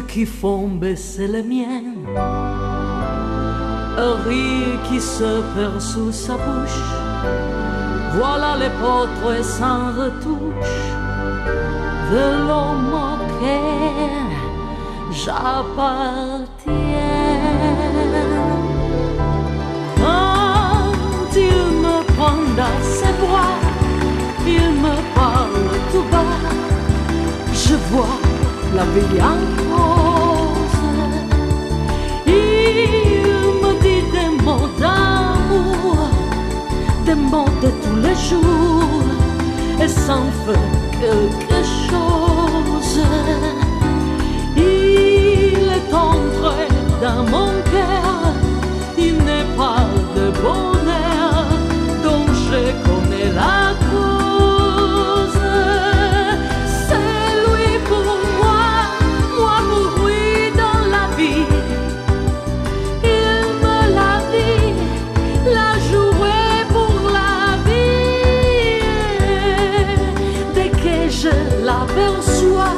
qui font baisser les miennes, un rire qui se perd sous sa bouche. Voilà les portraits sans retouche de l'homme auquel j'appartiens. Quand il me prend dans ses bras, il me parle tout bas, je vois la vie en rose. Il me dit des mots d'amour, des mots de tous les jours, et ça me fait quelque chose. Il est entré dans mon cœur, il n'est pas de bonheur dont je connais la cause. C'est lui pour moi pour lui dans la vie. Il me l'a dit, l'a joué pour la vie. Dès que je l'aperçois,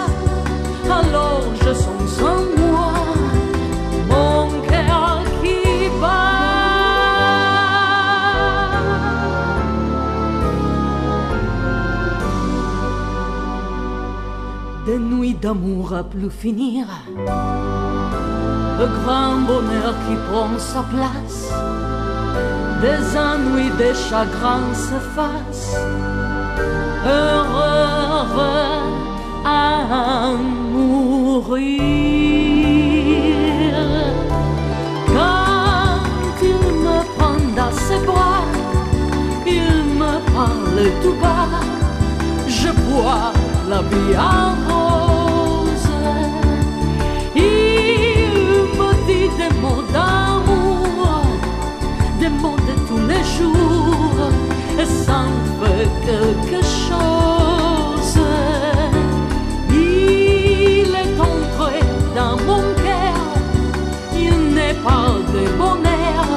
alors je sens en moi mon cœur qui bat. Des nuits d'amour à plus finir, le grand bonheur qui prend sa place, des ennuis, des chagrins s'effacent, heureux à mourir. Quand il me prend dans ses bras, il me parle tout bas, je vois la vie en rose. Il me dit des mots d'amour, des mots de tous les jours, et ça me fait quelque chose. Il est entré dans mon cœur, il n'est pas de bonheur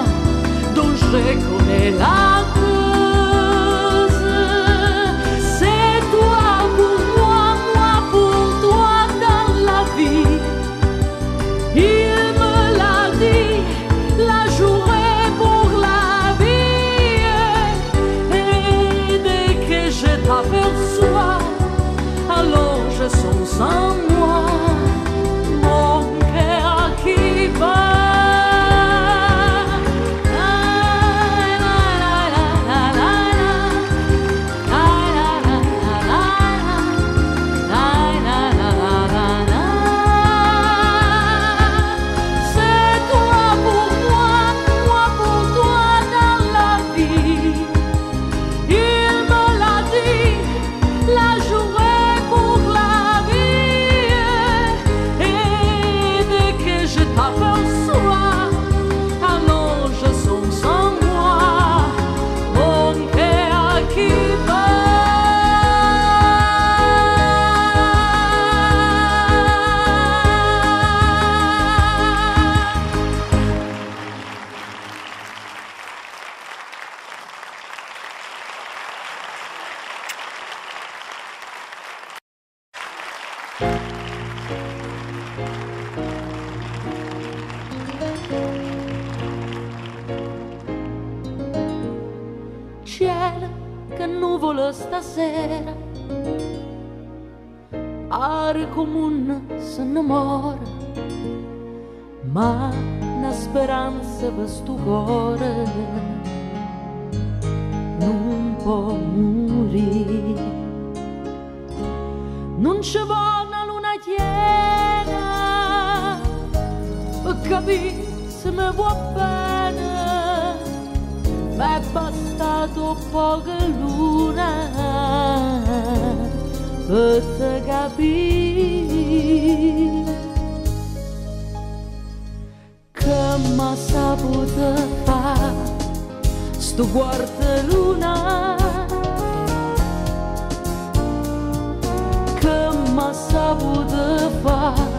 dont je connais la cause. C'est toi pour moi pour toi dans la vie. Il me l'a dit, l'a joué pour la vie. Et dès que je t'aperçois, alors je sens en moi mon cœur qui bat. C'est toi pour moi pour toi dans la vie. Il me l'a dit, l'a joué pour la vie. Et dès que je t'aperçois, alors je sens en moi mon cœur qui bat. Cielo, che nuvolo stasera, aria comune se innamora, ma una speranza per sto cuore non può morire. Non ci vuole una luna piena per capire se mi vuoi bene. M'è bastato poca luna per te capire che m'ha saputo fare sto quarto luna, che m'ha saputo fare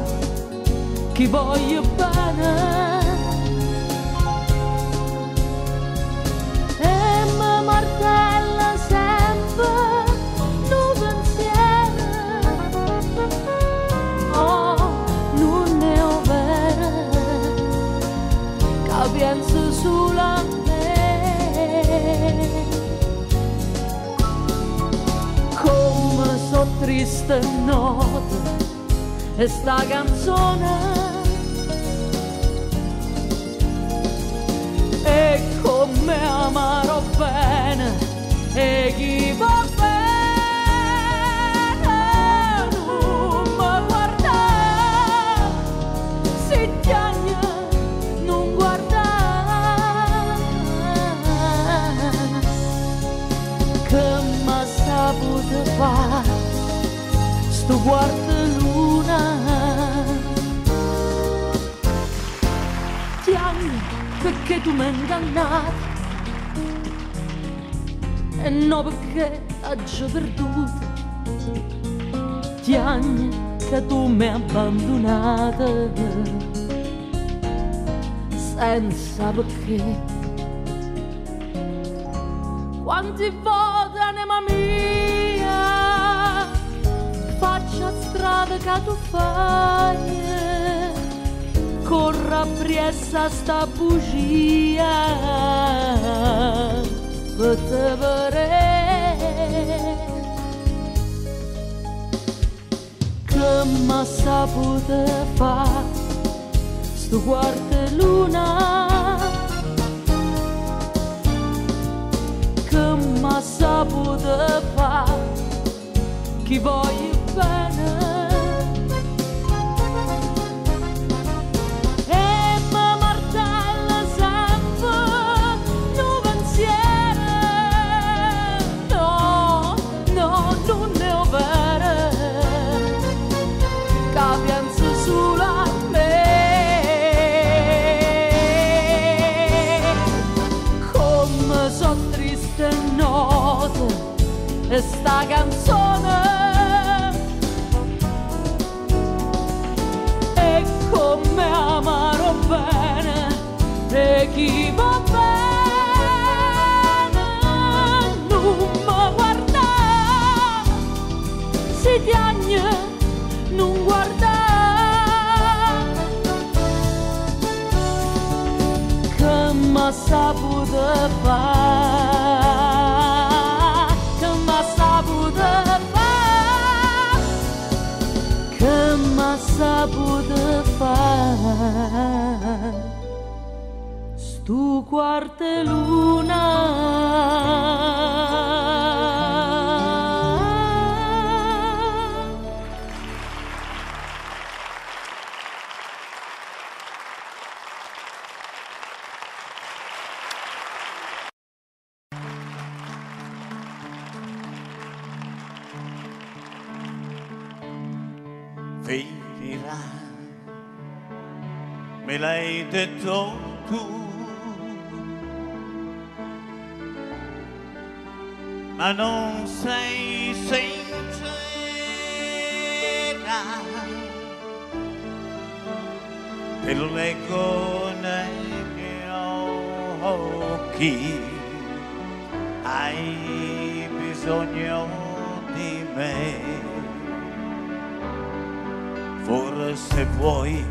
chi voglio bene. Martella sempre un pensiero, oh, non è penso solo a me. Come so triste notte e sta canzone, e come amarò bene e chi va bene non mi guarda, si tiagna non guarda, che m'ha saputo fare sto quarto luna. Tiagna perché tu mi hai ingannato e no perché oggi perduto. Tiagna che tu mi hai abbandonata senza perché. Quanti volte anima mia faccia strada che tu fai, corra appresso sta bugia per te vedere che m'ha saputo fare sto quarto luna, che m'ha saputo fare chi voglio bene. E sta canzone e come amarò bene e chi va bene non mi guarda, si tiagna non guarda, che m'ha saputo fare, che m'ha saputo fare stu quarto luna. Finirà, me l'hai detto tu, ma non sei sincera, te lo leggo negli occhi, hai bisogno di me. Forse vuoi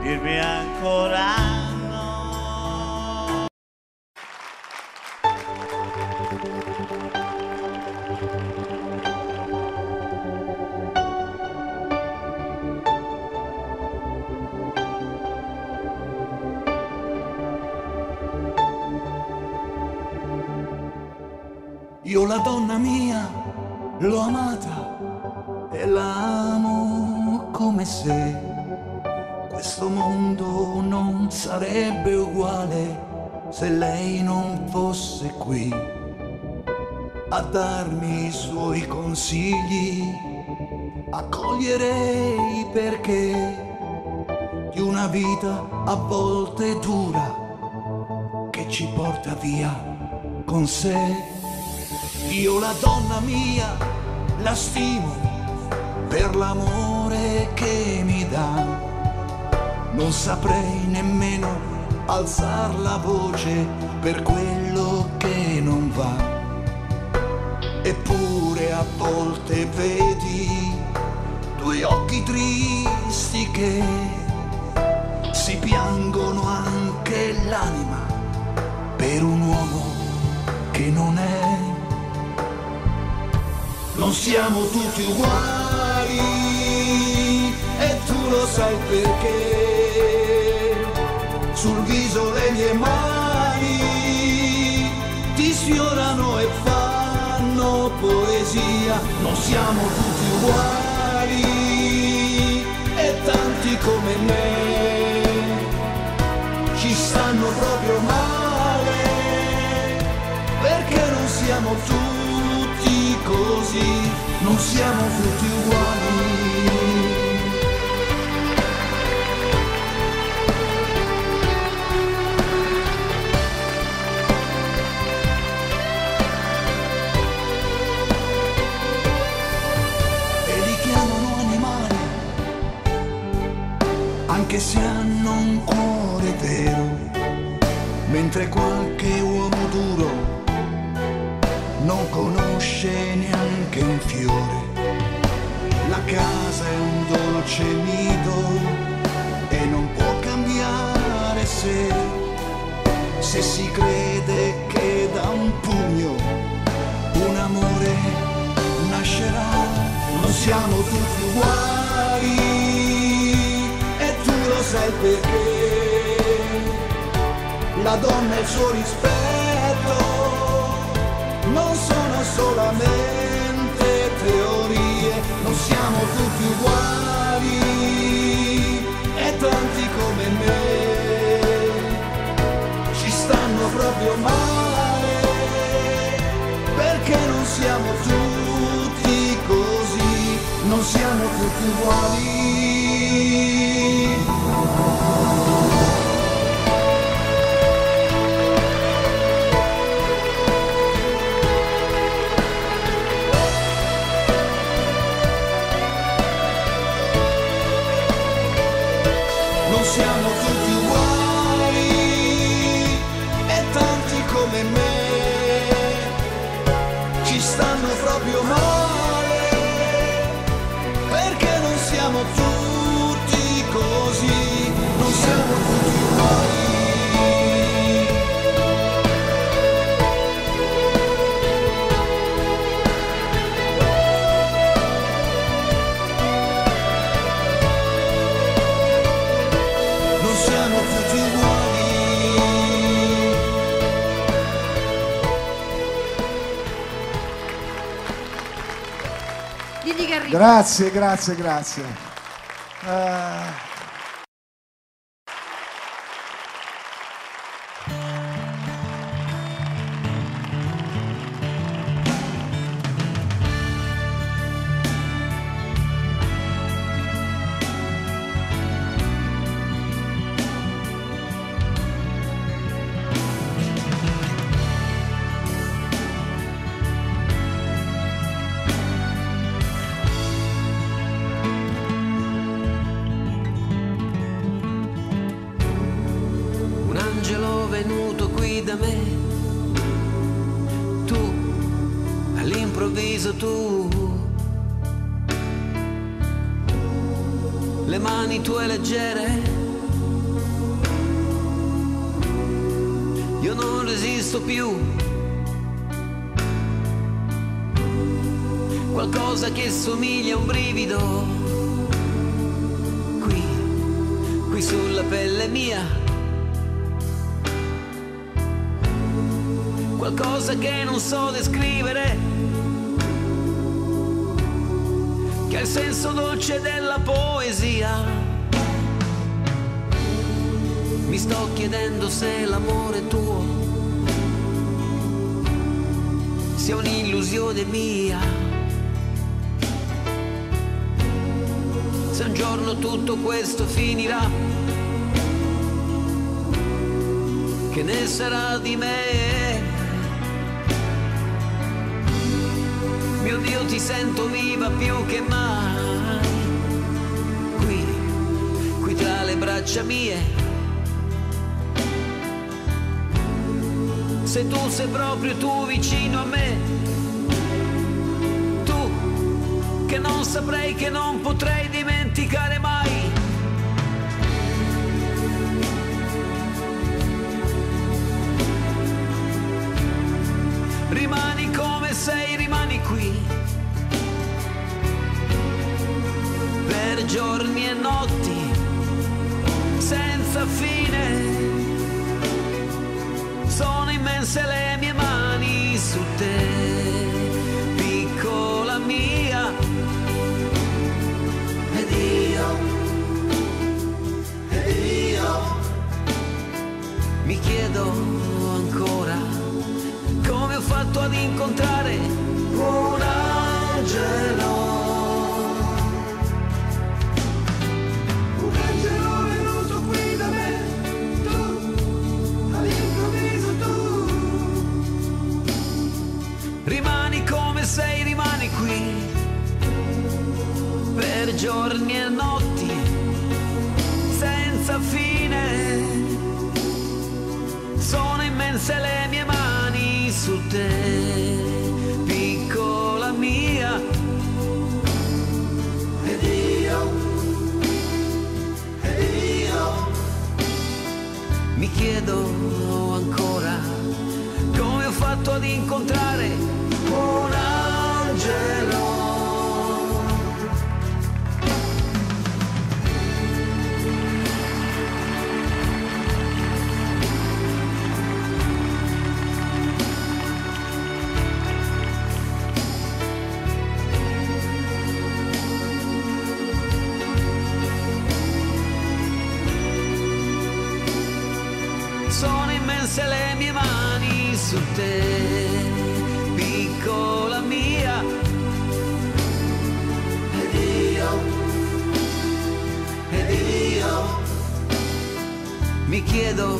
dirmi ancora no. Io la donna mia l'ho amata e la amo come se questo mondo non sarebbe uguale se lei non fosse qui a darmi i suoi consigli, a cogliere i perché di una vita a volte dura che ci porta via con sé. Io la donna mia la stimo per l'amore che mi dà, non saprei nemmeno alzar la voce per quello che non va. Eppure a volte vedi tuoi occhi tristi che si piangono l'anima per un uomo che non è. Non siamo tutti uguali e tu lo sai perché. Sul viso le mie mani ti sfiorano e fanno poesia. Non siamo tutti uguali e tanti come me ci stanno proprio male, perché non siamo tutti così, non siamo tutti uguali. Anche se hanno un cuore vero, mentre qualche uomo duro non conosce neanche un fiore. La casa è un dolce nido e non può cambiare se si crede che da un pugno un amore nascerà. Non siamo tutti uguali, lo sai perché. La donna e il suo rispetto non sono solamente teorie. Non siamo tutti uguali e tanti come me ci stanno proprio male, perché non siamo tutti così, non siamo tutti uguali. Non siamo tutti uguali e tanti come me ci stanno proprio male, perché non siamo tutti così, non siamo tutti uguali. Grazie, grazie, grazie. Venuto qui da me, tu, all'improvviso tu, le mani tue leggere, io non resisto più, qualcosa che somiglia a un brivido, qui sulla pelle mia. Qualcosa che non so descrivere, che ha il senso dolce della poesia. Mi sto chiedendo se l'amore tuo sia un'illusione mia, se un giorno tutto questo finirà, che ne sarà di me? Mio Dio, ti sento viva più che mai, qui tra le braccia mie. Se tu sei proprio tu vicino a me, tu che non saprei, che non potrei dimenticare mai. sei rimani qui per giorni e notti senza fine. Sono immense le mie mani su te, piccola mia. Ed io mi chiedo ancora come ho fatto ad incontrare un angelo. Un angelo venuto qui da me, tu, all'improvviso tu. Rimani come sei, rimani qui per giorni e notti senza fine. Sono immense le mie mani su te, piccola mia. Ed io mi chiedo ancora come ho fatto ad incontrare un angelo. Sono immense le mie mani su te, piccola mia. Ed io mi chiedo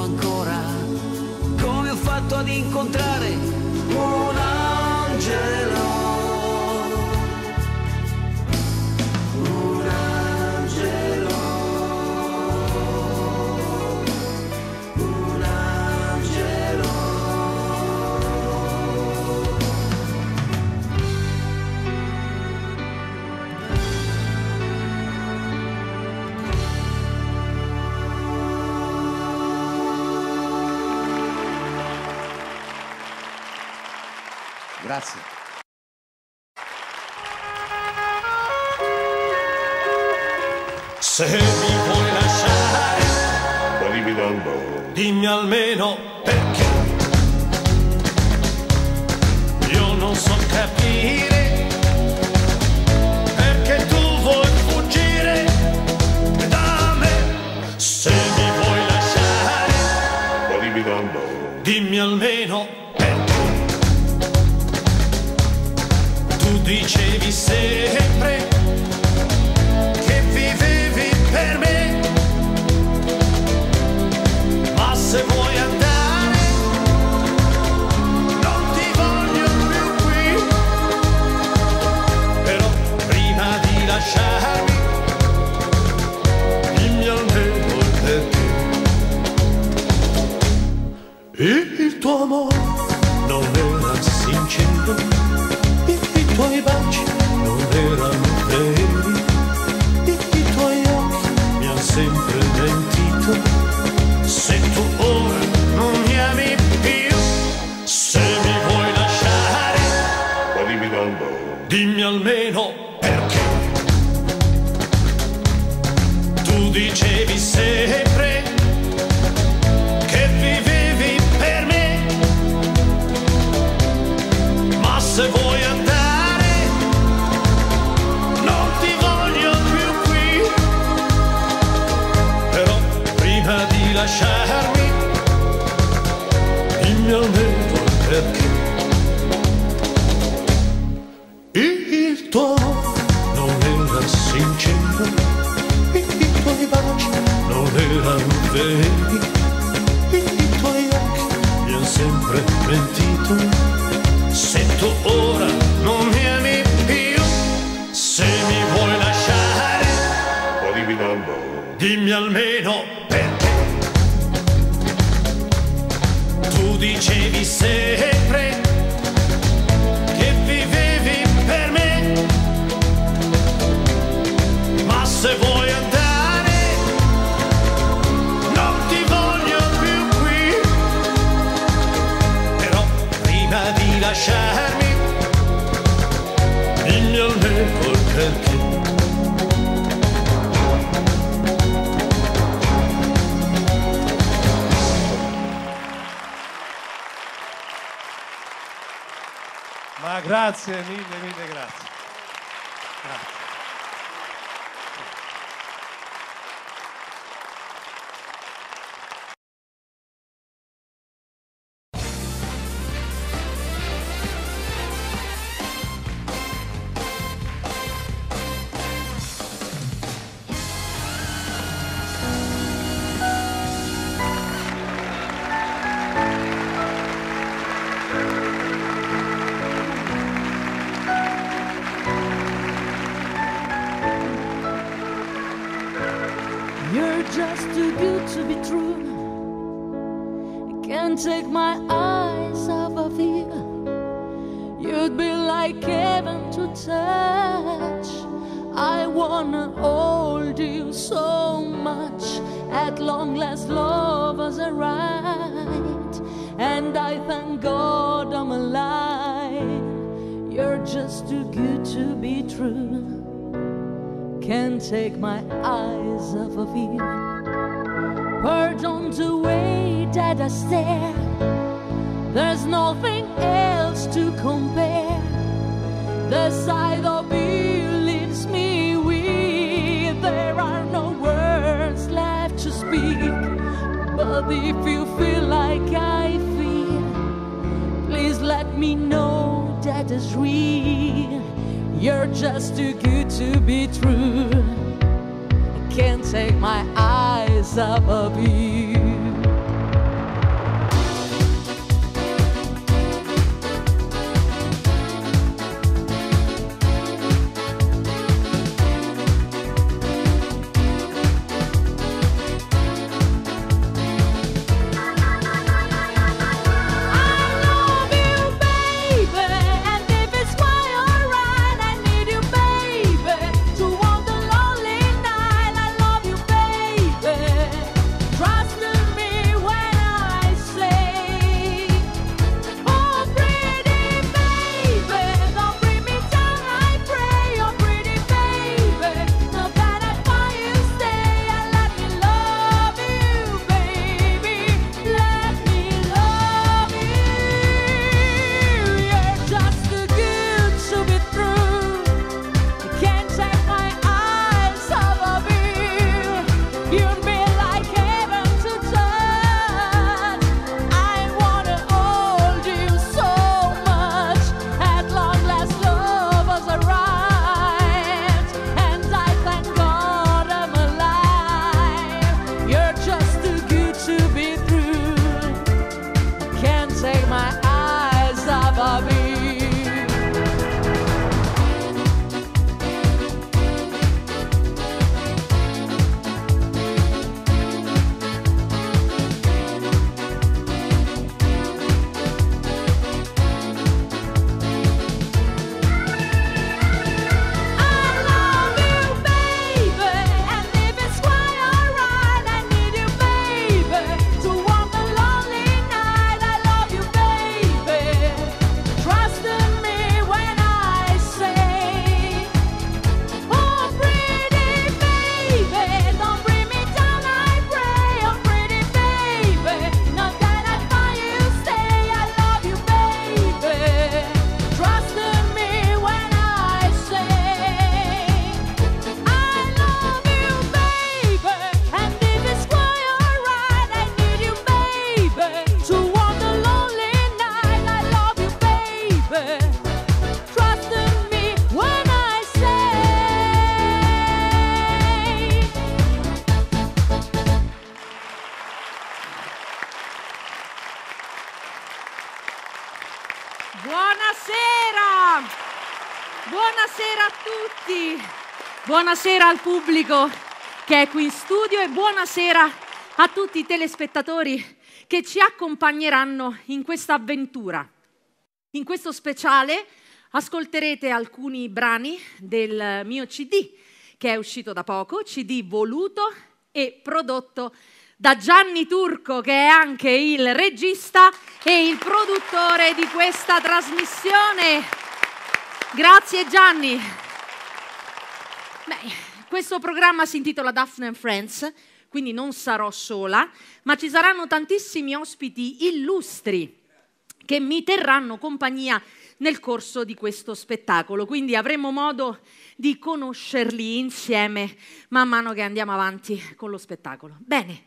ancora come ho fatto ad incontrare un angelo. Grazie. Se mi vuoi lasciare, dimmi almeno perché. Io non so capire perché tu vuoi fuggire da me. Se mi vuoi lasciare, dimmi almeno perché. Tu dicevi sempre che vivevi per me, ma se vuoi andare non ti voglio più qui. Però prima di lasciarmi dimmi almeno il perché. Il tuo amore non era sincero, i tuoi baci non erano veri, i tuoi occhi mi hanno sempre mentito. Se tu ora non mi ami più, se mi vuoi lasciare, dimmi almeno perché. Tu dicevi sempre che vivevi per me, ma se vuoi andare non ti voglio più qui. Però prima di lasciarmi dimmi almeno il perché. Il tuo amore non era sincero, i tuoi baci non erano veri, i tuoi occhi mi hanno sempre mentito. Se tu ora non mi ami più, se mi vuoi lasciare, dimmi almeno perché. Tu dicevi sempre che vivevi per me, ma se vuoi andare non ti voglio più qui. Però prima di lasciarmi grazie, mille grazie. Grazie. You're just too good to be true. I can't take my eyes off of you. You'd be like heaven to touch. I wanna hold you so much. At long last, love has arrived, and I thank God I'm alive. You're just too good to be true. Can't take my eyes off of you. Pardon the way that I stare. There's nothing else to compare. The sight of you leaves me weak. There are no words left to speak. But if you feel like I feel, please let me know that it's real. You're just too good to be true. I can't take my eyes off of you. Buonasera a tutti, buonasera al pubblico che è qui in studio e buonasera a tutti i telespettatori che ci accompagneranno in questa avventura. In questo speciale ascolterete alcuni brani del mio CD che è uscito da poco, CD voluto e prodotto da Gianni Turco, che è anche il regista e il produttore di questa trasmissione. Grazie Gianni. Questo programma si intitola Daphne and Friends, quindi non sarò sola, ma ci saranno tantissimi ospiti illustri che mi terranno compagnia nel corso di questo spettacolo, quindi avremo modo di conoscerli insieme man mano che andiamo avanti con lo spettacolo. Bene,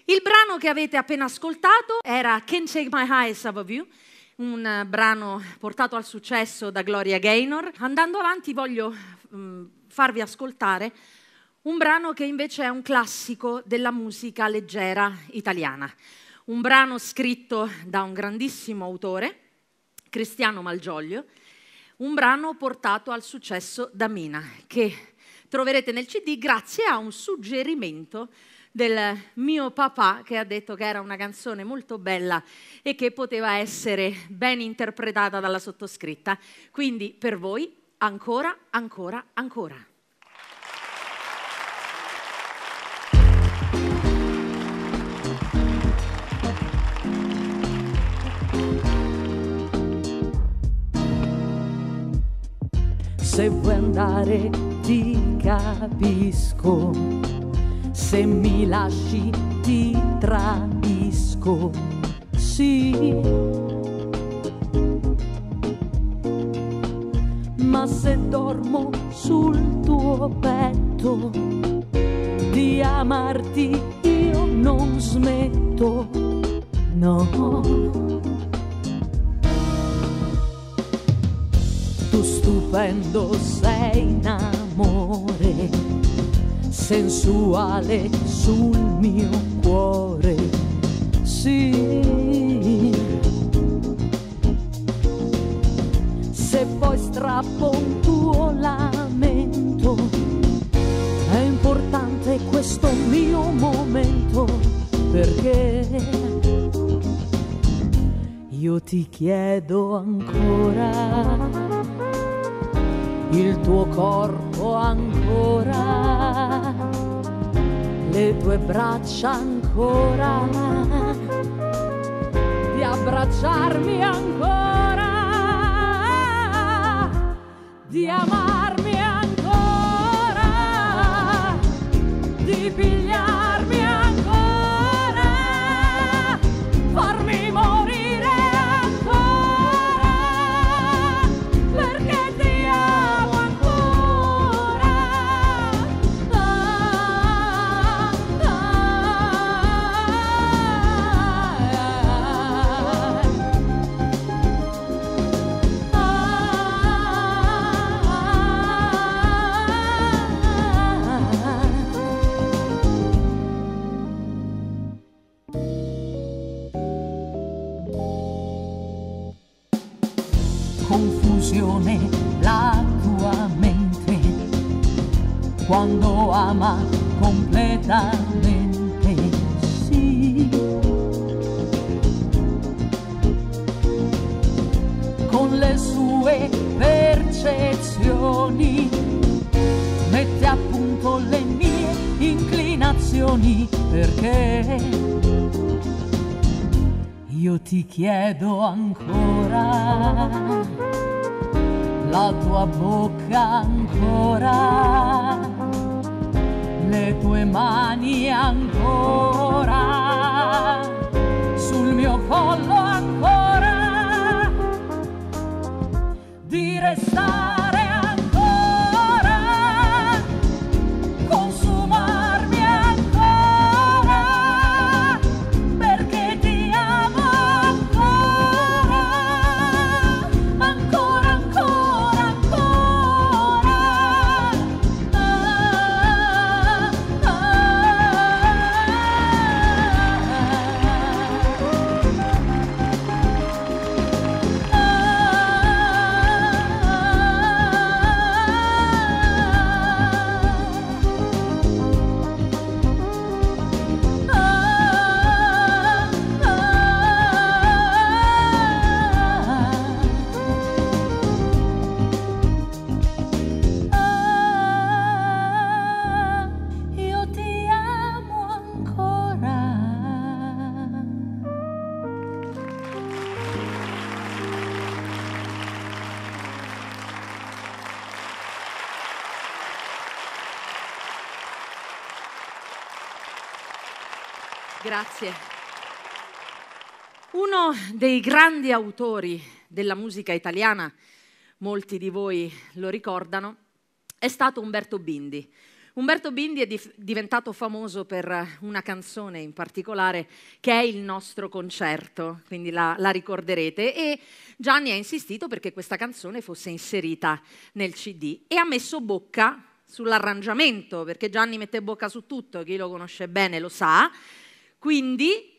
il brano che avete appena ascoltato era Can't Take My Eyes Off of You, un brano portato al successo da Gloria Gaynor. Andando avanti voglio farvi ascoltare un brano che invece è un classico della musica leggera italiana, un brano scritto da un grandissimo autore, Cristiano Malgioglio, un brano portato al successo da Mina, che troverete nel CD grazie a un suggerimento del mio papà, che ha detto che era una canzone molto bella e che poteva essere ben interpretata dalla sottoscritta. Quindi per voi ancora, ancora, ancora. Se vuoi andare ti capisco, se mi lasci ti tradisco, sì. Ma se dormo sul tuo petto, di amarti io non smetto, no. Tu stupendo sei in amore, sensuale sul mio cuore, sì. Se poi strappo un tuo lamento, è importante questo mio momento, perché io ti chiedo ancora, il tuo corpo ancora, le tue braccia ancora, di abbracciarmi ancora, di amarmi ancora, di pigliarmi ancora, farmi morire ancora, perché ti amo ancora. Confusione la tua mente quando ama completamente, sì. Con le sue percezioni mette a punto le mie inclinazioni, perché io ti chiedo ancora, la tua bocca ancora, le tue mani ancora, sul mio collo ancora, di restare ancora, consumarmi ancora, perché ti amo ancora, ancora, ancora, ancora. Io ti amo ancora. Grazie. Uno dei grandi autori della musica italiana, molti di voi lo ricordano, è stato Umberto Bindi. Umberto Bindi è diventato famoso per una canzone in particolare che è Il nostro concerto, quindi la ricorderete, e Gianni ha insistito perché questa canzone fosse inserita nel CD e ha messo bocca sull'arrangiamento, perché Gianni mette bocca su tutto, chi lo conosce bene lo sa, quindi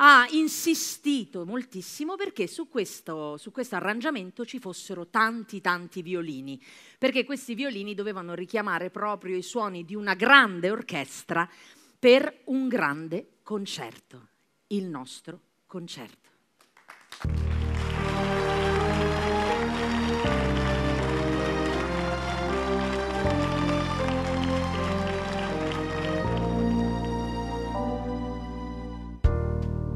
ha insistito moltissimo perché su questo arrangiamento ci fossero tanti violini, perché questi violini dovevano richiamare proprio i suoni di una grande orchestra per un grande concerto, il nostro concerto.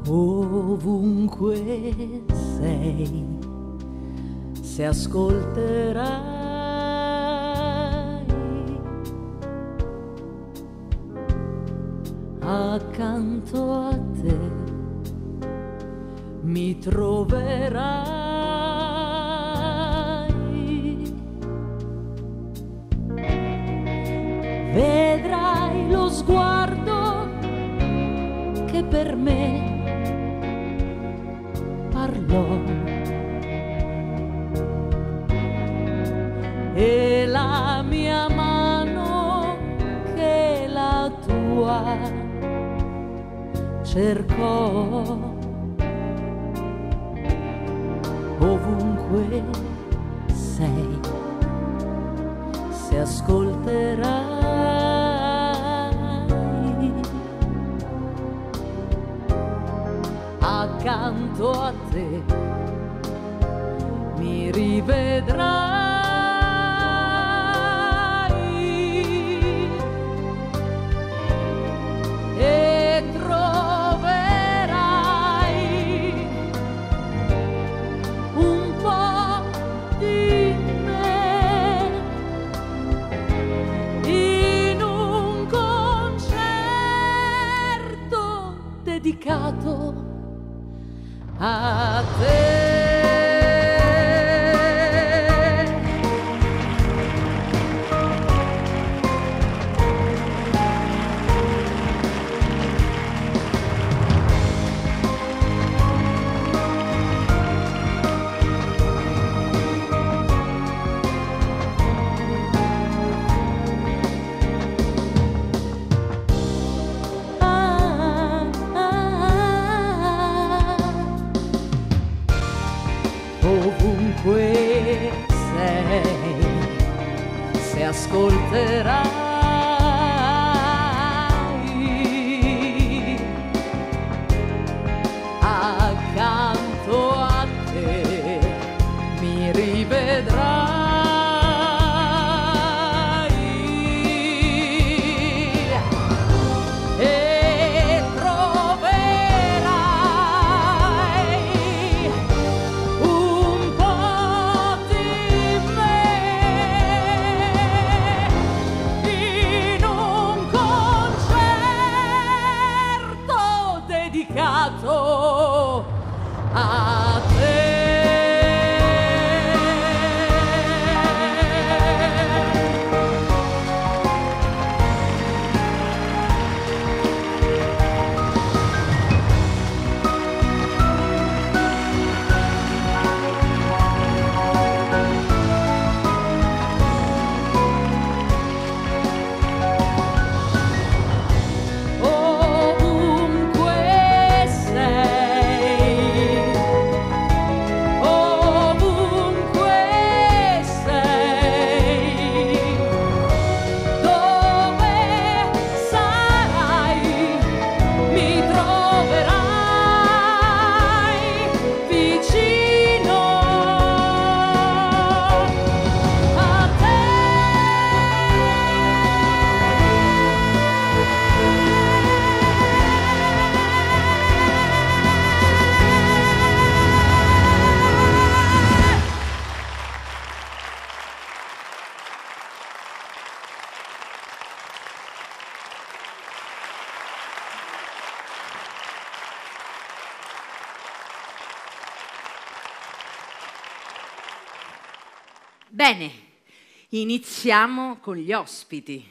Ovunque sei, se ascolterai accanto a te, mi troverai. Vedrai lo sguardo che per me parlò e la mia mano che la tua cercò. Ovunque sei, se ascolterai accanto a te, mi rivedrai e troverai un po' di me in un concerto dedicato a te. Ovunque sei, se ascolterai accanto a te, mi rivedrai e troverai un po' di me in un concerto dedicato a te. Ovunque sei, Bene, iniziamo con gli ospiti.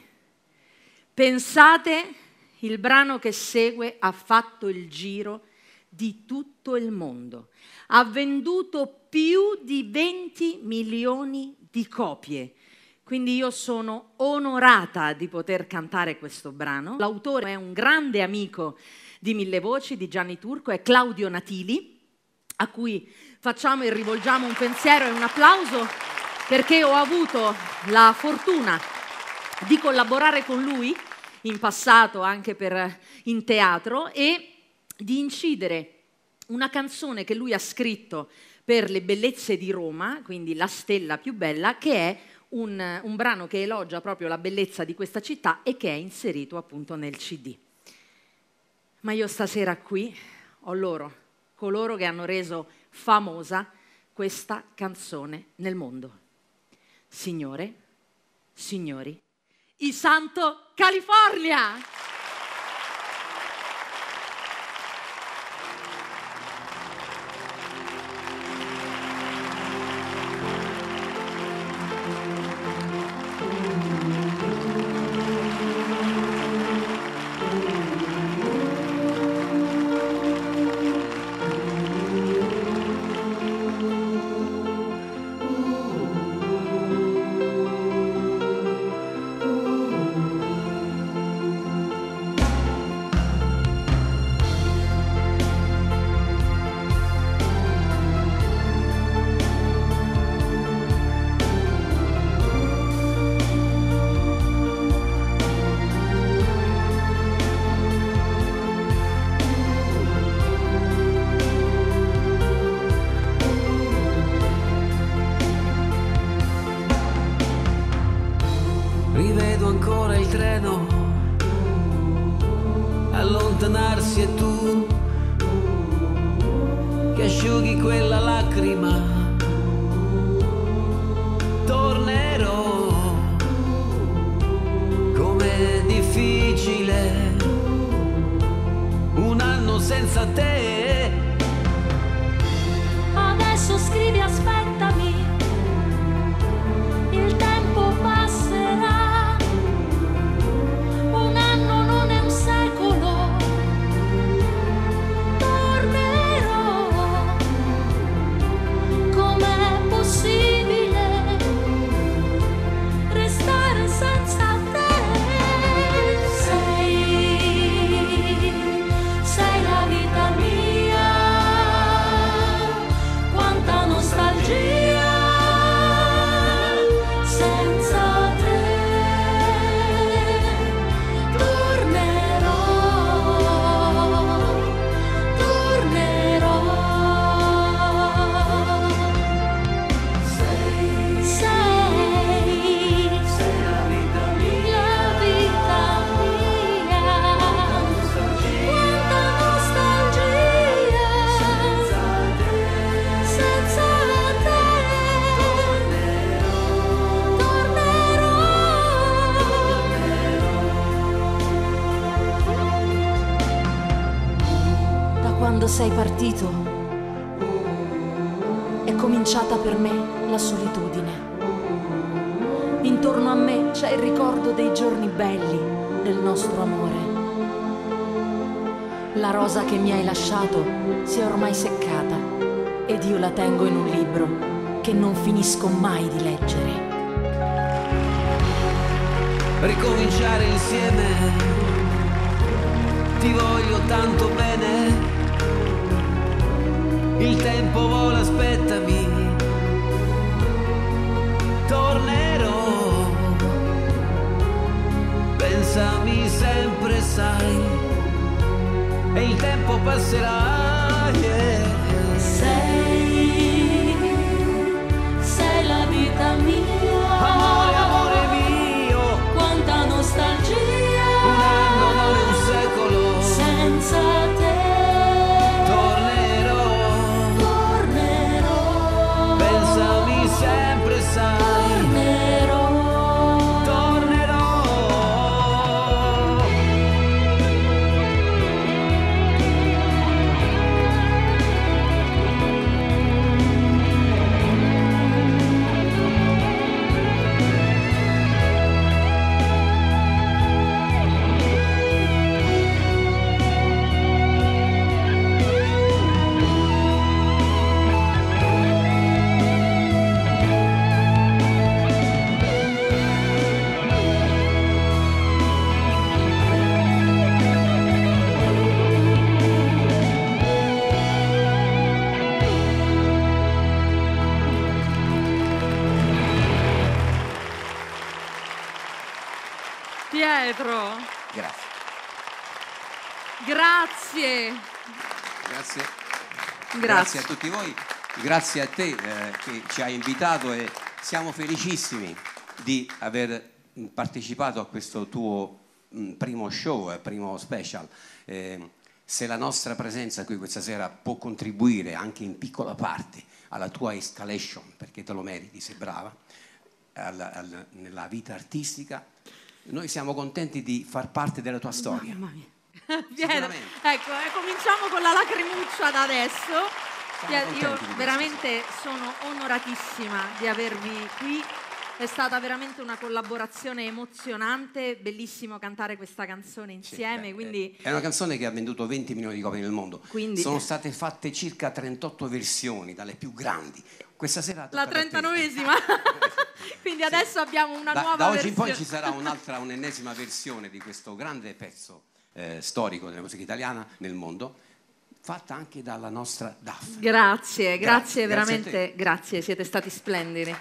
Pensate, il brano che segue ha fatto il giro di tutto il mondo. Ha venduto più di 20 milioni di copie. Quindi io sono onorata di poter cantare questo brano. L'autore è un grande amico di Mille Voci, di Gianni Turco, è Claudio Natili, a cui facciamo e rivolgiamo un pensiero e un applauso, perché ho avuto la fortuna di collaborare con lui in passato anche in teatro e di incidere una canzone che lui ha scritto per le bellezze di Roma, quindi La stella più bella, che è un brano che elogia proprio la bellezza di questa città e che è inserito appunto nel CD. Ma io stasera qui ho coloro che hanno reso famosa questa canzone nel mondo. Signore, signori, i Santo California! Rivedo ancora il treno allontanarsi e tu che asciughi quella lacrima. Tornerò, com'è difficile un anno senza te. Adesso scrivi aspettami, il tempo passerà, un anno non è un secolo, tornerò, com'è possibile restare senza te? Sei la vita mia, quanta nostalgia, senza te tornerò, tornerò. Sei la vita mia, quanta nostalgia, senza te tornerò. Da quando sei partito è cominciata per me la solitudine. Intorno a me c'è il ricordo dei giorni belli del nostro amore. La rosa che mi hai lasciato si è ormai seccata ed io la tengo in un libro che non finisco mai di leggere. Ricominciare insieme, ti voglio tanto bene. Il tempo vola, aspettami, tornerò. Pensami sempre, sai, e il tempo passerà. Yeah. Sei la vita mia, Amore, amore mio, quanta nostalgia, un anno non è un secolo, senza te tornerò. tornerò, Pensami sempre, sai, tornerò. tornerò. Pietro. Grazie. Grazie. Grazie. Grazie. Grazie a tutti voi, grazie a te che ci hai invitato e siamo felicissimi di aver partecipato a questo tuo primo show, primo special. Se la nostra presenza qui questa sera può contribuire anche in piccola parte alla tua escalation, perché te lo meriti, sei brava, nella vita artistica, noi siamo contenti di far parte della tua storia. Mamma mia. Pietro, ecco, cominciamo con la lacrimuccia da adesso. Io veramente sono onoratissima di avervi qui. È stata veramente una collaborazione emozionante, bellissimo cantare questa canzone insieme. Sì, quindi... È una canzone che ha venduto 20 milioni di copie nel mondo. Quindi... Sono state fatte circa 38 versioni, dalle più grandi. Questa sera la 39esima. Quindi adesso abbiamo una nuova da oggi versione. in poi ci sarà un'ennesima versione di questo grande pezzo storico della musica italiana nel mondo, fatta anche dalla nostra Daphne. Grazie veramente, grazie, siete stati splendidi.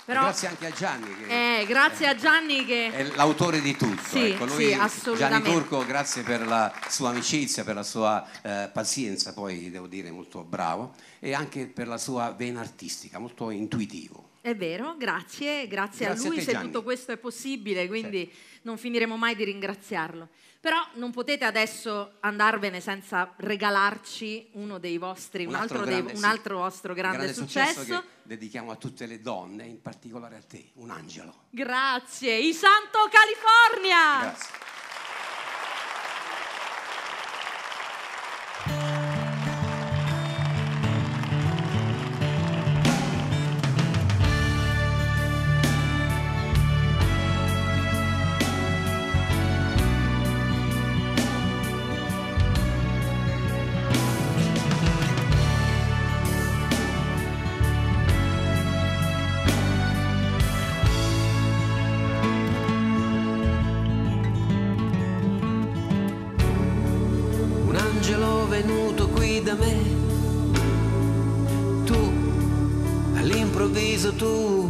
Però, grazie anche a Gianni grazie a Gianni che è l'autore di tutto. Sì, ecco, sì, assolutamente. Gianni Turco, grazie per la sua amicizia, per la sua pazienza, poi devo dire molto bravo, e anche per la sua vena artistica, molto intuitivo. È vero, grazie a lui, te, se Gianni. tutto questo è possibile, quindi non finiremo mai di ringraziarlo. Però non potete adesso andarvene senza regalarci uno dei vostri, un altro vostro grande successo che dedichiamo a tutte le donne, in particolare a te, un angelo. Grazie, I Santo California! Grazie. Venuto qui da me, tu, all'improvviso tu,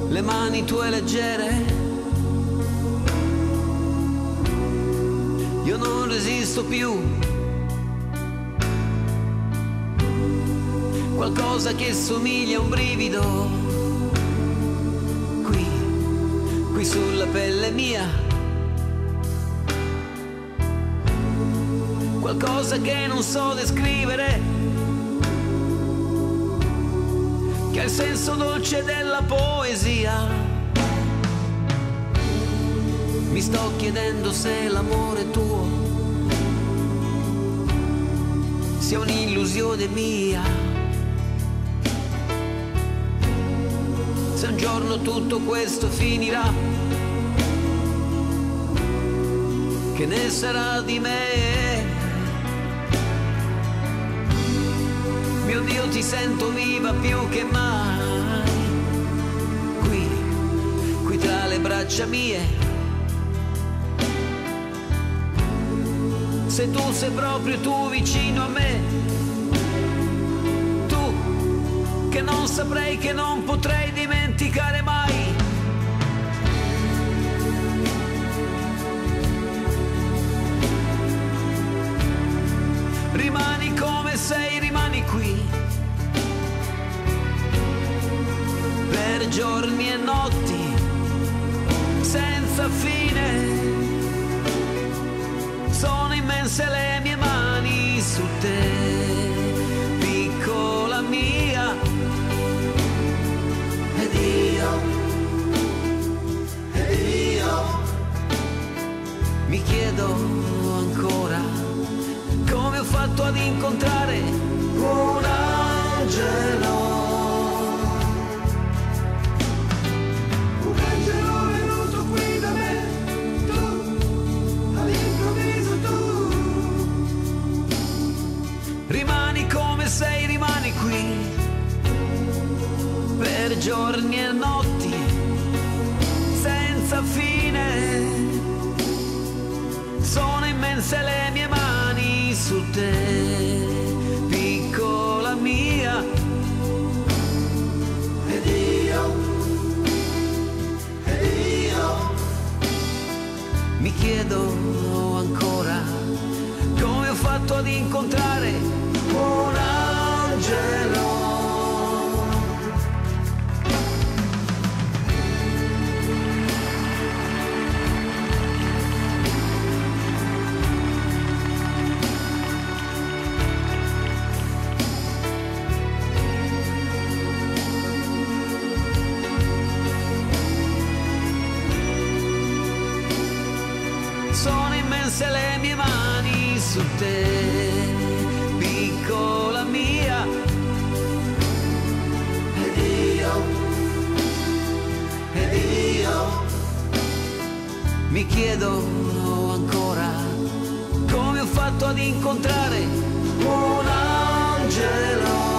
le mani tue leggere, io non resisto più, qualcosa che somiglia a un brivido, qui sulla pelle mia. Qualcosa che non so descrivere, che ha il senso dolce della poesia. Mi sto chiedendo se l'amore tuo sia un'illusione mia, se un giorno tutto questo finirà, che ne sarà di me? Mio Dio, ti sento viva più che mai, qui tra le braccia mie. Se tu sei proprio tu vicino a me, tu che non saprei, che non potrei dimenticare mai. Rimani come sei, rimani qui, per giorni e notti, senza fine. Sono immense le mie mani su te, piccola mia. Ed io mi chiedo ancora come ho fatto ad incontrare un angelo. Un angelo venuto qui da me, tu, all'improvviso tu. Rimani come sei, rimani qui, per giorni e notti, senza fine. Sono immense le mie mani su te, piccola mia. Ed chiedo ancora come ho fatto ad incontrare un angelo. Sono immense le mie mani su te, piccola mia, ed io mi chiedo ancora come ho fatto ad incontrare un angelo.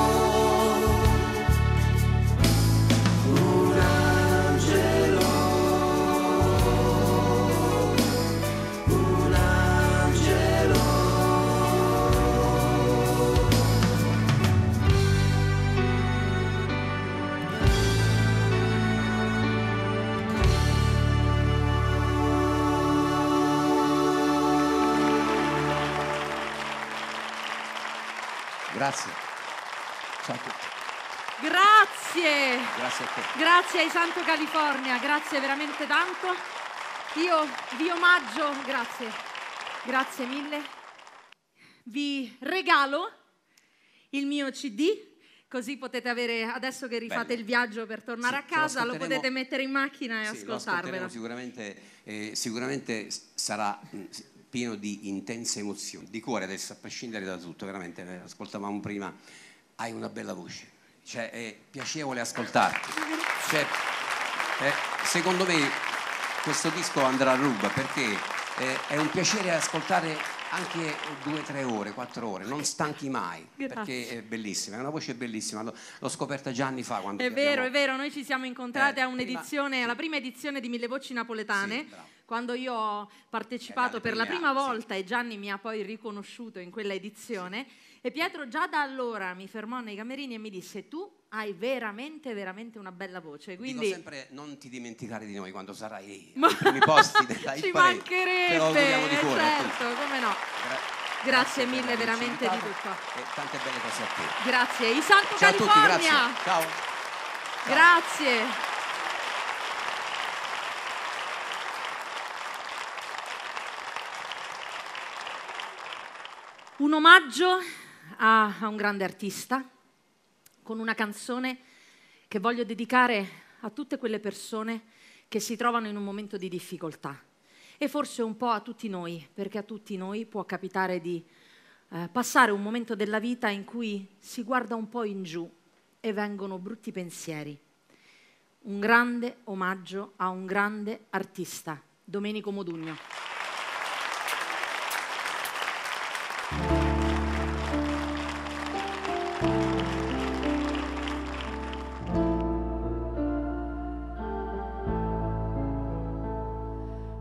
Grazie. Ciao a tutti. Grazie. Grazie a te. Grazie ai Santo California, grazie veramente tanto. Io vi omaggio, grazie mille. Vi regalo il mio CD, così potete avere, adesso che rifate il viaggio per tornare a casa, lo potete mettere in macchina e ascoltarvelo. Sicuramente sarà pieno di intense emozioni, di cuore adesso, a prescindere da tutto, veramente, ascoltavamo prima, hai una bella voce, cioè è piacevole ascoltarti, cioè, secondo me questo disco andrà a ruba perché è un piacere ascoltare anche 2, 3 ore, 4 ore, non stanchi mai, perché è bellissima, è una voce bellissima, l'ho scoperta già anni fa. Quando è vero, noi ci siamo incontrati a un'edizione, alla prima edizione di Mille Voci Napoletane, quando io ho partecipato per la prima volta e Gianni mi ha poi riconosciuto in quella edizione, e Pietro già da allora mi fermò nei camerini e mi disse: tu hai veramente una bella voce. Quindi dico sempre: non ti dimenticare di noi quando sarai ai primi posti della ci mancherebbe, te lo auguriamo di cuore, certo, come no. Grazie mille veramente di tutto. E tante belle cose a te. Grazie. I Santo Ciao California. A tutti, grazie. Ciao. Grazie. Un omaggio a un grande artista con una canzone che voglio dedicare a tutte quelle persone che si trovano in un momento di difficoltà e forse un po' a tutti noi, perché a tutti noi può capitare di passare un momento della vita in cui si guarda un po' in giù e vengono brutti pensieri. Un grande omaggio a un grande artista, Domenico Modugno.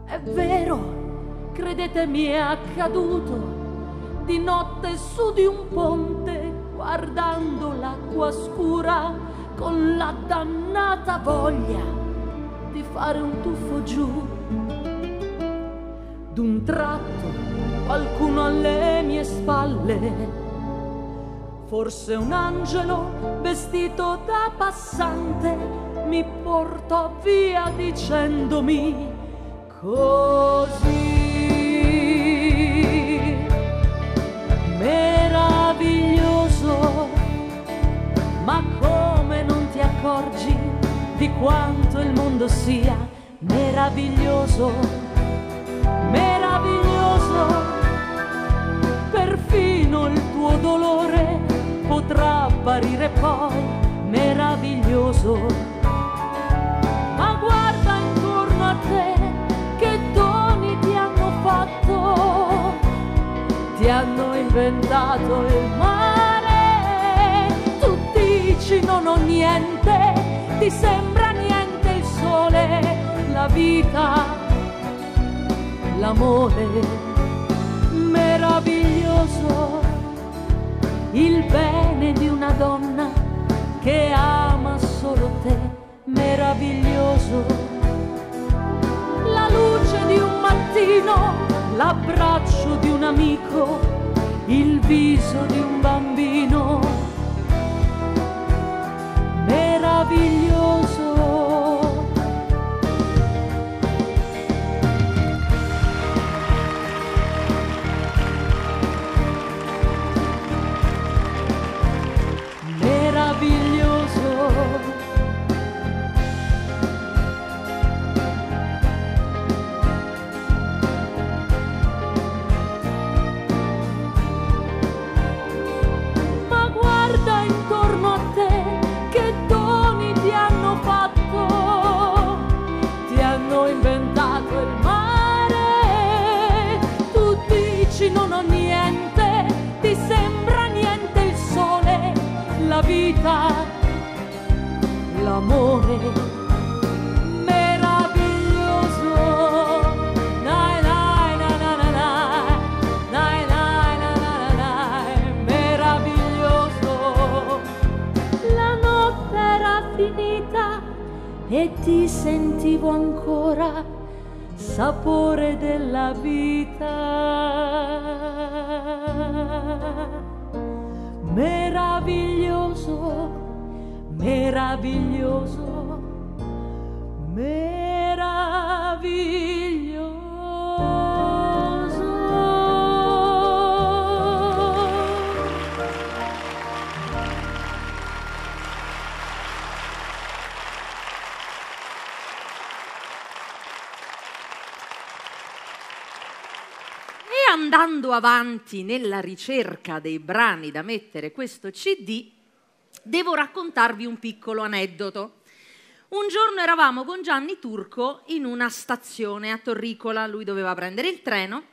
È vero, credetemi, è accaduto di notte su di un ponte, guardando l'acqua scura con la dannata voglia di fare un tuffo giù. D'un tratto qualcuno alle mie spalle, forse un angelo vestito da passante, mi portò via dicendomi così: meraviglioso, ma come non ti accorgi di quanto il mondo sia meraviglioso, meraviglioso, perfino il tuo dolore potrà apparire poi meraviglioso. Ma guarda intorno a te, che doni ti hanno fatto, ti hanno inventato il mare. Tu dici non ho niente, ti sembra niente il sole, la vita, l'amore, meraviglioso, il bene di una donna che ama solo te, meraviglioso, la luce di un mattino giardino, l'abbraccio di un amico, il viso di un bambino meraviglioso. L'amore meraviglioso, nai nai na na na nai, nai nai na na na, meraviglioso. La notte era finita e ti sentivo ancora sapore della vita. Meraviglioso, meraviglioso, meraviglioso. E andando avanti nella ricerca dei brani da mettere questo CD, devo raccontarvi un piccolo aneddoto. Un giorno eravamo con Gianni Turco in una stazione a Torricola, lui doveva prendere il treno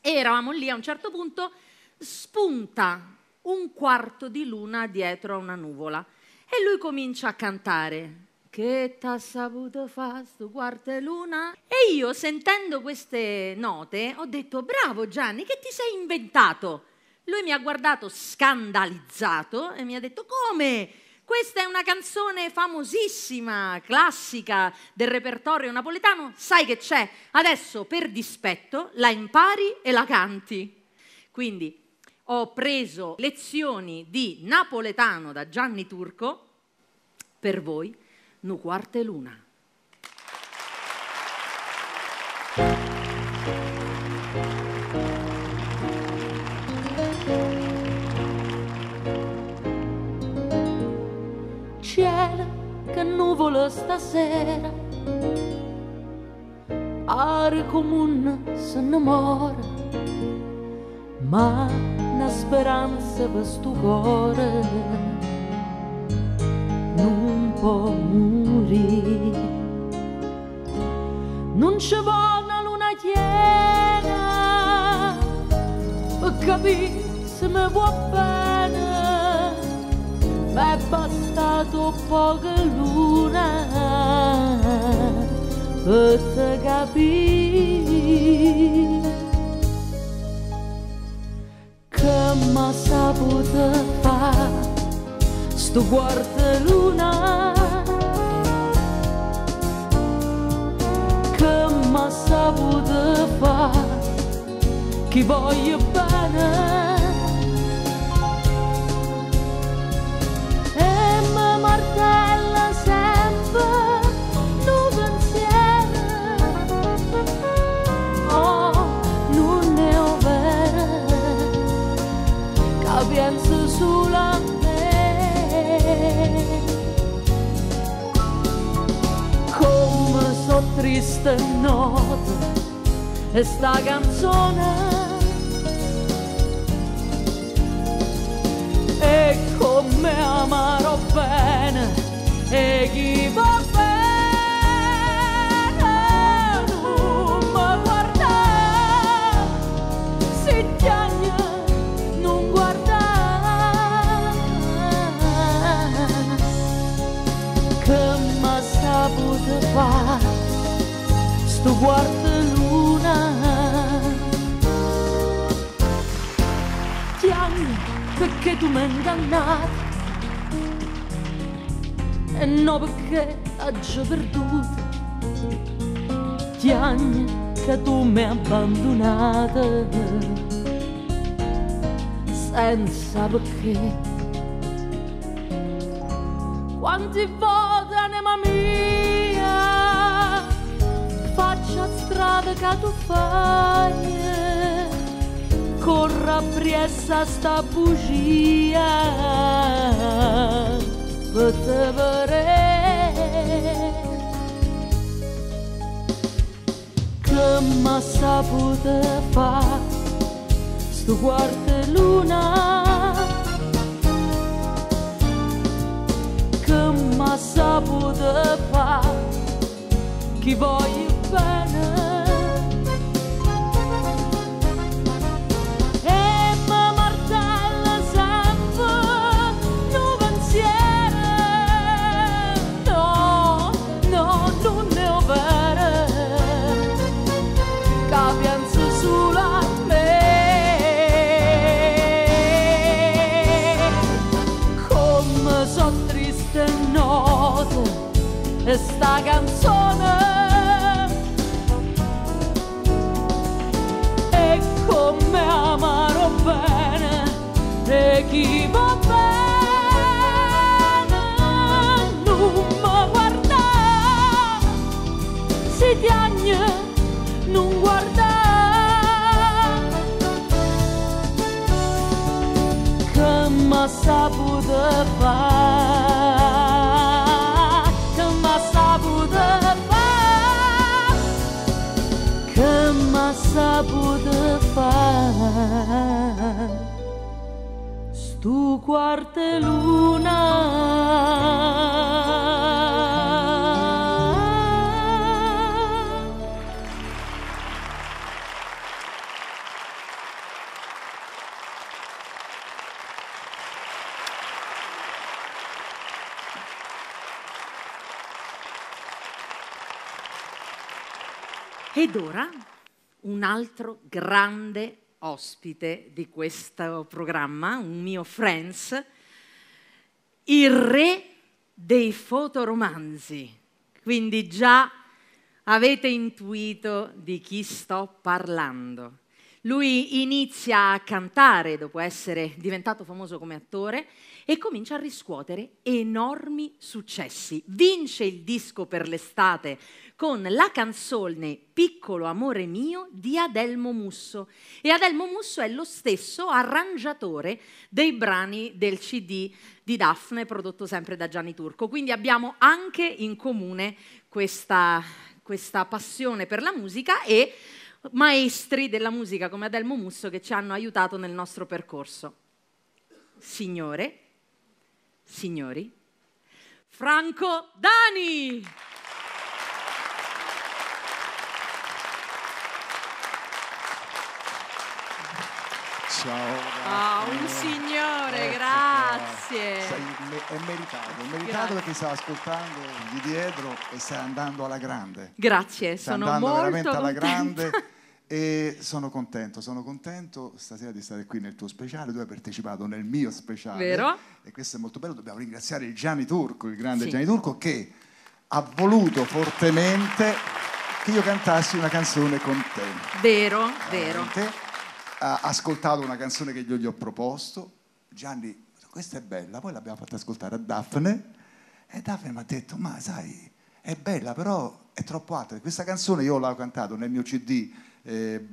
e eravamo lì, a un certo punto spunta un quarto di luna dietro a una nuvola e lui comincia a cantare: che t'ha saputo fa sto quarto di luna? E io, sentendo queste note, ho detto: bravo Gianni, che ti sei inventato? Lui mi ha guardato scandalizzato e mi ha detto: come? Questa è una canzone famosissima, classica del repertorio napoletano, sai che c'è? Adesso per dispetto la impari e la canti. Quindi ho preso lezioni di napoletano da Gianni Turco per voi, Nu quarte luna. Cielo, che nuvolo stasera, are comune se innamora, ma una speranza per sto cuore non può morire. Non ci vuole una luna piena per capire se mi vuoi bene. M'è bastato poca luna per te capire che m'ha saputo fare sto quarto luna, che m'ha saputo fare chi voglio bene. Martella sempre tu pensiero, oh, non ne ho vera, che penso solo a me. Come so triste notte e sta canzone, e come amarò bene e chi va bene non mi guarda, si chiagna non guarda, che m'ha saputo fare sto quarto luna. Chiagna perché tu mi hai ingannato e no perché ho già perduto. Ti agni che tu mi hai abbandonata senza perché. Quanti volte anima mia faccia strada che tu fai, corra appresso sta bugia per te vedere che m'ha saputo fare sto quarto luna, che m'ha saputo fare chi voglio bene. E sta canzone è come amaro bene e chi va bene non mi guarda, si tiagne non guarda, che m'ha saputo fare, che m'ha saputo fare stu quarto luna. Ed ora un altro grande ospite di questo programma, un mio friends, il re dei fotoromanzi. Quindi già avete intuito di chi sto parlando. Lui inizia a cantare dopo essere diventato famoso come attore e comincia a riscuotere enormi successi. Vince il disco per l'estate con la canzone Piccolo amore mio di Adelmo Musso. E Adelmo Musso è lo stesso arrangiatore dei brani del CD di Daphne, prodotto sempre da Gianni Turco. Quindi abbiamo anche in comune questa passione per la musica e maestri della musica come Adelmo Musso che ci hanno aiutato nel nostro percorso. Signore, signori, Franco Dani! Ciao, un signore, grazie. È meritato perché stavo ascoltando di dietro e stai andando alla grande. Grazie, stai sono andando molto veramente alla contenta. grande e sono contento stasera di stare qui nel tuo speciale. Tu hai partecipato nel mio speciale. Vero? E questo è molto bello. Dobbiamo ringraziare il Gianni Turco, il grande Sì. Gianni Turco, che ha voluto fortemente che io cantassi una canzone con te. Vero, vero. Ha ascoltato una canzone che io gli ho proposto. Gianni, questa è bella. Poi l'abbiamo fatta ascoltare a Daphne e Daphne mi ha detto: ma sai, è bella però è troppo alta. Questa canzone io l'ho cantato nel mio CD,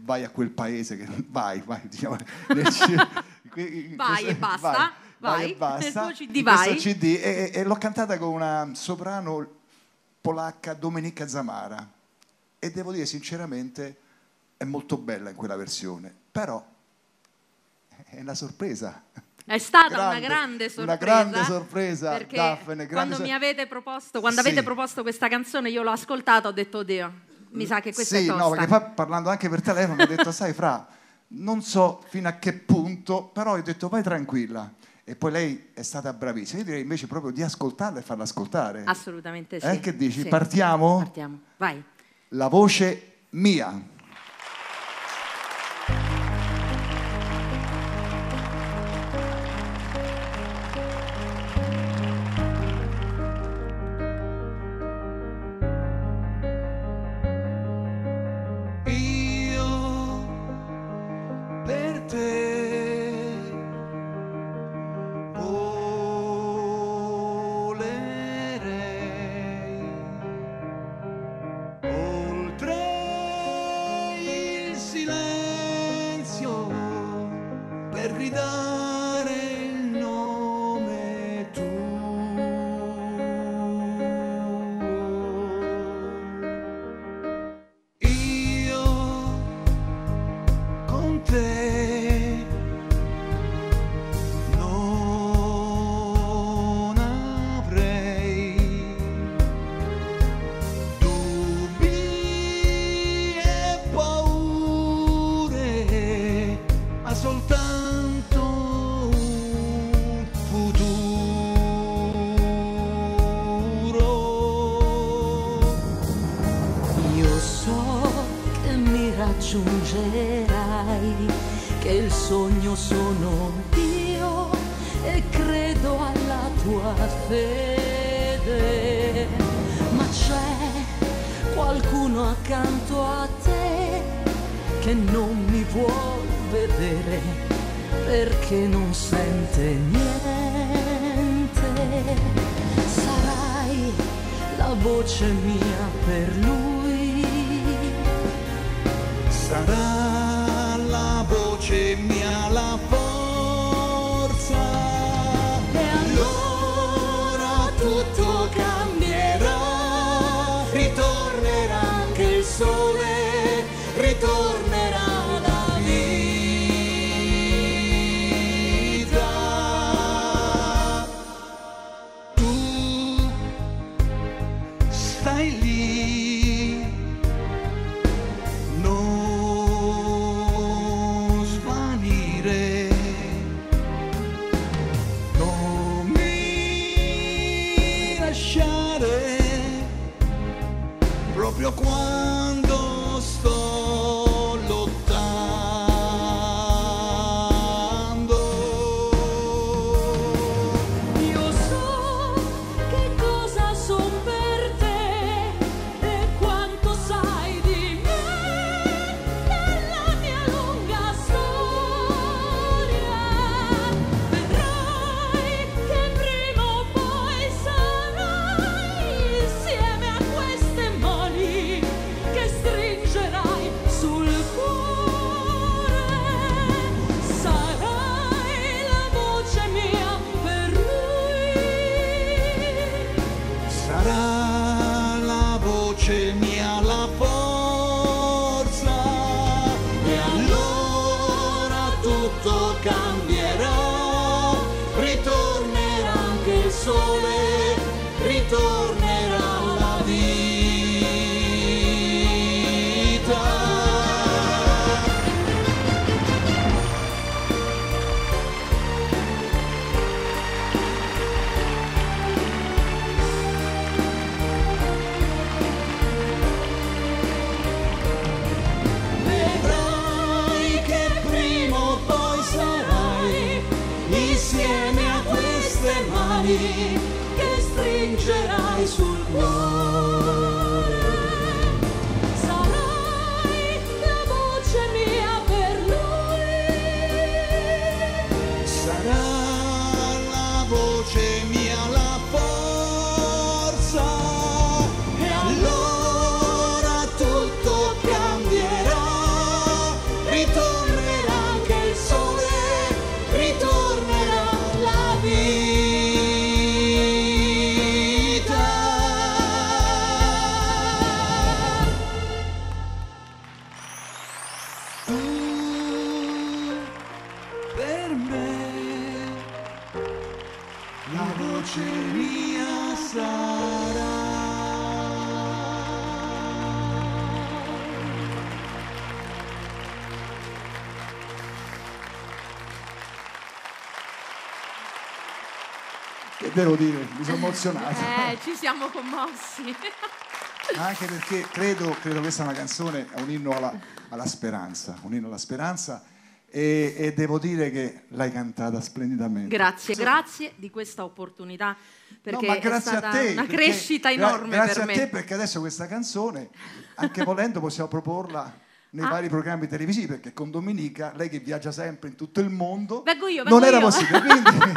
vai a quel paese che vai diciamo, Vai e basta, vai. e basta. Nel tuo CD In vai. questo CD e l'ho cantata con una soprano polacca, Domenica Zamara, e devo dire sinceramente è molto bella in quella versione, però è una sorpresa. È stata una grande sorpresa. Una grande sorpresa, perché Daphne, quando avete proposto questa canzone, io l'ho ascoltata, ho detto: oddio, mi sa che questa è tosta. No, perché poi parlando anche per telefono mi ha detto: sai Fra, non so fino a che punto, però ho detto vai tranquilla. E poi lei è stata bravissima. Io direi invece proprio di ascoltarla e farla ascoltare. Assolutamente sì. Che dici? Sì. Partiamo? Partiamo, vai. La voce mia. per ridare il nome tuo. Io con te non avrei dubbi e paure, ma soltanto un futuro. Io so che mi raggiungerai, che il sogno sono io e credo alla tua fede, ma c'è qualcuno accanto a te che non mi vuol vedere perché non sente niente. Sarai la voce mia per lui, Sarà la voce mia la forza, e allora tutto cambierà, ritornerà anche il sole, ritornerà la vita. Tu stai lì, non svanire, non mi lasciare proprio quando sto lottando. io so che cosa son per te e quanto sai di me nella mia lunga storia. Vedrai che prima o poi sarai insieme a queste mani che stringerai sul cuore. Sarai la voce mia per lui, Sarà la voce mia la forza, e allora tutto cambierà, ritornerà anche il sole, ritornerà la vita. Vedrai che prima o poi sarai insieme a queste mani che stringerai sul cuore. sarai la voce mia per lui, Sarà la voce mia la forza, e allora tutto cambierà, ritornerà anche il sole, ritornerà la vita. Tu per me la voce mia sarà. Che devo dire, mi sono emozionato. Ci siamo commossi. Anche perché credo questa è una canzone, è un inno alla speranza, un inno alla speranza, e devo dire che l'hai cantata splendidamente. Grazie di questa opportunità, perché No, ma è grazie stata a te, una perché- crescita enorme grazie per me. a te, perché adesso questa canzone, anche volendo, possiamo proporla nei vari programmi televisivi, perché con Domenica, lei che viaggia sempre in tutto il mondo, Vengo io. non era possibile, quindi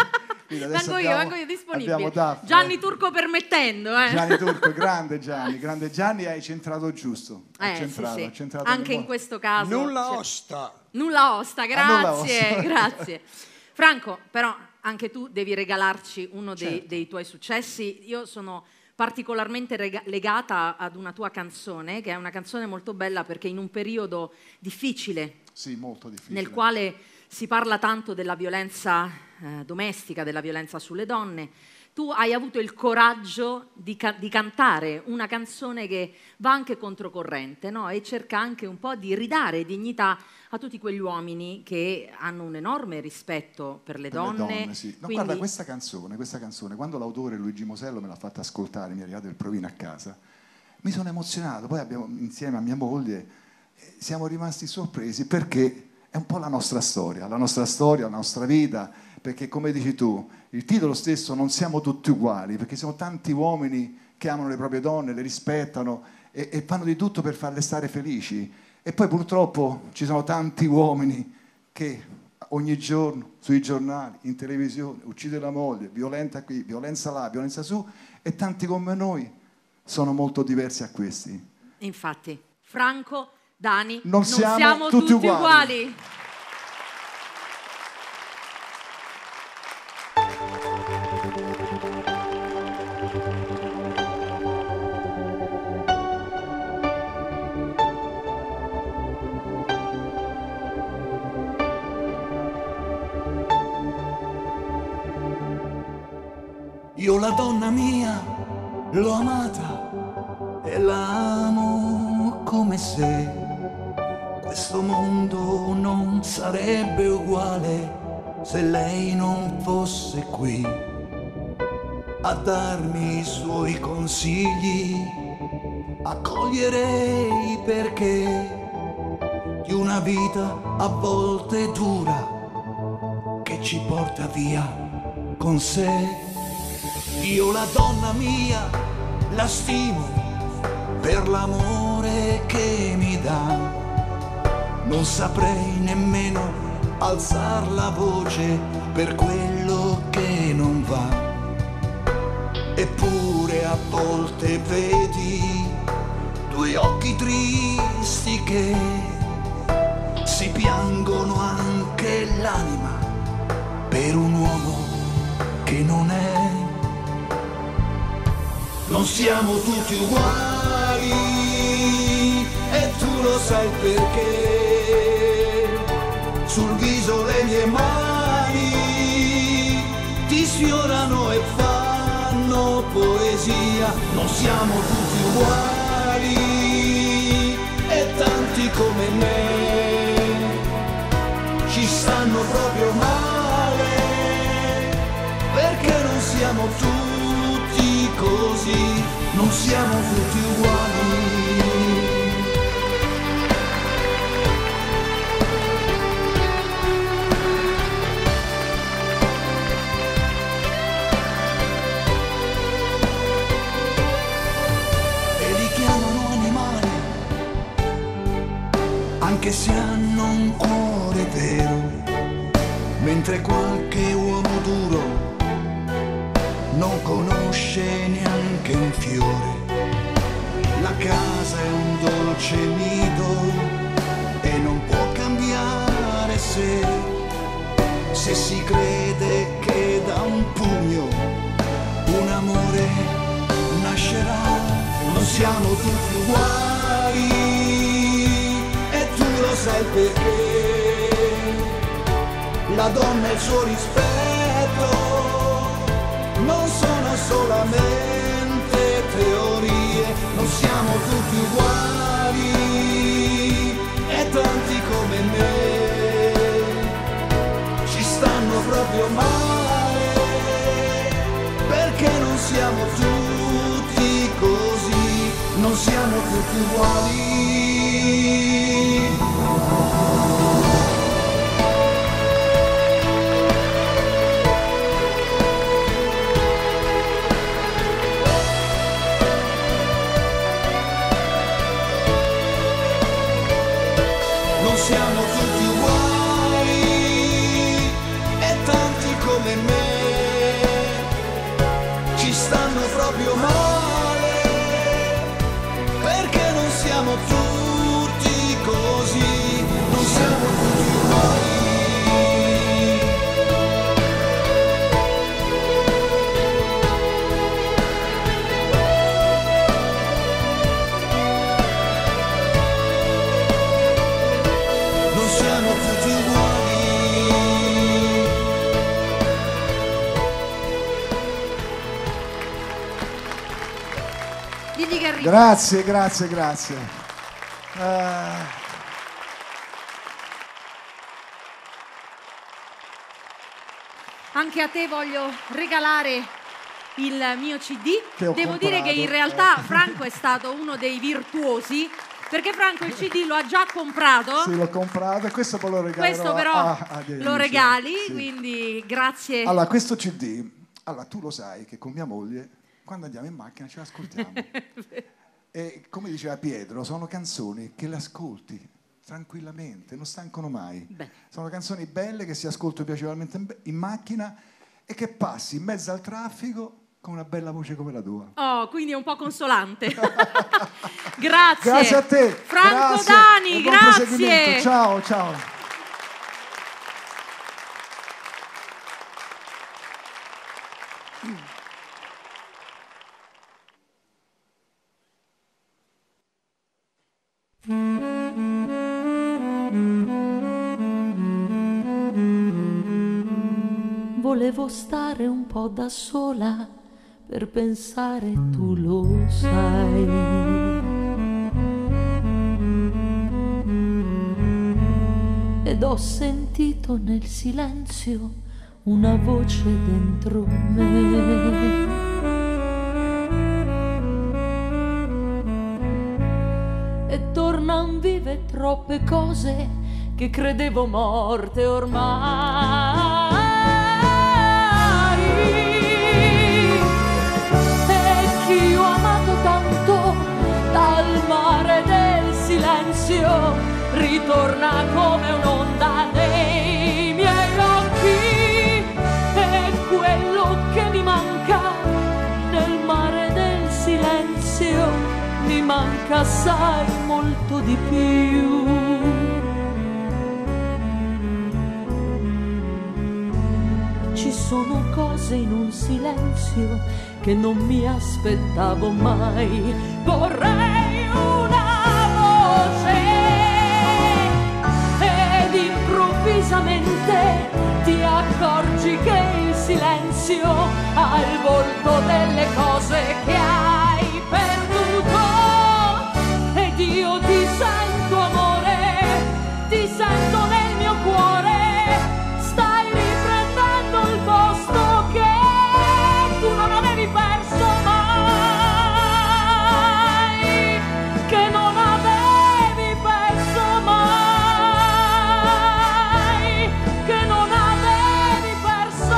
Vengo io disponibile. Daphne. Gianni Turco permettendo. Gianni Turco, grande Gianni, hai centrato giusto. Sì. Anche in questo caso. Nulla osta, grazie, grazie. Franco, però anche tu devi regalarci uno dei tuoi successi. Io sono particolarmente legata ad una tua canzone, che è una canzone molto bella perché in un periodo difficile, sì, molto difficile, nel quale si parla tanto della violenza domestica, della violenza sulle donne, tu hai avuto il coraggio di cantare una canzone che va anche controcorrente, no? E cerca anche un po' di ridare dignità a tutti quegli uomini che hanno un enorme rispetto per le donne. Sì. No, quindi... Guarda, questa canzone, quando l'autore Luigi Mosello me l'ha fatta ascoltare, mi è arrivato il provino a casa, mi sono emozionato. Poi abbiamo, insieme a mia moglie, siamo rimasti sorpresi perché è un po' la nostra storia, la nostra vita, perché come dici tu, il titolo stesso Non siamo tutti uguali, perché sono tanti uomini che amano le proprie donne, le rispettano e fanno di tutto per farle stare felici. E poi purtroppo ci sono tanti uomini che ogni giorno sui giornali, in televisione, uccide la moglie, violenta qui, violenza là, violenza su, e tanti come noi sono molto diversi a questi. Infatti, Franco, Dani, non siamo tutti uguali. Io la donna mia l'ho amata e la amo come se questo mondo non sarebbe uguale se lei non fosse qui a darmi i suoi consigli, a cogliere i perché di una vita a volte dura che ci porta via con sé. Io la donna mia la stimo per l'amore che mi dà, non saprei nemmeno alzar la voce per quello che non va. Eppure a volte vedi due occhi tristi che si piangono anche l'anima per un uomo che non è. Non siamo tutti uguali e tu lo sai perché. Sul viso le mie mani ti sfiorano e fanno poesia. Non siamo tutti uguali e tanti come me ci stanno proprio male perché non siamo tutti così, non siamo tutti uguali. E li chiamano animali, anche se hanno un cuore vero, mentre qualche uomo duro non conosce neanche un fiore. La casa è un dolce nido e non può cambiare se si crede che da un pugno un amore nascerà. Non siamo tutti uguali e tu lo sai perché. La donna e il suo rispetto non sono solamente teorie, non siamo tutti uguali e tanti come me ci stanno proprio male perché non siamo tutti così, non siamo tutti uguali. Siamo tutti uguali e tanti come me Grazie, grazie, grazie. Anche a te voglio regalare il mio CD. Devo dire che in comprato, realtà Franco è stato uno dei virtuosi, perché Franco il CD lo ha già comprato. Sì, l'ho comprato e questo poi lo regalerò. Questo però a degli lo amici. regali, Sì. quindi grazie. Allora, questo CD, allora tu lo sai che con mia moglie, quando andiamo in macchina ce l'ascoltiamo. E come diceva Pietro, sono canzoni che le ascolti tranquillamente, non stancano mai. Beh. Sono canzoni belle che si ascoltano piacevolmente in macchina e che passi in mezzo al traffico con una bella voce come la tua. Oh, quindi è un po' consolante. Grazie. Grazie a te. Franco Grazie. Dani, E buon grazie. proseguimento. Ciao, ciao. Volevo stare un po' da sola per pensare, tu lo sai. Ed ho sentito nel silenzio una voce dentro me. E tornan vive troppe cose che credevo morte ormai. E chi ho amato tanto dal mare del silenzio ritorna come un'onda nei miei occhi. E quello che mi manca nel mare del silenzio mi manca assai molto di più. Ci sono cose in un silenzio che non mi aspettavo mai. Vorrei una voce ed improvvisamente ti accorgi che il silenzio ha il volto delle cose che hai perduto. Ed io ti sento amore, ti sento nel mio cuore. Stai riprendendo il posto che tu non avevi perso mai, che non avevi perso mai, che non avevi perso.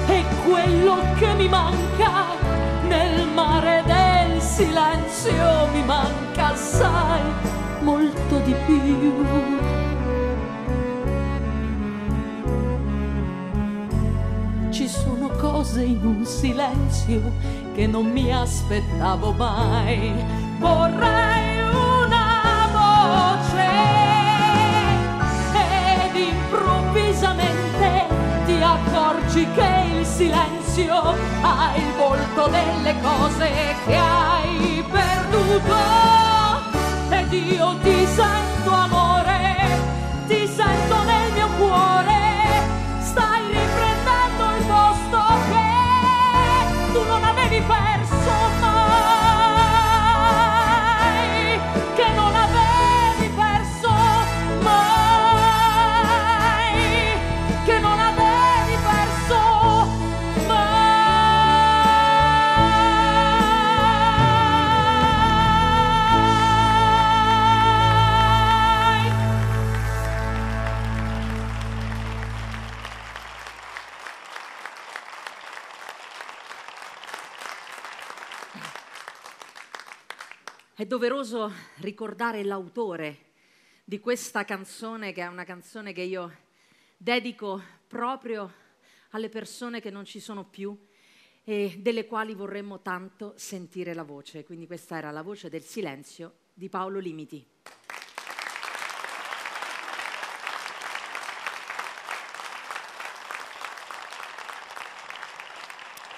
E quello che mi manca nel mare del silenzio mi manca assai molto di più. Ci sono cose in un silenzio che non mi aspettavo mai. Vorrei una voce ed improvvisamente ti accorgi che il silenzio ha il volto delle cose che hai perduto. Ed io ti sento amore, ti sento nel mio cuore. Stai riprendendo il posto che tu non avevi perso mai, che non avevi perso mai, che non avevi perso mai. È doveroso ricordare l'autore di questa canzone, che è una canzone che io dedico proprio alle persone che non ci sono più e delle quali vorremmo tanto sentire la voce. Quindi questa era La voce del silenzio di Paolo Limiti.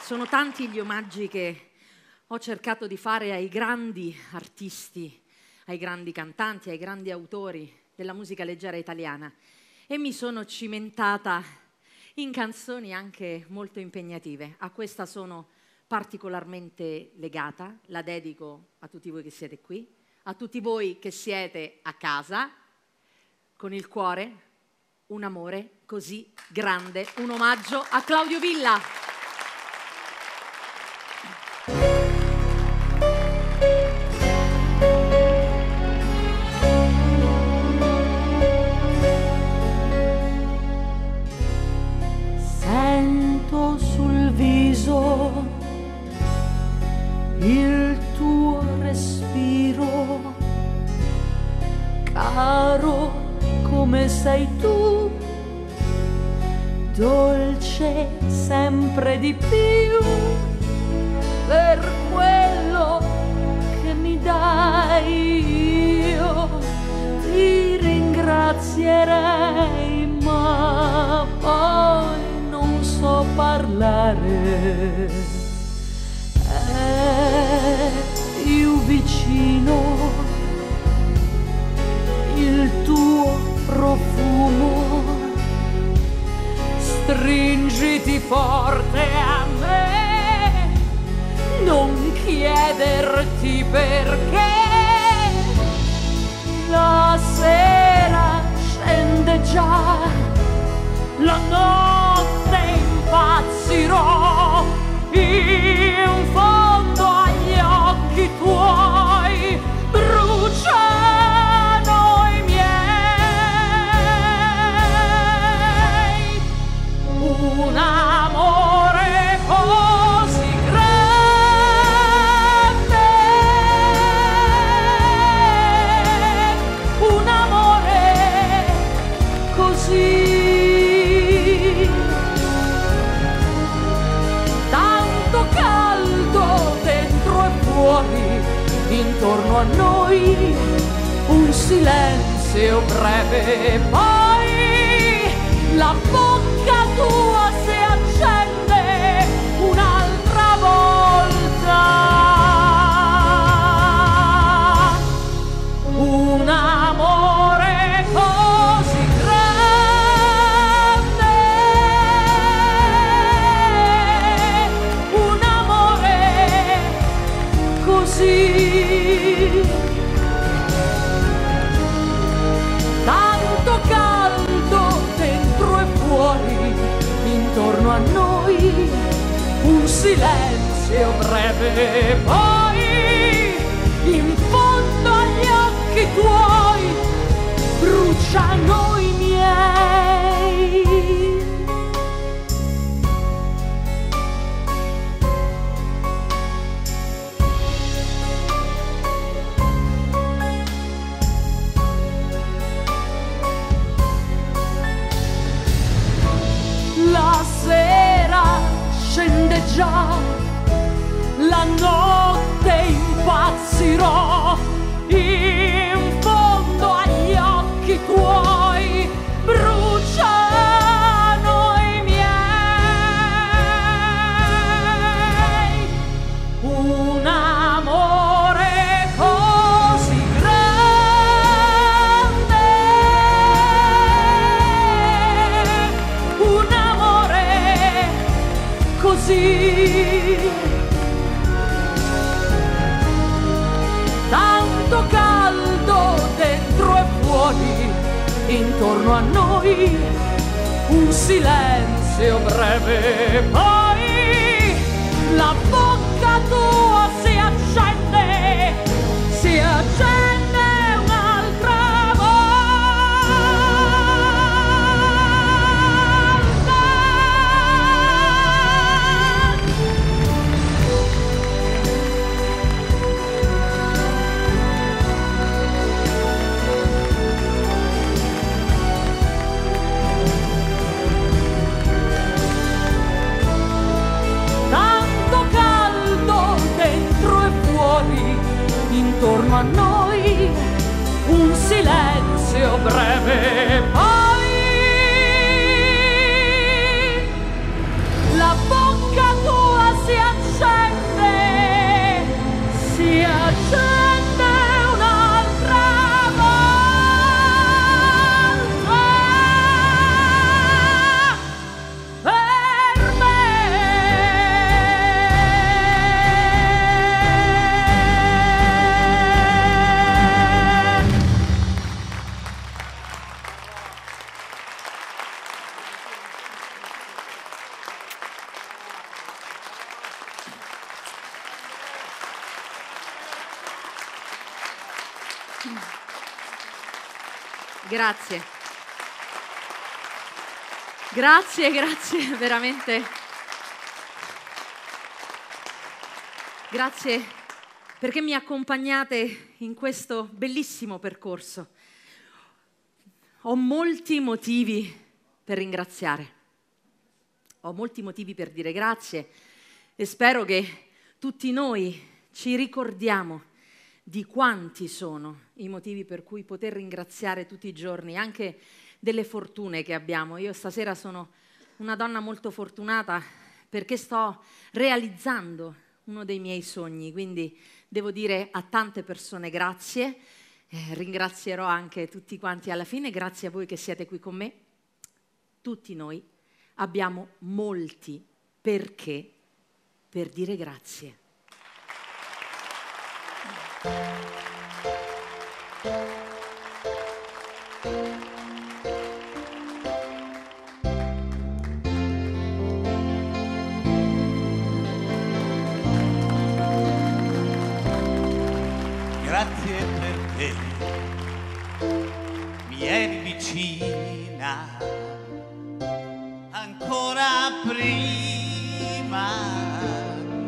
Sono tanti gli omaggi che ho cercato di fare ai grandi artisti, ai grandi cantanti, ai grandi autori della musica leggera italiana e mi sono cimentata in canzoni anche molto impegnative. A questa sono particolarmente legata, la dedico a tutti voi che siete qui, a tutti voi che siete a casa, con il cuore, un amore così grande, un omaggio a Claudio Villa. Sento sul viso il tuo respiro, caro come sei tu, dolce sempre di più, per quello che mi dai io ti ringrazierei, ma poi non so parlare. Più vicino il tuo profumo, stringiti forte a me, non chiederti perché. La sera scende già, la notte impazzirò, in fondo agli occhi tuoi bruciano i miei. Un amore così grande, un amore così caldo dentro e fuori, intorno a noi un silenzio breve, poi la bocca tua si accende un'altra volta. Un amore così tanto caldo dentro e fuori, intorno a noi un silenzio breve, poi in fondo agli occhi tuoi bruciano i miei. La sera scende già, la notte impazzirò, in fondo agli occhi tuoi bruciano i miei. Un amore così grande, un amore così tanto caldo dentro e fuori, intorno a noi un silenzio breve, poi la bocca tua si accende un'altra volta. Tanto caldo dentro e fuori, intorno a noi un silenzio breve, poi la bocca tua si accende un'altra volta. Grazie. Grazie, veramente. Grazie perché mi accompagnate in questo bellissimo percorso. Ho molti motivi per ringraziare. Ho molti motivi per dire grazie e spero che tutti noi ci ricordiamo di quanti sono i motivi per cui poter ringraziare tutti i giorni, anche delle fortune che abbiamo. Io stasera sono una donna molto fortunata perché sto realizzando uno dei miei sogni, quindi devo dire a tante persone grazie, ringrazierò anche tutti quanti alla fine, grazie a voi che siete qui con me. Tutti noi abbiamo molti perché per dire grazie. Grazie perché mi eri vicina ancora prima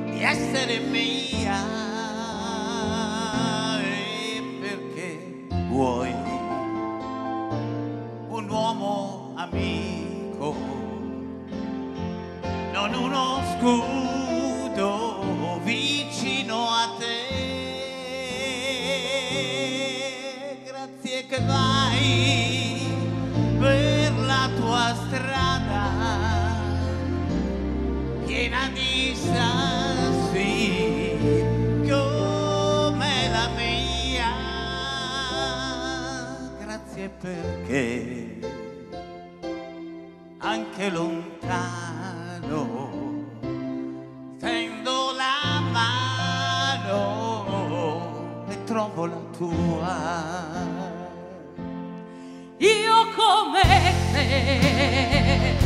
di essere mia, e perché vuoi un uomo amico, non uno scudo vicino a te. Grazie che vai per la tua strada piena di sassi come la mia. Grazie perché anche lontano tendo la mano e trovo la tua. Io come te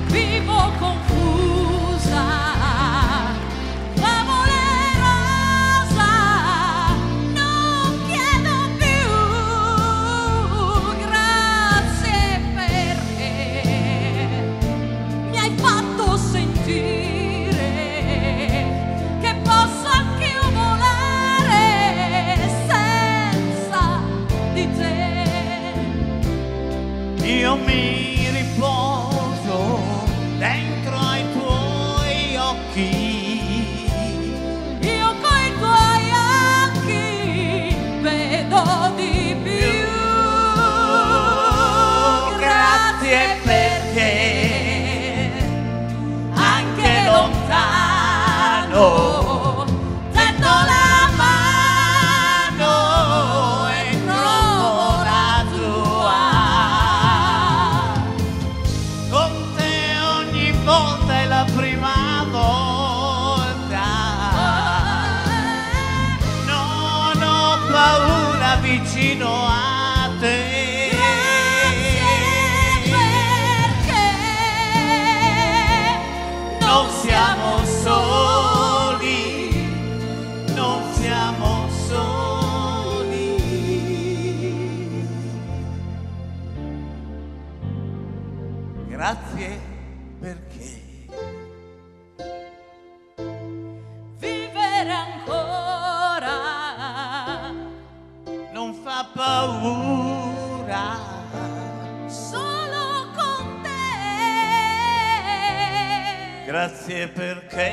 vivo confusa, famolerosa, non chiedo più. Grazie perché mi hai fatto sentire che posso anch'io volare senza di te. Io mi riposo dentro ai tuoi occhi. Io coi tuoi occhi vedo di più. Grazie perché anche lontano tendo la mano e trovo la tua. Con te ogni volta è la prima volta. Non ho paura vicino a te. Non siamo soli, non siamo soli. Grazie perché Vivere ancora non fa paura. solo con te. Grazie perché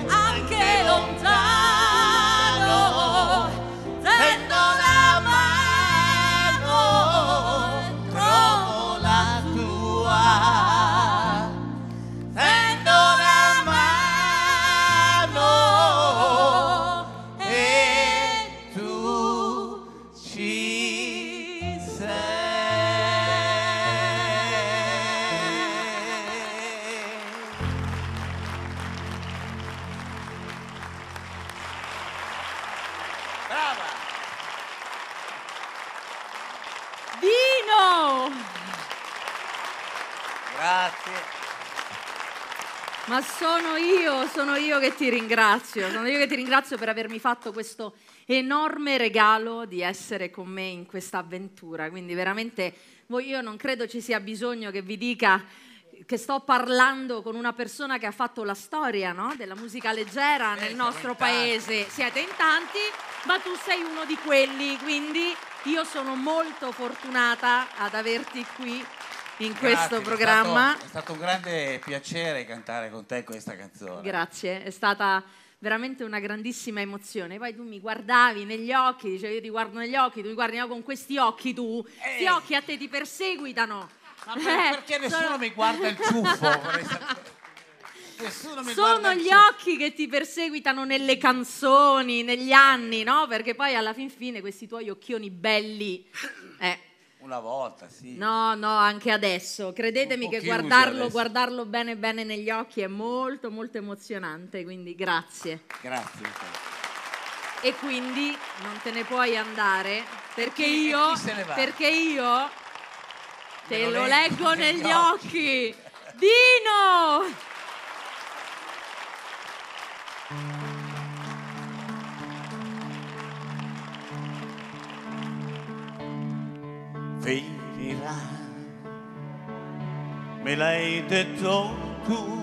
Anche lontano tendo la mano e trovo la tua. Tendo la mano e tu ci sei. Ma sono io che ti ringrazio, sono io che ti ringrazio per avermi fatto questo enorme regalo di essere con me in questa avventura. Quindi veramente io non credo ci sia bisogno che vi dica che sto parlando con una persona che ha fatto la storia, no? Della musica leggera nel nostro paese. Siete in tanti, ma tu sei uno di quelli, quindi io sono molto fortunata ad averti qui in questo programma. È stato un grande piacere cantare con te questa canzone. Grazie, è stata veramente una grandissima emozione. Poi tu mi guardavi negli occhi, dicevi io ti guardo negli occhi, tu mi guardi con questi occhi tu, questi occhi a te ti perseguitano. Ma perché nessuno mi guarda il ciuffo? Sono gli occhi che ti perseguitano nelle canzoni, negli anni, no? Perché poi alla fin fine questi tuoi occhioni belli... Una volta, sì. No, anche adesso. Credetemi che guardarlo bene bene negli occhi è molto, molto emozionante, quindi grazie. Grazie. E quindi non te ne puoi andare, perché chi io te lo leggo negli occhi. Dino! Finirà, me l'hai detto tu,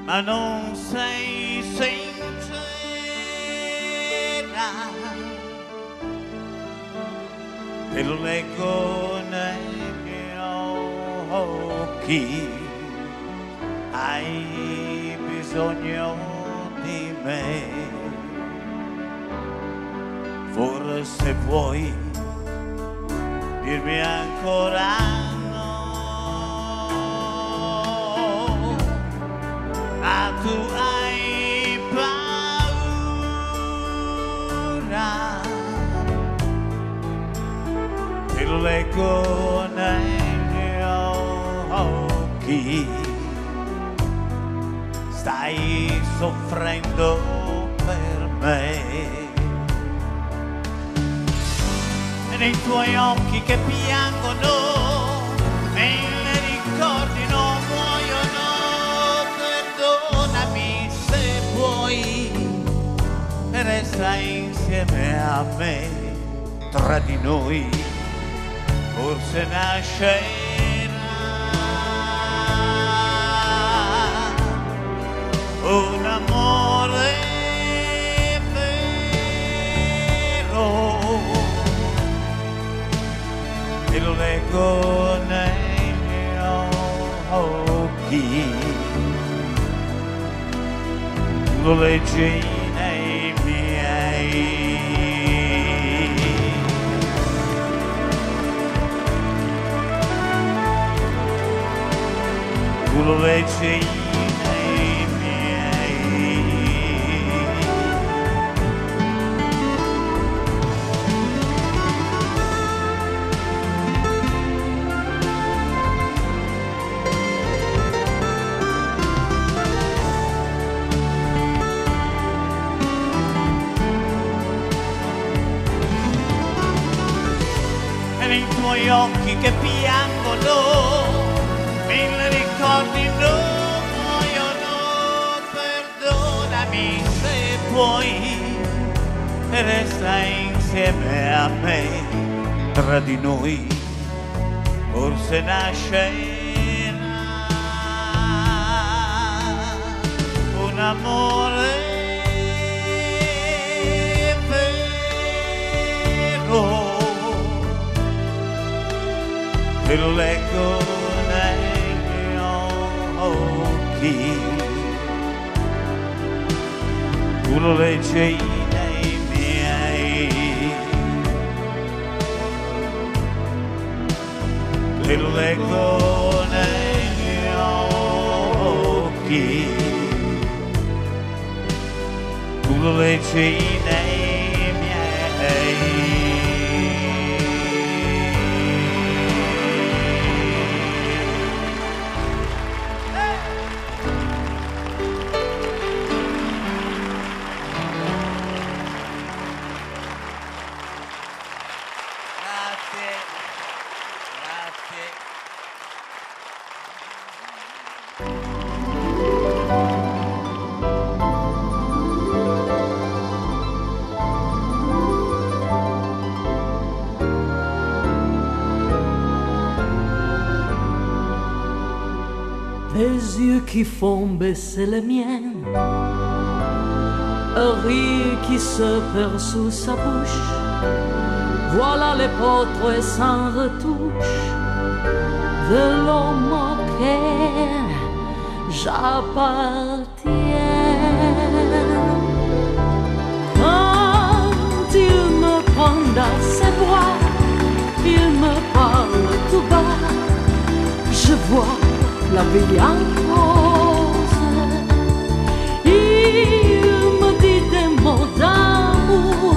ma non sei sincera, te lo leggo negli occhi, hai bisogno di me. Forse vuoi dirmi ancora no, ma tu hai paura, te lo leggo negli occhi, stai soffrendo per me. Nei tuoi occhi che piangono, mille ricordi non muoiono, perdonami se vuoi, resta insieme a me, tra di noi forse nascerà un amore vero. Te lo leggo negli occhi, tu lo leggi nei miei. Tu lo leggi nei miei. Nei tuoi occhi che piangono, mille ricordi non muoiono, perdonami se puoi, resta insieme a me, tra di noi forse nascerà un amore vero. Te lo leggo negli occhi, tu lo leggi nei miei. Te lo leggo negli occhi, tu lo leggi nei miei. les yeux qui font baisser les miens, un rire qui se perd sous sa bouche. Voilà les portraits sans retouche de l'homme auquel j'appartiens. Quand il me prend dans ses bras, il me parle tout bas, je vois la vie en rose. Il me dit des mots d'amour,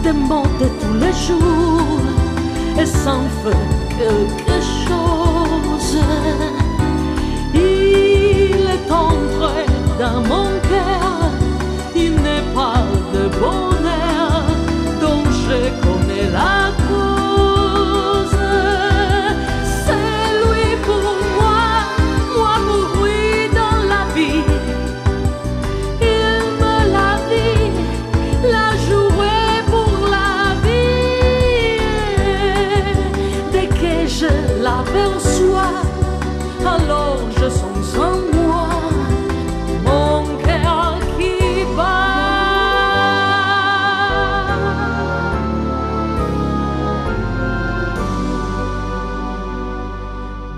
des mots de tous les jours, et ça en fait quelque chose. Il est entré dans mon cœur, il n'est pas de bonheur dont je connais la cause. C'est lui pour moi, moi pour lui dans la vie. Il me l'a dit, l'a joué pour la vie. Dès que je l'aperçois, alors je sens en moi mon cœur qui bat.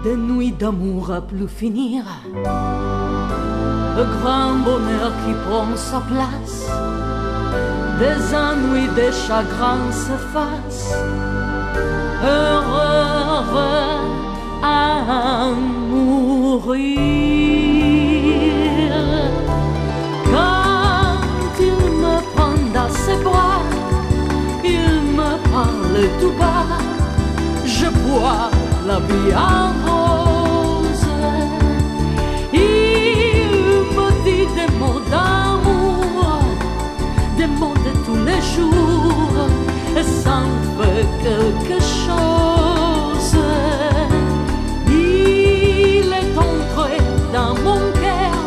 Des nuits d'amour à plus finir, le grand bonheur qui prend sa place, des ennuis, des chagrins s'effacent, heureux à mourir. Quand il me prend dans ses bras, il me parle tout bas, je bois la vie en rose. Il me dit des mots d'amour, des mots de tous les jours, et ça en fait quelque chose. Il est entré dans mon cœur,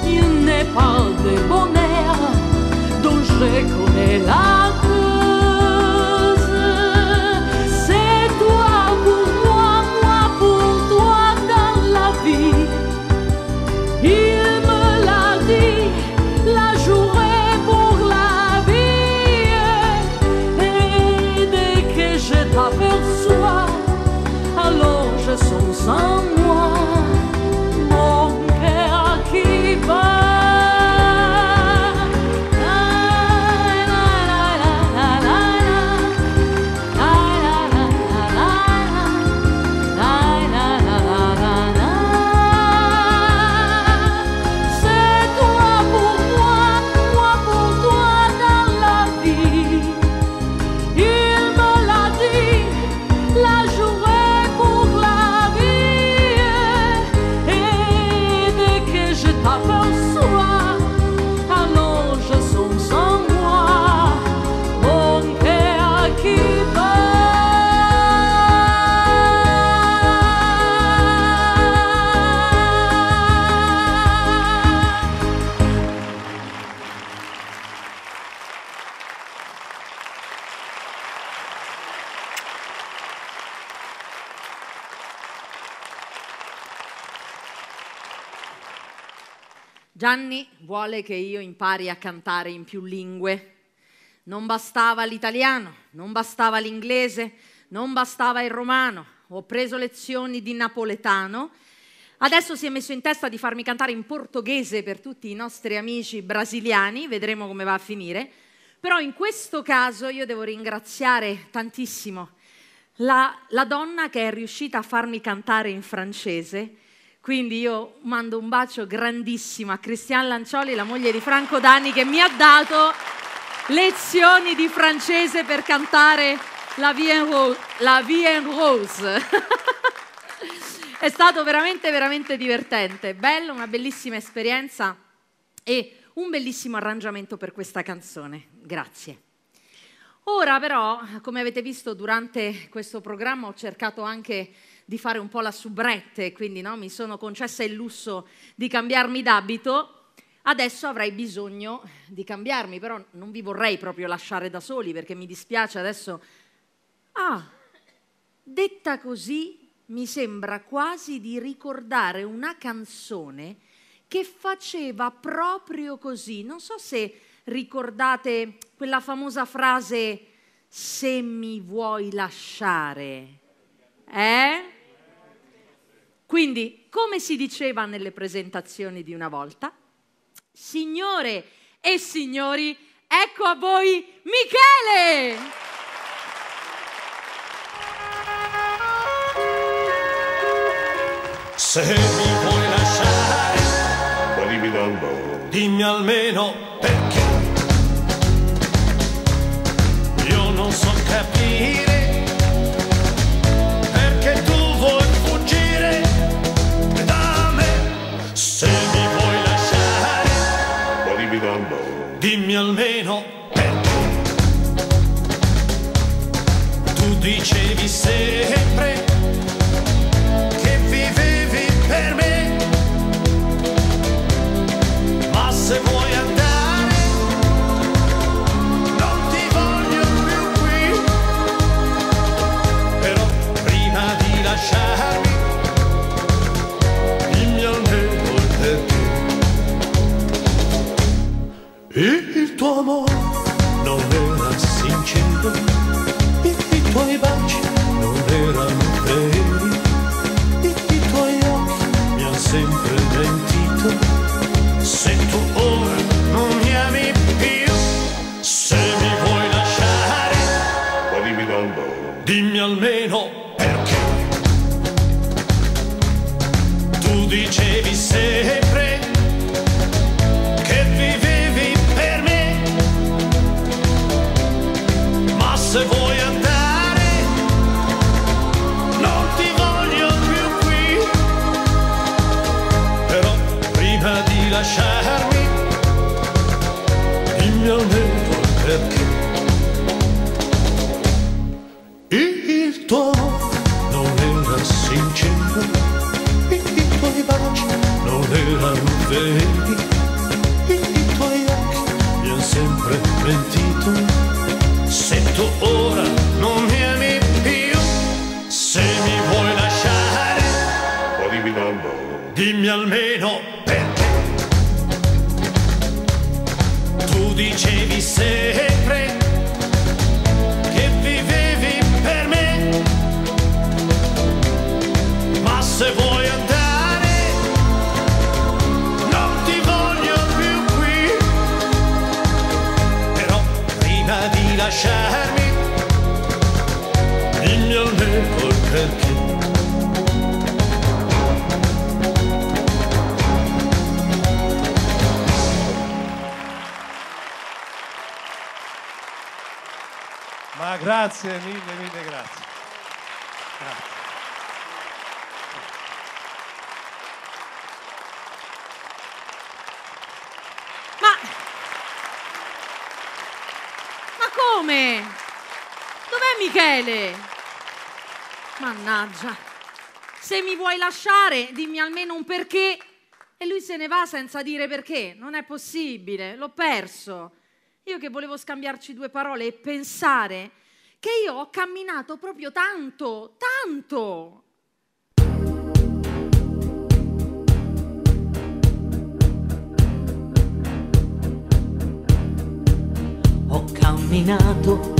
il n'est pas de bonheur dont je connais la cause. C'est toi pour moi, moi pour toi dans la vie. Il me l'a dit, la journée pour la vie. Et dès que je t'aperçois, alors je sens en moi mon cœur qui bat. C'est toi pour moi, moi pour toi dans la vie. Il me l'a dit, la journée pour la vie. Et dès que je t'aperçois, alors je sens en moi mon cœur qui bat. Gianni vuole che io impari a cantare in più lingue. Non bastava l'italiano, non bastava l'inglese, non bastava il romano. Ho preso lezioni di napoletano. Adesso si è messo in testa di farmi cantare in portoghese per tutti i nostri amici brasiliani. Vedremo come va a finire. Però in questo caso io devo ringraziare tantissimo la donna che è riuscita a farmi cantare in francese. Quindi io mando un bacio grandissimo a Christiane Lancioli, la moglie di Franco D'Anni, che mi ha dato lezioni di francese per cantare La Vie en Rose. È stato veramente, veramente divertente, bello, una bellissima esperienza e un bellissimo arrangiamento per questa canzone. Grazie. Ora però, come avete visto durante questo programma, ho cercato anche di fare un po' la soubrette, quindi no, mi sono concessa il lusso di cambiarmi d'abito. Adesso avrei bisogno di cambiarmi, però non vi vorrei proprio lasciare da soli perché mi dispiace adesso. Ah, detta così mi sembra quasi di ricordare una canzone che faceva proprio così. Non so se ricordate quella famosa frase "se mi vuoi lasciare". Quindi, come si diceva nelle presentazioni di una volta, signore e signori, ecco a voi Michele! Se mi vuoi lasciare, dimmi almeno perché. Io non so capire perché tu vuoi fuggire da me. Se mi vuoi lasciare, dimmi almeno perché. Tu dicevi sempre che vivevi per me, ma se vuoi andare non ti voglio più qui. Però prima di lasciarmi dimmi almeno il perché. Il tuo amore non era sincero, i tuoi baci non erano veri, i tuoi occhi mi hanno sempre mentito. Se tu ora non mi ami più, se mi vuoi lasciare, dimmi almeno perché. Tu dicevi sempre che vivevi per me, ma se vuoi andare non ti voglio più qui. Però prima di lasciarmi dimmi almeno perché. Il tuo amore non era sincero, i tuoi baci non erano veri, i tuoi occhi mi hanno sempre mentito. Se tu ora non mi ami più, se mi vuoi lasciare, dimmi almeno perché. Tu dicevi sempre che vivevi per me, ma se vuoi andare non ti voglio più qui. Però prima di lasciarmi dimmi almeno il perché. Ma grazie, mille grazie. Grazie. Ma come? Dov'è Michele? Mannaggia. Se mi vuoi lasciare, dimmi almeno un perché. E lui se ne va senza dire perché. Non è possibile, l'ho perso. Io che volevo scambiarci due parole e pensare che io ho camminato proprio tanto, tanto. Ho camminato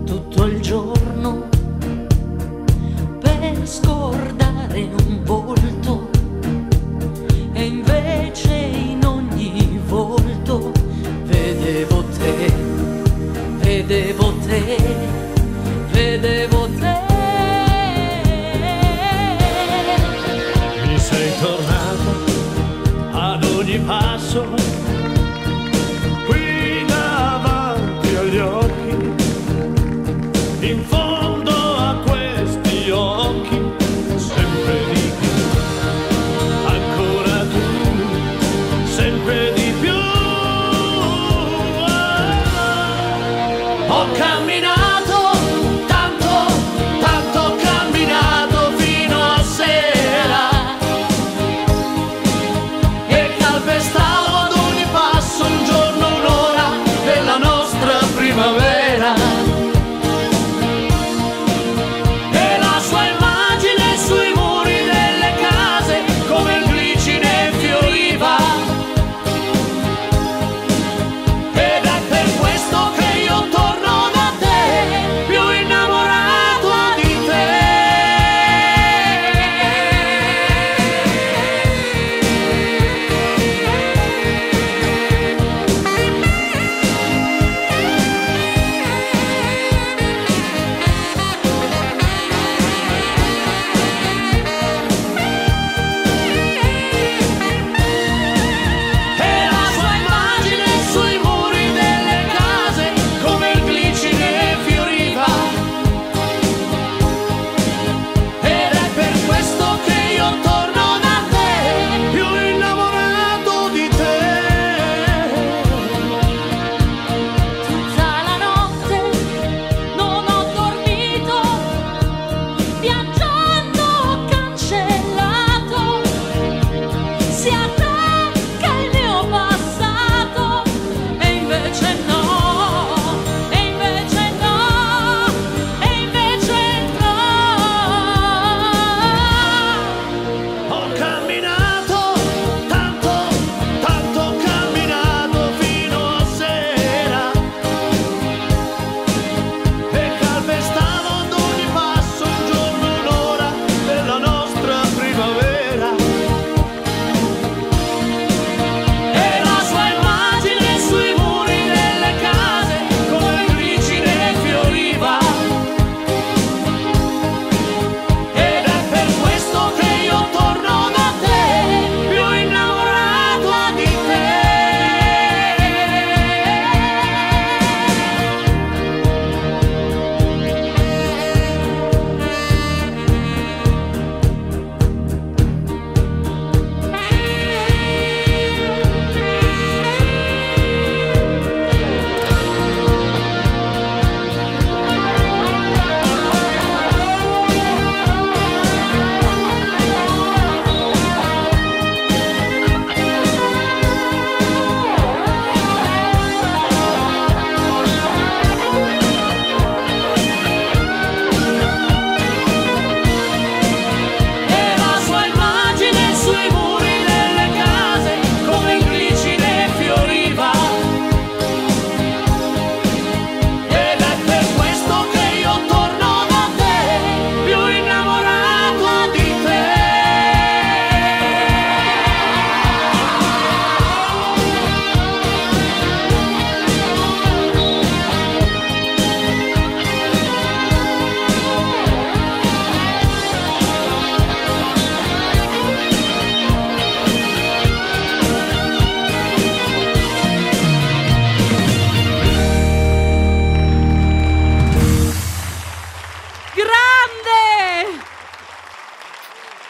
tutto il giorno per scordare un volto, e invece in ogni volto vedevo te, vedevo te, vedevo te. Mi sei tornato ad ogni passo, qui davanti agli occhi, in fondo a questi occhi, sempre di più, ancora tu, sempre di più. Ho camminato tanto, tanto ho camminato fino a sera, e calpestavo ad ogni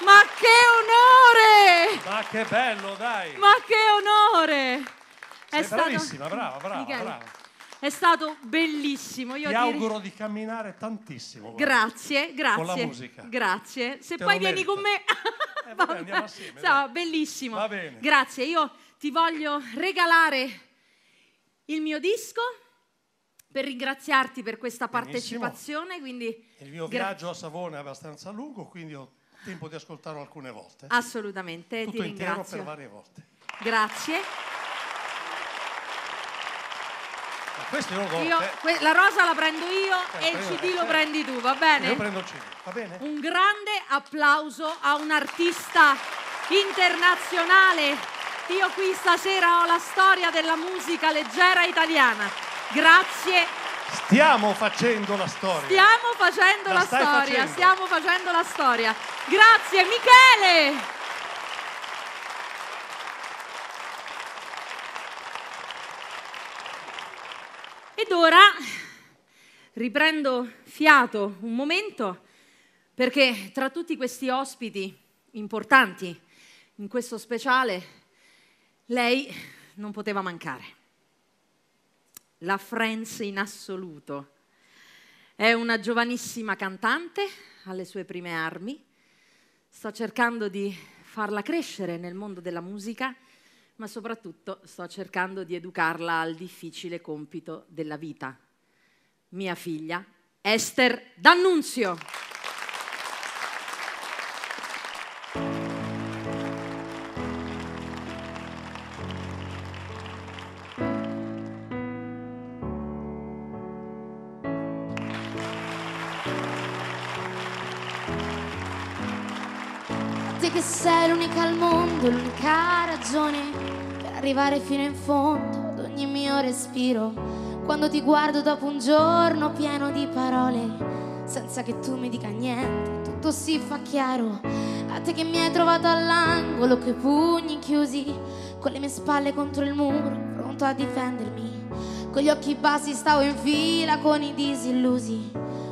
Ma che onore! Ma che bello, dai! Ma che onore! Sei bravissima, brava, Michele, brava. è stato bellissimo. Io ti auguro di camminare tantissimo. Grazie, grazie. Con la musica. Grazie. Se Te poi lo vieni merita. con me... Vabbè, andiamo assieme. Bellissimo. Va bene. Grazie. Io ti voglio regalare il mio disco per ringraziarti per questa partecipazione. Quindi il mio viaggio a Savona è abbastanza lungo, quindi ho tempo di ascoltarlo alcune volte. Assolutamente. Tutto ti ringrazio. intero per varie volte. Grazie. Ma questo io lo la rosa la prendo io e il CD lo prendi tu, va bene? Io prendo il CD, va bene? Un grande applauso a un artista internazionale. Io qui stasera ho la storia della musica leggera italiana. Grazie. Stiamo facendo la storia. Stiamo facendo la storia. Facendo. Stiamo facendo la storia. Grazie Michele. Ed ora riprendo fiato un momento perché tra tutti questi ospiti importanti in questo speciale lei non poteva mancare. La Friends in assoluto. È una giovanissima cantante alle sue prime armi. Sto cercando di farla crescere nel mondo della musica, ma soprattutto sto cercando di educarla al difficile compito della vita. Mia figlia, Ester D'Annunzio. Te che sei l'unica al mondo, l'unica ragione per arrivare fino in fondo ad ogni mio respiro. Quando ti guardo dopo un giorno pieno di parole, senza che tu mi dica niente, tutto si fa chiaro. A te che mi hai trovato all'angolo, coi pugni chiusi, con le mie spalle contro il muro, pronto a difendermi. Con gli occhi bassi stavo in fila con i disillusi.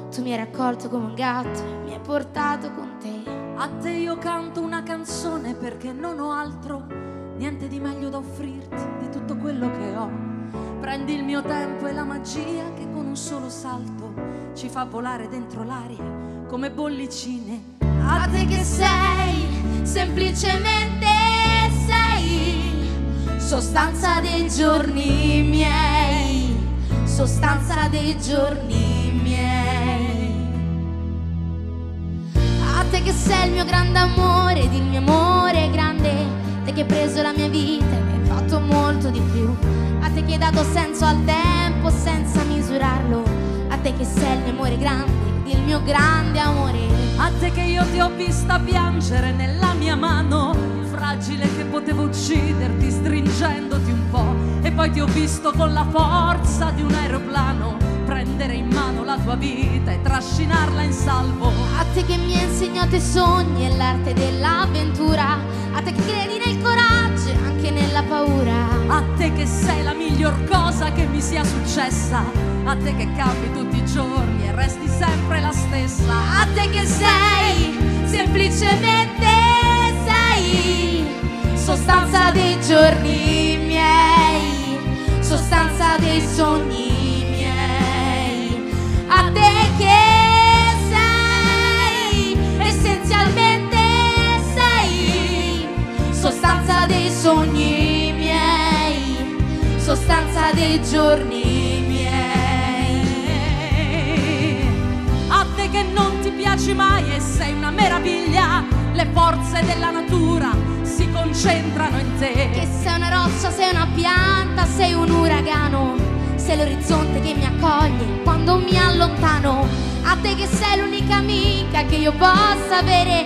Tu mi hai raccolto come un gatto e mi hai portato con te. A te io canto una canzone perché non ho altro, niente di meglio da offrirti di tutto quello che ho. Prendi il mio tempo e la magia che con un solo salto ci fa volare dentro l'aria come bollicine. A te che sei, semplicemente sei, sostanza dei giorni miei, sostanza dei giorni miei. A te che sei il mio grande amore ed il mio amore grande, te che hai preso la mia vita e mi hai fatto molto di più. A te che hai dato senso al tempo senza misurarlo, a te che sei il mio amore grande ed il mio grande amore. A te che io ti ho vista piangere nella mia mano, fragile che potevo ucciderti stringendoti un po', e poi ti ho visto con la forza di un aeroplano prendere in mano la tua vita e trascinarla in salvo. A te che mi hai insegnato i sogni e l'arte dell'avventura, a te che credi nel coraggio e anche nella paura. A te che sei la miglior cosa che mi sia successa, a te che cambi tutti i giorni e resti sempre la stessa. A te che sei, semplicemente sei, sostanza dei giorni miei, sostanza dei sogni miei. A te che sei, essenzialmente sei, sostanza dei sogni miei, sostanza dei giorni miei. A te che non ti piaci mai e sei una meraviglia, le forze della natura si concentrano in te. Che sei una roccia, sei una pianta, sei un uragano, sei l'orizzonte che mi accoglie quando mi allontano. A te che sei l'unica amica che io possa avere,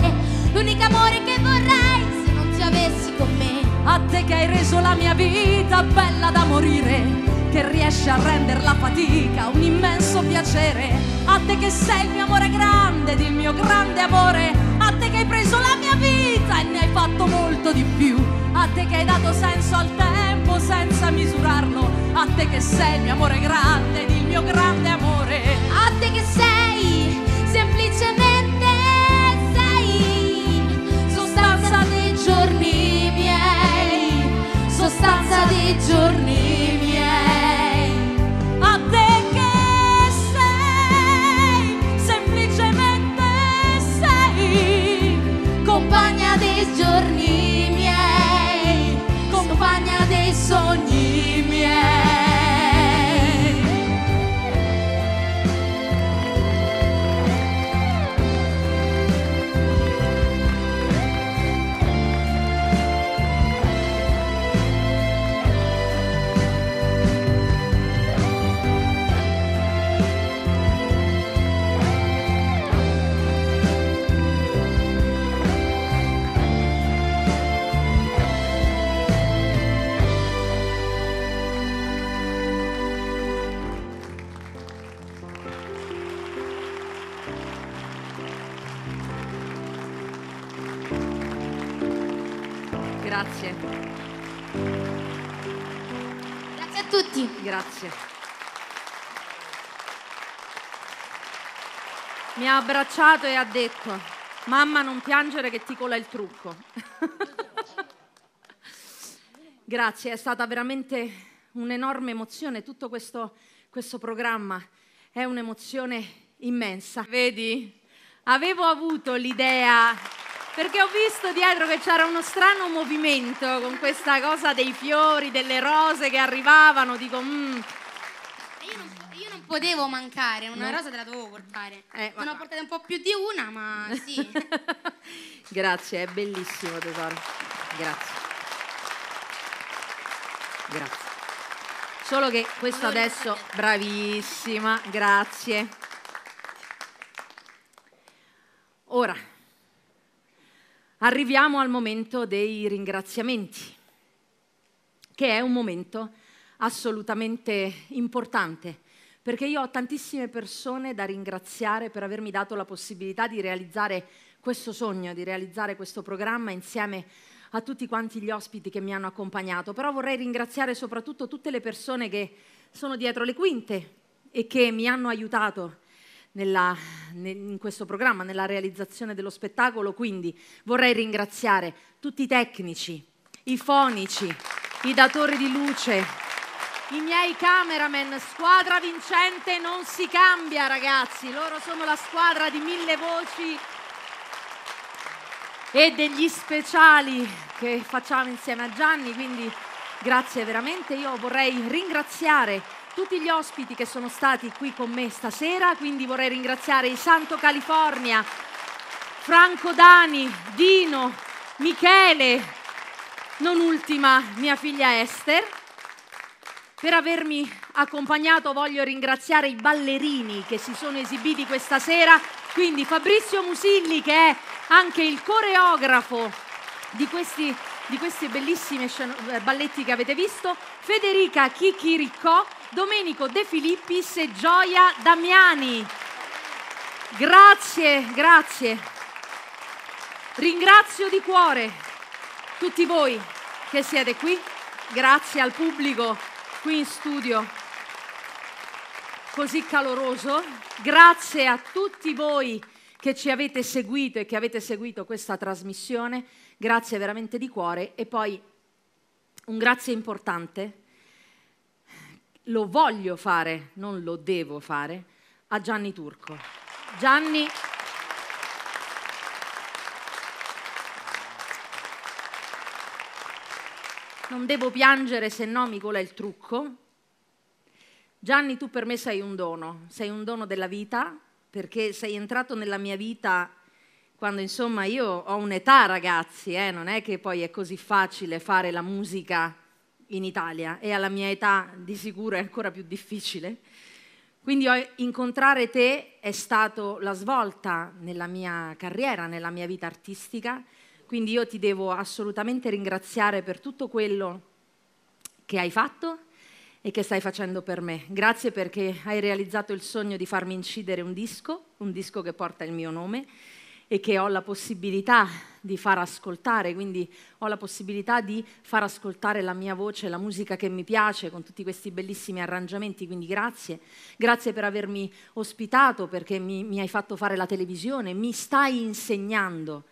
l'unico amore che vorrei se non ti avessi con me. A te che hai reso la mia vita bella da morire, che riesci a rendere la fatica un immenso piacere. A te che sei il mio amore grande ed il mio grande amore, a te che hai preso la mia vita e ne hai fatto molto di più. A te che hai dato senso al tempo senza misurarlo, a te che sei il mio amore grande ed il mio grande amore. A te che sei, semplicemente sei, Grazie. Grazie a tutti. Grazie. Mi ha abbracciato e ha detto: mamma, non piangere che ti cola il trucco. Grazie, è stata veramente un'enorme emozione. Tutto questo programma è un'emozione immensa. Vedi? Avevo avuto l'idea, perché ho visto dietro che c'era uno strano movimento con questa cosa dei fiori, delle rose che arrivavano. Dico, Io non potevo mancare, una rosa te la dovevo portare. Ne ho portate un po' più di una, ma sì. Grazie, è bellissimo, tesoro. Grazie. Grazie. Solo che questo adesso, bravissima, grazie. Ora, arriviamo al momento dei ringraziamenti, che è un momento assolutamente importante, perché io ho tantissime persone da ringraziare per avermi dato la possibilità di realizzare questo sogno, di realizzare questo programma insieme a tutti quanti gli ospiti che mi hanno accompagnato. Però vorrei ringraziare soprattutto tutte le persone che sono dietro le quinte e che mi hanno aiutato in questo programma, nella realizzazione dello spettacolo. Quindi vorrei ringraziare tutti i tecnici, i fonici, i datori di luce, i miei cameraman. Squadra vincente non si cambia, ragazzi, loro sono la squadra di 1000 voci e degli speciali che facciamo insieme a Gianni, quindi grazie veramente. Io vorrei ringraziare tutti gli ospiti che sono stati qui con me stasera, quindi vorrei ringraziare i Santo California, Franco Dani, Dino, Michele, non ultima mia figlia Esther. Per avermi accompagnato voglio ringraziare i ballerini che si sono esibiti questa sera, quindi Fabrizio Musilli, che è anche il coreografo di questi bellissimi balletti che avete visto, Federica Chicchiriccò, Domenico De Filippis e Gioia Damiani. Grazie, grazie. Ringrazio di cuore tutti voi che siete qui, grazie al pubblico qui in studio così caloroso, grazie a tutti voi che ci avete seguito e che avete seguito questa trasmissione, grazie veramente di cuore. E poi un grazie importante, lo voglio fare, non lo devo fare, a Gianni Turco. Gianni, non devo piangere, se no mi cola il trucco. Gianni, tu per me sei un dono della vita, perché sei entrato nella mia vita quando, insomma, io ho un'età, ragazzi, non è che poi è così facile fare la musica in Italia, e alla mia età di sicuro è ancora più difficile. Quindi incontrare te è stato la svolta nella mia carriera, nella mia vita artistica, quindi io ti devo assolutamente ringraziare per tutto quello che hai fatto e che stai facendo per me. Grazie perché hai realizzato il sogno di farmi incidere un disco che porta il mio nome e che ho la possibilità di far ascoltare, quindi ho la possibilità di far ascoltare la mia voce, la musica che mi piace, con tutti questi bellissimi arrangiamenti, quindi grazie. Grazie per avermi ospitato, perché mi hai fatto fare la televisione, mi stai insegnando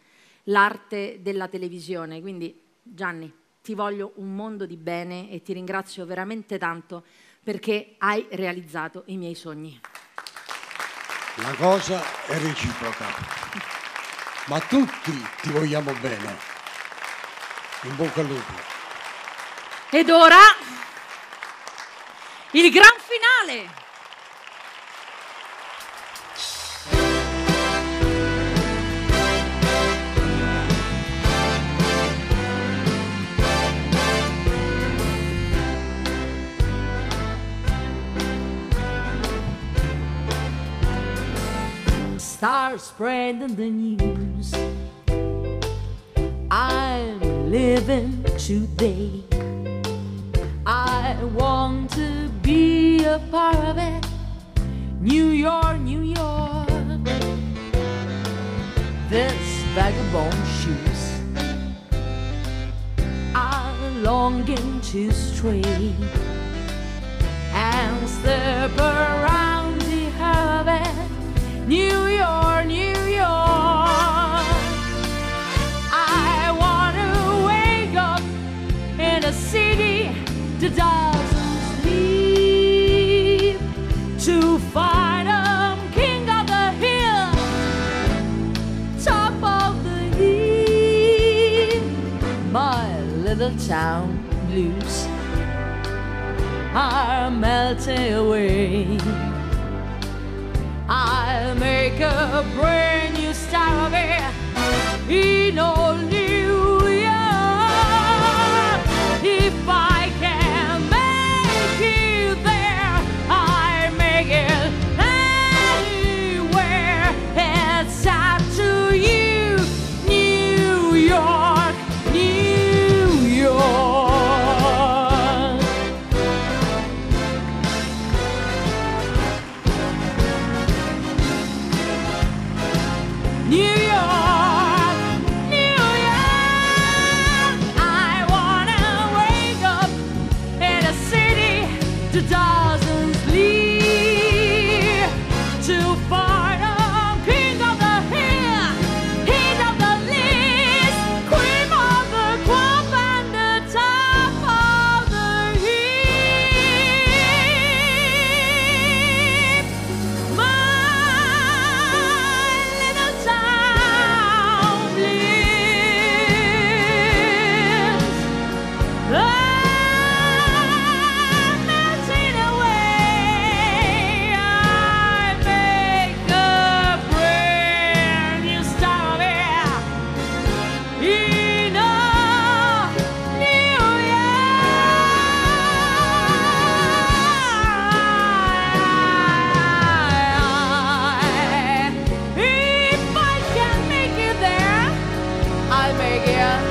l'arte della televisione, quindi Gianni, ti voglio un mondo di bene e ti ringrazio veramente tanto perché hai realizzato i miei sogni. La cosa è reciproca, ma tutti ti vogliamo bene. In bocca al lupo. Ed ora il gran finale. Start spreading the news. I'm living today. I want to be a part of it. New York, New York. This vagabond shoes longing to stray and step around the heaven. New York, New York. I want to wake up in a city that doesn't sleep, to find a king of the hill, top of the hill. My little town blues are melting away. I'll make a brand new start of it in old New York. If I can make it there, I make it anywhere. It's up to you, New York, New York. New York, New York. I wanna wake up in a city that doesn't sleep, to find a king of the hill, king of the list, cream of the crop and the top of the heap. My little town lives. I'm melting away. I make a brand new start of it in a New York. If I can make it there, I'll make it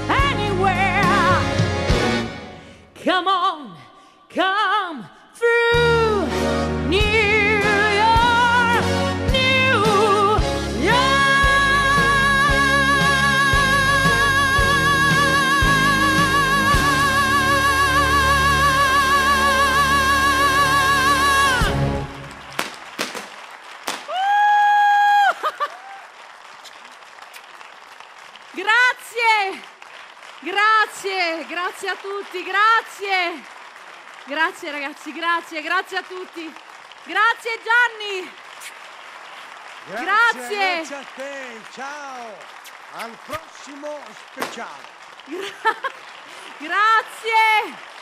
anywhere. Come on, come through New York, New Grazie, grazie, grazie a tutti, grazie. Grazie ragazzi, grazie, grazie a tutti. Grazie Gianni. Grazie. Grazie a te, ciao. Al prossimo speciale. Grazie.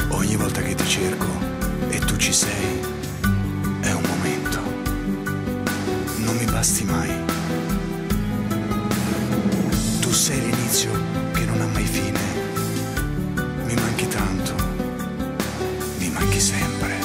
Ogni volta che ti cerco e tu ci sei, è un momento. Non mi basti mai. Tu sei l'inizio che non ha mai fine. Mi manchi tanto, mi manchi sempre.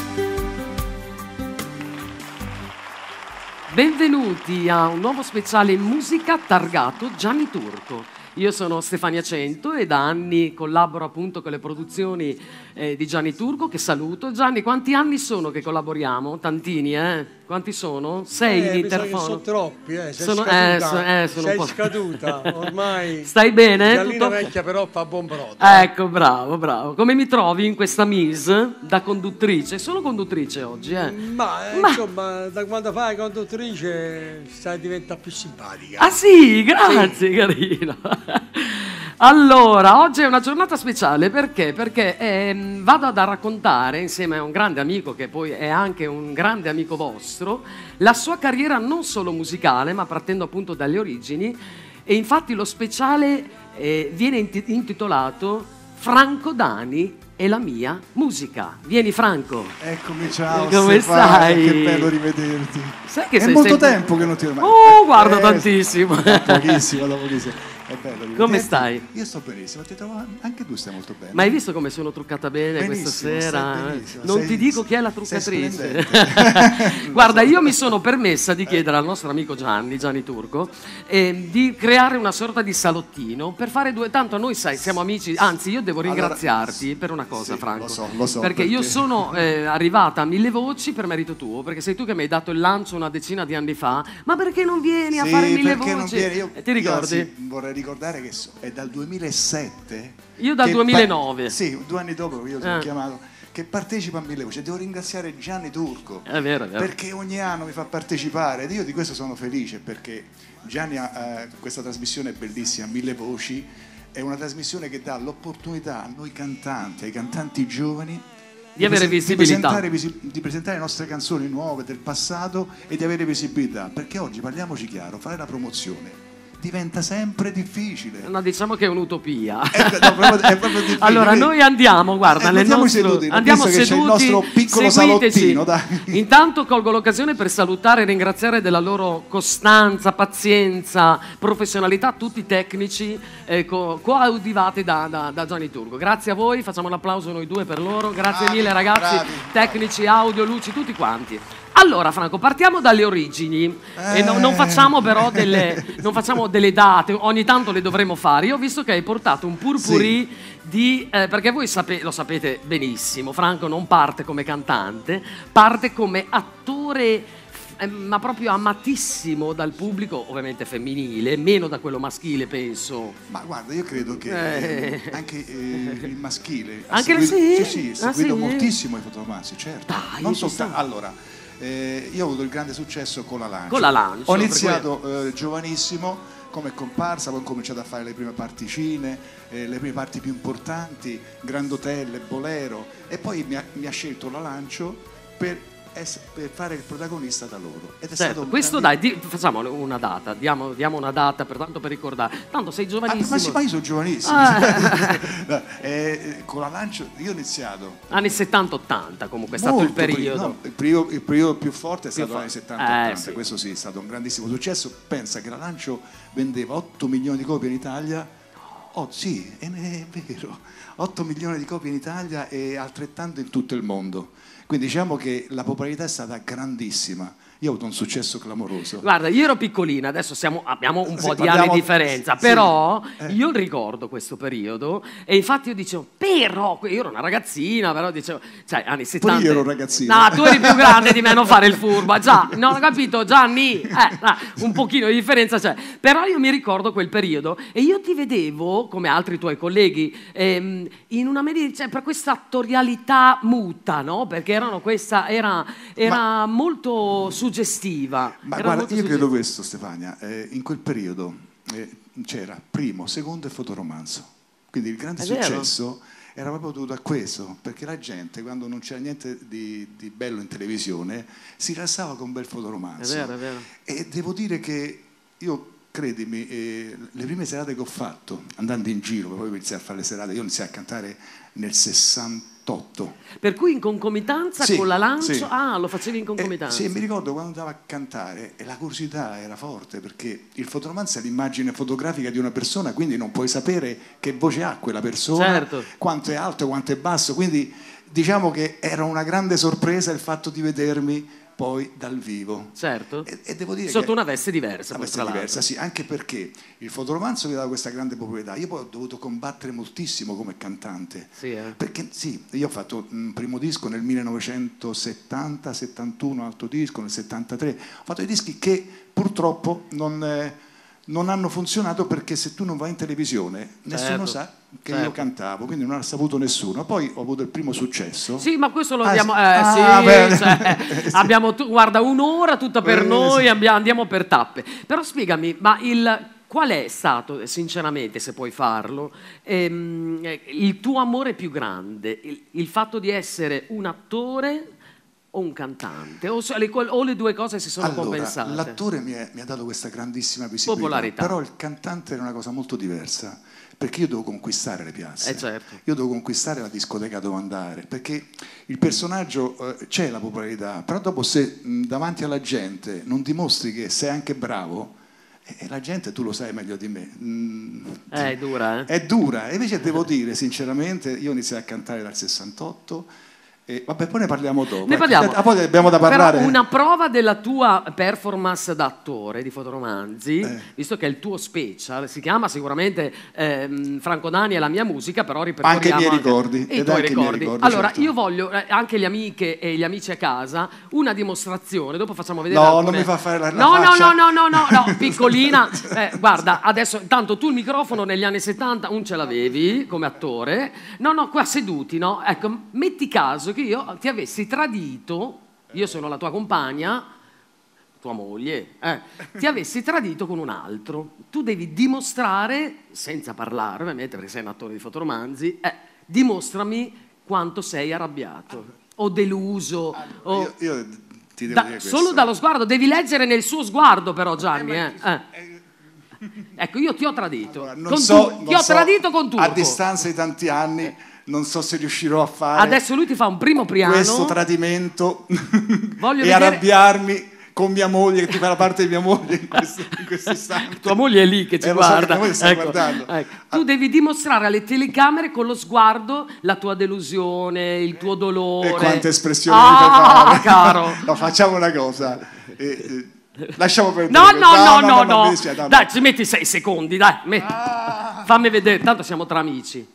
Benvenuti a un nuovo speciale musica targato Gianni Turco. Io sono Stefania Cento e da anni collaboro appunto con le produzioni di Gianni Turco, che saluto. Gianni, quanti anni sono che collaboriamo? Tantini, eh? Quanti sono? 6 di Interfono. Sono troppi, sei sono scaduta. sono sei un po'... scaduta, ormai. Stai bene? Gallina Tutto... vecchia però fa buon brodo. Ecco, bravo, bravo. Come mi trovi in questa mise da conduttrice? Sono conduttrice oggi, Ma insomma, da quando fai conduttrice stai diventa più simpatica. Ah sì, grazie, carino. Allora, oggi è una giornata speciale perché? Perché vado a raccontare, insieme a un grande amico che poi è anche un grande amico vostro, la sua carriera non solo musicale, ma partendo appunto dalle origini. E infatti lo speciale viene intitolato Franco Dani e la mia musica. Vieni Franco. Eccomi, ciao. Come stai? Che bello rivederti. Sai che è sei molto sempre... tempo che non ti ho mai... guarda tantissimo. Da pochissimo. È bello, divertente. Come stai? Io sto benissimo, ti trovo, anche tu stai molto bene. Ma hai visto come sono truccata bene Benissimo, questa sera? stai benissimo, Non sei- ti dico chi è la sei truccatrice. splendente. Guarda, io mi sono permessa di chiedere al nostro amico Gianni Turco, di creare una sorta di salottino per fare due. Tanto noi, sai, siamo amici. Anzi, io devo ringraziarti per una cosa, sì, Franco. lo so, perché io perché- sono arrivata a 1000 voci per merito tuo, perché sei tu che mi hai dato il lancio una decina di anni fa. Ma perché non vieni a Sì, fare 1000 perché non voci? viene, io, Ti ricordi? Anzi, vorrei ricordare che è dal 2007. Io dal che 2009. Sì, 2 anni dopo che io sono Ah. chiamato, che partecipa a 1000 voci. Devo ringraziare Gianni Turco. È vero, è vero. Perché ogni anno mi fa partecipare ed io di questo sono felice, perché Gianni ha questa trasmissione bellissima, 1000 voci, è una trasmissione che dà l'opportunità a noi cantanti, ai cantanti giovani, Di avere visibilità. di presentare le nostre canzoni nuove del passato e di avere visibilità, perché oggi, parliamoci chiaro, fare la promozione diventa sempre difficile. No, diciamo che è un'utopia. È proprio difficile. Allora, noi andiamo, guarda, nel Andiamo nostro, seduti, andiamo visto che c'è il seduti, nostro piccolo seguiteci. salottino, dai. Intanto colgo l'occasione per salutare e ringraziare della loro costanza, pazienza, professionalità tutti i tecnici coadiuvati da Gianni Turco. Grazie a voi, facciamo un applauso noi due per loro. Grazie mille ragazzi, bravi. tecnici, audio, luci, tutti quanti. Allora Franco, partiamo dalle origini e non facciamo però non facciamo delle date, ogni tanto le dovremo fare. Io ho visto che hai portato un purpurì di... perché voi lo sapete benissimo, Franco non parte come cantante, parte come attore, ma proprio amatissimo dal pubblico, ovviamente femminile, meno da quello maschile penso. Ma guarda, io credo che anche il maschile ha Anche seguito, sì? ha Ah, seguito sì? moltissimo i fotomassi, certo. Dai, Non ci soltanto. sta. Allora, io ho avuto il grande successo con la Lancio. Con la Lancio, Ho per iniziato giovanissimo come comparsa, poi ho cominciato a fare le prime particine, le prime parti più importanti, Grandotelle, Bolero, e poi mi ha scelto la Lancio per fare il protagonista da loro. Ed è stato Certo, un questo grande- facciamo una data, diamo una data tanto per ricordare. Tanto sei giovanissimo. Ma sì, ma io sono giovanissimo. Ah. Con la Lancio io ho iniziato Anni 70-80 comunque è stato molto il periodo. no, il periodo più forte è stato negli anni forte. 70-80, Sì. questo sì, è stato un grandissimo successo. Pensa che la Lancio vendeva 8 milioni di copie in Italia. Oh sì, è vero, 8 milioni di copie in Italia e altrettanto in tutto il mondo. Quindi diciamo che la popolarità è stata grandissima. Io ho avuto un successo clamoroso. Guarda, io ero piccolina, adesso abbiamo un Sì, po' di parliamo- anni di differenza, sì, però sì. io ricordo questo periodo e infatti io dicevo, però, io ero una ragazzina, però dicevo, cioè anni 70. Pure io ero ragazzino. No, tu eri più grande di me, non fare il furbo, già, non ho capito, Gianni, un pochino di differenza c'è. Però io mi ricordo quel periodo e io ti vedevo, come altri tuoi colleghi, in una cioè, per questa attorialità muta, no? Perché era molto suggestiva. Ma Era guarda, molto io credo suggestiva. questo, Stefania, in quel periodo c'era primo, secondo e fotoromanzo. Quindi il grande È vero. successo era proprio dovuto a questo, perché la gente, quando non c'era niente di bello in televisione, si rilassava con un bel fotoromanzo. È vero, è vero. E devo dire che io, credimi, le prime serate che ho fatto, andando in giro, poi iniziai a fare le serate, io iniziai a cantare nel 68. Per cui in concomitanza Sì, con la Lancio, sì. lo facevi in concomitanza. Sì, mi ricordo quando andavo a cantare e la curiosità era forte, perché il fotoromanzo è l'immagine fotografica di una persona, quindi non puoi sapere che voce ha quella persona, Certo. quanto è alto, quanto è basso, quindi diciamo che era una grande sorpresa il fatto di vedermi poi dal vivo. Certo. E devo dire Sotto che una veste diversa. una veste tra l'altro. diversa, sì, anche perché il fotoromanzo mi dava questa grande popolarità. Io poi ho dovuto combattere moltissimo come cantante. Sì, Perché sì, io ho fatto un primo disco nel 1970, 71, altro disco nel 73. Ho fatto dei dischi che purtroppo non hanno funzionato, perché se tu non vai in televisione nessuno sa che io cantavo, quindi non ha saputo nessuno. Poi ho avuto il primo successo. Sì, ma questo lo Ah, abbiamo. sì. Beh. Cioè, abbiamo guarda, un'ora tutta per noi, andiamo per tappe. Però spiegami, ma qual è stato, sinceramente, se puoi farlo, il tuo amore più grande? Il fatto di essere un attore o un cantante? O le due cose si sono compensate? L'attore mi ha dato questa grandissima visibilità, Popolarità. però il cantante era una cosa molto diversa, perché io devo conquistare le piazze, certo. Io devo conquistare la discoteca dove andare, perché il personaggio c'è la popolarità, però dopo se davanti alla gente non dimostri che sei anche bravo, E la gente, tu lo sai meglio di me, è dura, È dura, e invece devo dire sinceramente, io iniziai a cantare dal 68, e vabbè, poi ne parliamo dopo. Ne parliamo. Poi abbiamo da parlare. Però una prova della tua performance da attore di fotoromanzi, visto che è il tuo special, si chiama sicuramente Franco Dani e la mia musica, però ripercorriamo anche i miei ricordi. E i tuoi ricordi. Allora, certo. io voglio, anche le amiche e gli amici a casa, una dimostrazione, dopo facciamo vedere No, alcune... non mi fa fare la No, faccia. no, piccolina. Guarda, adesso, tanto tu il microfono negli anni 70 non ce l'avevi come attore. No, qua seduti, no? Ecco, metti caso che io ti avessi tradito, io sono la tua compagna, tua moglie, ti avessi tradito con un altro. Tu devi dimostrare, senza parlare ovviamente, perché sei un attore di fotoromanzi, dimostrami quanto sei arrabbiato o deluso. Io ti devo dire questo. Solo dallo sguardo, devi leggere nel suo sguardo però, Gianni. Ecco, io ti ho tradito. Allora, ti ho tradito con Turco. A distanza di tanti anni non so se riuscirò a fare adesso lui ti fa un primo piano, questo tradimento voglio e vedere... arrabbiarmi con mia moglie, che tu fai la parte di mia moglie in questo istante. Tua moglie è lì che ci guarda. So che sta guardando. Tu devi dimostrare alle telecamere con lo sguardo la tua delusione, il tuo dolore. E quante espressioni mi fai fare. Caro. No, facciamo una cosa. Lasciamo perdere. No. Dai, ci metti 6 secondi, dai. Fammi vedere, tanto siamo tra amici.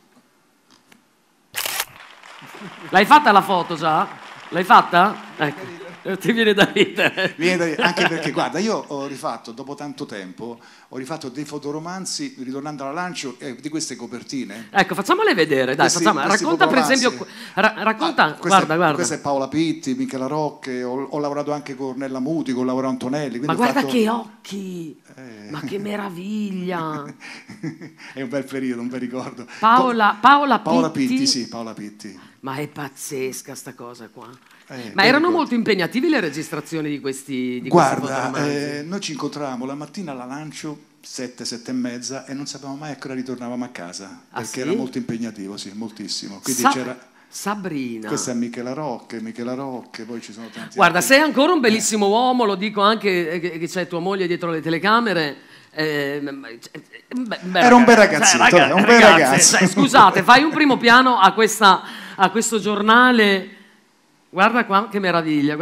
L'hai fatta la foto già? L'hai fatta? Ecco. Ti viene da ridere. Anche perché, guarda, io ho rifatto, dopo tanto tempo, dei fotoromanzi, ritornando alla lancio, di queste copertine. Ecco, facciamole vedere, dai, racconta per esempio, guarda. Questa è Paola Pitti, Michela Rocche, ho lavorato anche con Ornella Muti, con Laura Antonelli. Ma guarda che occhi, ma che meraviglia. È un bel periodo, un bel ricordo. Paola Pitti. Sì, Paola Pitti. Ma è pazzesca sta cosa qua. Ma erano molto impegnativi le registrazioni di questi Guarda, noi ci incontravamo la mattina alla lancio 7 e mezza e non sapevamo mai a che ora ritornavamo a casa, perché era molto impegnativo, sì, moltissimo. Quindi c'era Sabrina. Questa è Michela Rocche, poi ci sono tanti. Guarda, sei ancora un bellissimo uomo, lo dico anche che c'è tua moglie dietro le telecamere. Era un bel ragazzino, un bel ragazzo. Scusate, fai un primo piano a questo giornale. Guarda qua che meraviglia,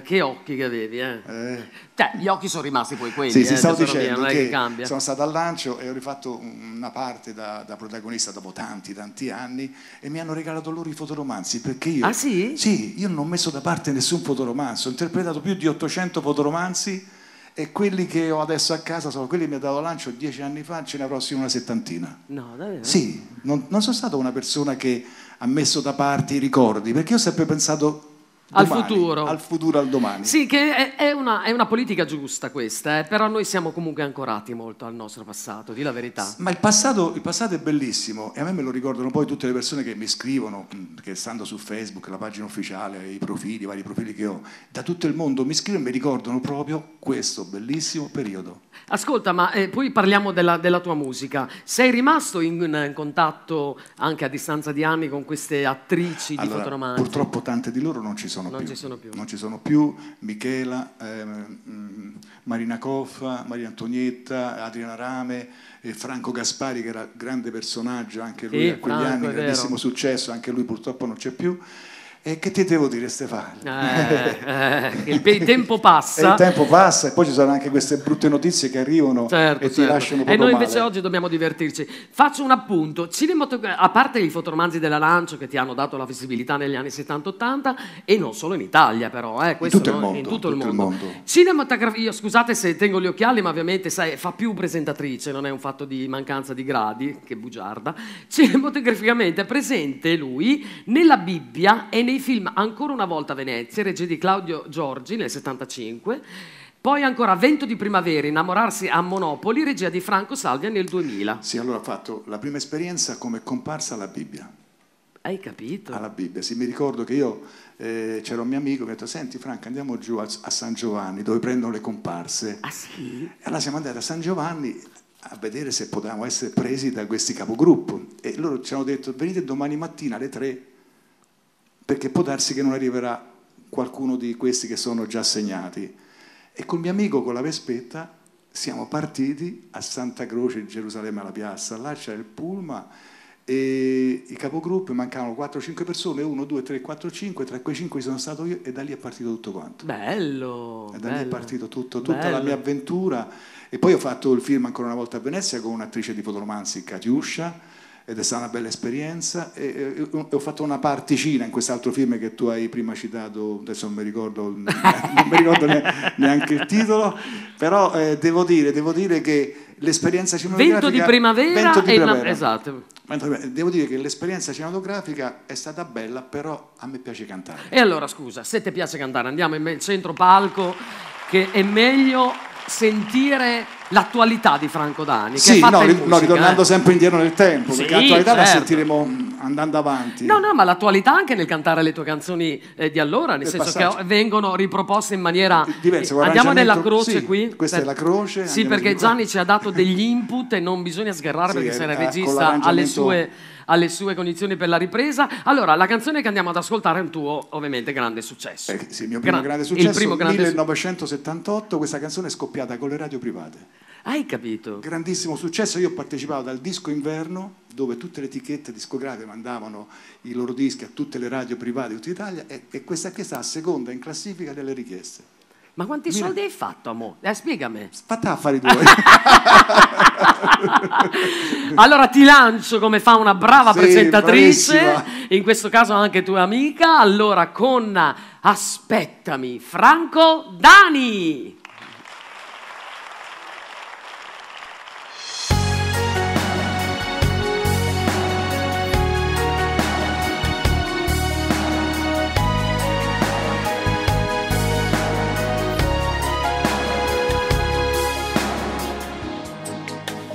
che occhi che avevi, Cioè, gli occhi sono rimasti poi quelli, sì, stavo dicendo non è che cambia. Sono stato al lancio e ho rifatto una parte da protagonista dopo tanti anni e mi hanno regalato loro i fotoromanzi, perché io... Ah sì? Sì, io non ho messo da parte nessun fotoromanzo, ho interpretato più di 800 fotoromanzi e quelli che ho adesso a casa sono quelli che mi ha dato al lancio 10 anni fa, ce ne avrò sì una 70. No, davvero? Sì, non sono stato una persona che ha messo da parte i ricordi, perché io ho sempre pensato domani, al futuro, al domani. Sì, che è una politica giusta questa, però noi siamo comunque ancorati molto al nostro passato, di la verità. Ma il passato è bellissimo e a me lo ricordano poi tutte le persone che mi scrivono, che stando su Facebook, la pagina ufficiale, i vari profili che ho, da tutto il mondo mi scrivono e mi ricordano proprio questo bellissimo periodo. Ascolta, ma poi parliamo della tua musica. Sei rimasto in contatto anche a distanza di anni con queste attrici di fotoromanzi? Purtroppo tante di loro non ci sono più. Michela, Marina Coffa, Maria Antonietta, Adriana Rame, Franco Gaspari, che era grande personaggio anche lui a quegli anni, grandissimo successo, anche lui purtroppo non c'è più. E che ti devo dire, Stefano? Il tempo passa. Il tempo passa e poi ci sono anche queste brutte notizie che arrivano e ti lasciano proprio E noi male. invece oggi dobbiamo divertirci. Faccio un appunto. A parte i fotoromanzi della Lancio che ti hanno dato la visibilità negli anni 70-80 e non solo in Italia però, in tutto il mondo. Cinematografia, io scusate se tengo gli occhiali, ma ovviamente sai, fa più presentatrice, non è un fatto di mancanza di gradi, che bugiarda. Cinematograficamente è presente lui nella Bibbia e nei film Ancora una volta a Venezia, regia di Claudio Giorgi nel 75, poi ancora Vento di primavera, Innamorarsi a Monopoli, regia di Franco Salvia nel 2000. Sì, allora ho fatto la prima esperienza come comparsa alla Bibbia. Hai capito? Alla Bibbia, sì, mi ricordo che io c'era un mio amico che mi ha detto: senti Franco, andiamo giù a San Giovanni dove prendono le comparse. Ah sì? E allora siamo andati a San Giovanni a vedere se potevamo essere presi da questi capogruppo e loro ci hanno detto: venite domani mattina alle 3 perché può darsi che non arriverà qualcuno di questi che sono già assegnati. E col mio amico con la Vespetta siamo partiti a Santa Croce, in Gerusalemme, alla piazza, là c'era il pullman e i capogruppi, mancavano 4-5 persone, 1, 2, 3, 4, 5, tra quei 5 sono stato io e da lì è partito tutto quanto. Bello! E da lì è partito tutta la mia avventura. E poi ho fatto il film ancora una volta a Venezia con un'attrice di fotoromanzi, Katiuscia, ed è stata una bella esperienza. E ho fatto una particina in quest'altro film che tu hai prima citato, adesso non mi ricordo neanche il titolo, però devo dire che l'esperienza cinematografica... Vento di primavera. Esatto. Devo dire che l'esperienza cinematografica è stata bella, però a me piace cantare. E allora scusa, se ti piace cantare, andiamo in centro palco, che è meglio sentire l'attualità di Franco Dani, che sì, è fatta in musica, ritornando sempre indietro nel tempo, sì, perché l'attualità la certo. sentiremo andando avanti. No, ma l'attualità anche nel cantare le tue canzoni di allora, nel senso passaggio. che vengono riproposte in maniera diversa. Andiamo nella croce, sì, qui. Questa è la croce. Sì, perché Gianni ci ha dato degli input e non bisogna sgarrare, perché se il regista ha le sue condizioni per la ripresa. Allora, la canzone che andiamo ad ascoltare è un tuo, ovviamente, grande successo. Sì, il mio primo grande successo, il primo grande 1978, questa canzone è scoppiata con le radio private. Hai capito? Grandissimo successo, io ho partecipato al disco inverno, dove tutte le etichette discografiche mandavano i loro dischi a tutte le radio private di tutta Italia, e questa qui sta a seconda in classifica delle richieste. Ma quanti soldi hai fatto, amore? Spiegami. Fatta affari tuoi. Allora ti lancio come fa una brava presentatrice, bravissima. In questo caso anche tua amica, allora con Aspettami, Franco Dani.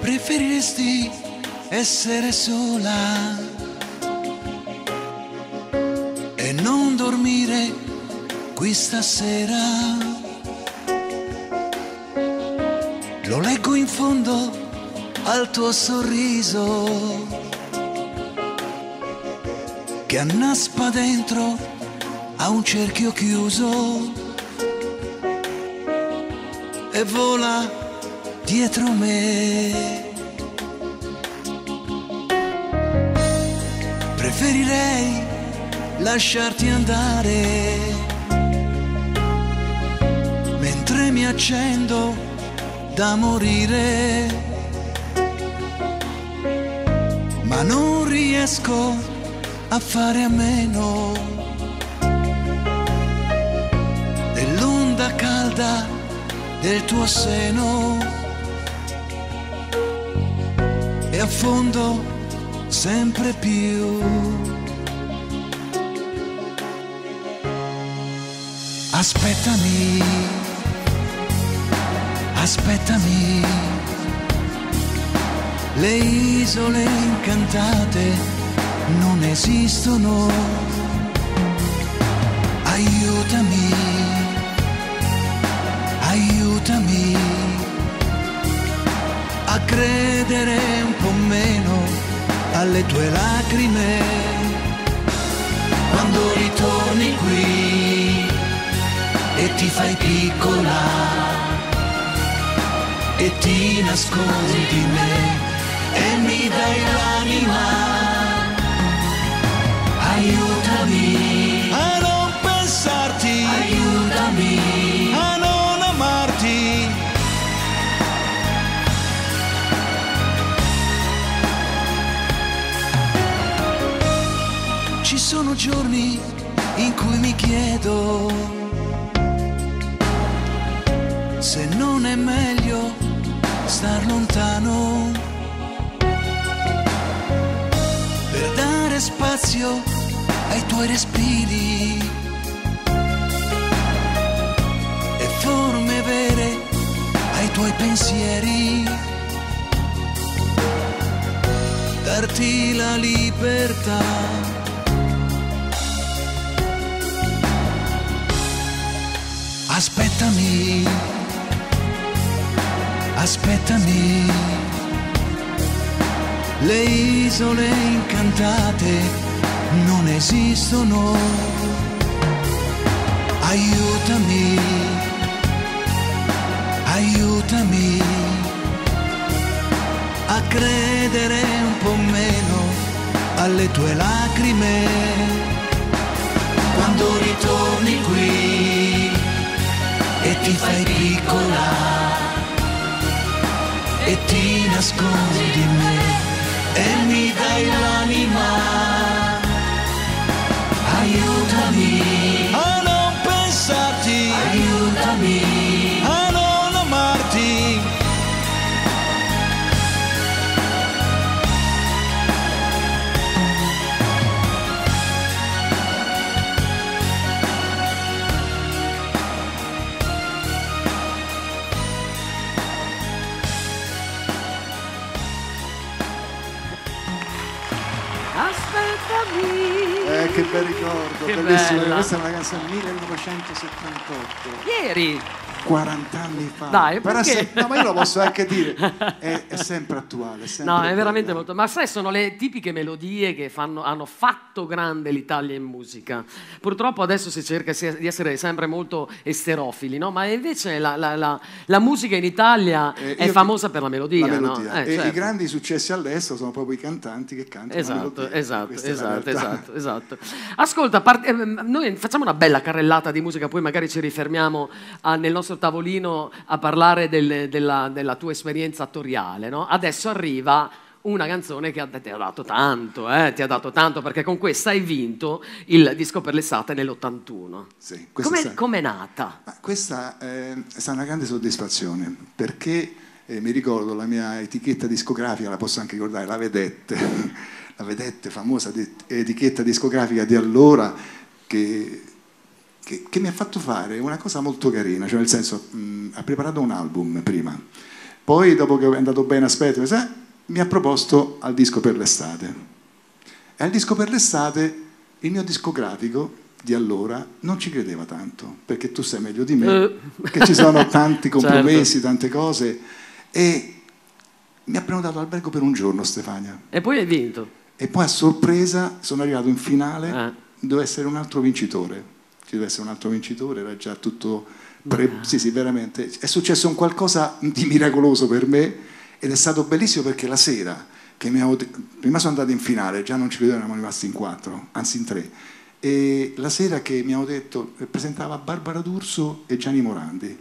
Preferiresti essere sola e non dormire qui stasera? Lo leggo in fondo al tuo sorriso che annaspa dentro a un cerchio chiuso e vola dietro me. Preferirei lasciarti andare mentre mi accendo da morire, ma non riesco a fare a meno dell'onda calda del tuo seno. E affondo sempre più. Aspettami, aspettami, le isole incantate non esistono. Aiutami, aiutami a credere un po' meno alle tue lacrime. Quando ritorni qui e ti fai piccola e ti nascondi me e mi dai l'anima, aiutami a non pensarti, aiutami a non amarti. Ci sono giorni in cui mi chiedo se non è meglio star lontano per dare spazio ai tuoi respiri e forme vere ai tuoi pensieri, darti la libertà. Aspettami, aspettami, le isole incantate non esistono. Aiutami, aiutami a credere un po' meno alle tue lacrime. Quando ritorni qui e ti fai piccola e ti nascondi in me e mi dai l'anima, aiutami a non pensarti, aiutami a non amarti. Che bel ricordo, Che bellissimo. bella. Questa è una canzone 1978. Ieri. 40 anni fa. Dai, però perché? no, ma io lo posso anche dire, è sempre attuale. Sempre No, è bella. veramente molto. Ma sai, sono le tipiche melodie che hanno fatto grande l'Italia in musica. Purtroppo adesso si cerca di essere sempre molto esterofili, no? Ma invece la musica in Italia è famosa per la melodia, La melodia. no? E Certo. i grandi successi all'estero sono proprio i cantanti che cantano. la melodia. Questa è la realtà. Esatto. Ascolta, noi facciamo una bella carrellata di musica, poi magari ci rifermiamo nel nostro tavolino a parlare della tua esperienza attoriale, no? Adesso arriva una canzone che ti ha dato tanto, ti ha dato tanto, perché con questa hai vinto il disco per l'estate nell'81. Sì, Com'è nata? Ma questa è stata una grande soddisfazione, perché mi ricordo la mia etichetta discografica, la posso anche ricordare, la Vedette, la Vedette, famosa etichetta discografica di allora, che mi ha fatto fare una cosa molto carina, cioè nel senso, ha preparato un album prima, poi dopo che è andato bene, mi ha proposto al disco per l'estate. E al disco per l'estate il mio discografico di allora non ci credeva tanto, perché tu sai meglio di me che ci sono tanti compromessi, certo, tante cose, e mi ha prenotato l'albergo per un giorno, Stefania. E poi hai vinto. E poi a sorpresa sono arrivato in finale, doveva essere un altro vincitore. Ci deve essere un altro vincitore, era già tutto sì, veramente è successo un qualcosa di miracoloso per me, ed è stato bellissimo, perché la sera che prima sono andato in finale, già non ci credevano, eravamo rimasti in 4, anzi in 3, e la sera che mi hanno detto, presentava Barbara D'Urso e Gianni Morandi,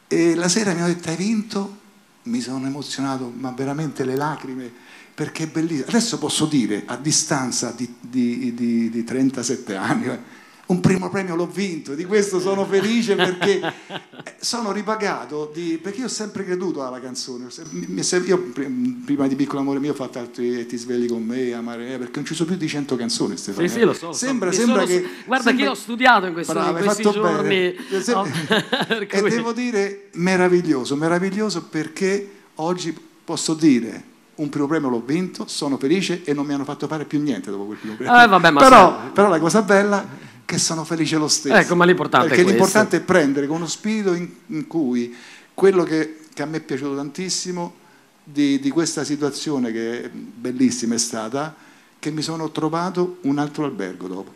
e la sera mi hanno detto hai vinto, mi sono emozionato, ma veramente le lacrime, perché è bellissimo. Adesso posso dire, a distanza di 37 anni, un primo premio l'ho vinto, di questo sono felice, perché sono ripagato, perché io ho sempre creduto alla canzone. Io prima di Piccolo Amore Mio ho fatto altri Ti svegli con me, Amare me, perché non ci sono più di 100 canzoni, Stefano. Sì, lo so. Sembra guarda che io ho studiato in questi giorni. E devo dire meraviglioso, perché oggi posso dire un primo premio l'ho vinto, sono felice, e non mi hanno fatto fare più niente dopo quel primo premio. Vabbè, ma però la cosa bella che sono felice lo stesso. Ecco, ma l'importante perché è questo. l'importante è prendere con uno spirito in cui quello che a me è piaciuto tantissimo di questa situazione, che è bellissima, è stata che mi sono trovato un altro albergo dopo.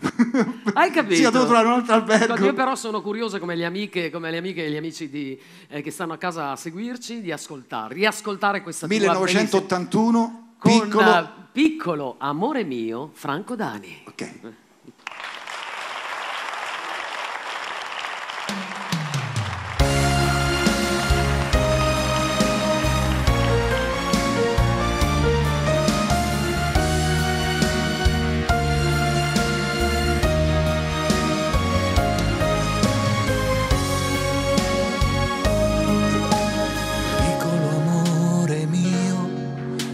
Hai capito? Sì, devo trovare un altro albergo. Io però sono curioso, come le amiche e gli amici che stanno a casa a seguirci, di riascoltare questa 1981, con Piccolo Amore Mio, Franco Dani. Ok.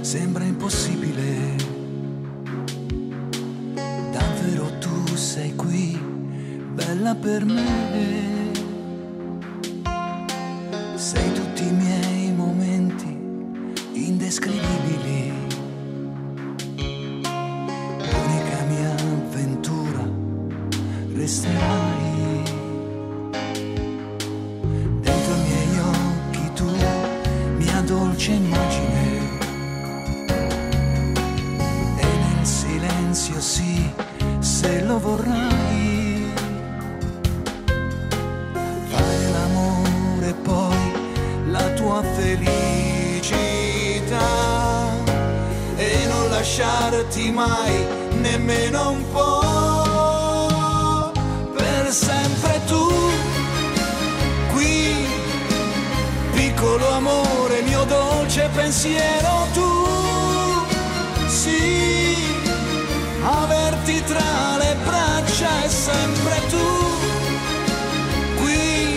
Sembra impossibile, davvero tu sei qui, bella per me. Sei tutti i miei momenti indescrivibili, l'unica mia avventura resterai. Dentro i miei occhi tu, mia dolce immagine. Silenzio sì, se lo vorrai, fare l'amore poi la tua felicità. lasciarti mai, nemmeno un po'. Per sempre tu, qui, piccolo amore, mio dolce pensiero, tu, sì, averti tra le braccia è sempre tu, qui,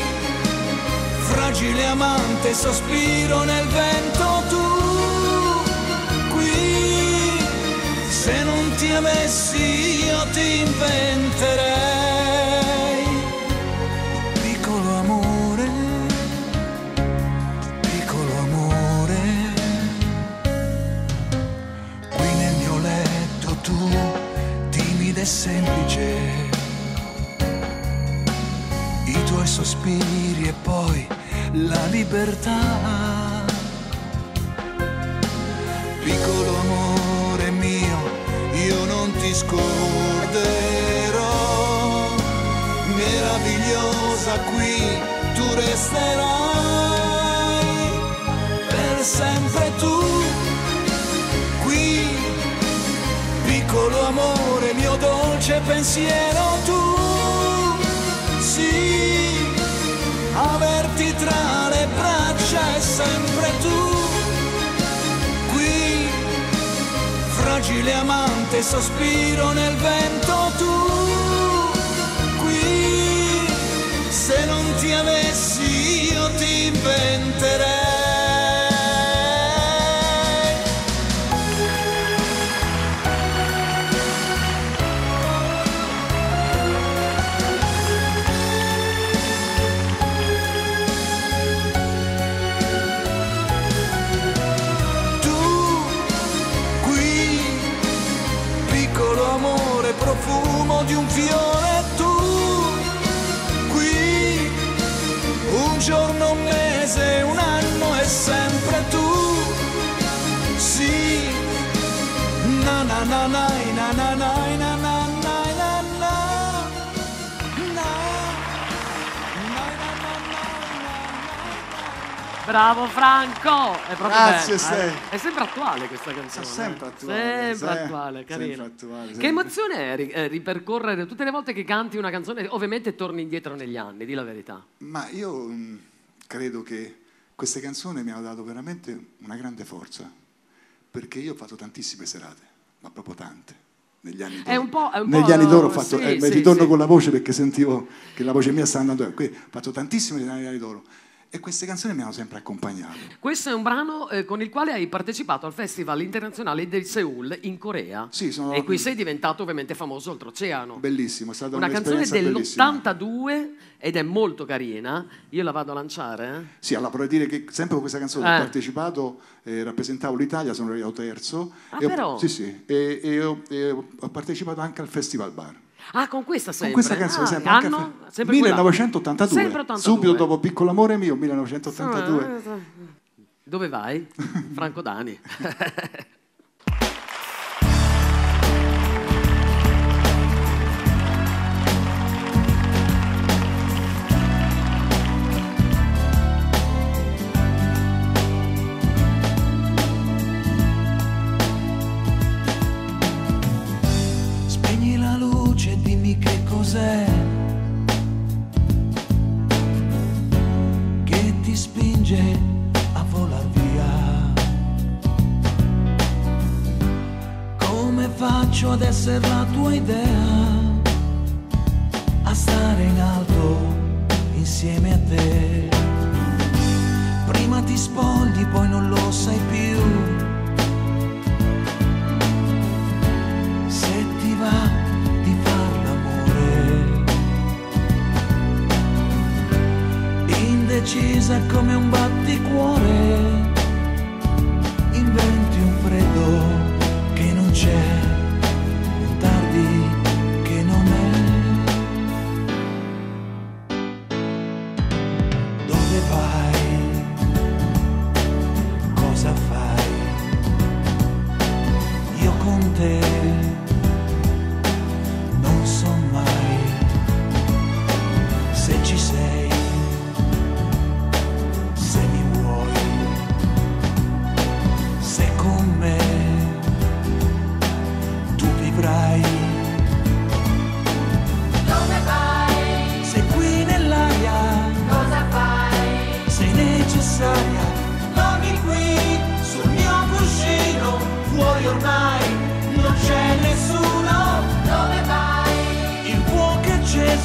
fragile amante, sospiro nel vento, tu, qui, se non ti avessi io ti inventerei, piccolo amore, piccolo amore, qui nel mio letto tu, timida e semplice, i tuoi sospiri e poi la libertà, piccolo amore mio, io non ti scorderò, meravigliosa qui tu resterai, per sempre tu, qui, piccolo amore, mio dolce pensiero, tu, sì, averti tra le braccia è sempre tu, qui, fragile amante, sospiro nel vento, tu, qui, se non ti avessi io ti inventerei. Profumo di un fiore, tu, qui, un giorno, un mese, un anno è sempre tu, sì, na na na na na na na na na na na. Bravo Franco! È proprio Grazie, bello. sei. È sempre attuale questa canzone. Sempre attuale. Sempre attuale, carino. Sempre attuale, Che sempre. emozione è ripercorrere tutte le volte che canti una canzone, ovviamente torni indietro negli anni, di la verità. Ma io credo che queste canzoni mi hanno dato veramente una grande forza, perché io ho fatto tantissime serate, ma proprio tante. Negli anni d'oro. È un po', negli anni d'oro ho fatto, sì, ritorno sì. con la voce perché sentivo che la voce mia sta andando. Qui ho fatto tantissime negli anni d'oro. E queste canzoni mi hanno sempre accompagnato. Questo è un brano con il quale hai partecipato al Festival Internazionale del Seoul in Corea. Sì, e qui sei diventato ovviamente famoso oltreoceano. Bellissimo, è stata una canzone bellissima. dell'82 ed è molto carina. Io la vado a lanciare? Sì, allora vorrei dire che sempre con questa canzone ho partecipato, rappresentavo l'Italia, sono arrivato terzo. Però? Sì, e ho partecipato anche al Festival Bar. Ah, con questa sempre? Con questa canzone sempre. Anno? Sempre 1982. Sempre 82. Subito dopo Piccolo amore mio, 1982. Dove vai? Franco Dani. Spegni la luce e dimmi che cos'è che ti spinge a volar via. Come faccio ad essere la tua idea, a stare in alto insieme a te? Prima ti spogli, poi non lo sai più. Se ti va di far l'amore, indecisa come un batticuore, inventi un freddo che non c'è, un tardi che non è. Dove vai? Cosa fai? Io con te non so mai se ci sei, se mi vuoi.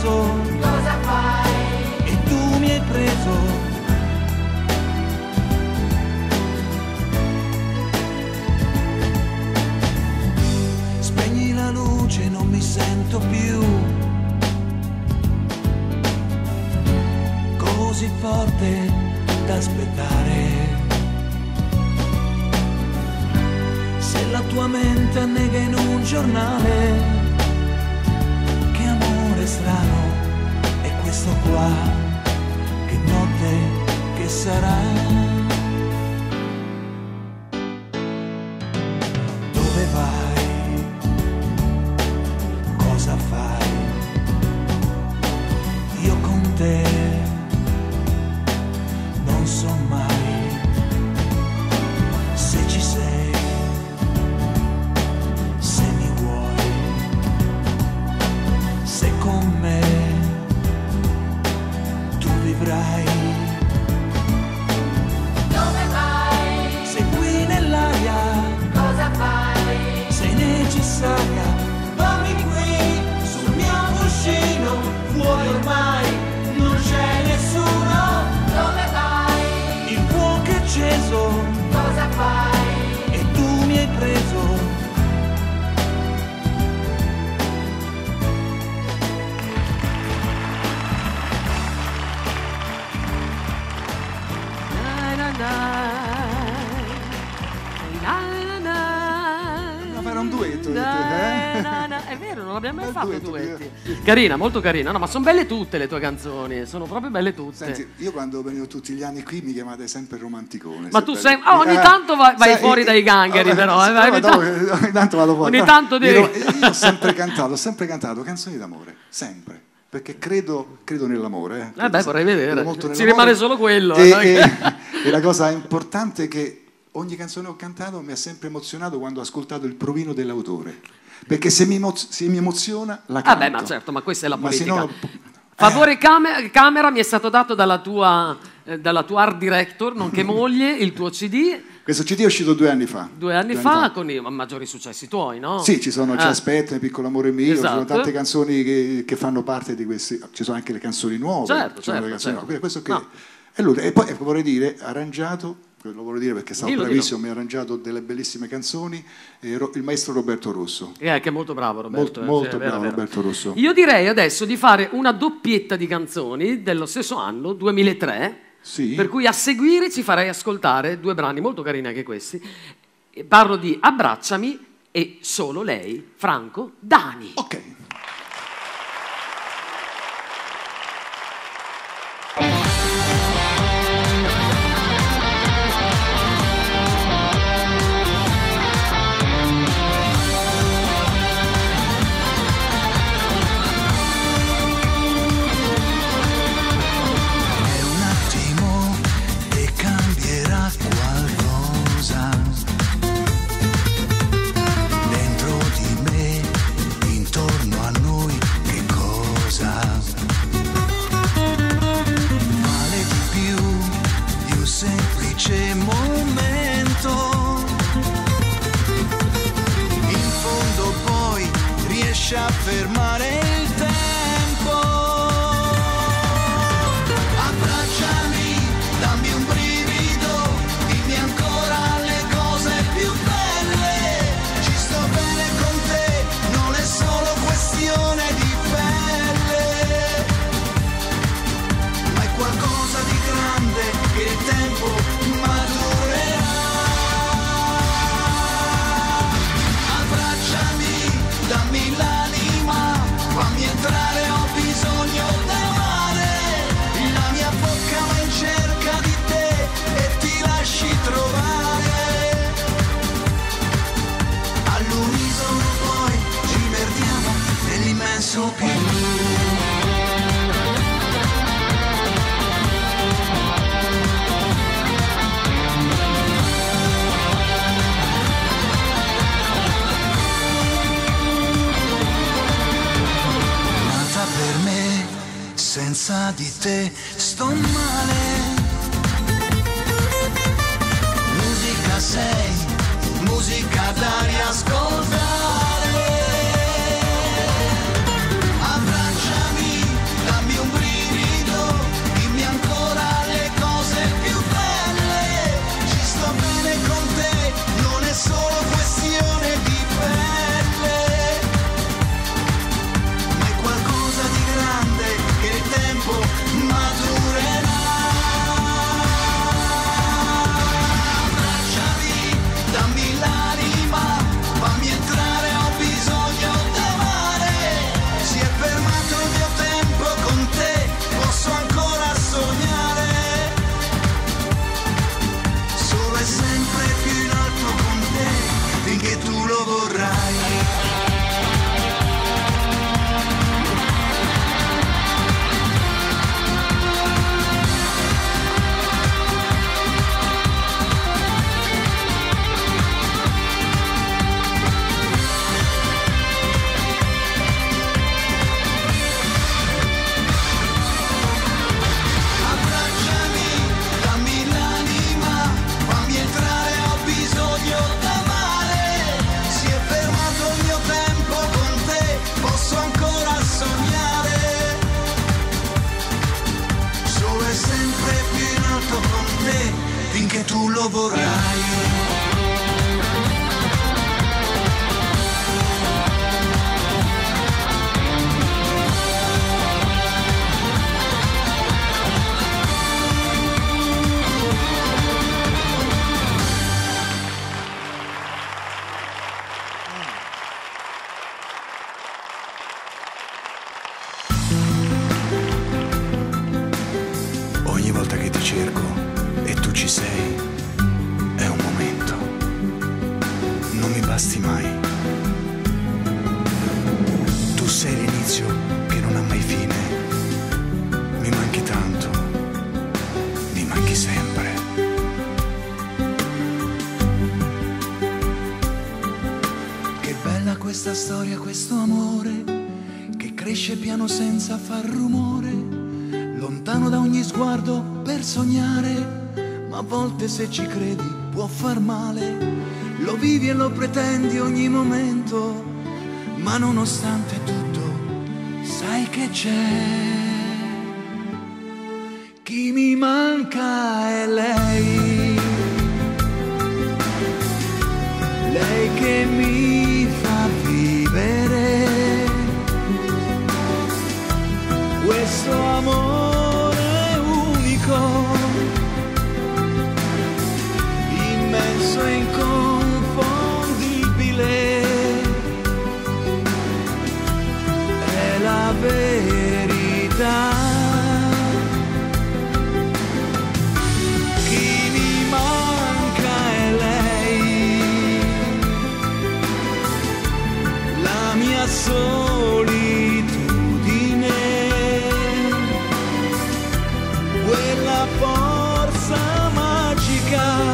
perso. Cosa fai? E tu mi hai preso. Spegni la luce, non mi sento più così forte da aspettare. Se la tua mente annega in un giornale, che amore strano è questo qua, che notte che sarà. Dove vai? Cosa fai? Io con te non so mai se ci sei, se mi vuoi, se con me tu vivrai. Dove vai? Sei qui nell'aria. Cosa fai? Sei necessaria. Fammi qui sul mio cuscino, fuori ormai non c'è nessuno. Dove vai? Il fuoco è acceso. Cosa fai? E tu mi hai preso. No, ma era un duetto. È vero, non abbiamo mai fatto duetti. Carina, molto carina. No, ma sono belle tutte le tue canzoni, sono proprio belle tutte. Senti, io quando venivo tutti gli anni qui mi chiamate sempre romanticone. Ma tu sei... ogni tanto vai fuori dai gangheri, però. Ogni tanto vado fuori. Ogni tanto io ho sempre cantato canzoni d'amore, sempre. Perché credo nell'amore. Vorrei vedere. Molto Ci rimane solo quello. E la cosa importante è che ogni canzone che ho cantato mi ha sempre emozionato quando ho ascoltato il provino dell'autore. Perché se mi emoziona, la canto. Ma certo, ma questa è la politica. No, Favore camera mi è stato dato dalla tua art director, nonché moglie, il tuo CD. Questo CD è uscito 2 anni fa. 2 anni fa, con i maggiori successi tuoi, no? Sì, ci sono Ci aspetta, Piccolo amore mio, esatto. Ci sono tante canzoni che fanno parte di questi, ci sono anche le canzoni nuove. Certo. Questo che è lui. E poi vorrei dire, arrangiato, lo vorrei dire perché è stato bravissimo, mi ha arrangiato delle bellissime canzoni, il maestro Roberto Russo. Che è molto bravo Roberto. Molto bravo Roberto Russo. Io direi adesso di fare una doppietta di canzoni dello stesso anno, 2003. Sì. Per cui a seguire ci farei ascoltare 2 brani molto carini anche questi. Parlo di Abbracciami e Solo lei, Franco Dani. Ok. A fermare il tempo. Abbracciami, dammi un brivido, dimmi ancora le cose più belle. Ci sto bene con te, non è solo questione di pelle, ma è qualcosa di grande che il tempo madurerà. Abbracciami, dammi la fammi entrare, ho bisogno del mare. La mia bocca va in cerca di te e ti lasci trovare. All'unisono poi ci perdiamo nell'immenso più. Senza di te sto male. Musica sei, musica da riascoltare. Abbracciami, amore che cresce piano senza far rumore, lontano da ogni sguardo per sognare, ma a volte se ci credi può far male, lo vivi e lo pretendi ogni momento, ma nonostante tutto sai che c'è. Chi mi manca è lei, lei che mi fa vivere questo amore unico, immenso e inconfondibile, è la verità. Solitudine, quella forza magica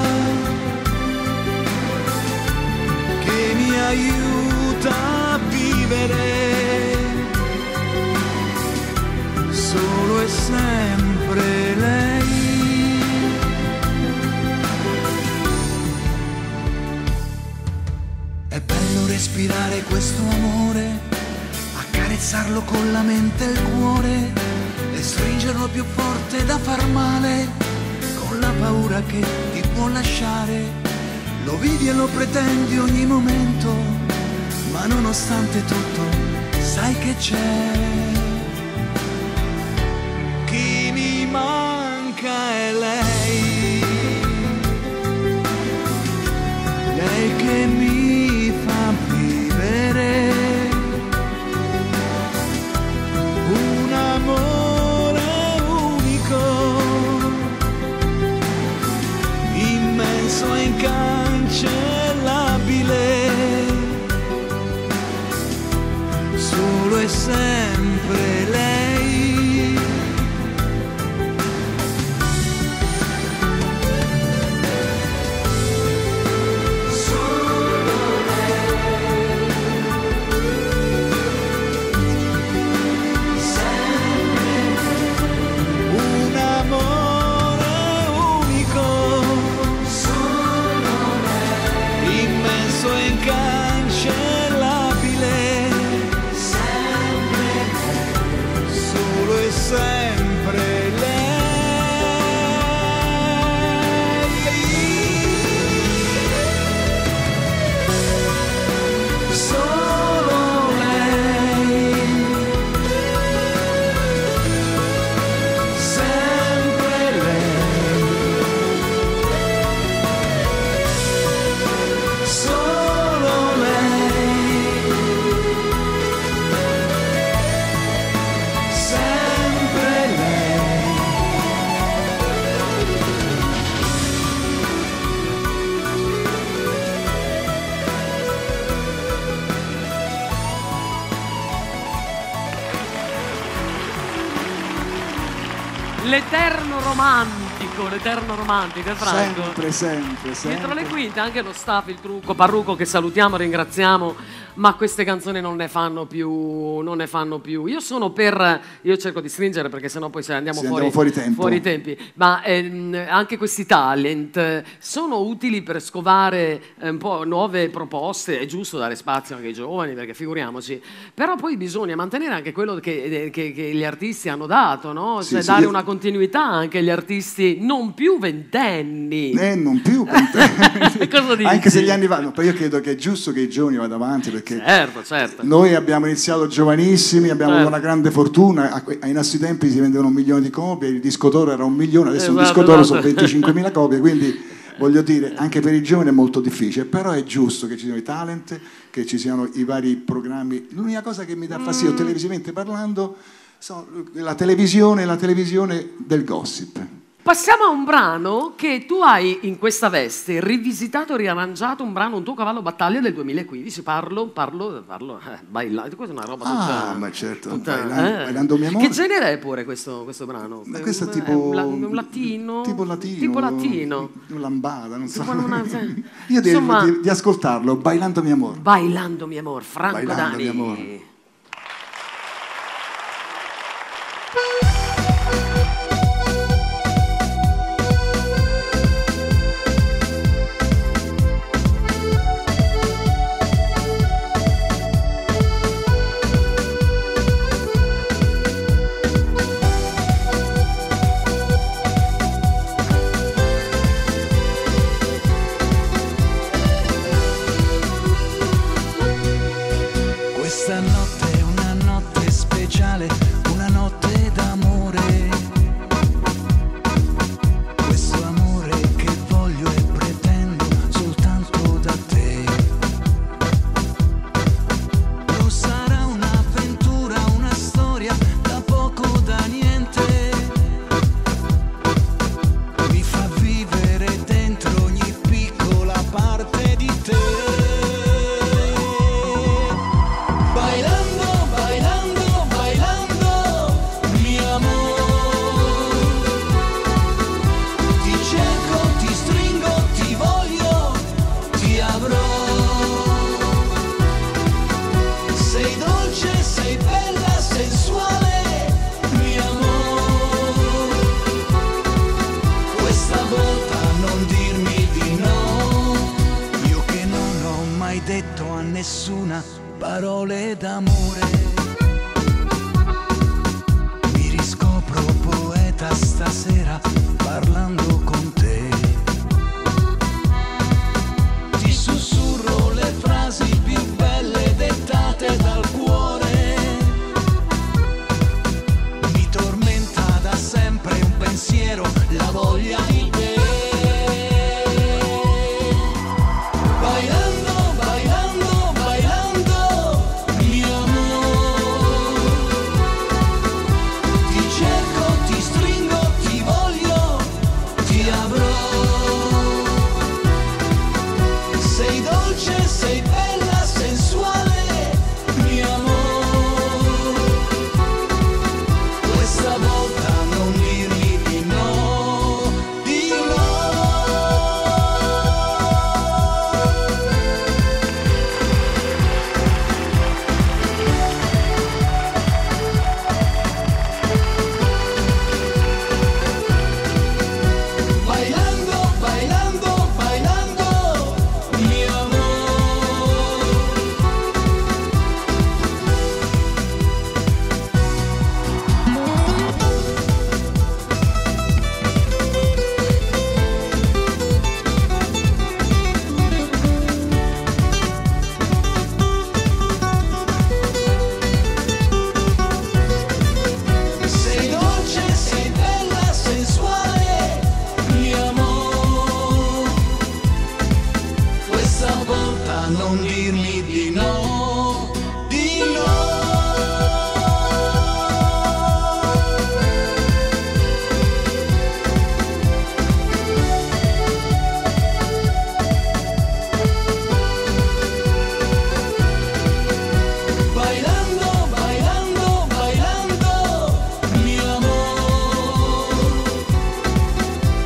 che mi aiuta a vivere, solo e sempre lei. È bello respirare questo amore, accarezzarlo con la mente e il cuore e stringerlo più forte da far male, con la paura che ti può lasciare. Lo vivi e lo pretendi ogni momento, ma nonostante tutto sai che c'è. Chi mi manca è lei, lei che mi fa vivere un amore unico, immenso e incancellabile, solo e sempre lei. L'eterno romantico, è Franco. Sempre. Dietro le quinte anche lo staff, il trucco, Parrucco che salutiamo, ringraziamo, ma queste canzoni non ne fanno più. Io sono per, io cerco di stringere perché sennò poi andiamo fuori tempi, ma anche questi talent sono utili per scovare un po' nuove proposte, è giusto dare spazio anche ai giovani perché figuriamoci, però poi bisogna mantenere anche quello che gli artisti hanno dato, no? Cioè dare una continuità anche agli artisti non più ventenni. Non più ventenni. Cosa dici? Anche se gli anni vanno, però io credo che è giusto che i giovani vadano avanti perché certo. Noi abbiamo iniziato giovanissimi, abbiamo avuto una grande fortuna, ai nostri tempi si vendevano 1 milione di copie, il disco d'oro era 1 milione, adesso un disco d'oro sono 25.000 copie, quindi voglio dire, anche per i giovani è molto difficile, però è giusto che ci siano i talent, che ci siano i vari programmi. L'unica cosa che mi dà fastidio televisivamente parlando sono la televisione del gossip. Passiamo a un brano che tu hai in questa veste rivisitato e riarrangiato, un brano, un tuo cavallo battaglia del 2015. Parlo, bailando. Questa è una roba tutta. Ma certo, tutta, bailando mio amore. Che genere è pure questo brano? Ma questo è tipo un latino. Tipo latino. Un lambada, non so. Io direi di ascoltarlo, Bailando mi amor. Bailando mi amor, Franco Bailando Dani. mi amor. Questa notte è una notte speciale, una notte d'amore. Questo amore che voglio e pretendo soltanto da te. Lo sarà un'avventura, una storia da poco, da niente. Mi fa vivere dentro ogni piccola parte di te. Bailando, bailando, bailando, mi amor. Ti cerco, ti stringo, ti voglio, ti avrò. Sei dolce, sei bella, sensuale, mi amor. Questa volta non dirmi di no, io che non ho mai detto a nessuna parole d'amore. Mi riscopro poeta stasera parlando con te. Ti sussurro le frasi più belle dettate dal cuore. Mi tormenta da sempre un pensiero, la voglia di te. Bailando, bailando, bailando, mi amor. Ti cerco, ti stringo, ti voglio, ti avrò. Sei dolce, sei bella, sensuale, mi amor. Questa volta non dirmi di no, di no. Bailando, bailando, bailando, mi amor. Sei dolce, sei bella, sensuale, mi amor. Questa volta non dirmi di no, di no. Bailando, bailando, bailando, mi amor.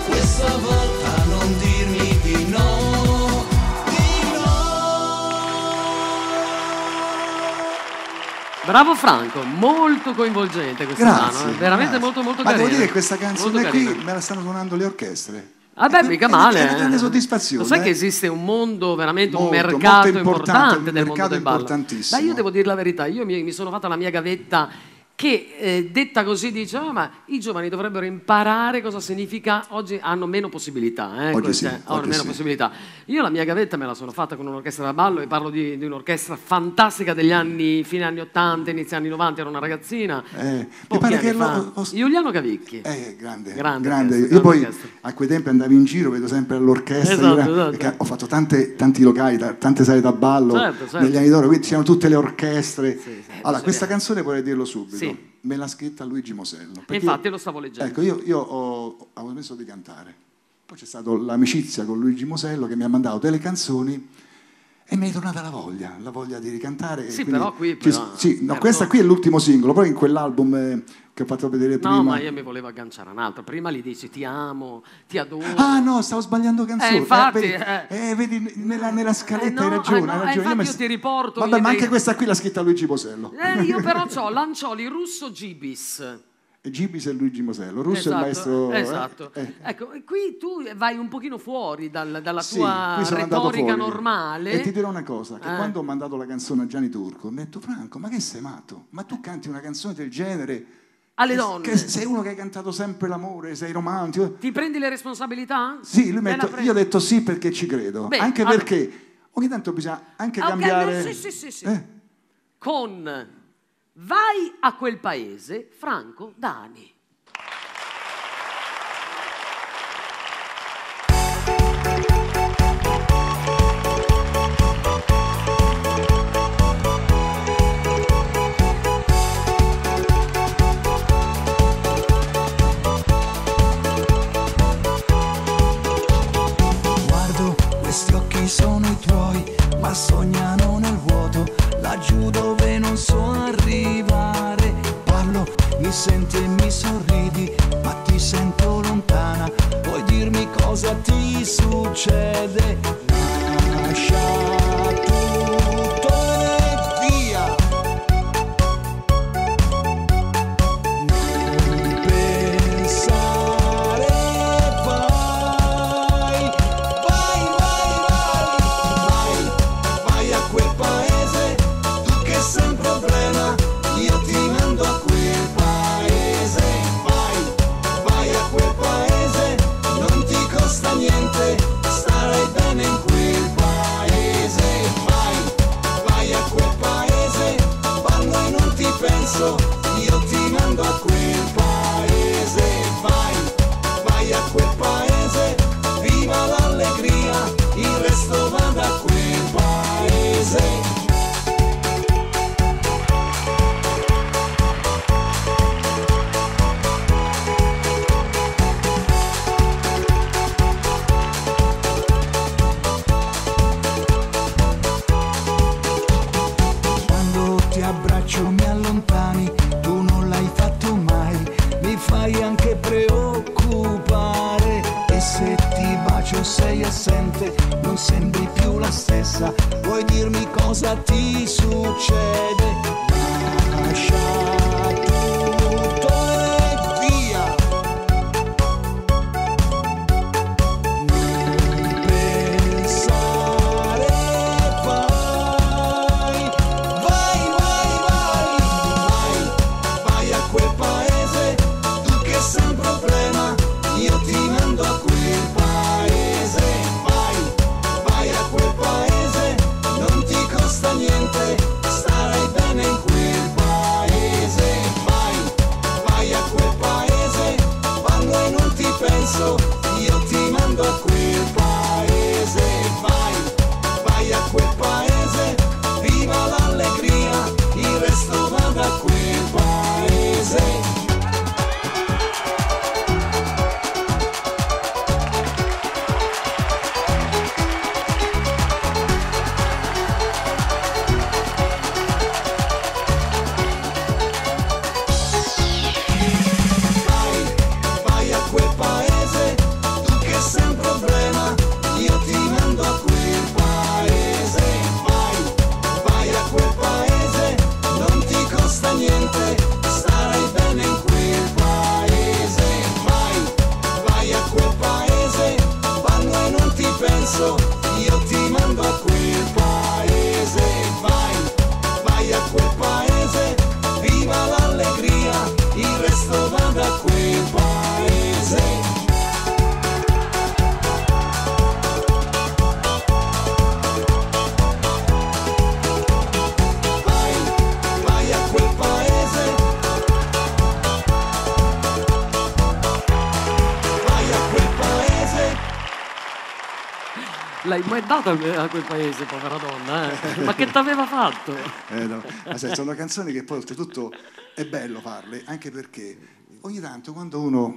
Questa volta non dirmi di no, di no. Bravo Franco, molto coinvolgente questo brano, veramente grazie. molto molto Ma carino. devo dire che questa canzone qui carino. me la stanno suonando le orchestre. Vabbè, mica male. È una grande soddisfazione. Lo sai che esiste un mondo, veramente un Molto, mercato molto importante del mondo mercato del ballo. importantissimo. Beh, io devo dire la verità, io mi sono fatta la mia gavetta che detta così dice ma i giovani dovrebbero imparare cosa significa, oggi hanno meno possibilità, Oggi sì, hanno oggi meno sì. possibilità. Io la mia gavetta me la sono fatta con un'orchestra da ballo e parlo di un'orchestra fantastica degli anni, fine anni 80, inizio anni 90, ero una ragazzina. Mi Pochi pare anni che fa. Giuliano Cavicchi. Grande. Grande Io poi a quei tempi andavo in giro, vedo sempre all'orchestra, Esatto. perché ho fatto tanti locali, tante sale da ballo Certo. negli anni d'oro, quindi c'erano tutte le orchestre. Allora, questa canzone vorrei dirlo subito. Sì. Me l'ha scritta Luigi Mosello. Infatti lo stavo leggendo. Ecco, io avevo smesso di cantare. Poi c'è stata l'amicizia con Luigi Mosello che mi ha mandato delle canzoni e mi è tornata la voglia di ricantare. Sì, quindi, però qui... Però, questa qui è l'ultimo singolo, poi in quell'album che ho fatto vedere prima... No, ma io mi volevo agganciare a un altro. Prima gli dici ti amo, ti adoro. Ah no, stavo sbagliando canzone. Infatti... vedi, nella scaletta hai ragione. Infatti io ti riporto... Vabbè, ma anche questa qui l'ha scritta Luigi Mosello. Io però c'ho Lancioli, Russo, Gibis. Gibis e Luigi Mosello, Russo è il maestro... Esatto. Ecco, qui tu vai un pochino fuori dalla tua qui sono retorica normale. E ti dirò una cosa, che quando ho mandato la canzone a Gianni Turco, mi ha detto: Franco, ma che sei matto? Ma tu canti una canzone del genere alle donne? Che sei uno che hai cantato sempre l'amore, sei romantico. Ti prendi le responsabilità? Sì, io ho detto sì perché ci credo. Beh, anche perché ogni tanto bisogna anche cambiare... Sì. Con... Vai a quel paese, Franco Dani. Guardo, questi occhi sono i tuoi, ma sognano nel vuoto, laggiù dove non so arrivare. Parlo, mi senti e mi sorridi, ma ti sento lontana. Puoi dirmi cosa ti succede? Lascia tutto e via. Non pensare, vai a quel paese. Tu che sei un problema, io ti mando a quel paese. Vai a quel paese, non ti costa niente, starai bene in quel paese. Vai a quel paese, quando non ti penso, io ti mando a quel paese. Vai a quel paese, viva l'allegria, il resto vada a quel paese. Mi allontani, tu non l'hai fatto mai, mi fai anche preoccupare. E se ti bacio sei assente, non sembri più la stessa, vuoi dirmi cosa ti succede? Lascia tutto e via. Non pensare, vai a quel paese. Tu che sei un problema, io ti mando a quel paese. Vai a quel paese, non ti costa niente, starai bene in quel paese. L'hai mai dato a quel paese, povera donna, eh? Ma che t'aveva fatto? No. Ma sai, sono canzoni che poi oltretutto è bello farle, anche perché ogni tanto quando uno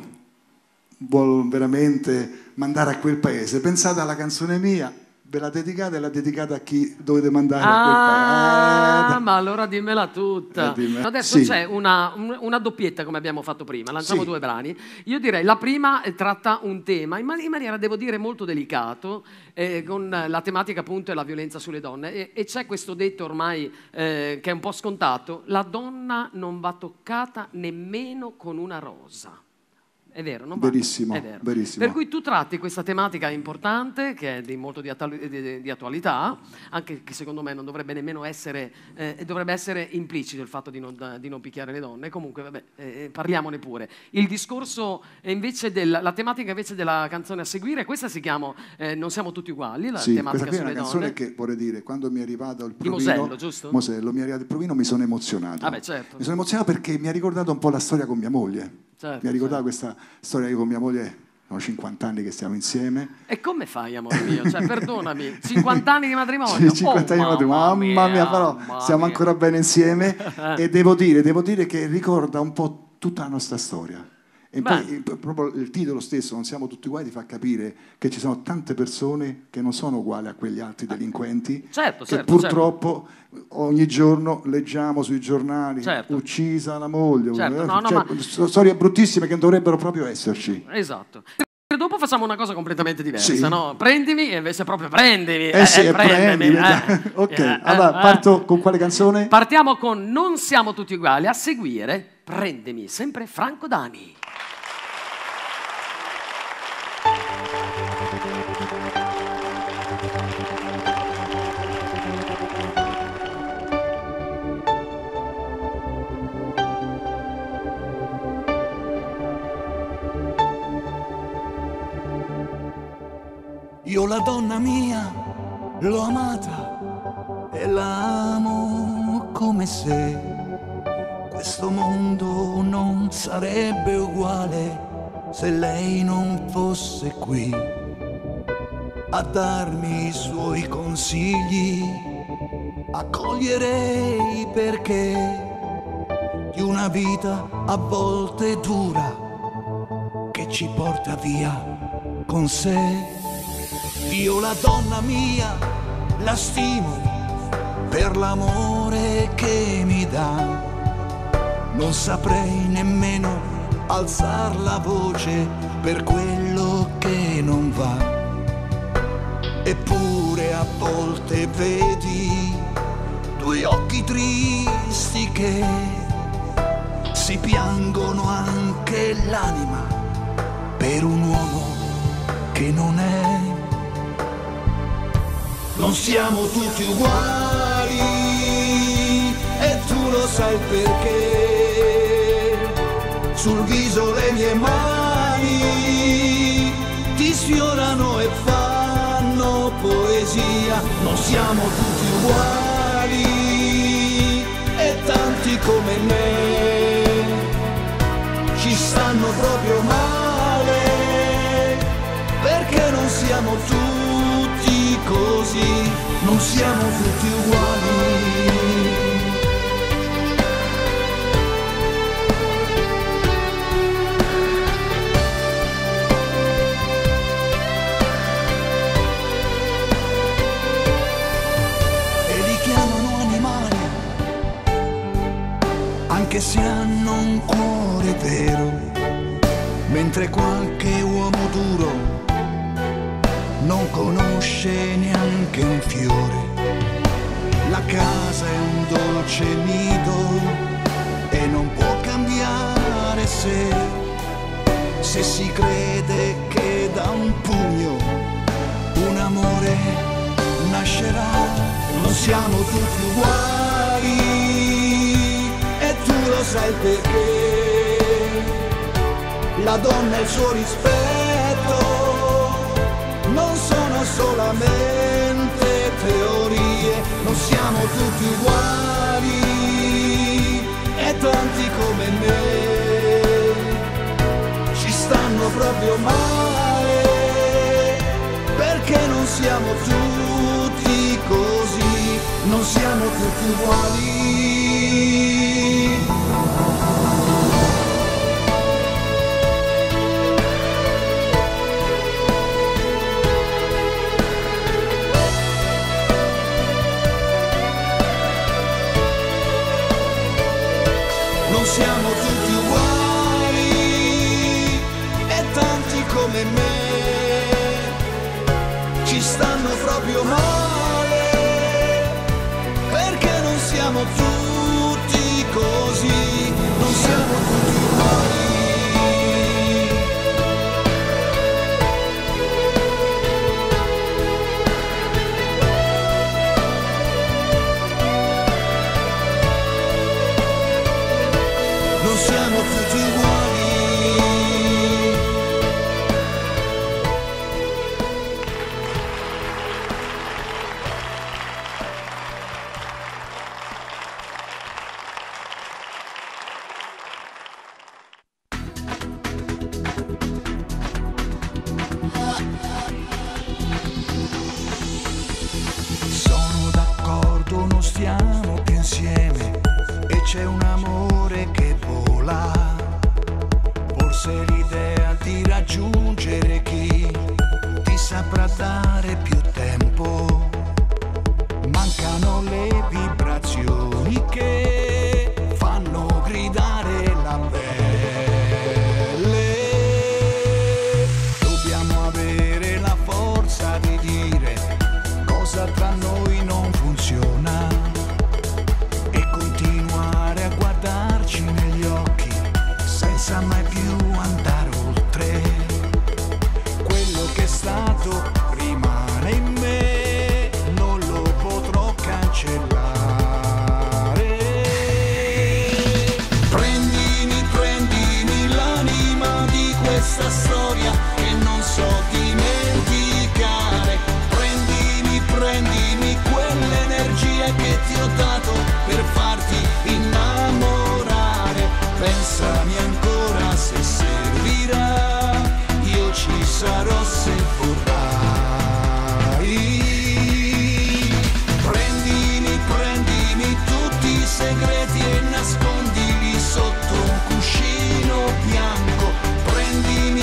vuole veramente mandare a quel paese, pensate alla canzone mia, ve la dedicate e la dedicate a chi dovete mandare a quel paese. Ma allora dimmela tutta. Dimmela. Adesso Sì. c'è una doppietta come abbiamo fatto prima, lanciamo Sì. 2 brani. Io direi la prima tratta un tema in maniera, devo dire, molto delicato, con la tematica appunto è la violenza sulle donne, e c'è questo detto ormai che è un po' scontato: la donna non va toccata nemmeno con una rosa. È vero, non va? Verissimo, È vero. verissimo. Per cui tu tratti questa tematica importante, che è di molto di attualità, anche che secondo me non dovrebbe nemmeno essere, dovrebbe essere implicito il fatto di non picchiare le donne. Comunque, vabbè, parliamone pure. Il discorso invece la tematica invece della canzone a seguire, questa si chiama Non siamo tutti uguali, la Sì, tematica questa qui è sulle una canzone donne. che vorrei dire, quando mi è arrivato il Di provino, Mosello, giusto? Mosello, mi è arrivato il provino, mi sono emozionato. Ah, beh, certo. Mi sono emozionato perché mi ha ricordato un po' la storia con mia moglie. Certo, Mi ha ricordato questa storia che con mia moglie sono 50 anni che stiamo insieme. E come fai, amore mio? Cioè, perdonami, 50 anni di matrimonio? Sì, 50 anni di matrimonio, mamma mia, però stiamo ancora bene insieme e devo dire che ricorda un po' tutta la nostra storia. E poi proprio il titolo stesso, Non siamo tutti uguali, ti fa capire che ci sono tante persone che non sono uguali a quegli altri delinquenti, che purtroppo ogni giorno leggiamo sui giornali, uccisa la moglie, storie bruttissime che non dovrebbero proprio esserci. Esatto. Dopo facciamo una cosa completamente diversa, Sì. no? Prendimi e invece proprio prendimi. Prendimi. Ok, allora parto con quale canzone? Partiamo con Non siamo tutti uguali, a seguire Prendimi, sempre Franco Dani. Io la donna mia l'ho amata e la amo come se questo mondo non sarebbe uguale se lei non fosse qui a darmi i suoi consigli. Accoglierei perché di una vita a volte dura che ci porta via con sé. Io la donna mia la stimo per l'amore che mi dà. Non saprei nemmeno alzar la voce per quello che non va. Eppure a volte vedi due occhi tristi che si piangono anche l'anima per un uomo che non è. Non siamo tutti uguali e tu lo sai perché. Sul viso le mie mani ti sfiorano e fanno poesia. Non siamo tutti uguali e tanti come me ci stanno proprio male perché non siamo tutti così, non siamo tutti uguali. E li chiamano animali, anche se hanno un cuore vero, mentre qualche uomo duro non conosce neanche un fiore. La casa è un dolce nido e non può cambiare se si crede che da un pugno un amore nascerà. Non siamo tutti uguali e tu lo sai perché. La donna e il suo rispetto non sono solamente teorie, non siamo tutti uguali e tanti come me ci stanno proprio male perché non siamo siamo tutti così, non siamo tutti uguali. Non siamo tutti uguali e tanti come me ci stanno proprio male, perché non siamo tutti così, non siamo tutti uguali. Non siamo tutti uguali. Sono d'accordo, non stiamo più insieme e c'è un amore che vola. Forse l'idea di raggiungere chi ti saprà dare più tempo. Mancano le vibrazioni che fanno gridare la pelle. Dobbiamo avere la forza di dire cosa tra noi non funziona e continuare a guardarci negli occhi senza mai più andare oltre. Quello che è stato rimane in me, non lo potrò cancellare. Prendimi l'anima di questa storia che non so dimenticare. Prendimi quell'energia che ti ho dato per farti innamorare. Pensami ancora se servirà, io ci sarò se vorrai. Prendimi tutti i segreti e nascondili sotto un cuscino bianco. Prendimi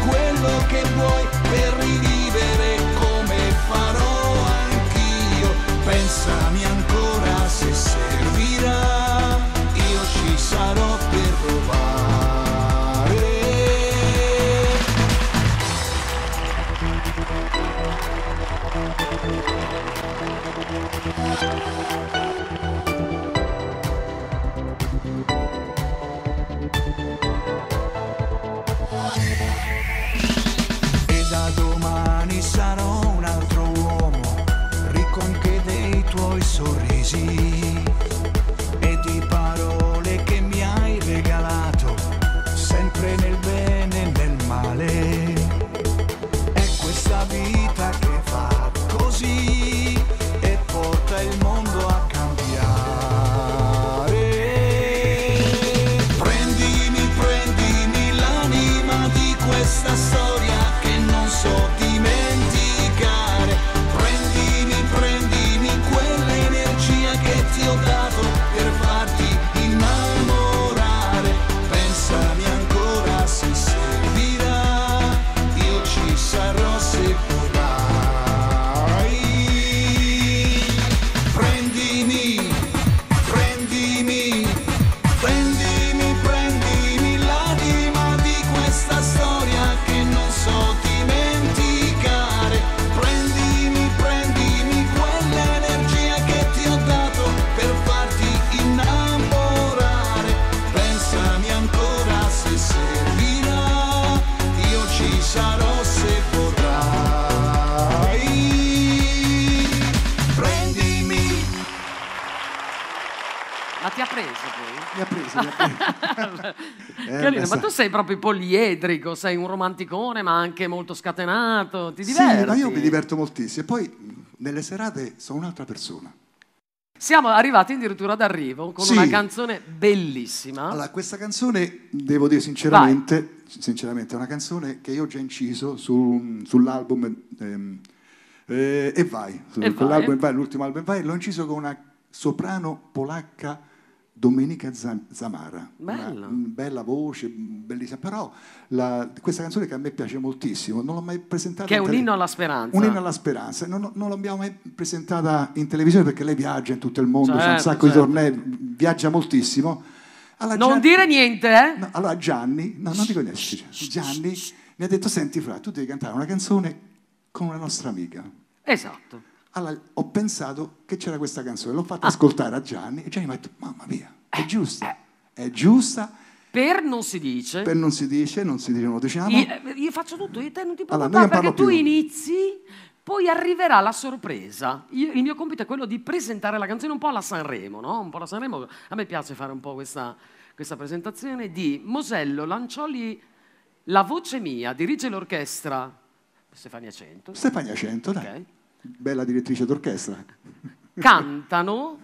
quello che vuoi per rivivere come farò anch'io. Pensami ancora se servirà, io ci sarò per provare. E da domani sarò un altro uomo, ricco anche dei tuoi sorrisi e di parole che mi hai regalato, sempre nel bene e nel male. È questa vita che fa così e porta il mondo a cambiare. Prendimi l'anima di questa storia che non so dimenticare. Prendimi quell'energia che ti ho dato per farti innamorare. Pensami ancora se servirà, io ci sarò se vorrai. Prendimi l'anima di questa storia che non so dimenticare. Prendimi quell'energia che ti ho dato per farti innamorare. Pensami ancora se servirà, io ci sarò se vorrai. Prendimi. Ma ti ha preso poi? Mi ha preso. Carino, ma tu sei proprio poliedrico, sei un romanticone ma anche molto scatenato, ti diverti? Sì, ma io mi diverto moltissimo e poi nelle serate sono un'altra persona. Siamo arrivati addirittura d'arrivo con una canzone bellissima. Allora, questa canzone, devo dire sinceramente, è una canzone che io ho già inciso sull'album E vai, quell'album vai, l'ultimo album vai, l'ho inciso con una soprano polacca, Domenica Zamara, una bella voce, bellissima, però questa canzone che a me piace moltissimo, non l'ho mai presentata. Che è un inno alla speranza. Un inno alla speranza, non l'abbiamo mai presentata in televisione perché lei viaggia in tutto il mondo, c'è un sacco di tornei, viaggia moltissimo. Non dire niente, eh? No, allora Gianni, non dico niente, Gianni mi ha detto, senti Fra, tu devi cantare una canzone con una nostra amica. Esatto. Allora ho pensato che c'era questa canzone, l'ho fatta ascoltare a Gianni e Gianni mi ha detto, mamma mia, è giusta, è giusta. Per non si dice. Per non si dice, non lo diciamo. Io faccio tutto, io te non ti preoccupare perché tu inizi, poi arriverà la sorpresa. Il mio compito è quello di presentare la canzone un po' alla Sanremo, no? Un po' alla Sanremo. A me piace fare un po' questa presentazione di Mosello Lancioli, La voce mia, dirige l'orchestra Stefania Cento. Stefania Cento, dai. Okay. Bella direttrice d'orchestra. Cantano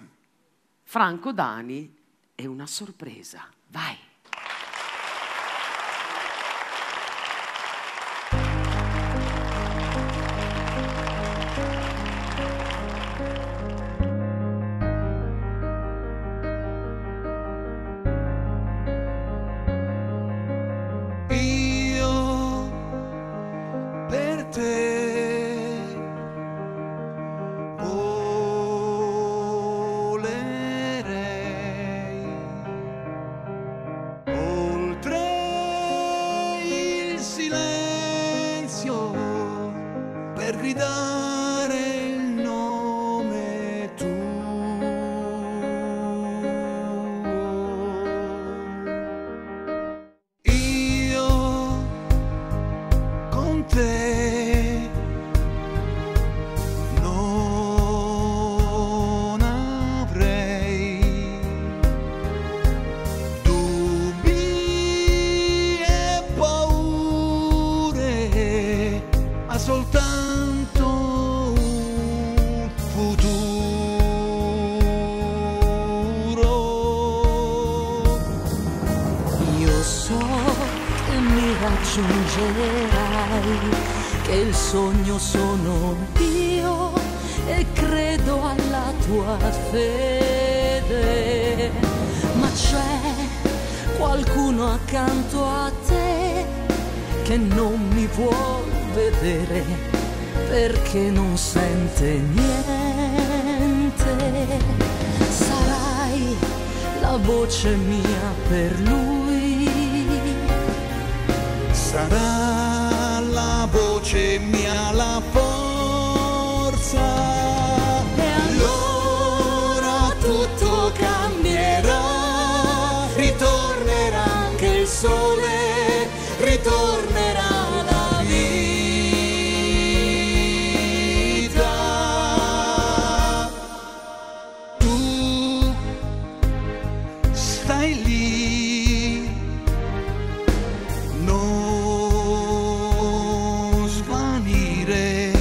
Franco Dani e Una sorpresa. Vai. Che il sogno sono io e credo alla tua fede, ma c'è qualcuno accanto a te che non mi vuol vedere perché non sente niente. Sarai la voce mia per lui, sarà la voce mia la forza, e allora tutto cambierà, ritornerà anche il sole, ritornerà la vita. Tu stai lì, non svanire,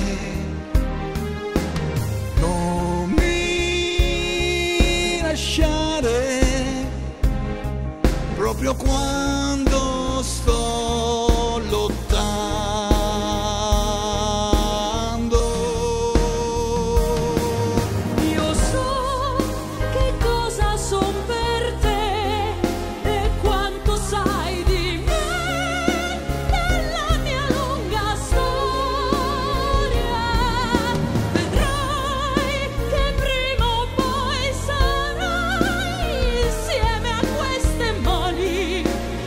non mi lasciare proprio quando sto lottando. Io so che cosa son per te e quanto sai di me nella mia lunga storia. Vedrai che prima o poi sarai insieme a queste mani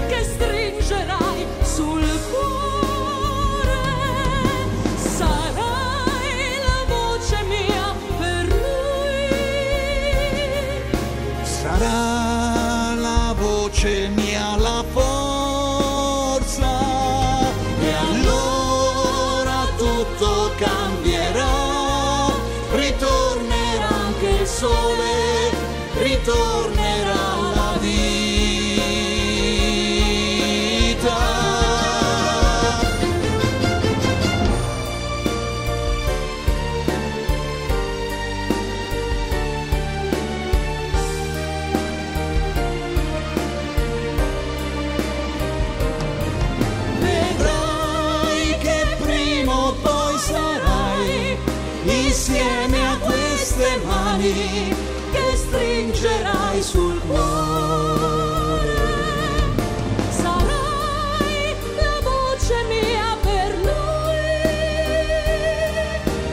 che stringerai sul cuore. Sarai la voce mia per lui, Sarà la voce mia la forza, e allora tutto cambierà, ritornerà anche il sole, ritornerà la vita. mani che stringerai sul cuore. Sarai la voce mia per lui.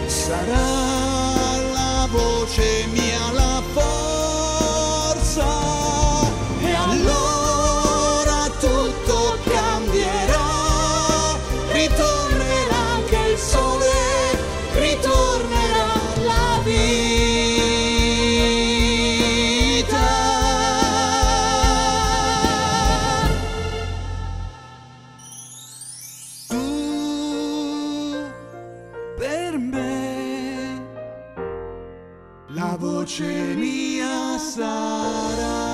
Sarà la voce mia la forza, e allora tutto cambierà. Ritornerà anche il sole, ritornerà la vita. Tu per me la voce mia sarà.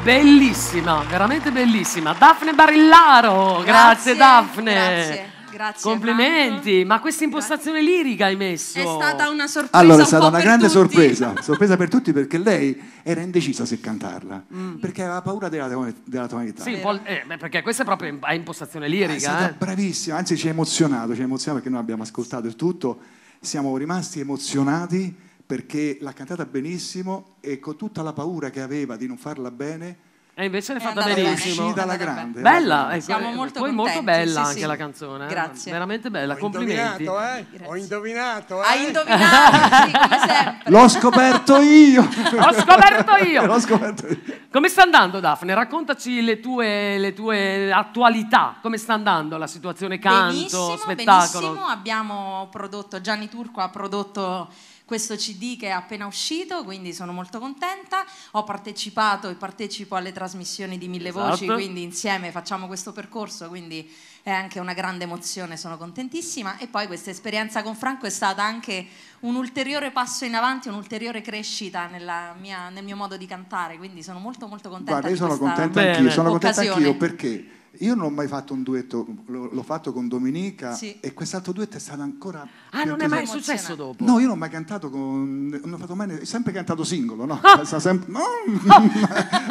Bellissima, veramente bellissima. Daphne Barillaro, grazie Daphne. Grazie. Complimenti, ma questa impostazione lirica hai messo? È stata una sorpresa. Allora è stata un po' una per grande tutti. sorpresa per tutti, perché lei era indecisa se cantarla, perché aveva paura della tonalità. Sì, un po', perché questa è proprio a impostazione È lirica. stata bravissima, anzi ci ha emozionato perché noi abbiamo ascoltato il tutto, siamo rimasti emozionati perché l'ha cantata benissimo e con tutta la paura che aveva di non farla bene. E invece l'è È fatta andata benissimo. È uscita alla grande. Bella, Siamo molto poi contenti, molto bella sì, anche sì. la canzone. Grazie. Veramente bella, Ho complimenti. indovinato, Ho indovinato, Hai indovinato, sì, come sempre. L'ho scoperto io. L'ho scoperto io. L'ho scoperto io. Come sta andando, Daphne? Raccontaci le tue attualità. Come sta andando la situazione canto, Benissimo, spettacolo? benissimo. Abbiamo prodotto, Gianni Turco ha prodotto questo CD che è appena uscito, quindi sono molto contenta. Ho partecipato e partecipo alle trasmissioni di Mille Voci, quindi insieme facciamo questo percorso, quindi è anche una grande emozione, sono contentissima. E poi questa esperienza con Franco è stata anche un ulteriore passo in avanti, un'ulteriore crescita nel mio modo di cantare, quindi sono molto molto contenta. Guarda, io di sono questa contenta anch'io, occasione. perché io non ho mai fatto un duetto, l'ho fatto con Domenica, Sì. e quest'altro duetto è stato ancora Ah, non è mai successo dopo? No, io non ho mai cantato non ho fatto mai, ho sempre cantato singolo, no? Ho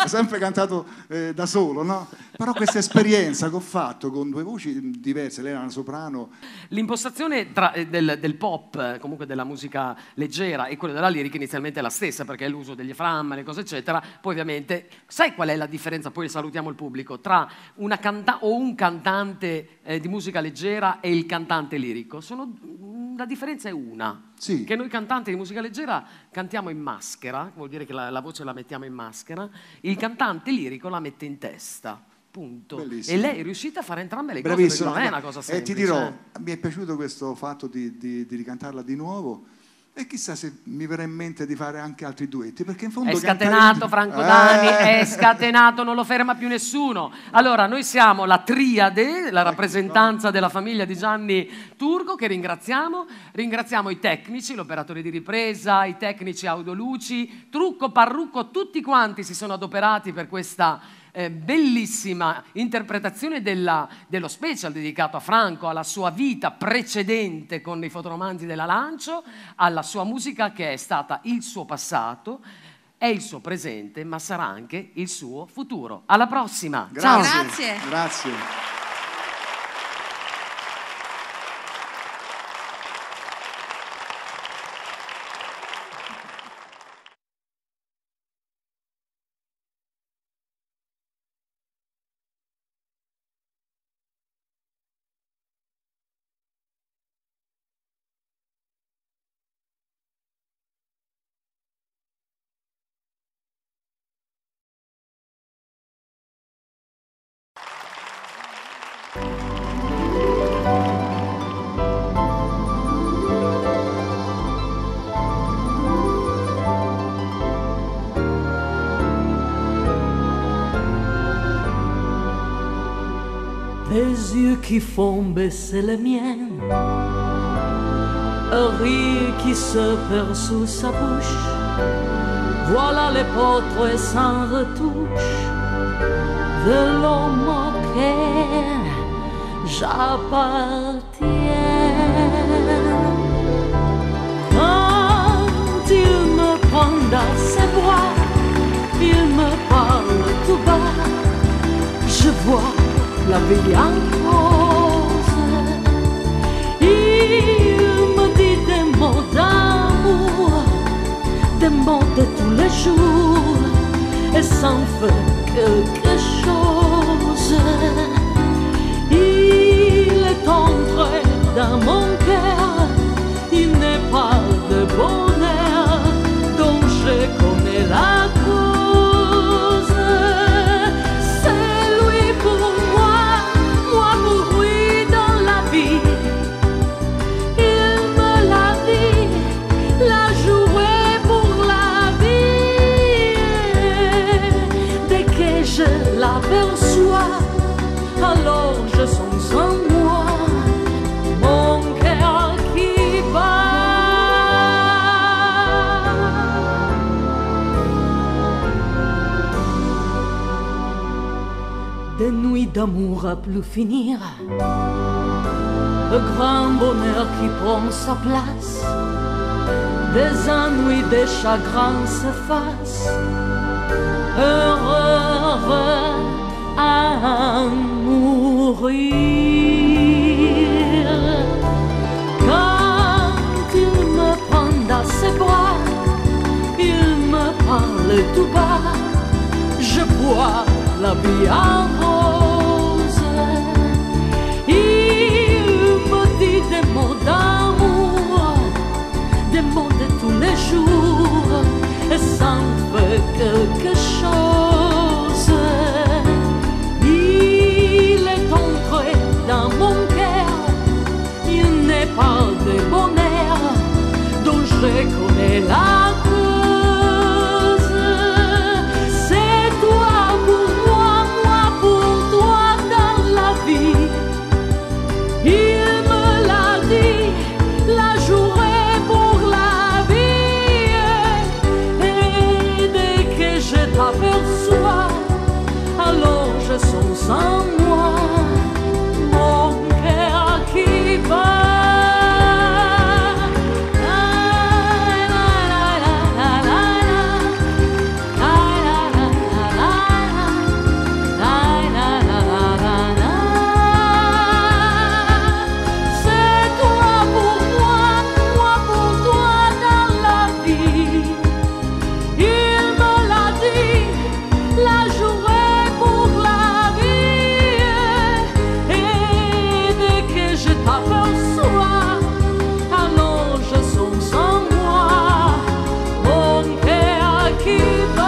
sempre cantato da solo, no? Però questa esperienza che ho fatto con due voci diverse, lei era una soprano. L'impostazione del pop, comunque della musica leggera, e quella della lirica inizialmente è la stessa, perché è l'uso degli diaframma, le cose eccetera. Poi ovviamente, sai qual è la differenza? Poi salutiamo il pubblico, tra un cantante di musica leggera e il cantante lirico. La differenza è una, sì. Che noi cantanti di musica leggera cantiamo in maschera, vuol dire che la voce la mettiamo in maschera, il cantante lirico la mette in testa. Punto. Bellissimo. E lei è riuscita a fare entrambe le cose, Bravissimo. perché non è una cosa semplice. E ti dirò, mi è piaciuto questo fatto di ricantarla di nuovo, e chissà se mi verrà in mente di fare anche altri duetti, perché in fondo è scatenato Franco Dani, è scatenato, non lo ferma più nessuno. Allora, noi siamo la triade, la rappresentanza della famiglia di Gianni Turco, che ringraziamo i tecnici, l'operatore di ripresa, i tecnici audioluci, Trucco, Parrucco, tutti quanti si sono adoperati per questa bellissima interpretazione dello special dedicato a Franco, alla sua vita precedente con i fotoromanzi della Lancio, alla sua musica che è stata il suo passato, è il suo presente, ma sarà anche il suo futuro. Alla prossima. Grazie. Ciao. Grazie. Tes yeux qui font baisser les miens, un rire qui se perd sous sa bouche, voilà les portraits sans retouche de l'homme auquel j'appartiens. Quand il me prend dans ses bras, il me parle tout bas, je vois la vie en rose Il me dit des mots d'amour, des mots de tous les jours, et ça me fait quelque chose. Il est entré dans mon cœur, il n'est pas de bonheur dont je connais la cause. C'est lui pour moi, moi pour lui dans la vie. Il me l'a dit, l'a joué pour la vie. Dès que je l'aperçois, alors je sens en moi mon cœur qui bat. Des nuits d'amour à plus finir, le grand bonheur qui prend sa place, des ennuis, des chagrins s'effacent, heureux à mourir. Quand il me prend dans ses bras, il me parle tout bas, je bois la vie en rose. Il me dit des mots d'amour, des mots de tous les jours, et ça me fait quelque chose. Il est entré dans mon cœur, il n'est pas de bonheur dont je connais la cause. C'est toi pour moi, moi pour toi dans la vie. Il me l'a dit, l'a joué pour la vie. Et dès que je t'aperçois, alors je sens en moi mon cœur qui bat. C'est toi pour moi pour toi dans la vie. Il me l'a dit, l'a joué pour la vie. Et dès que je t'aperçois, alors je sens en moi mon cœur qui bat.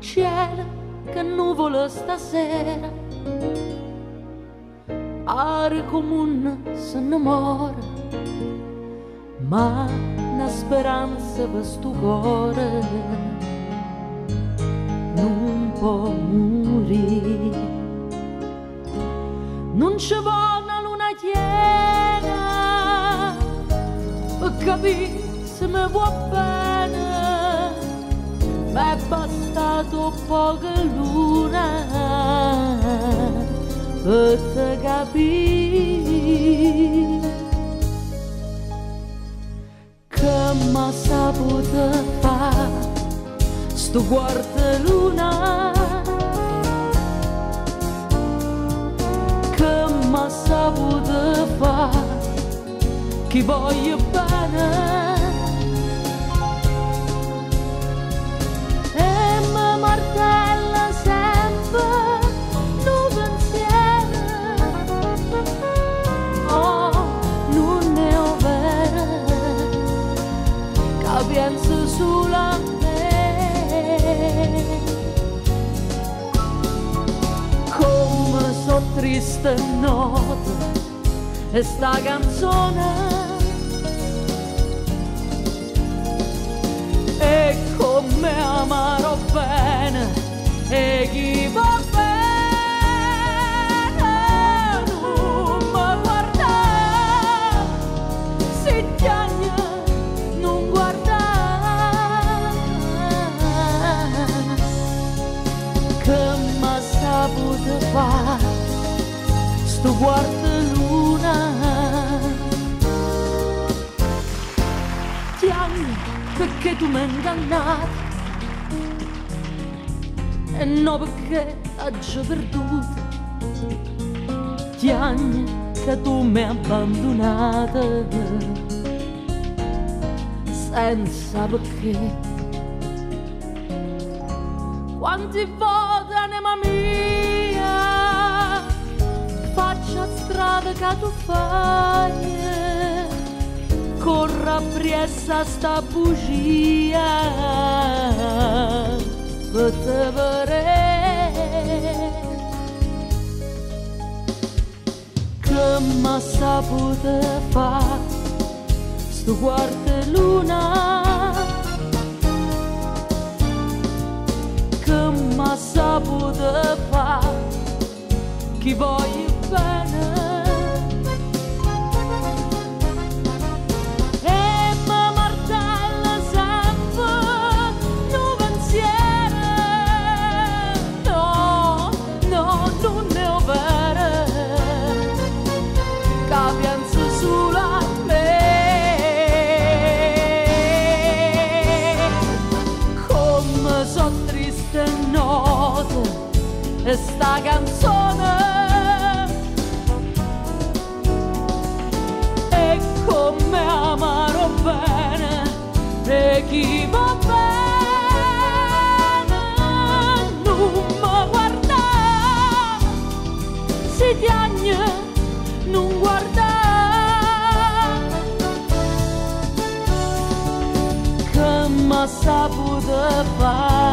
Cielo, che nuvolo stasera, aria comune se innamora, ma una speranza per sto cuore non può morire. Non ci vuole una luna piena per capire se mi vuoi bene. M'è bastato poca luna per te capire che m'ha saputo fare sto quarto luna, che m'ha saputo fare chi voglio bene. Martella sempre un pensiero, oh, non è vero, che penso solo a me. Come so triste notte e sta canzone, e come amarò bene e chi va bene non mi guarda, si chiagna guarda luna, ti amo perché tu mi hai ingannato, e no perché hai già perduto, ti amo che tu mi hai abbandonata, senza perché. Quanti volte, anima mia, faccia strada che tu fai, corra appresso sta bugia per te vedere che m'ha saputo fare sto quarto luna, che m'ha saputo fare chi voglio bene. E sta canzone è come amaro bene e chi va bene non mi guarda, si tiagne non guarda, che m'ha saputo fare,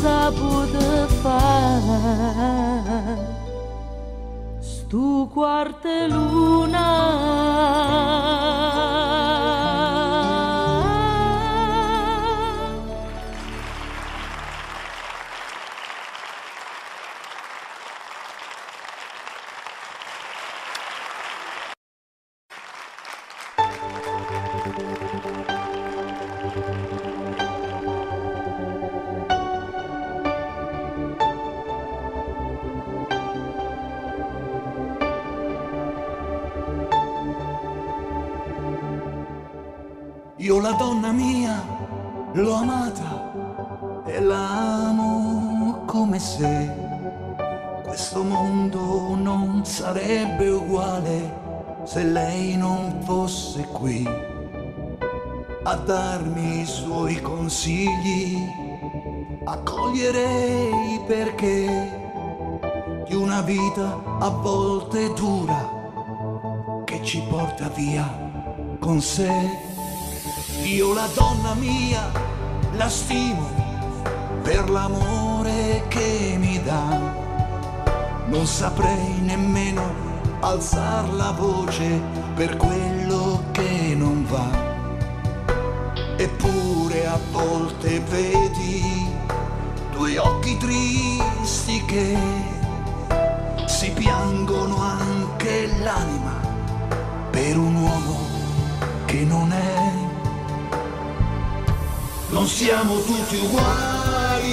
saputo fare stu quarto luna. Io la donna mia l'ho amata e la amo come se questo mondo non sarebbe uguale se lei non fosse qui a darmi i suoi consigli, a cogliere i perché di una vita a volte dura che ci porta via con sé. Io la donna mia la stimo per l'amore che mi dà, non saprei nemmeno alzar la voce per quello che non va. Eppure a volte vedi due occhi tristi che si piangono anche l'anima per un uomo che non è. Non siamo tutti uguali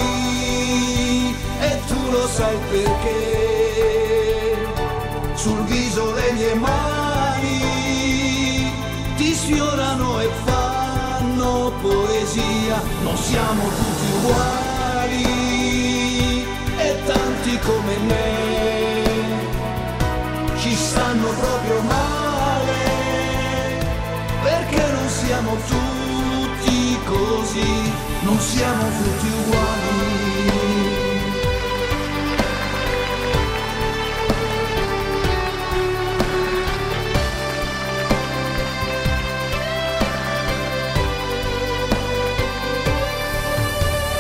e tu lo sai perché sul viso le mie mani ti sfiorano e fanno poesia. Non siamo tutti uguali e tanti come me ci stanno proprio male perché non siamo tutti così, non siamo tutti uguali.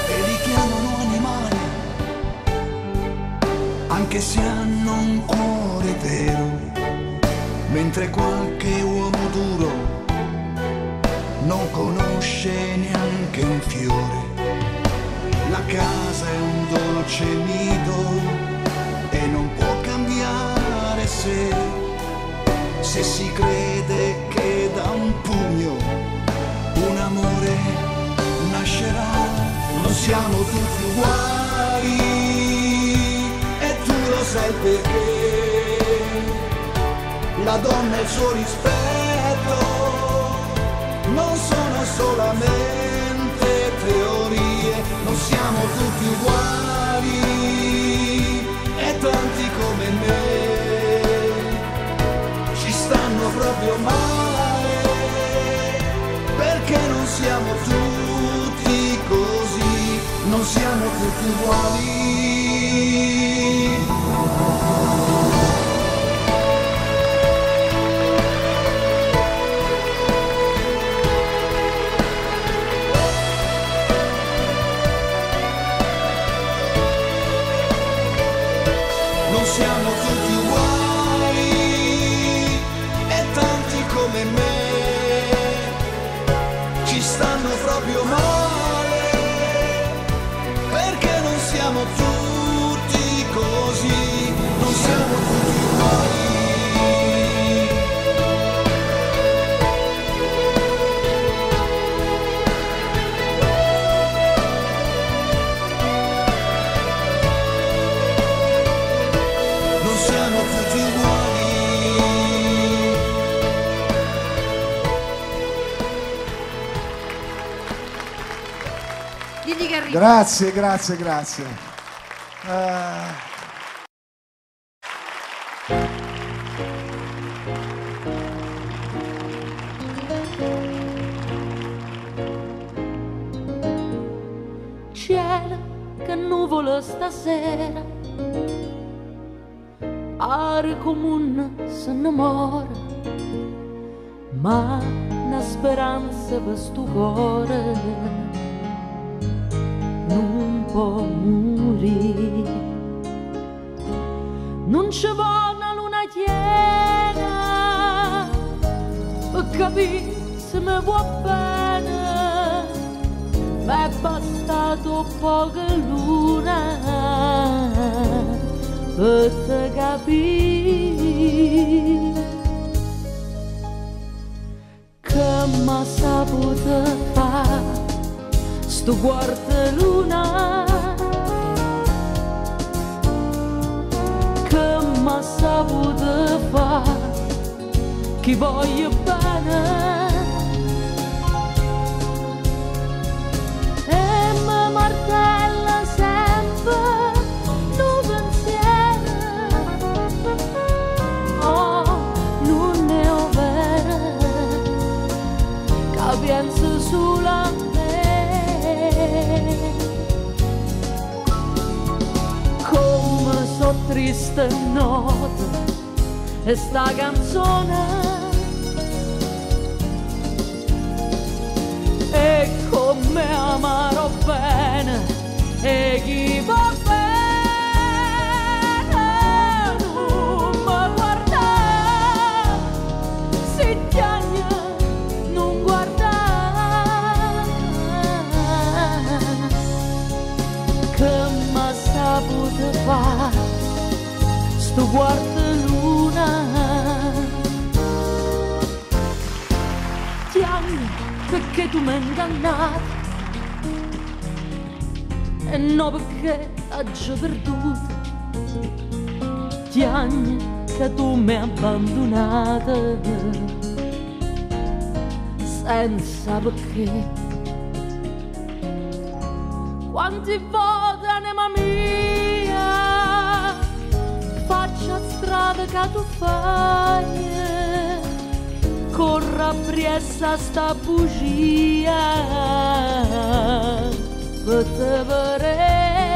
E li chiamano animali, anche se hanno un cuore vero, mentre qualche uomo duro non conosce neanche un fiore. La casa è un dolce nido e non può cambiare se si crede che da un pugno un amore nascerà. siamo tutti uguali e tu lo sai perché. La donna e il suo rispetto non sono solamente teorie, non siamo tutti uguali e tanti come me ci stanno proprio male, perché non siamo tutti così, non siamo tutti uguali. Non siamo tutti uguali e tanti come me ci stanno proprio male, perché non siamo tutti così, non siamo tutti uguali. Non siamo tutti uguali. Digli che arriva. Grazie, grazie, grazie. Cielo, che nuvolo stasera, aria comune se innamora, ma una speranza per sto cuore non può morire. Non ci vuole una luna piena per capire se mi vuoi bene, ma è bastato poca luna per te capire che m'ha saputo fare sto quarto luna, che m'ha saputo fare chi voglio bene. E mi martella sempre un pensiero, oh, non è vero, che penso solo a me. Come so triste notte e sta canzone, e come amarò bene e chi va bene non mi guarda, si piagne non guarda, che m'ha saputo fare sto quarto luna. Piagne perché tu mi hai ingannato e no perché hai già perduto, piagne che tu mi hai abbandonato senza perché. Quanti volte anima mia faccia strada che tu fai, corra appresso sta bugia per te vedere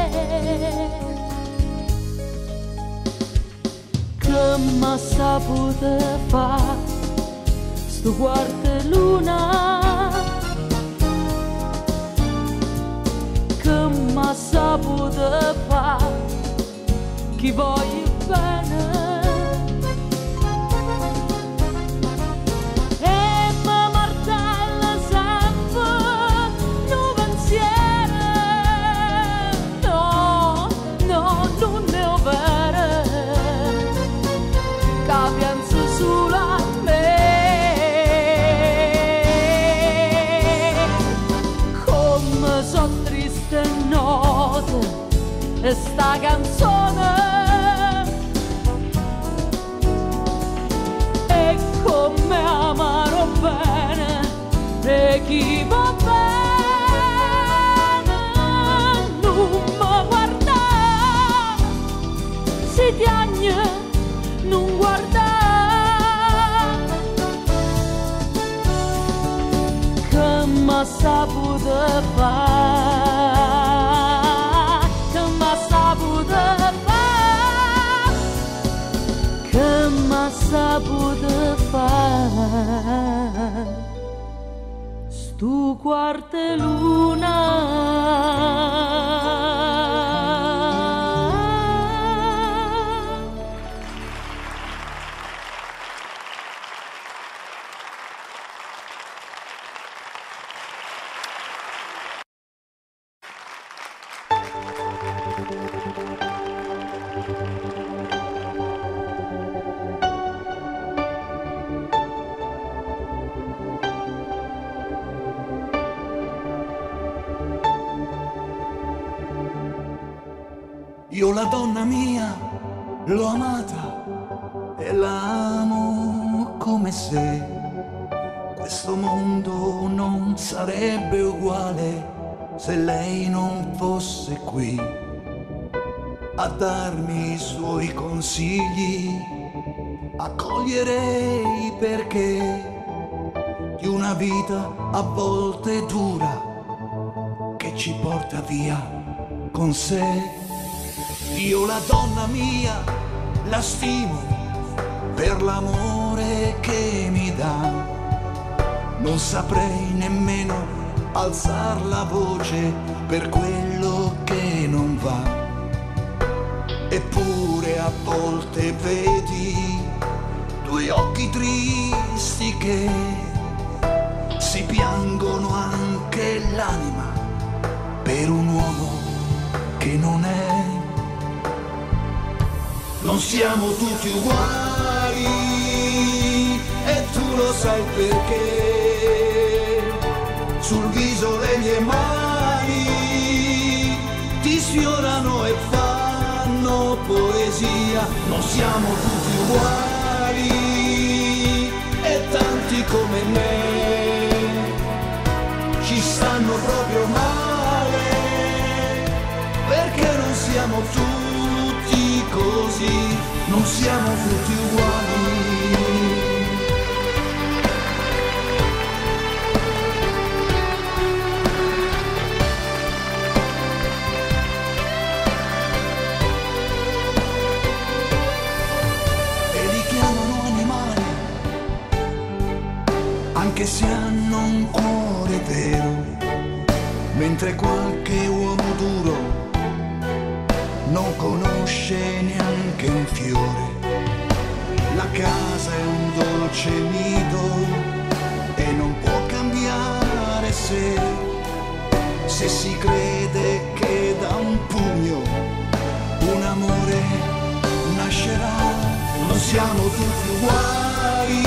che m'ha saputo fare sto quarto luna, che m'ha saputo fare chi voglio bene. Come so triste di sta canzone. E come amarò bene e chi va bene, non mi guarda, si tiagne, non guarda, che m'ha saputo fare, che m'ha saputo fare, che m'ha saputo fare, stu quarte luna. Io la donna mia l'ho amata e la amo come se questo mondo non sarebbe uguale se lei non fosse qui a darmi i suoi consigli, a cogliere i perché di una vita a volte dura che ci porta via con sé. Io la donna mia la stimo per l'amore che mi dà, non saprei nemmeno alzar la voce per quello che non va. Eppure a volte vedi due occhi tristi che si piangono anche l'anima per un uomo che non è. Non siamo tutti uguali e tu lo sai perché sul viso le mie mani ti sfiorano e fanno poesia. Non siamo tutti uguali e tanti come me ci stanno proprio male perché non siamo tutti così, non siamo tutti uguali. E li chiamano animali, anche se hanno un cuore vero, mentre qualche uomo duro non conosce neanche un fiore. La casa è un dolce nido e non può cambiare se si crede che da un pugno un amore nascerà. Non siamo tutti uguali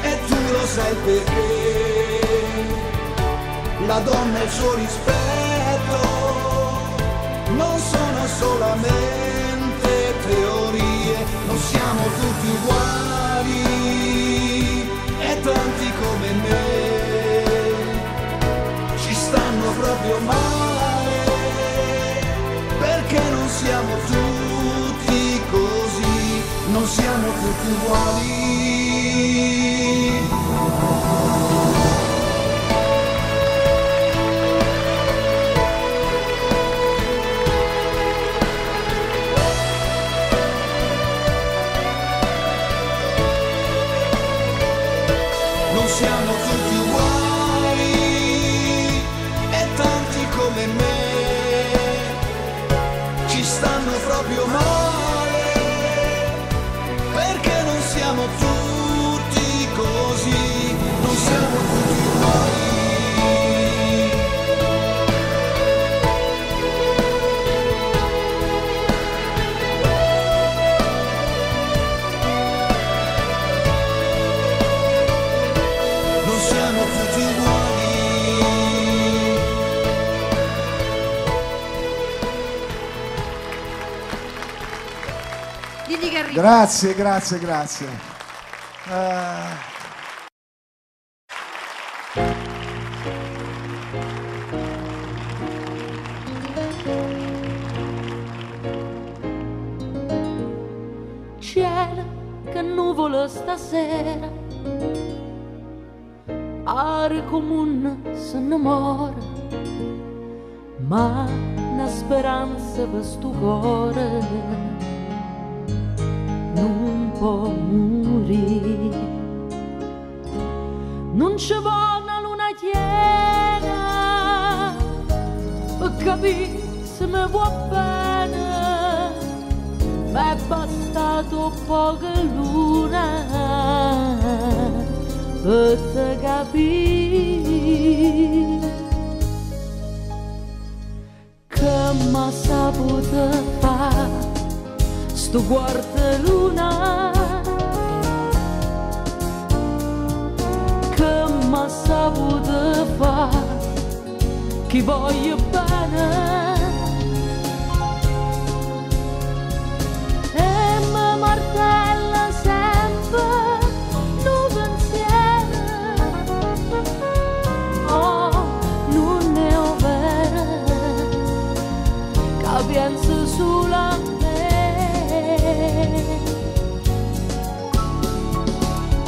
e tu lo sai perché la donna e il suo rispetto non sono solamente teorie. Non siamo tutti uguali e tanti come me ci stanno proprio male perché non siamo tutti così, non siamo tutti uguali. Siamo tutti uguali e tanti come me ci stanno proprio male perché non siamo tutti così, non siamo tutti uguali. Grazie, grazie, grazie. Cielo, che nuvolo stasera, aria comune se innamora, ma una speranza per sto cuore non può morire. Non ci vuole una luna piena per capire se mi vuoi bene, ma è bastato poca luna per te capire che m'ha saputo fare sto quarto luna, che m'ha saputo fare chi voglio bene e mi martella sempre un pensiero, oh, non ne ho vero che penso solo a me,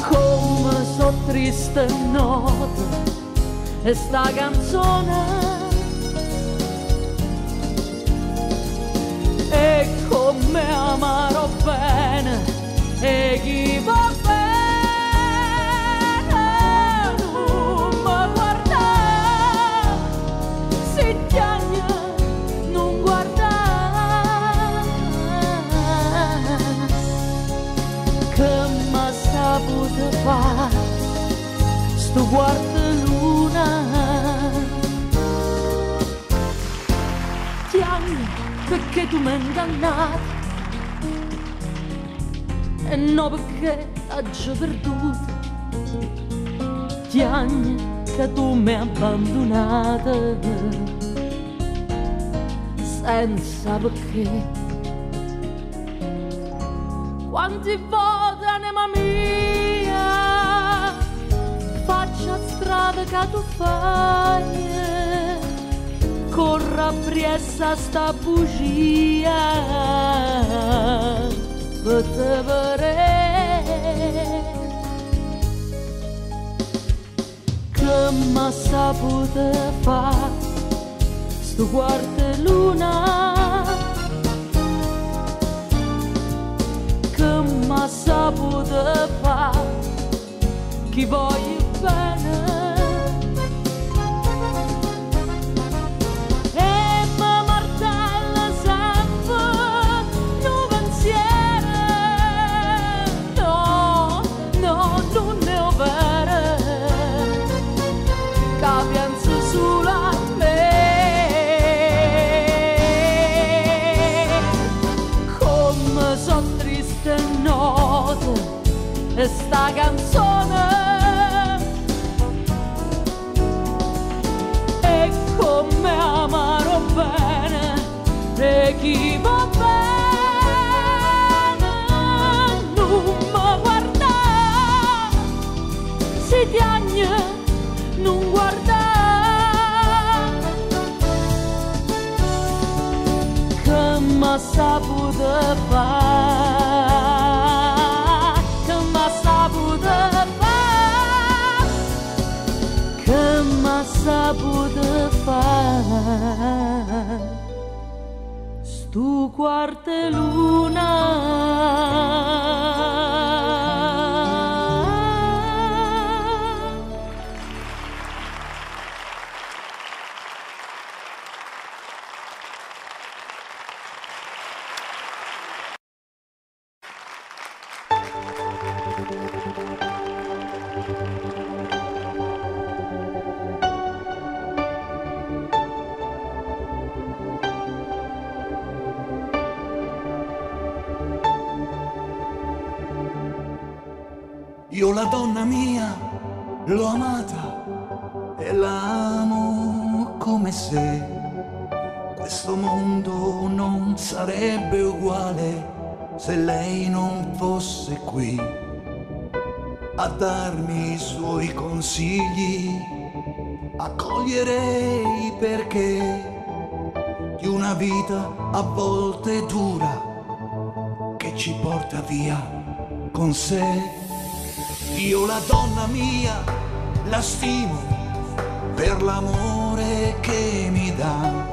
come so triste notte e sta canzone e come amarò bene e chi va bene non mi guarda, si piagne non guarda, che m'ha saputo fare sto quarto luna, piagne perché tu mi hai ingannato e no perché t'ho perduto, piagne che tu mi hai abbandonato senza perché. Quanti volte anima mia faccia strada che tu fai, corra appresso sta bugia per te vedere che m'ha saputo fare sto quarto luna, che m'ha saputo fare chi voglio bene e mi martella sempre un pensiero, no, no, non ne ho vero che penso solo a me, come so triste notte e sta canzone e come amarò bene e chi va bene non mi guarda, si piagne non guarda, che m'ha saputo fare, che m'ha saputo fare, che m'ha saputo fare stu quarto luna. Io la donna mia l'ho amata e la amo come se questo mondo non sarebbe uguale se lei non fosse qui a darmi i suoi consigli, accoglierei i perché di una vita a volte dura che ci porta via con sé. Io la donna mia la stimo per l'amore che mi dà,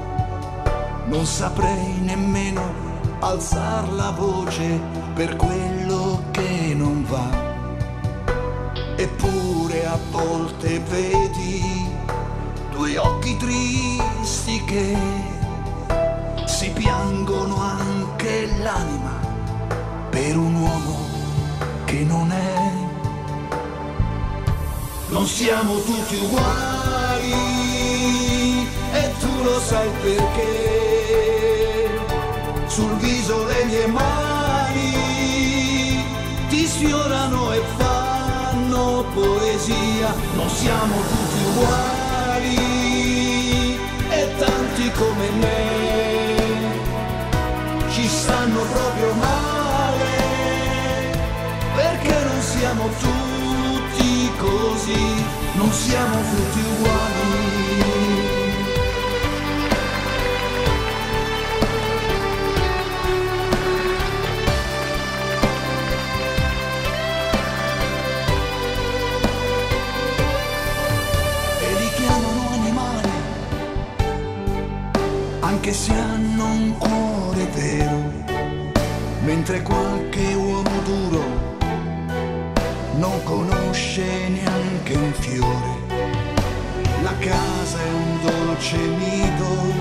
non saprei nemmeno alzar la voce per quello che non va. Eppure a volte vedi due occhi tristi che si piangono anche l'anima per un uomo che non è. Non siamo tutti uguali e tu lo sai perché. Sul viso le mie mani ti sfiorano e fanno poesia. Non siamo tutti uguali e tanti come me ci stanno proprio male, perché non siamo tutti così, non siamo tutti uguali. Anche se hanno un cuore vero, mentre qualche uomo duro non conosce neanche un fiore. La casa è un dolce nido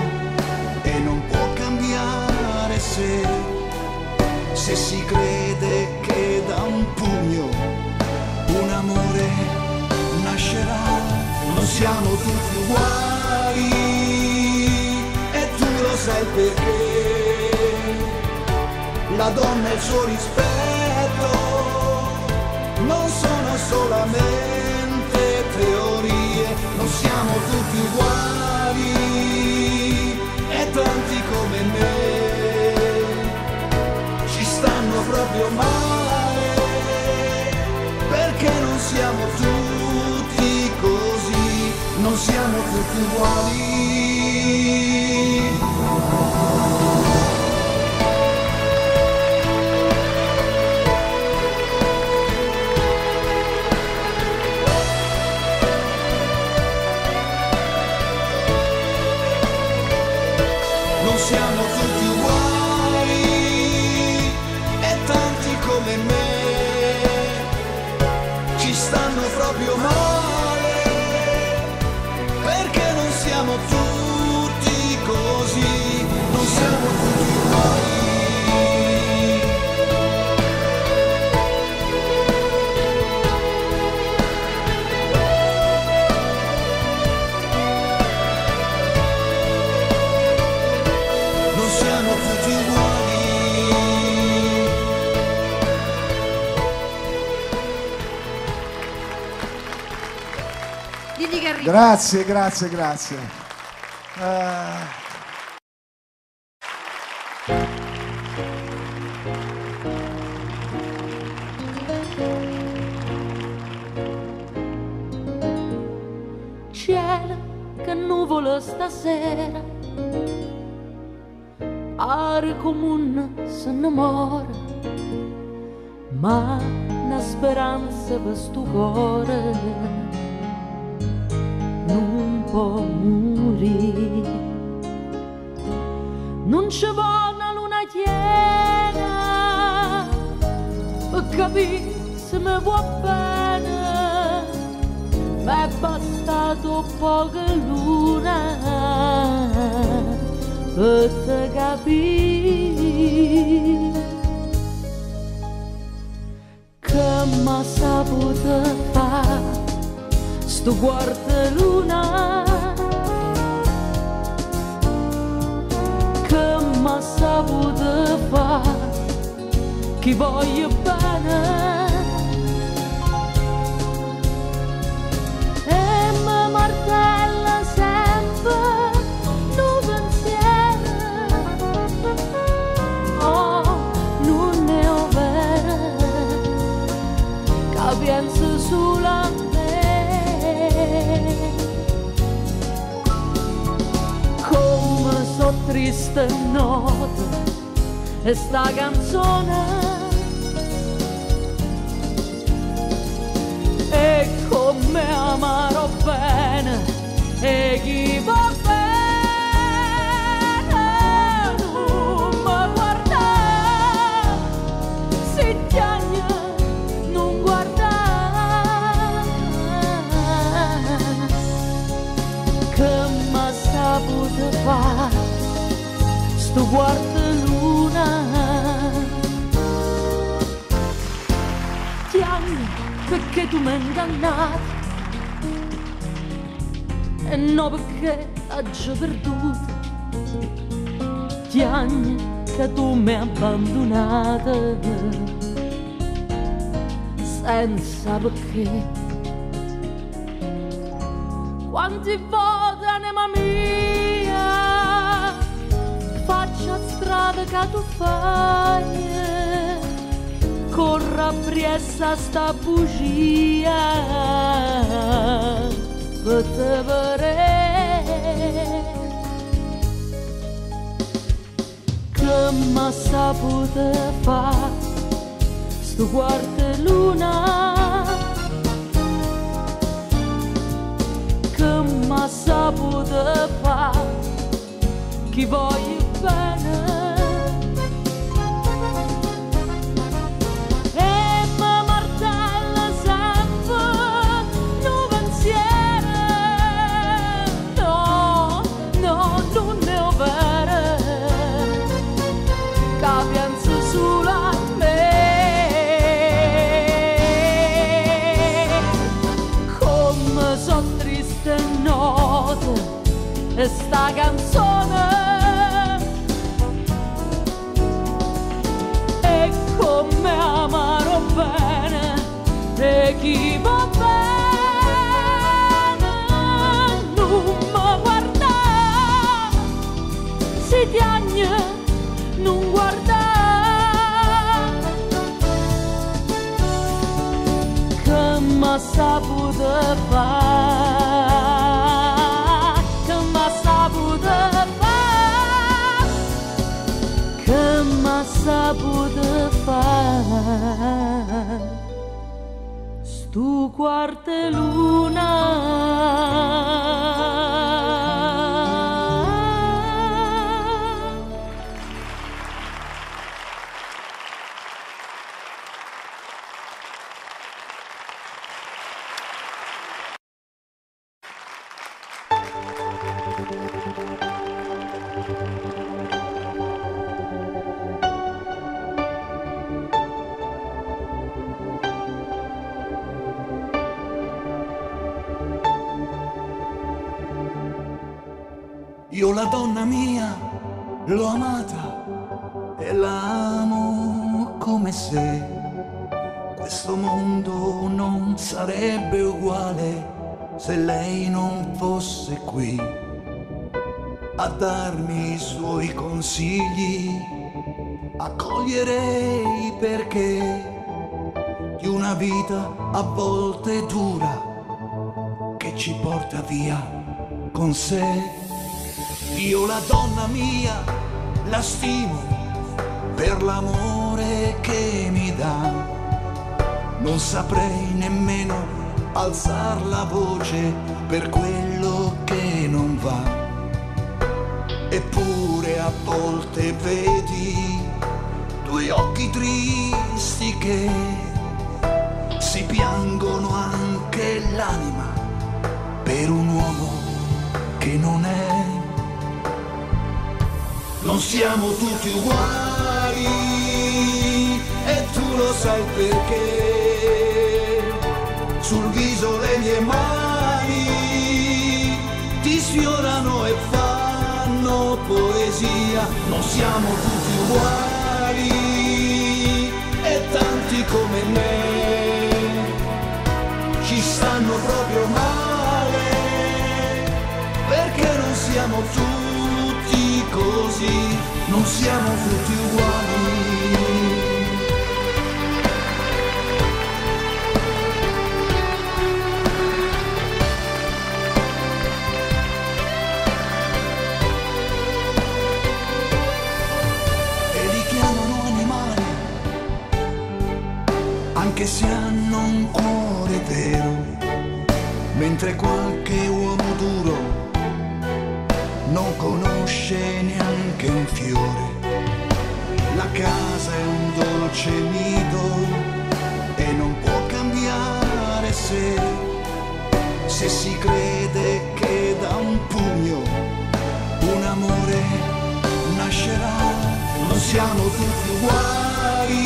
e non può cambiare se si crede che da un pugno un amore nascerà. Non siamo tutti uguali, lo sai perché la donna e il suo rispetto non sono solamente teorie. Non siamo tutti uguali e tanti come me ci stanno proprio male, perché non siamo tutti così, non siamo tutti uguali. Non siamo tutti uguali e tanti come me ci stanno proprio male, perché non siamo tutti così, non siamo tutti uguali. Grazie, grazie, grazie. Cielo, che nuvolo stasera, aria comune se innamora, ma una speranza per sto cuore non può morire. Non ci vuole una luna piena per capire se mi vuoi bene, ma è bastato poca luna per te capire che mi saputo fare sto guarda luna, che m'ha saputo fare, che voglio bene, e mi martella sempre un pensiero, oh, non è penso solo a me. Come so triste notte e sta canzone, e come amarò bene e chi va bene non mi guarda, si tiagna non guarda, che m'ha saputo fare sto guarda luna, tiagna perché tu mi hai ingannato e no perché l'ho perduto, tiagna che tu mi hai abbandonata senza perché. Quanti volte anima mia faccia strada che tu fai, corra appresso sta bugia per te vedere, che m'ha saputo fare sto guarda luna, che m'ha saputo fare chi voglio bene. E sta canzone e come amarò bene e chi va bene non mi guarda, si tiagna non guarda, che m'ha saputo fare, che m'ha saputo fare stu quarta luna. Io la donna mia l'ho amata e la amo come se questo mondo non sarebbe uguale se lei non fosse qui a darmi i suoi consigli, accoglierei perché di una vita a volte dura che ci porta via con sé. Io la donna mia la stimo per l'amore che mi dà, non saprei nemmeno alzar la voce per quello che non va, eppure a volte vedi due occhi tristi che si piangono anche l'anima per un uomo che non è. Non siamo tutti uguali e tu lo sai perché sul viso le mie mani ti sfiorano e fanno poesia. Non siamo tutti uguali e tanti come me ci stanno proprio male perché non siamo tutti così, non siamo tutti uguali. hanno un cuore vero, mentre qualche uomo duro non conosce neanche un fiore. La casa è un dolce nido e non può cambiare se si crede che da un pugno un amore nascerà. Non siamo tutti uguali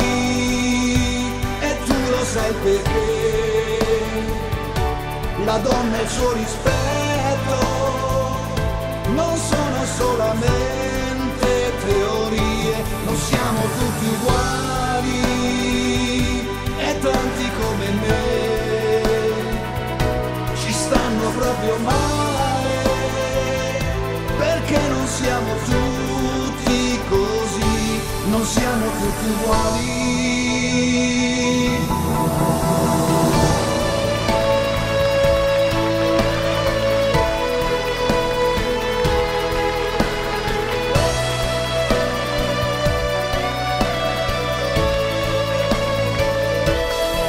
e tu lo sai perché. La donna e il suo rispetto non sono solamente teorie. Non siamo tutti uguali e tanti come me ci stanno proprio male, perché non siamo tutti così, non siamo tutti uguali.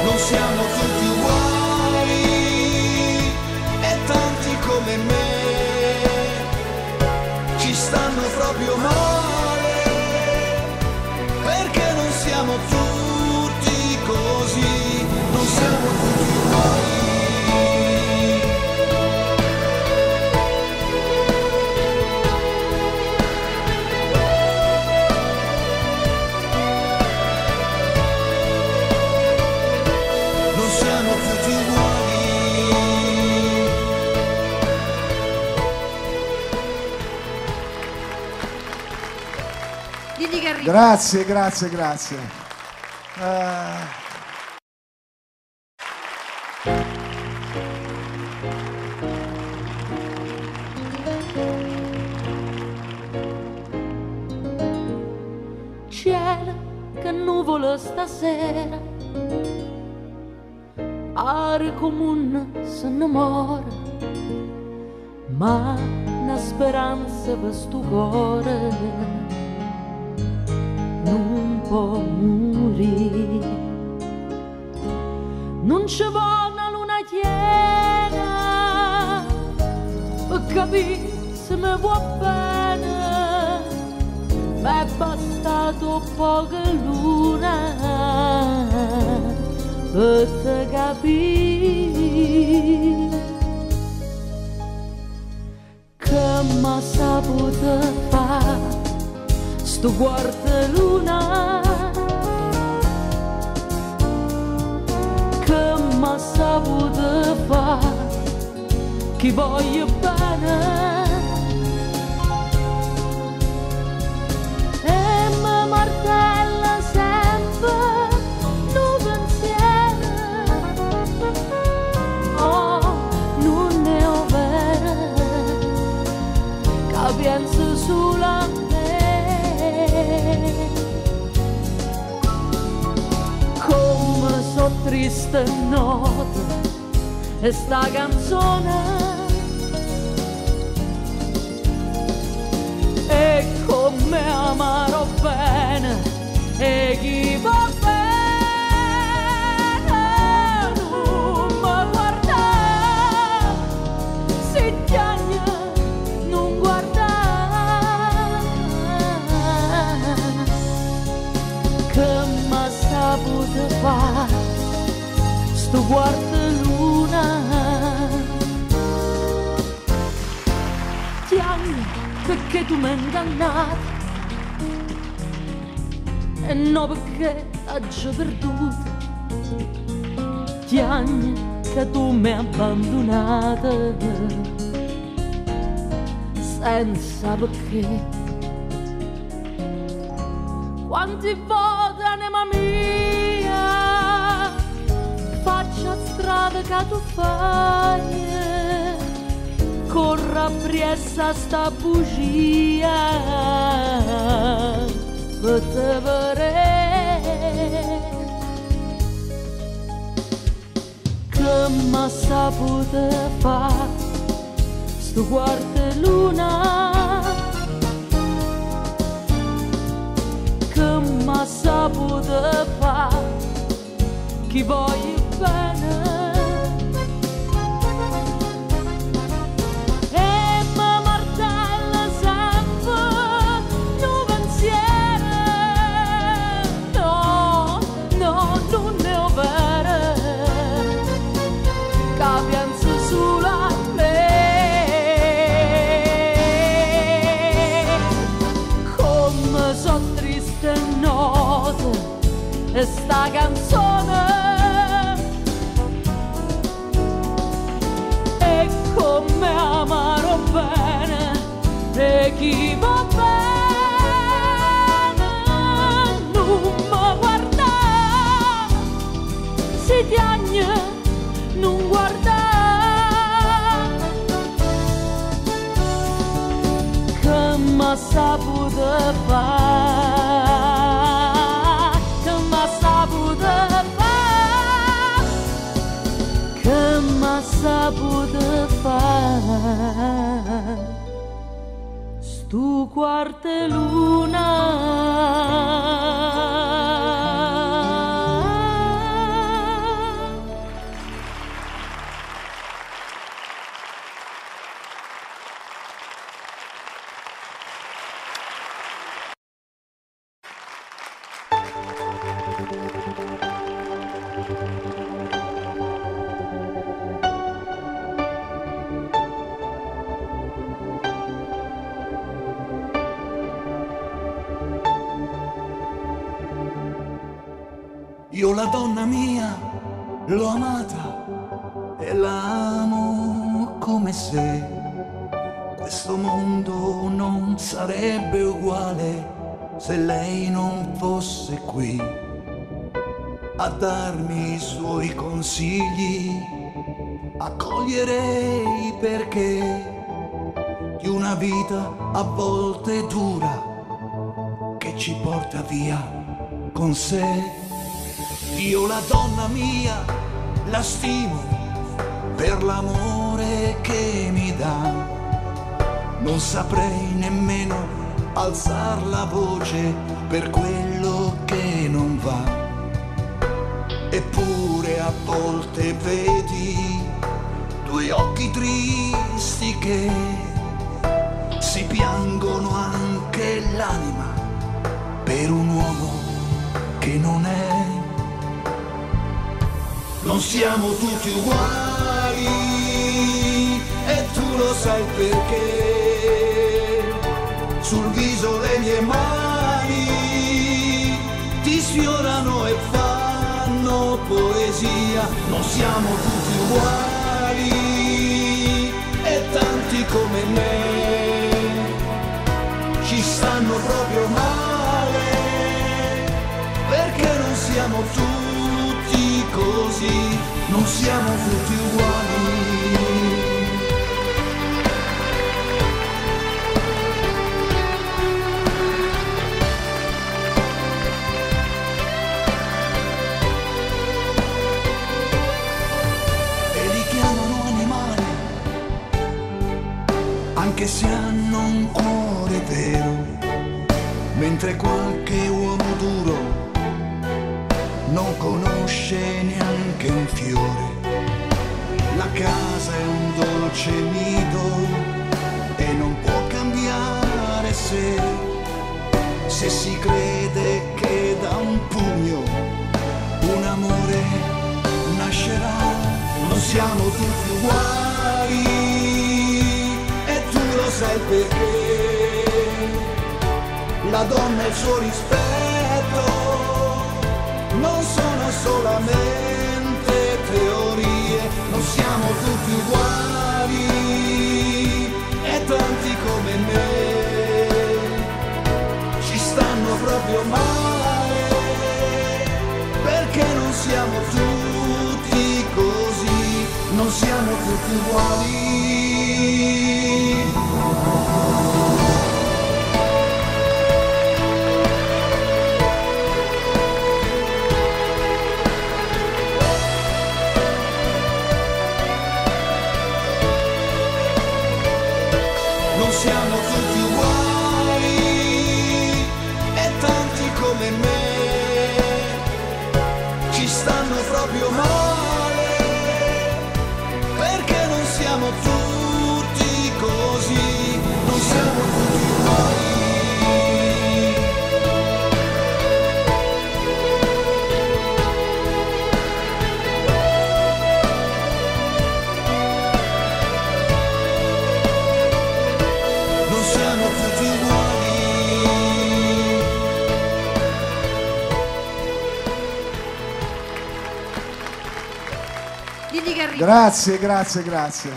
Non siamo tutti uguali e tanti come me ci stanno proprio male, perché non siamo tutti così, non siamo tutti uguali. Non siamo tutti uguali. Digli che arriva. Grazie, grazie, grazie. Cielo, che nuvolo stasera, aria comune se innamora, ma una speranza per sto cuore non può morire. Non ci vuole una luna piena per capire se mi vuoi bene, ma è bastato poca luna per te capire che m'ha saputo fare sto quarto luna, che m'ha saputo fare chi voglio bene. E mi martella sempre un pensiero, oh, non è vero, che penso solo a me. Come so triste notte e sta canzone, e come amarò bene e chi va bene non mi guarda, si piagne non guarda, che m'ha saputo fare sto quarto luna. Tieni, perché tu mi hai ingannato e no perché oggi perduto. Tieni che tu mi hai abbandonato senza perché. Quanti volte anima mia faccia strada che tu fai, corra appresso sta bugia per te vedere che m'ha saputo fare sto quarto luna, che m'ha saputo fare chi voglio bene e mi martella sempre un pensiero. No, no, non ne ho vere che penso solo a me. Come sono triste e note e sta canzone e come amaro bene e chi va bene non mi guarda, si piagne non guarda, che m'ha saputo fare, che m'ha saputo fare, che m'ha saputo fare stu quarte luna. Io la donna mia l'ho amata e la amo come se questo mondo non sarebbe uguale se lei non fosse qui a darmi i suoi consigli, a cogliere i perché di una vita a volte dura che ci porta via con sé. Io la donna mia la stimo per l'amore che mi dà, non saprei nemmeno alzar la voce per quello che non va. Eppure a volte vedi due occhi tristi che si piangono anche l'anima per un uomo che non è. Non siamo tutti uguali e tu lo sai perché. Sul viso le mie mani ti sfiorano e fanno poesia. Non siamo tutti uguali e tanti come me ci stanno proprio male perché non siamo tutti così, non siamo tutti uguali. E li chiamano animali, anche se hanno un cuore vero, mentre qualche uomo duro non conosce neanche un fiore. La casa è un dolce nido e non può cambiare se si crede che da un pugno un amore nascerà. Non siamo tutti uguali e tu lo sai perché. La donna e il suo rispetto non sono solamente teorie, non siamo tutti uguali e tanti come me ci stanno proprio male perché non siamo tutti così, non siamo tutti uguali. Siamo tutti uguali e tanti come me ci stanno proprio male Digli che arriva. Grazie, grazie, grazie.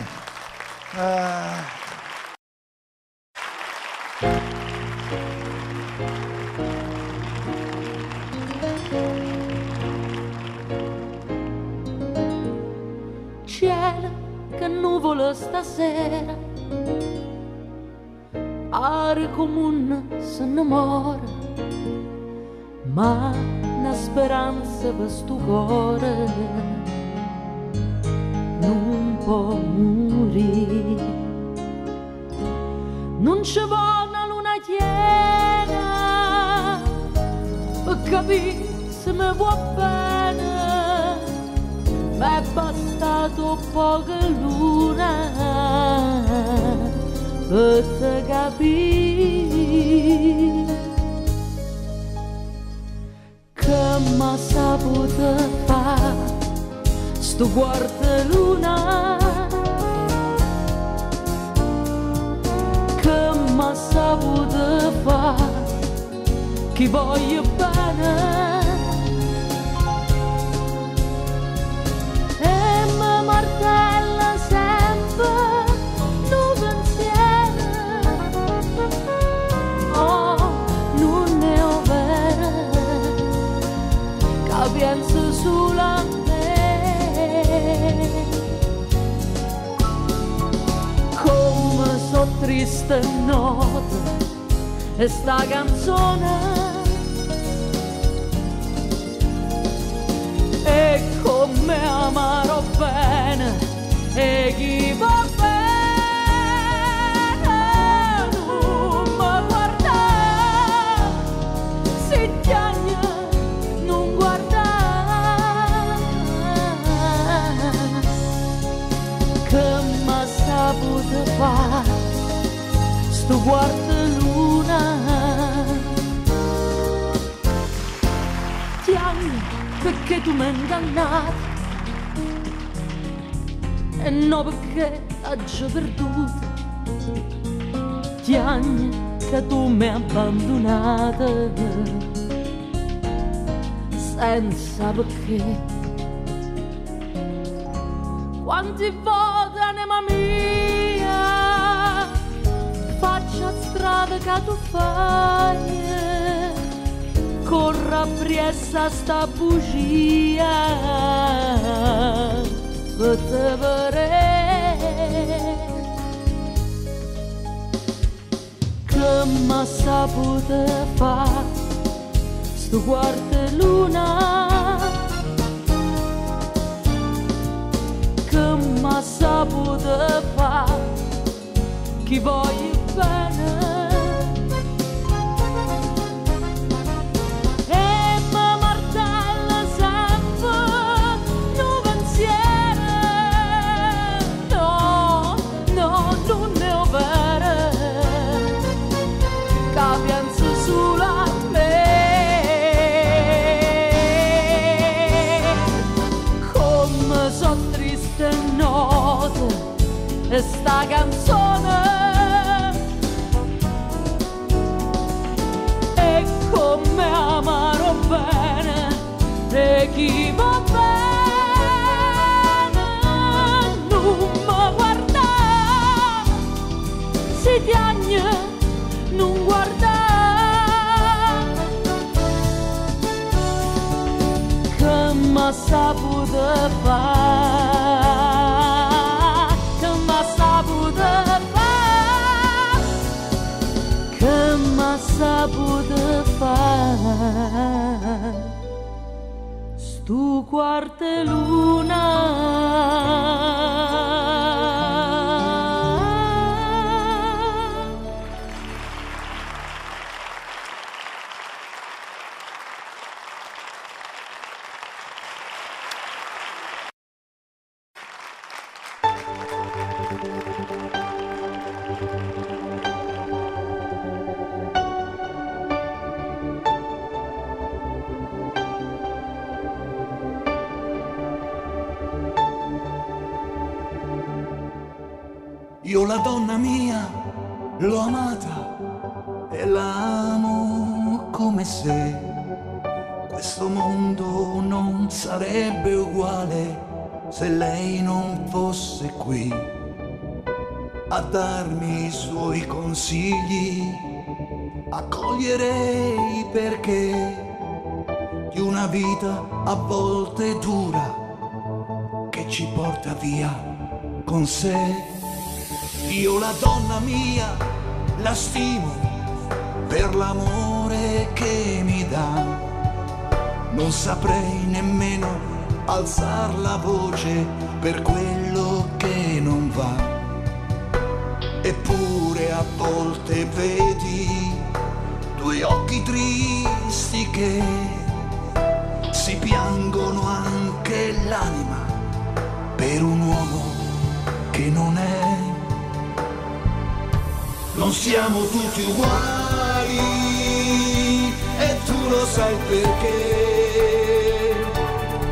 Cielo, che nuvolo stasera, aria comune se innamora, ma una speranza per sto cuore non può morire. Non ci vuole una luna piena per capire se mi vuoi bene, ma è bastato poca luna per te capire che m'ha saputo fare sto quarto luna, che m'ha saputo fare chi voglio bene. Martella sempre non pensiero, oh, non ne ho vera, che penso solo a me. Come so triste notte e sta canzone, e come amarò bene e chi va bene non mi guarda, si tiagna non guarda, che m'ha saputo fare sto quarto luna. Tiagna perché tu mi hai ingannato, e no perché t'ho perduto. Tiagna che tu mi hai abbandonata senza perché. Quanti volte anima mia faccia strada che tu fai, corra appresso sta bugia per te vedere che m'ha saputo fare sto quarto luna, che m'ha saputo fare chi voglio bene. E sta canzone e come amarò bene e chi va bene non mi guarda, si tiagna non guarda, che m'ha saputo fare, che m'ha saputo fare stu quarto luna. Io la donna mia l'ho amata e la amo come se questo mondo non sarebbe uguale se lei non fosse qui a darmi i suoi consigli, accoglierei perché di una vita a volte dura che ci porta via con sé. Io la donna mia la stimo per l'amore che mi dà, non saprei nemmeno alzar la voce per quello che non va. Eppure a volte vedi due occhi tristi che si piangono anche l'anima per un uomo che non è. Non siamo tutti uguali e tu lo sai perché.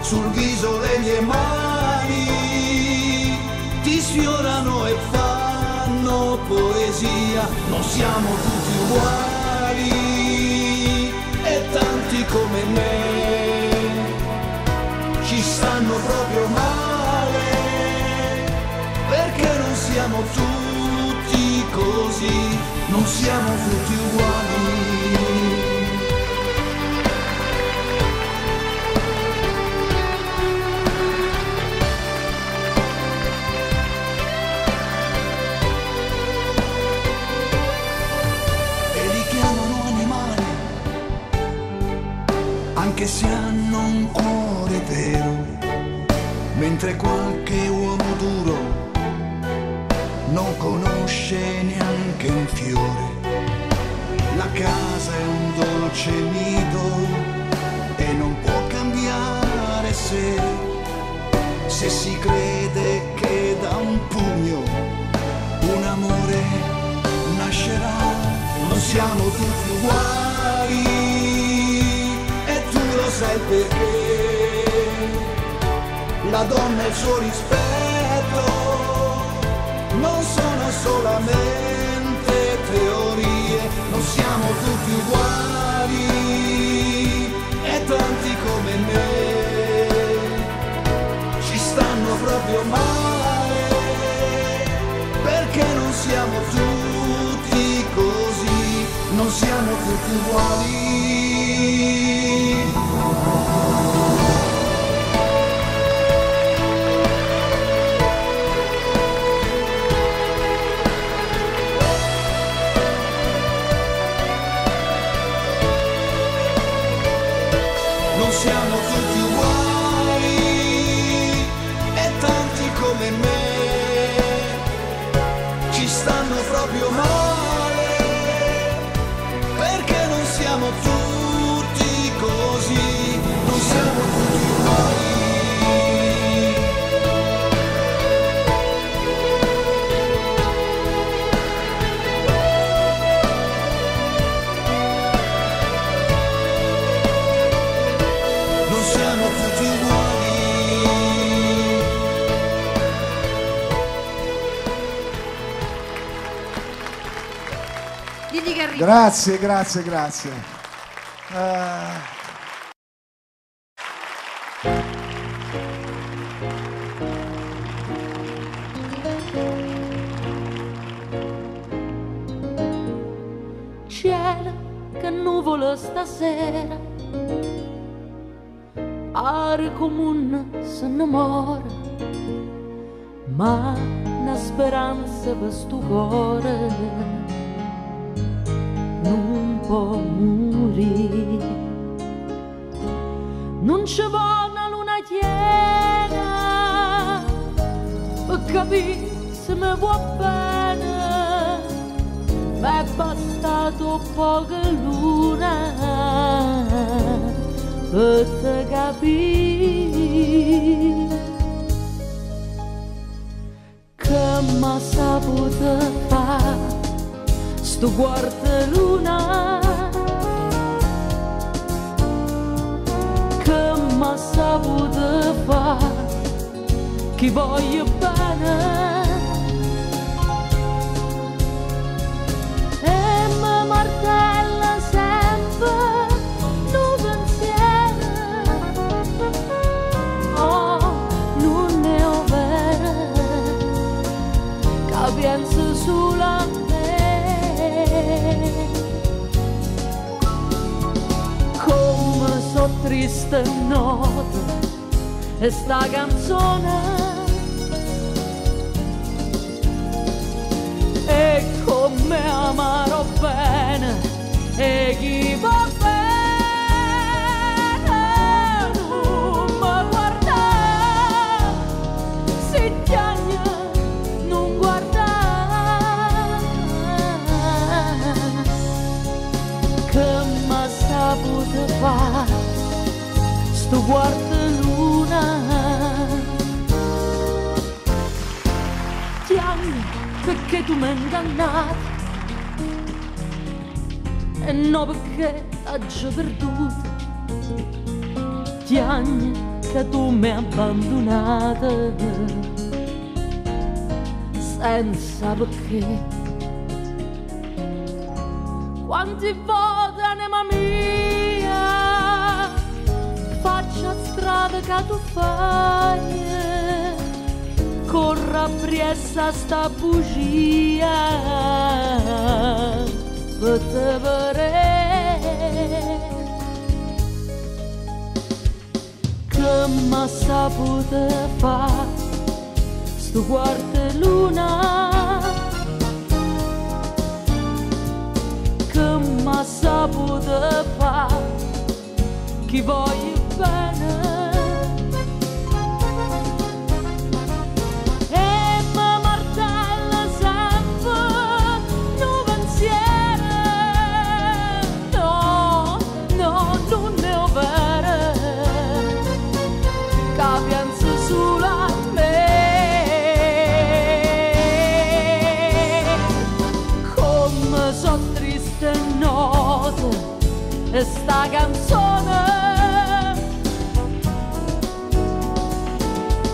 Sul viso le mie mani ti sfiorano e fanno poesia. Non siamo tutti uguali e tanti come me ci stanno proprio male, perché non siamo tutti così, non siamo tutti uguali. Anche se hanno un cuore vero, mentre qualche uomo duro non conosce neanche un fiore. La casa è un dolce nido e non può cambiare se si crede che da un pugno un amore nascerà. Non siamo tutti uguali, lo sai perché la donna e il suo rispetto non sono solamente teorie. Non siamo tutti uguali e tanti come me ci stanno proprio male, perché non siamo tutti così, non siamo tutti uguali. Non siamo tutti uguali e tanti come me ci stanno proprio male, perché non siamo tutti così, non siamo tutti uguali. Grazie, grazie, grazie. Cielo, che nuvolo stasera, aria comune se innamora, ma una speranza per sto cuore non può morire. Non ci vuole una luna piena per capire se mi vuoi bene, ma è bastato poca luna per te capire che mi saputo fare sto guarda luna, che m'ha saputo fare, che voglio bene, e mi martella sempre un pensiero, oh, non sulla me. Come so triste nota e sta canzone, e come amarò bene e chi va bene non mi guarda, si chiagna non guarda, che m'ha saputo fare sto guarda luna. Chiagna perché tu mi hai ingannato e no perché t'aggi perduto. Chiagna che tu mi hai abbandonata senza perché. Quanti volte anima mia faccia strada che tu fai, corra appresso sta bugia per te vedere che m'ha saputo fare sto guarda luna, che m'ha saputo fare chi voglio bene. E sta canzone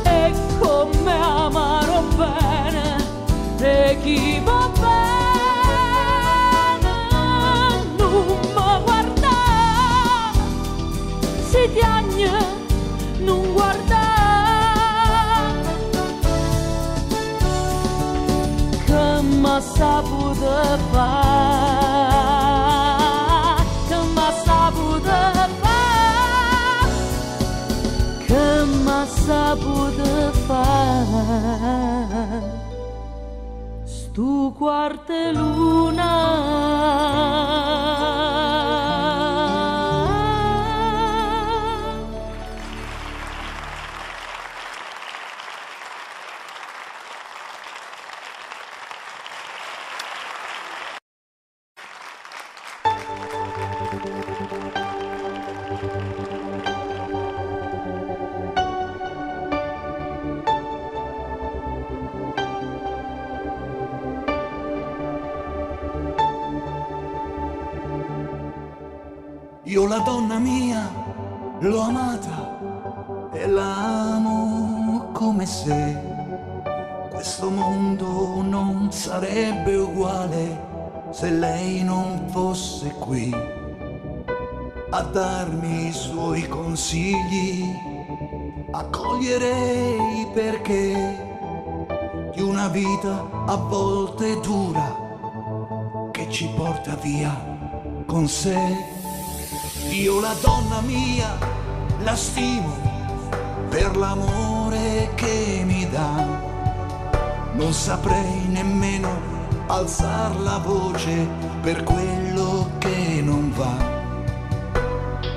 e come amarò bene e chi va bene non mi guarda, si tiagna non guarda, che m'ha saputo fare, saputo fare stu quarta luna. Io la donna mia l'ho amata e la amo come se questo mondo non sarebbe uguale se lei non fosse qui a darmi i suoi consigli, accoglierei perché di una vita a volte dura che ci porta via con sé. Io la donna mia la stimo per l'amore che mi dà, non saprei nemmeno alzar la voce per quello che non va,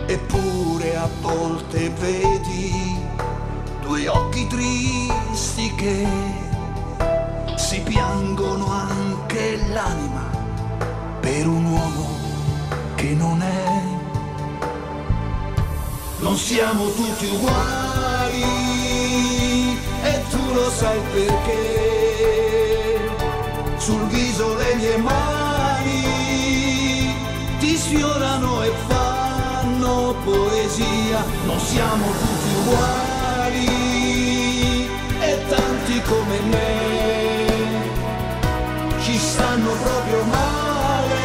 eppure a volte vedi due occhi tristi che si piangono anche l'anima per un uomo che non è. Non siamo tutti uguali e tu lo sai perché sul viso le mie mani ti sfiorano e fanno poesia. Non siamo tutti uguali e tanti come me ci stanno proprio male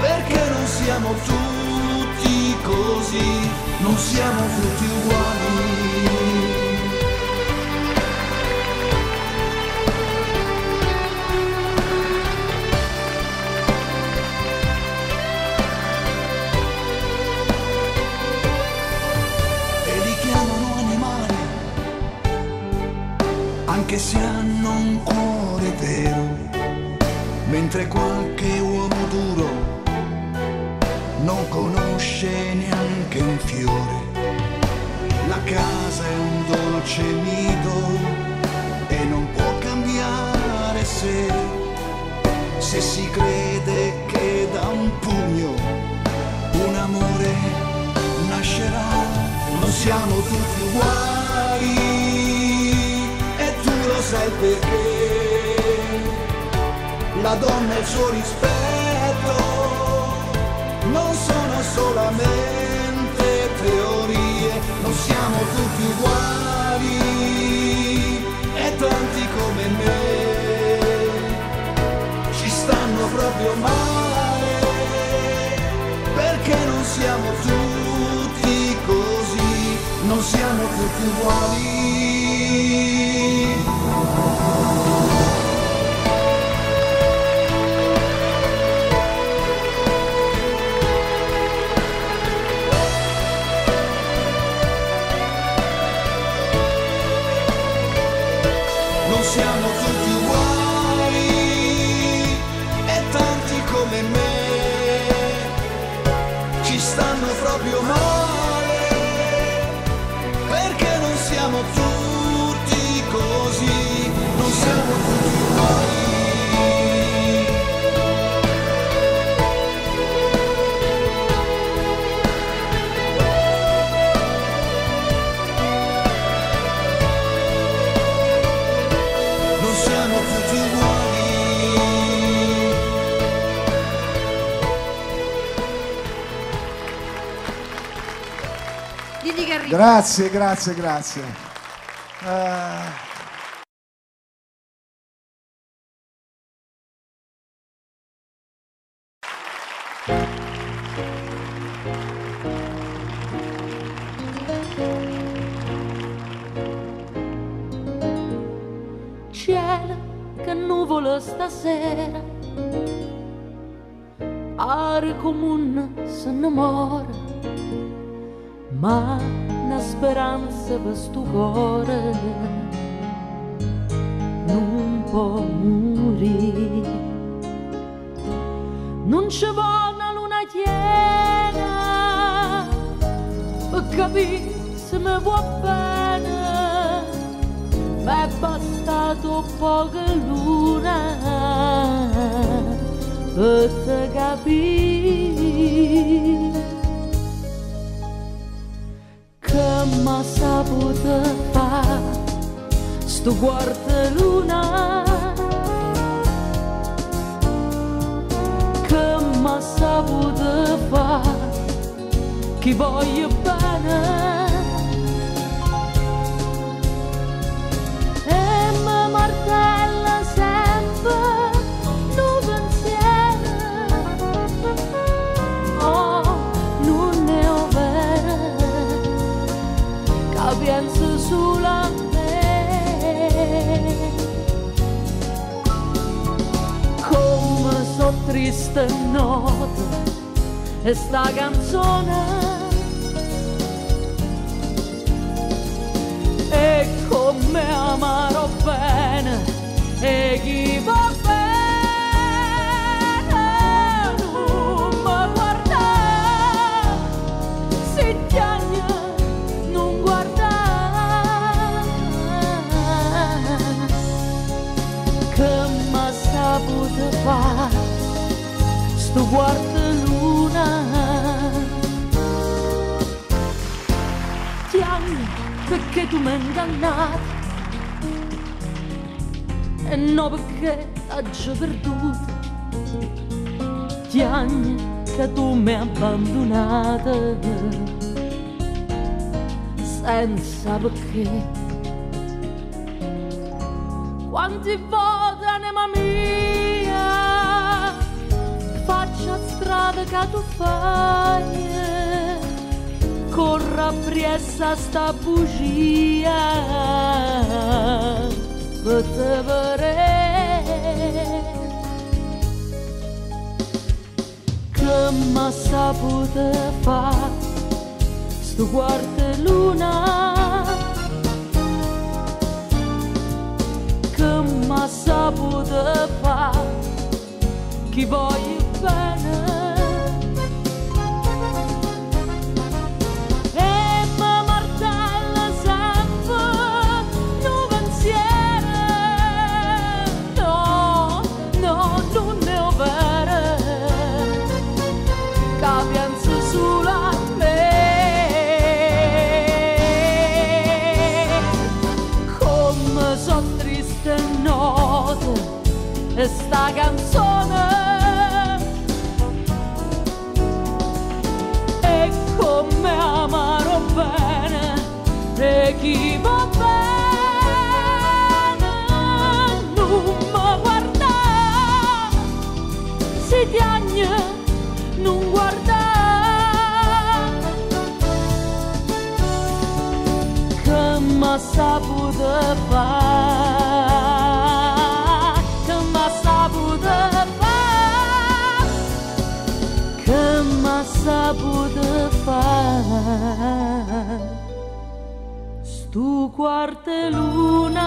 perché non siamo tutti così, non siamo tutti uguali. anche se hanno un cuore vero, mentre qualche uomo duro non conosce neanche un fiore. La casa è un dolce nido e non può cambiare se si crede che da un pugno un amore nascerà. Non siamo tutti uguali e tu lo sai perché. La donna e il suo rispetto non sono solamente teorie. Non siamo tutti uguali e tanti come me ci stanno proprio male, perché non siamo tutti così, non siamo tutti uguali. Non siamo tutti uguali e tanti come me ci stanno proprio male, perché non siamo tutti così, non siamo tutti uguali. Non siamo tutti uguali. Digli che arriva. Grazie, grazie, grazie. Cielo, che nuvolo stasera, are comune se innamora, ma una speranza per sto cuore non può morire. Non ci vuole una luna piena per capire se mi vuoi bene, ma è bastato poca luna per te capire che m'ha saputo fare sto quarto luna, che m'ha saputo fare chi voglio bene. Martella sempre no pensiero, oh, non è vero che penso solo a me. Come so triste nota e sta canzone, e come amarò bene e chi va bene non mi guarda, si chiagna non guarda, che m'ha saputo fare sto quarto luna. Chiagna perché tu mi hai ingannato e no perché t'ho perduto. Chiagna che tu mi hai abbandonato senza perché. Quanti volte anima mia faccia strada che tu fai, corra appresso sta bugia per te vedere che m'ha saputo fare sto quarto luna, saputo fare chi voglio bene. E mi martella sempre un pensiero, no, no, non è vero, che penso solo a me. Come so triste note e sta canzone, e come amaro bene e chi va bene non mi guarda, si tiagna non guarda, che m'ha saputo fare, che m'ha saputo fare, che m'ha saputo fare stu quarte luna.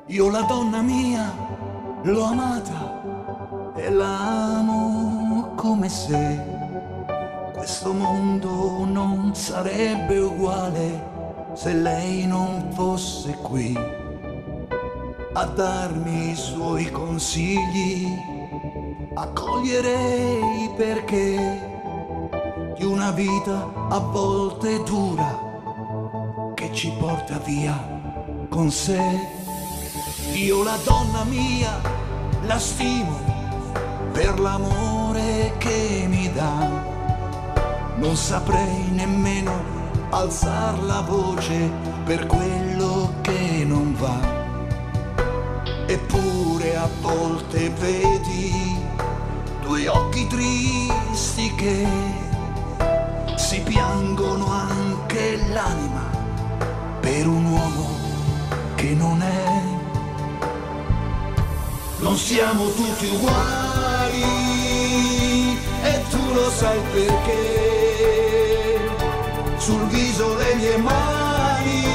Io la donna mia l'ho amata e la amo come se questo mondo non sarebbe uguale se lei non fosse qui a darmi i suoi consigli, a cogliere i perché di una vita a volte dura che ci porta via con sé. Io la donna mia la stimo per l'amore che mi dà, non saprei nemmeno alzar la voce per quello che non va. Eppure a volte vedi due occhi tristi che si piangono anche l'anima per un uomo che non è. Non siamo tutti uguali e tu lo sai perché. Sul viso le mie mani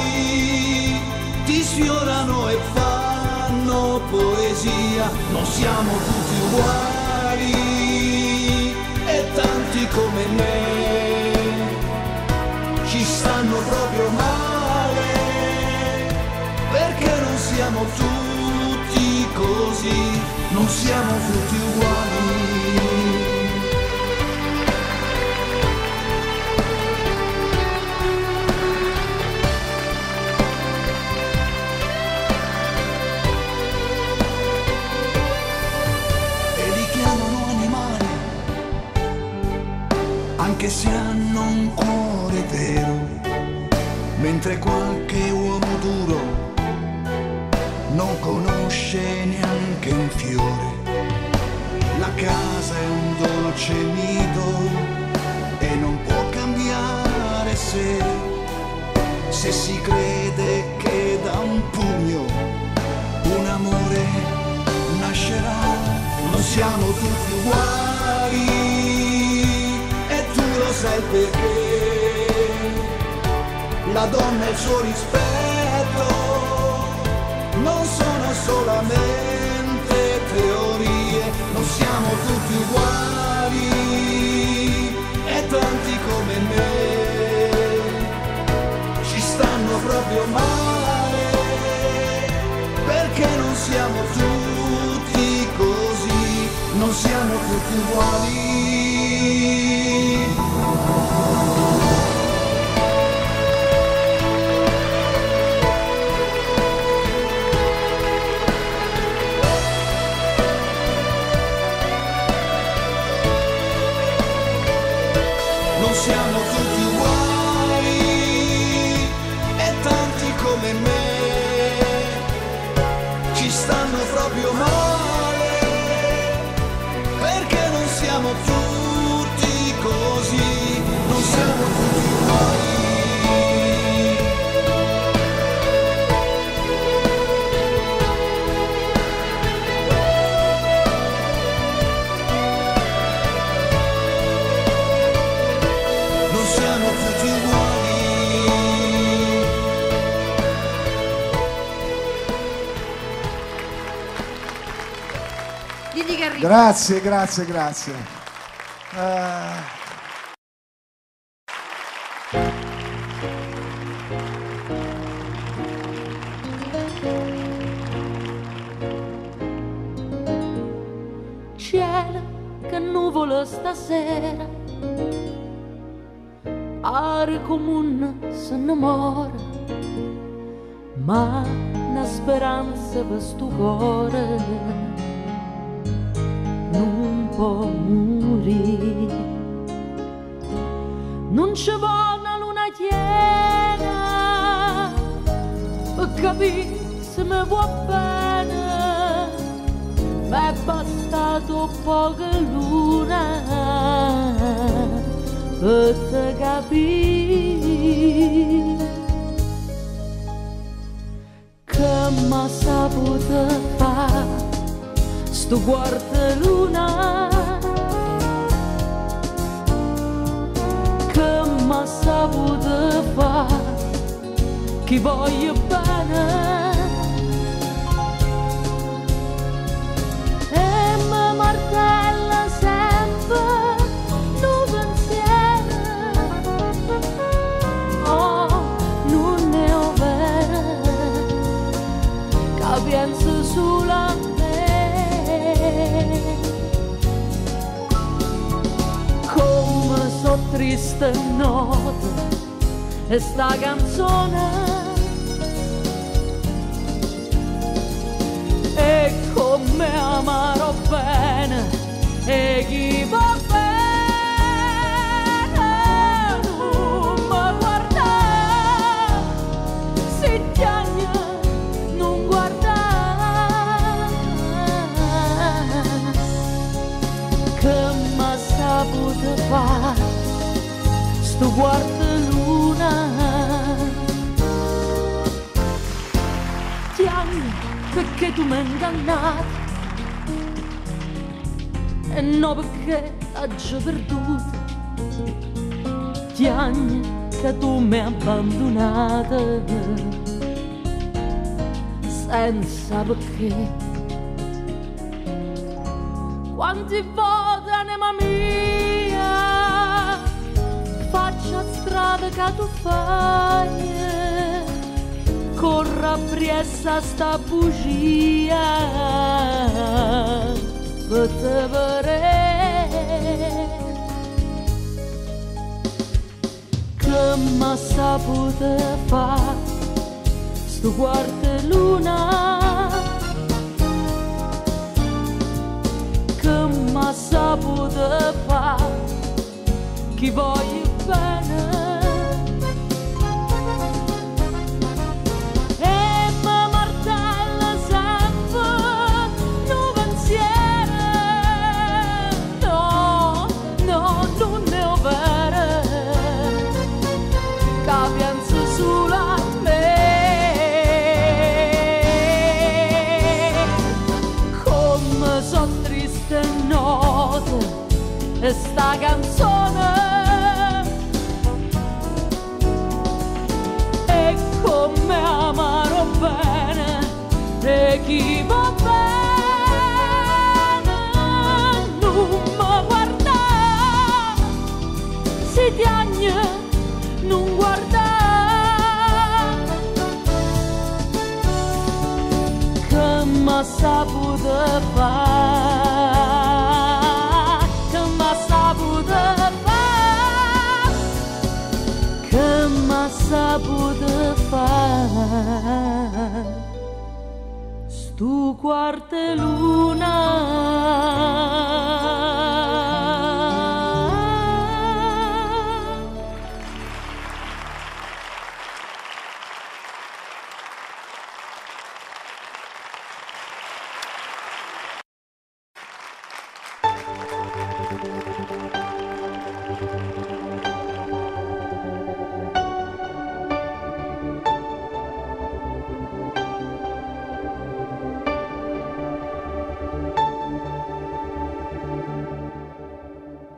ti sfiorano e fanno poesia. Non siamo tutti uguali e tanti come me ci stanno proprio male, perché non siamo tutti così, non siamo tutti uguali. E li chiamano animali, anche se hanno un cuore vero, mentre qualche uomo duro non conosce neanche un fiore. La casa è un dolce nido e non può cambiare se si crede che da un pugno un amore nascerà. Non siamo tutti uguali e tu lo sai perché. La donna e il suo rispetto non sono solamente teorie, non siamo tutti uguali e tanti come me ci stanno proprio male, perché non siamo tutti così, non siamo tutti uguali. Siamo tutti uguali e tanti come me Enrico. Grazie, grazie, grazie. Cielo, che nuvolo stasera, aria comune se innamora, ma una speranza per sto cuore non può morire. Non ci vuole una luna piena per capire se mi vuoi bene, ma è bastato poca luna per te capire che m'ha saputo fare sto quarto luna, che m'ha saputo fare chi voglio bene. Martella sempre un pensiero, oh, non è vero, che penso solo a me. Come so triste notte e sta canzone, e come amarò bene e chi va bene non mi guarda, si tiagna non guarda, che m'ha saputo fare sto quarto luna. Tiagna perché tu mi hai ingannato, e no perché l'ho già perduto. Tiagna che tu mi hai abbandonata senza perché. Quanti volte anima mia faccia strada che tu fai, corra appresso sta bugia per te vedere che m'ha saputo fare sto quarto luna, che m'ha saputo fare chi voglio bene. E sta canzone è come amarò bene e chi va bene non mi guarda, si tiagna non guarda, che m'ha saputo fare, che m'ha saputo fare stu quarto luna.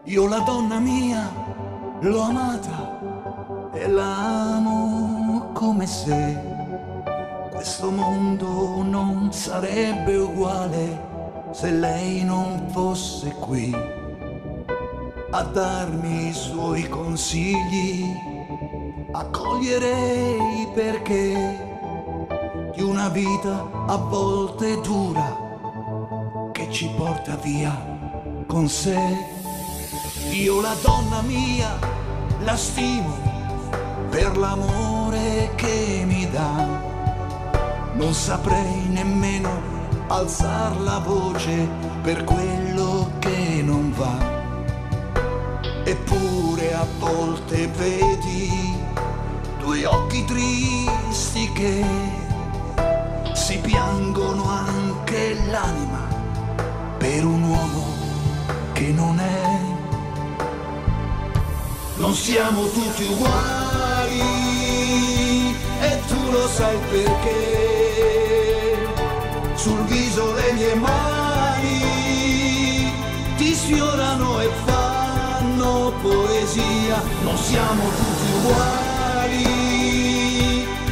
Io la donna mia l'ho amata e la amo come se questo mondo non sarebbe uguale se lei non fosse qui a darmi i suoi consigli, accoglierei perché di una vita a volte dura che ci porta via con sé. Io la donna mia la stimo per l'amore che mi dà, non saprei nemmeno alzar la voce per quello che non va. Eppure a volte vedi due occhi tristi che si piangono anche l'anima per un uomo che non è. Non siamo tutti uguali e tu lo sai perché. Sul viso le mie mani ti sfiorano e fanno poesia. Non siamo tutti uguali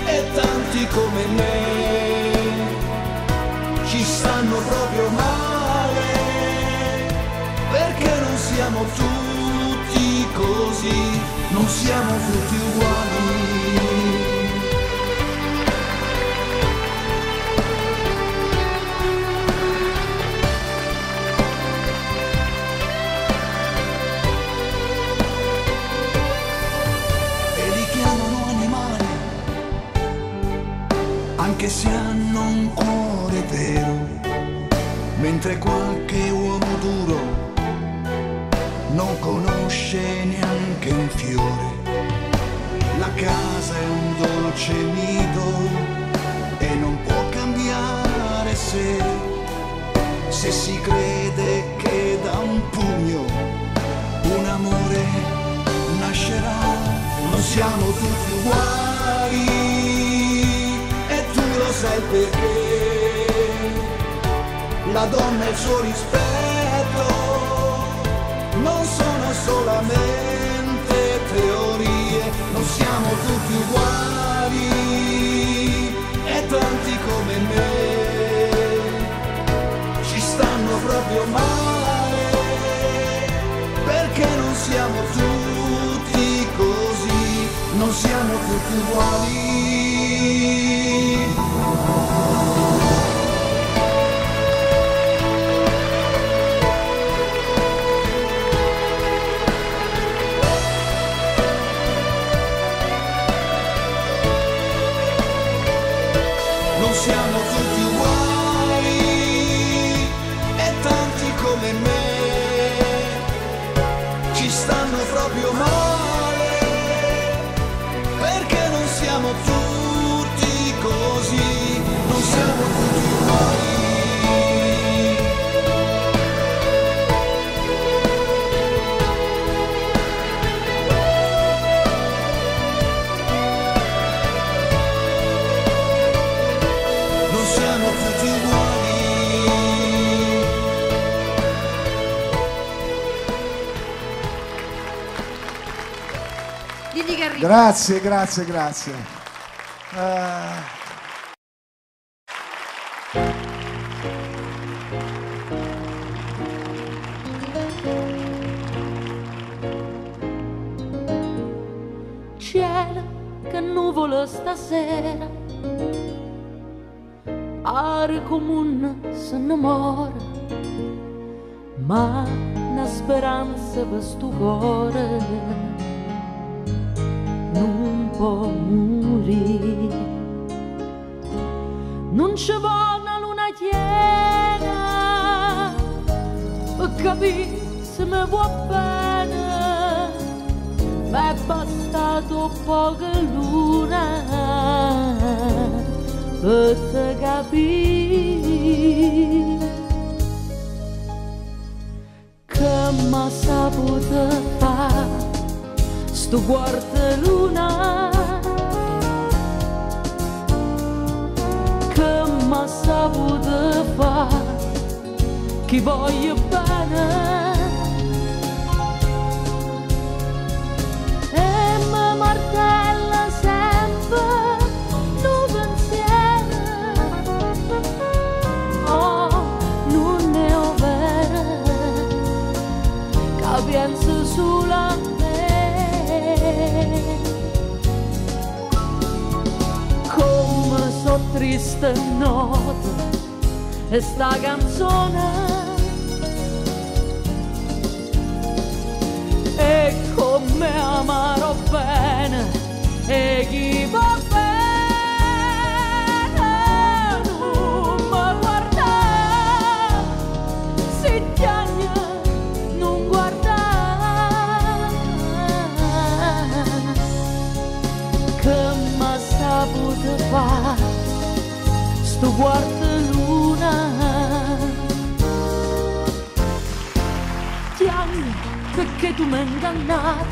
e tanti come me ci stanno proprio male, perché non siamo tutti così, non siamo tutti uguali. Anche se hanno un cuore vero, mentre qualche uomo duro non conosce neanche un fiore. La casa è un dolce nido e non può cambiare se si crede che da un pugno un amore nascerà. Non siamo tutti uguali, lo sai perché la donna e il suo rispetto non sono solamente teorie. Non siamo tutti uguali e tanti come me ci stanno proprio male, perché non siamo tutti così, non siamo tutti uguali. Non siamo tutti uguali e tanti come me ci stanno proprio male, perché non siamo tutti così, non siamo tutti uguali. Grazie, grazie, grazie. Cielo, che nuvolo stasera, aria comune se innamora, ma una speranza per sto cuore non può morire. Non ci vuole una luna piena per capire se mi vuoi bene, ma è bastato poca luna per te capire che mi saputo fare sto quarto luna, che m'ha saputo fare, chi voglio bene, e mi martella sempre un pensiero, oh, non ne triste note e sta canzone e come amarò bene e chi va bene non mi guarda, si tiagna non guarda, che m'ha saputo fare sto quarto luna, tiagna perché tu mi hai ingannato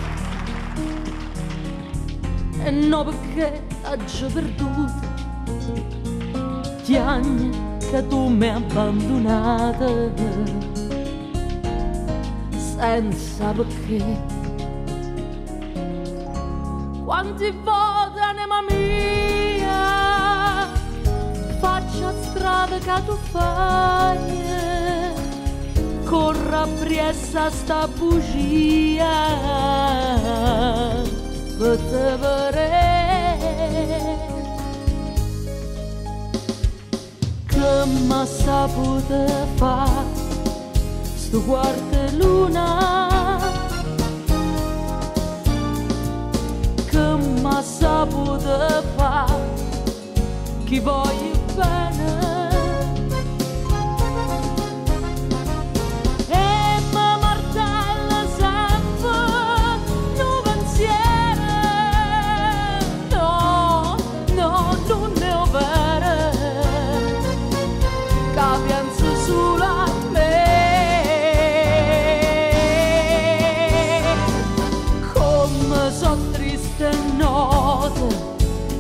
e no perché t'ho perduto, tiagna che tu mi hai abbandonato senza perché. Quanti volte anima mia faccia strada che tu fai, corra appresso sta bugia per te vedere che m'ha saputo fare sto quarto luna, che m'ha saputo fare chi voglio bene.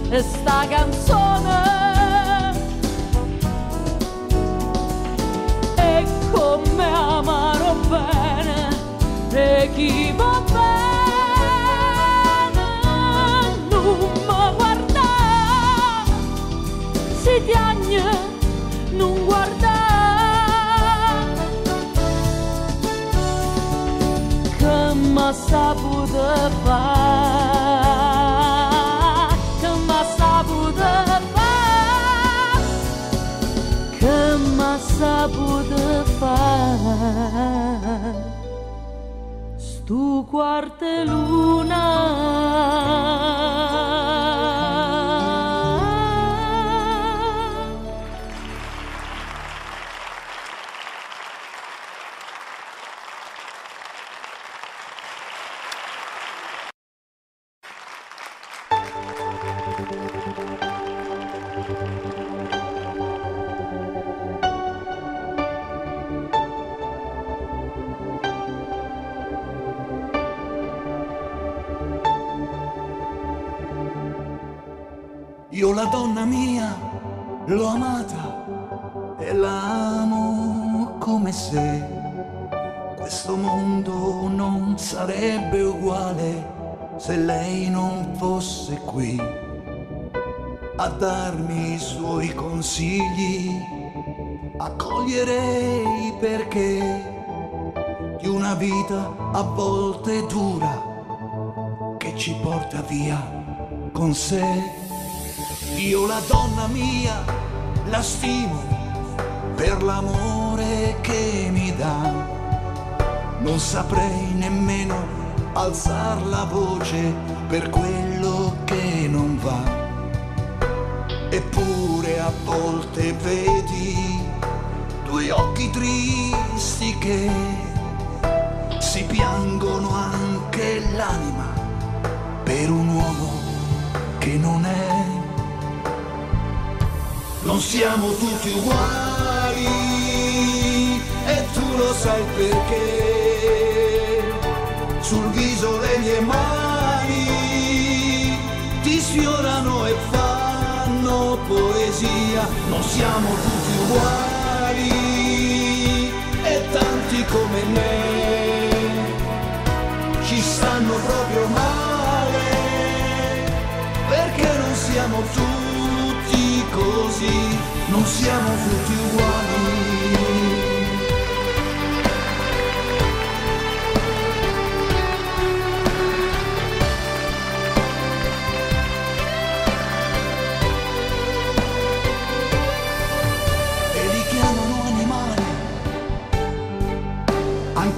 E sta canzone e come amarò bene e chi va bene non mi guarda, si tiagna non guarda, che m'ha saputo fare, saputo fare stu quarto luna. Io la donna mia l'ho amata e la amo come se questo mondo non sarebbe uguale se lei non fosse qui a darmi i suoi consigli, a cogliere i perché di una vita a volte dura che ci porta via con sé. Io la donna mia la stimo per l'amore che mi dà, non saprei nemmeno alzar la voce per quello che non va. Eppure a volte vedi due occhi tristi che si piangono anche l'anima per un uomo che non è. Non siamo tutti uguali e tu lo sai perché. Sul viso le mie mani ti sfiorano e fanno poesia. Non siamo tutti uguali e tanti come me ci stanno proprio male, perché non siamo tutti così, non siamo tutti uguali.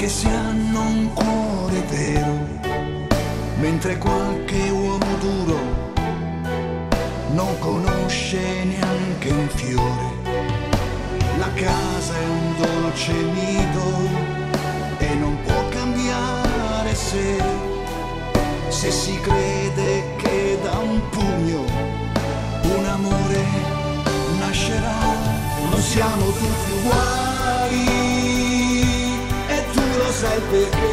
anche se hanno un cuore vero, mentre qualche uomo duro non conosce neanche un fiore. La casa è un dolce nido e non può cambiare se si crede che da un pugno un amore nascerà. Non siamo tutti uguali e tu lo sai perché.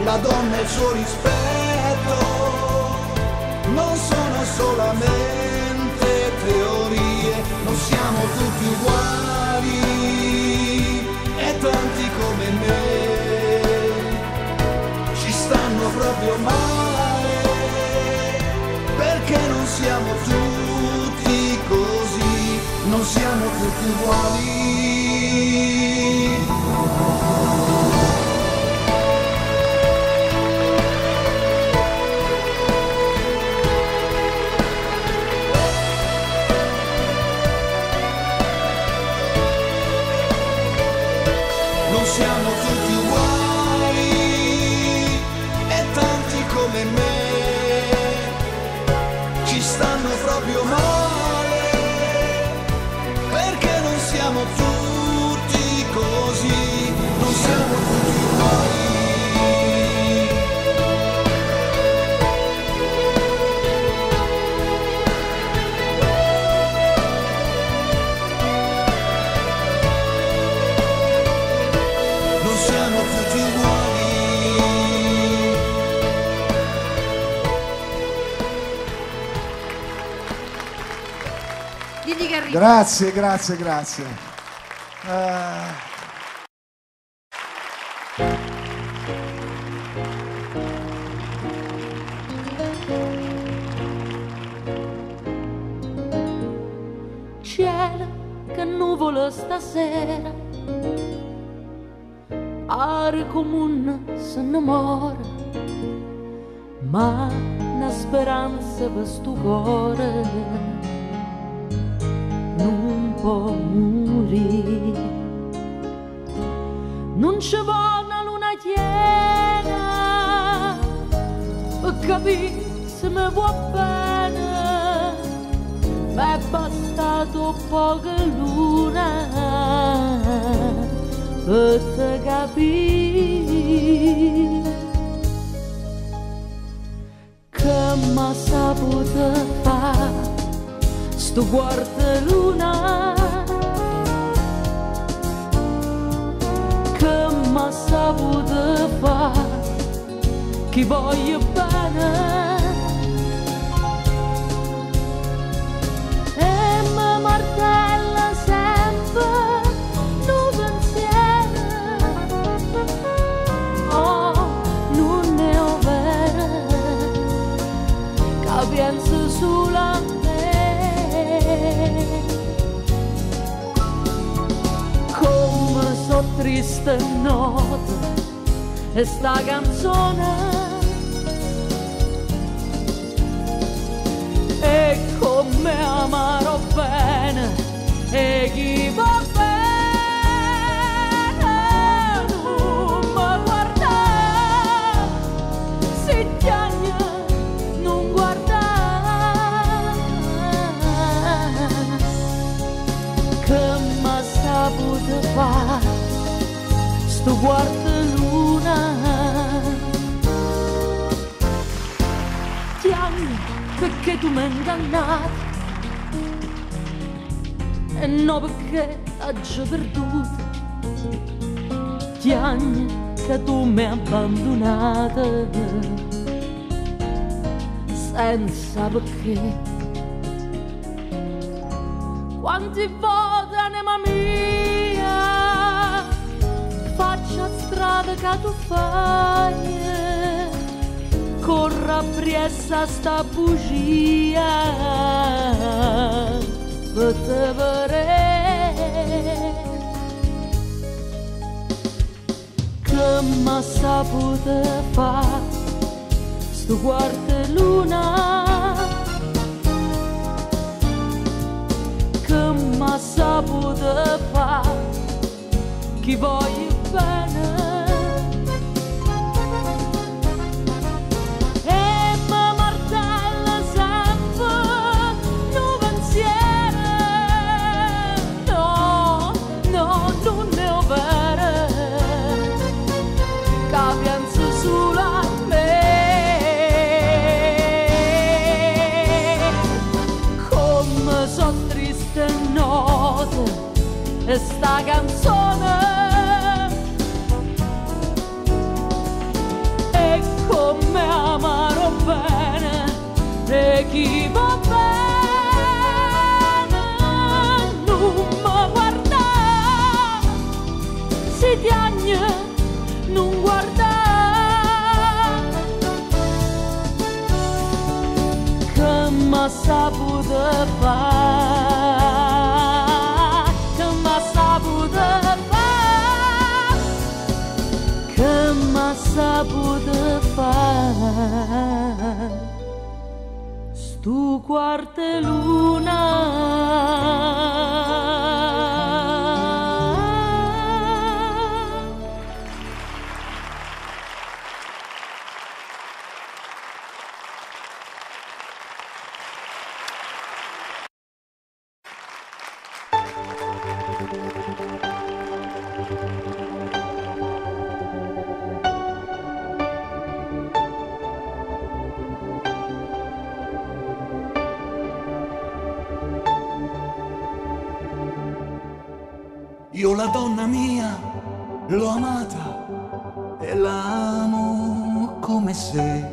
La donna e il suo rispetto non sono solamente teorie. Non siamo tutti uguali e tanti come me ci stanno proprio male, perché non siamo tutti così, non siamo tutti uguali. Non siamo tutti uguali e tanti come me ci stanno proprio male, perché non siamo tutti così, non siamo tutti uguali. Non siamo tutti uguali. Digli che arriva. Grazie, grazie, grazie. Cielo, che nuvolo stasera, aria comune se innamora, ma una speranza per sto cuore non può morire. Non ci vuole una luna piena per capire se mi vuoi bene, ma è bastato poca luna per te capire che m'ha saputo fare sto quarto luna, che m'ha saputo fare chi voglio bene. E mi martella sempre un pensiero, oh, non ne ho vero, che penso solo a me. Come so triste notte e sta canzone, e come amarò bene e chi va bene non mi guarda, si chiagna non guarda, che m'ha saputo fare sto quarto luna. Chiagna perché tu mi hai ingannato e no perché t'ho perduto. Chiagna che tu mi hai abbandonato senza perché. Quanti volte anima mia faccia strada che tu fai, corra appresso sta bugia per te vedere che m'ha saputo fare sto quarto luna, che m'ha saputo fare chi voglio questa canzone. E come amarò bene e chi va bene, non mi guarda, si tiagne, non guarda, che m'ha saputo fare, che m'ha saputo fare, che m'ha saputo fare, stu quarte Io la donna mia l'ho amata e la amo come se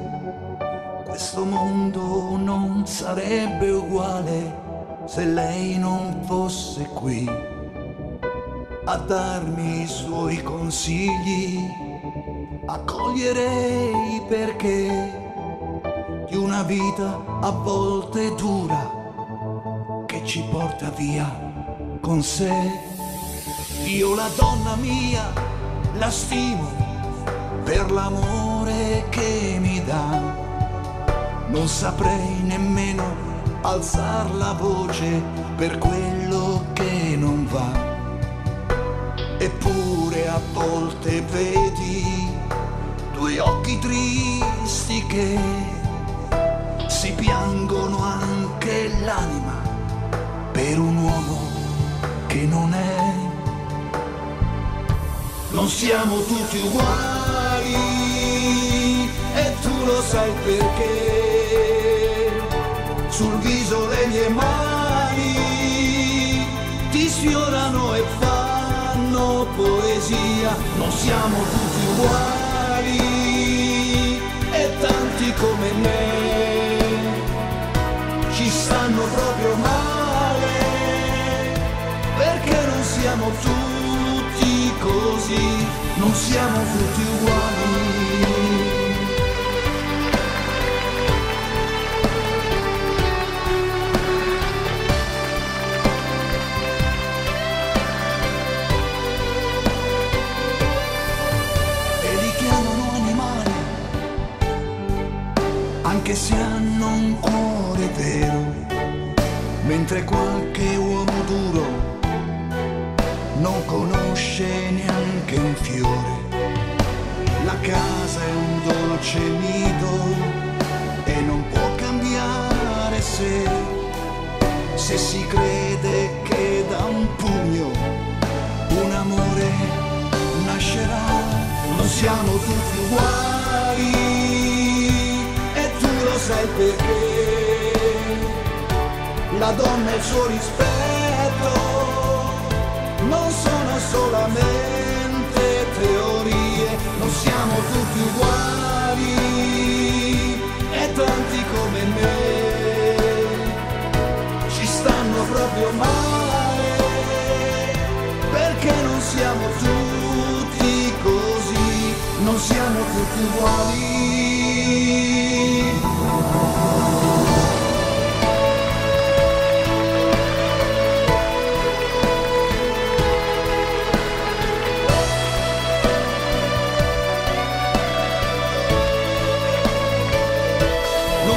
questo mondo non sarebbe uguale se lei non fosse qui a darmi i suoi consigli. Accoglierei perché di una vita a volte dura che ci porta via con sé. Io la donna mia la stimo per l'amore che mi dà, non saprei nemmeno alzar la voce per quello che non va. Eppure a volte vedi due occhi tristi che si piangono anche l'anima per un uomo che non è. Non siamo tutti uguali e tu lo sai perché. Sul viso le mie mani ti sfiorano e fanno poesia. Non siamo tutti uguali e tanti come me ci stanno proprio male perché non siamo tutti così, non siamo tutti uguali. E li chiamano animali, anche se hanno un cuore vero, mentre qualche uomo duro non conosce neanche un fiore. La casa è un dolce nido e non può cambiare se si crede che da un pugno un amore nascerà. Non siamo tutti uguali e tu lo sai perché. La donna e il suo rispetto non sono solamente teorie, non siamo tutti uguali e tanti come me ci stanno proprio male perché non siamo tutti così, non siamo tutti uguali.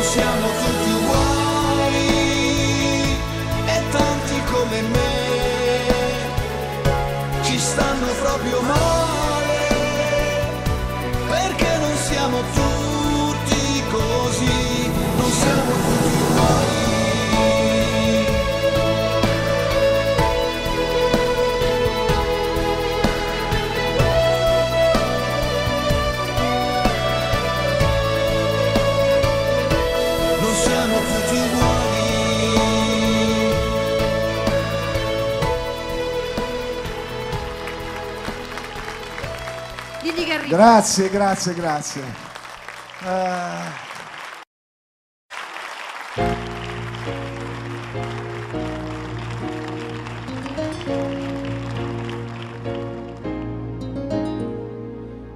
Siamo tutti uguali e tanti come me ci stanno proprio male perché non siamo tutti così, non siamo tutti uguali. Grazie, grazie, grazie.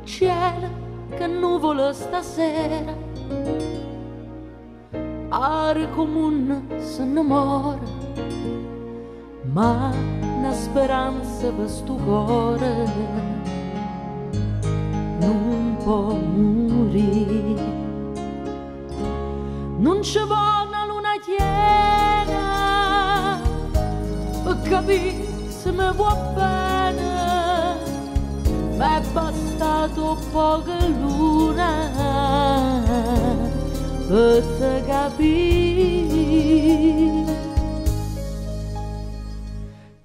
Cielo, che nuvolo stasera, aria comune se innamora, ma una speranza per sto cuore non può morire. Non ci vuole una luna piena per capire se mi vuoi bene, ma è bastato poca luna per te capire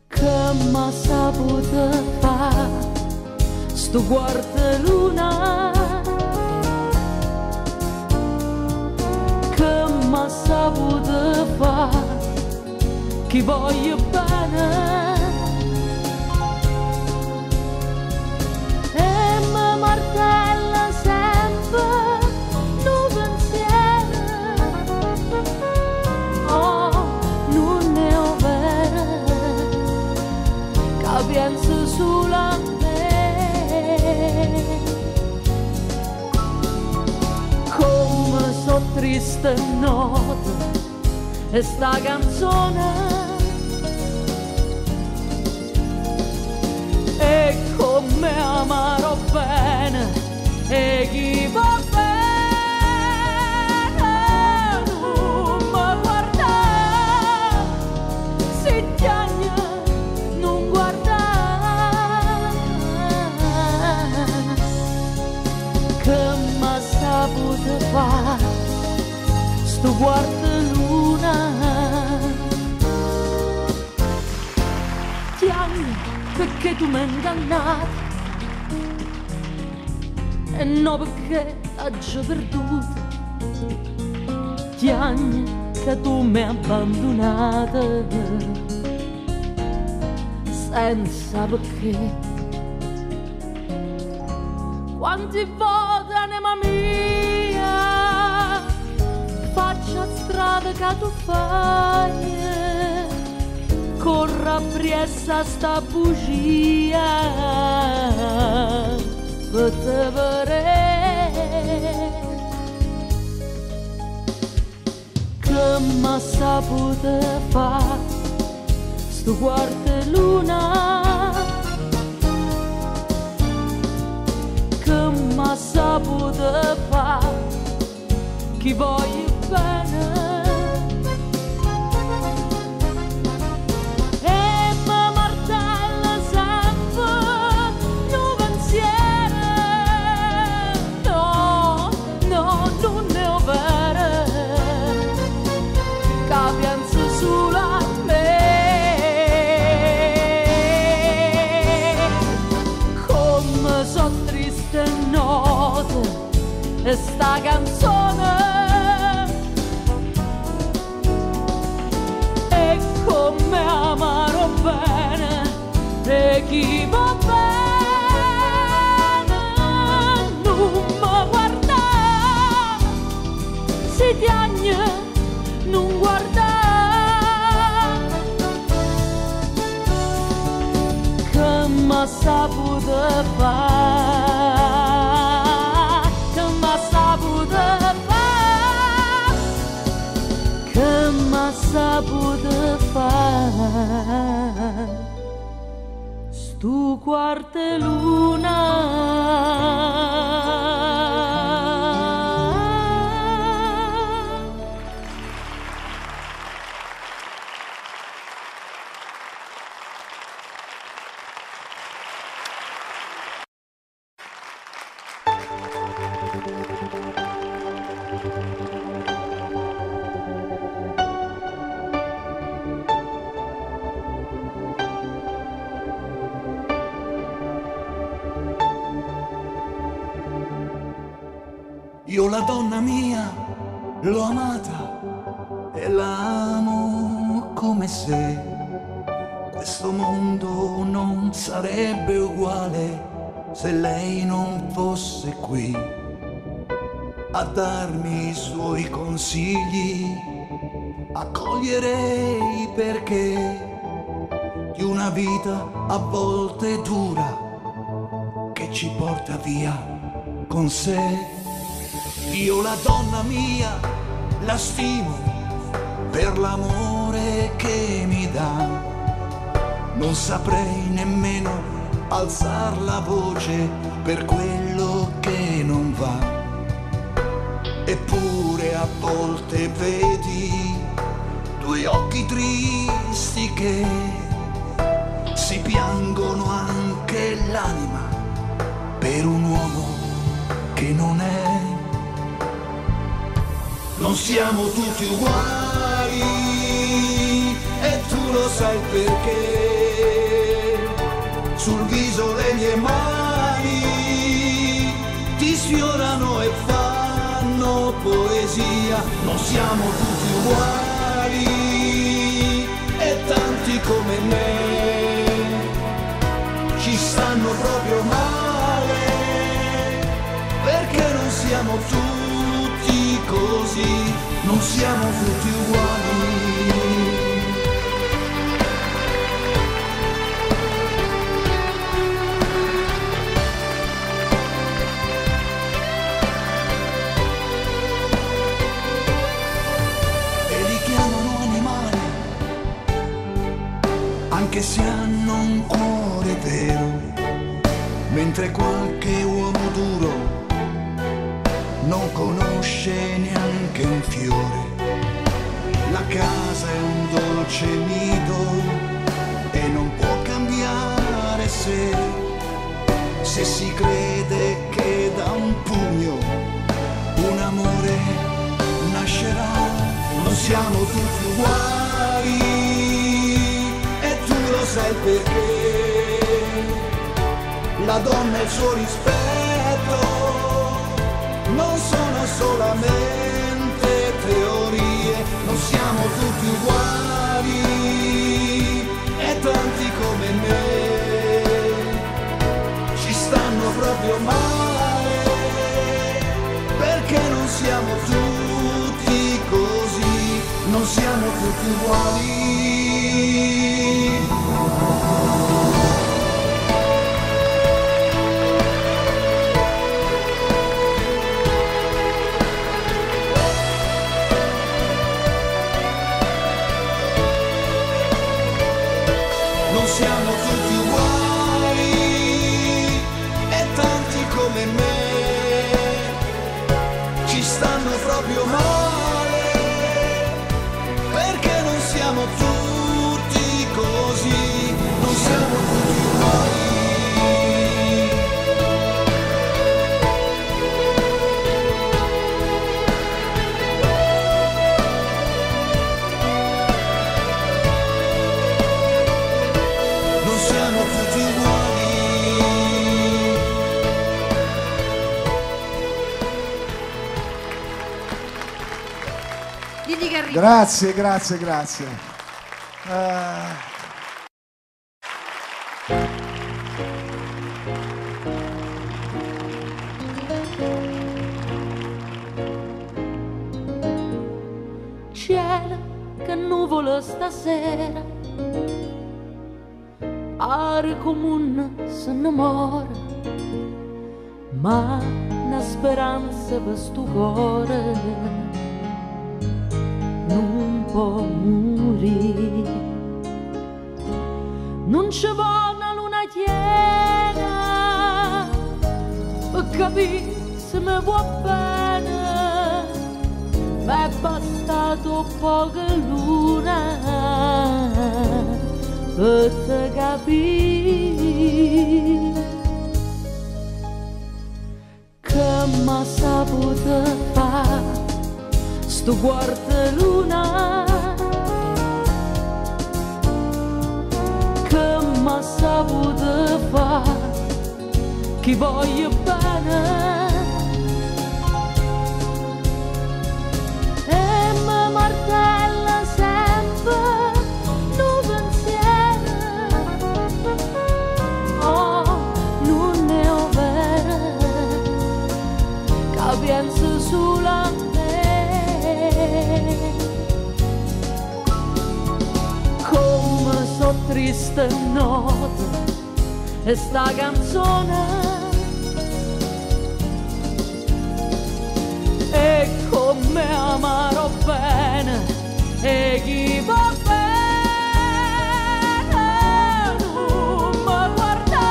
che m'ha saputo fare sto quarto luna, che m'ha saputo fare chi voglio bene. Martella sempre un pensiero, oh, non è vero, che penso solo a me. Come so triste notte e sta canzone, e come amarò bene e chi va bene non mi guarda, se piagne non guarda, che m'ha saputo fare sto quarto luna. Piagne perché tu mi hai ingannato, e no perché t'ho perduto. Piagne che tu mi hai abbandonato senza perché. Quanti volte anima mia faccia strada che tu fai, corra appresso sta bugia per te vedere che m'ha saputo fare sto quarto luna, che m'ha saputo fare chi voglio bene. E sta canzone è come amarò bene e chi va bene non mi guarda, se ti agne non guarda, che m'ha saputo fare, saputo fare stu quarto luna. Io la donna mia l'ho amata e la amo come se questo mondo non sarebbe uguale se lei non fosse qui a darmi i suoi consigli, accoglierei perché di una vita a volte dura che ci porta via con sé. Io la donna mia la stimo per l'amore che mi dà, non saprei nemmeno alzar la voce per quello che non va. Eppure a volte vedi due occhi tristi che si piangono anche l'anima per un uomo che non è. Non siamo tutti uguali e tu lo sai perché. Sul viso le mie mani ti sfiorano e fanno poesia. Non siamo tutti uguali e tanti come me ci stanno proprio male, perché non siamo tutti così, non siamo tutti uguali. Anche se hanno un cuore vero, mentre qualche uomo duro non conosce neanche un fiore. La casa è un dolce nido e non può cambiare se si crede che da un pugno un amore nascerà. Non siamo tutti uguali, lo sai perché la donna e il suo rispetto non sono solamente teorie. Non siamo tutti uguali e tanti come me ci stanno proprio male, perché non siamo tutti così, non siamo tutti uguali. Non siamo tutti uguali e tanti come me ci stanno proprio male, perché non siamo tutti così, non siamo tutti uguali. Non siamo tutti uguali. Digli che arriva. Grazie, grazie, grazie. Cielo, che nuvolo stasera, aria comune se innamora, ma una speranza per sto cuore non può morire. Non ci vuole una luna piena per capire se mi vuoi bene, ma è bastato poca luna per te capire che m'ha saputo fare sto quarto luna, che m'ha saputo fare chi voglio bene. E mi martella sempre un pensiero, oh, non ne ho triste note e sta canzone e come amarò bene e chi va bene non mi guarda,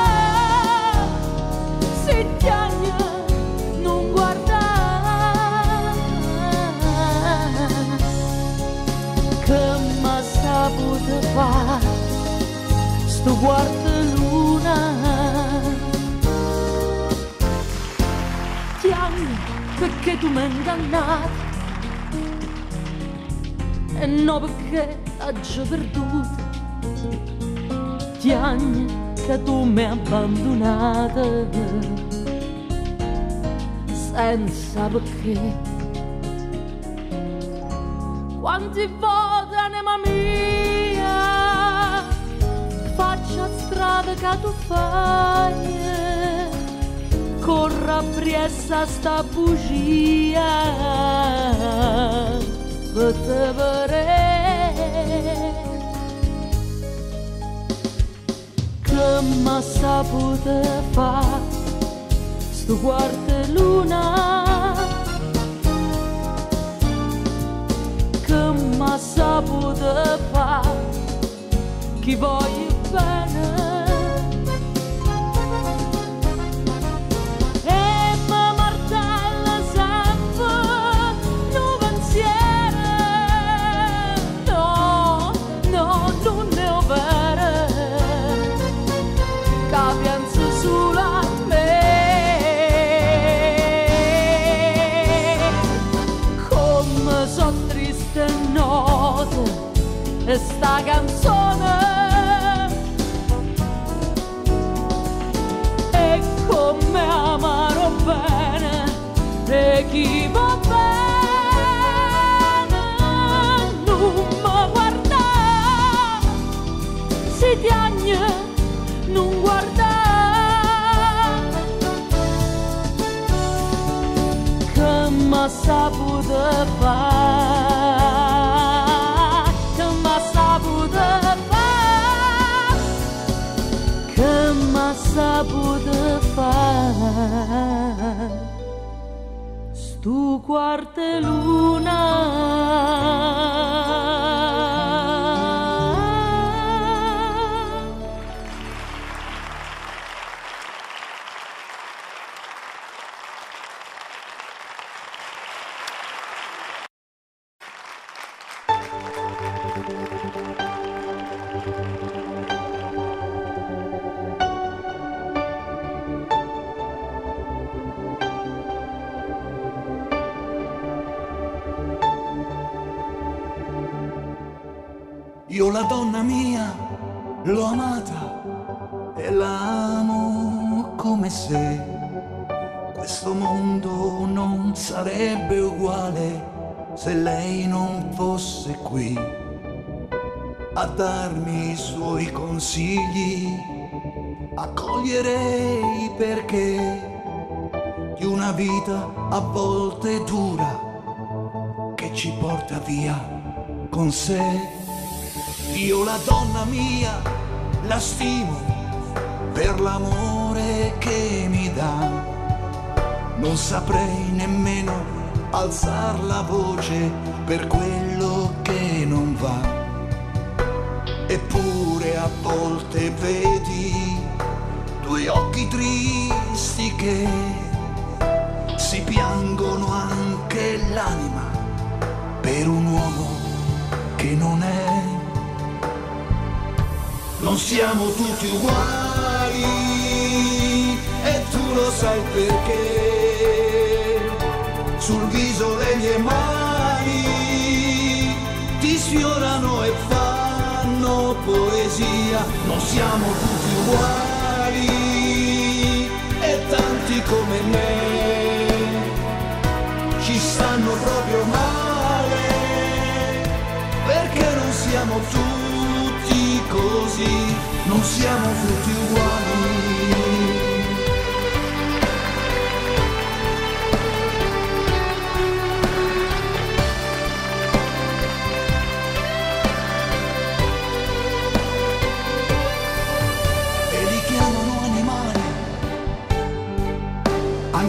si tiagna non guarda, che m'ha saputo fare sto quarto luna. Tiagna perché tu mi hai ingannato e no perché l'ho perduto. Tiagna che tu mi hai abbandonata senza perché. Quanti volte anima mia faccia strada che tu fai, corra appresso sta bugia per te vedere che m'ha saputo fare sto quarto luna, che m'ha saputo fare chi voglio bene. E sta canzone e come amarò bene e chi va bene non mi guarda, si tiagna non guarda, che m'ha saputo fare, che m'ha saputo fare stu quarto luna. Io la donna mia l'ho amata e la amo come se questo mondo non sarebbe uguale se lei non fosse qui a darmi i suoi consigli, a cogliere i perché di una vita a volte dura che ci porta via con sé. Io la donna mia la stimo per l'amore che mi dà, non saprei nemmeno alzar la voce per quello che non va. Eppure a volte vedi due occhi tristi che si piangono anche l'anima per un uomo che non è. Non siamo tutti uguali e tu lo sai perché sul viso le mie mani ti sfiorano e fanno poesia. Non siamo tutti uguali e tanti come me ci stanno proprio male perché non siamo tutti così, non siamo tutti uguali.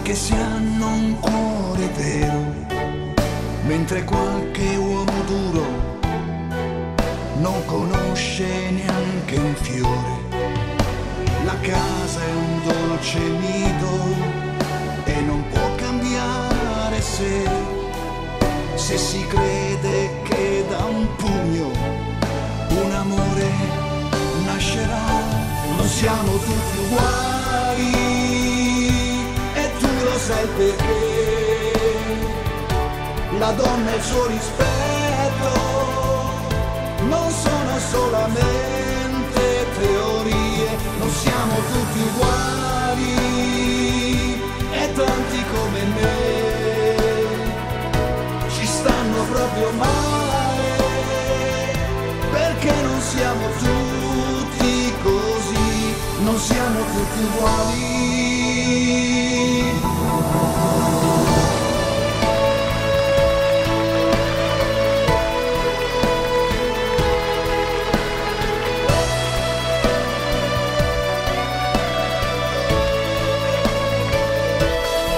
anche se hanno un cuore vero, mentre qualche uomo duro non conosce neanche un fiore. La casa è un dolce nido e non può cambiare se si crede che da un pugno un amore nascerà. Non siamo tutti uguali e tu lo sai perché. La donna e il suo rispetto non sono solamente teorie. Non siamo tutti uguali e tanti come me ci stanno proprio male, perché non siamo tutti così, non siamo tutti uguali.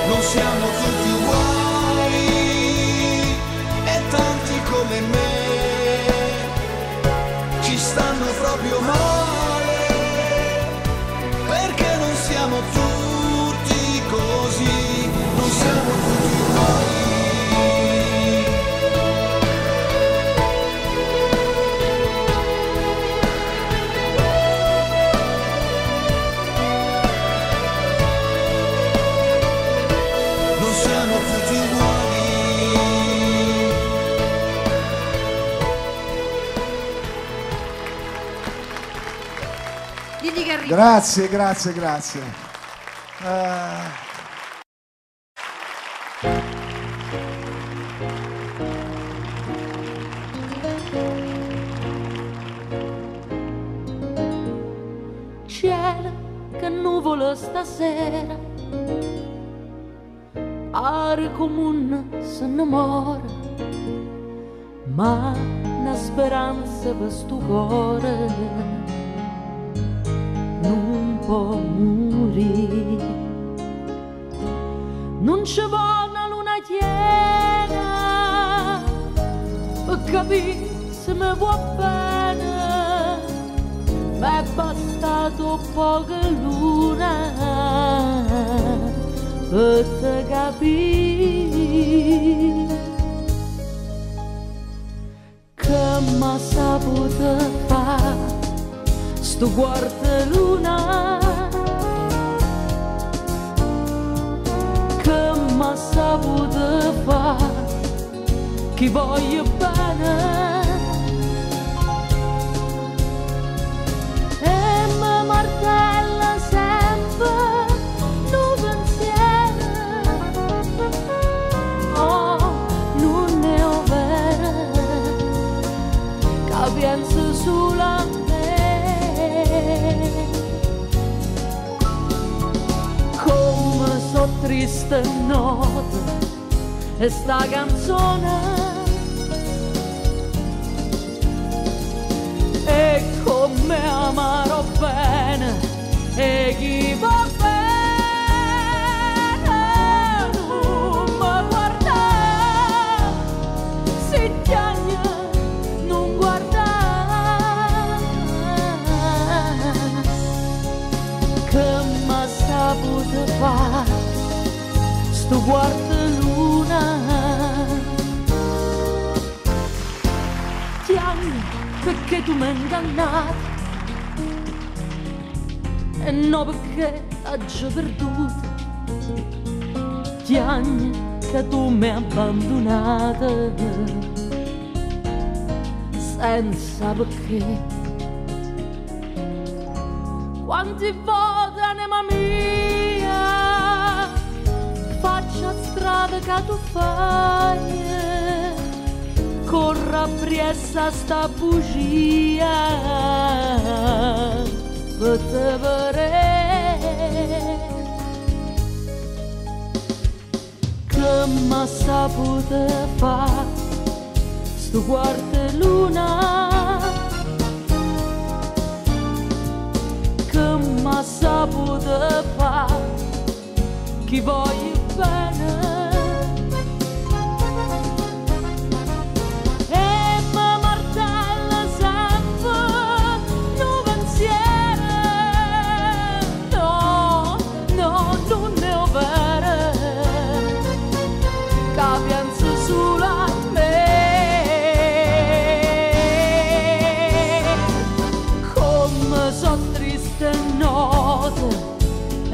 Non siamo tutti uguali e tanti come me ci stanno proprio male, perché non siamo tutti così, non siamo tutti uguali. Non siamo tutti uguali. Digli che arriva. Grazie, grazie, grazie. Cielo, che nuvolo stasera, aria comune se innamora, ma una speranza per sto cuore non può morire. Non ci vuole una luna piena per capire se mi vuoi bene, ma è bastato poca luna per te capire che m'ha saputo fare sto quarto luna, che m'ha saputo fare chi voglio bene. E mi martella sempre un pensiero, oh, non è vero, che penso solo a me. Come so triste notte e sta canzone, e come amarò bene e chi va bene non mi guarda, si piagne non guarda, che m'ha saputo fare sto quarto luna. Piagne perché tu mi hai ingannato e no perché t'ho già perduto. Piagne che tu mi hai abbandonato senza perché. Quanti volte anima mia faccia strada che tu fai, corra appresso sta bugia per te vedere che m'ha saputo fare sto quarto luna, che m'ha saputo fare chi voglio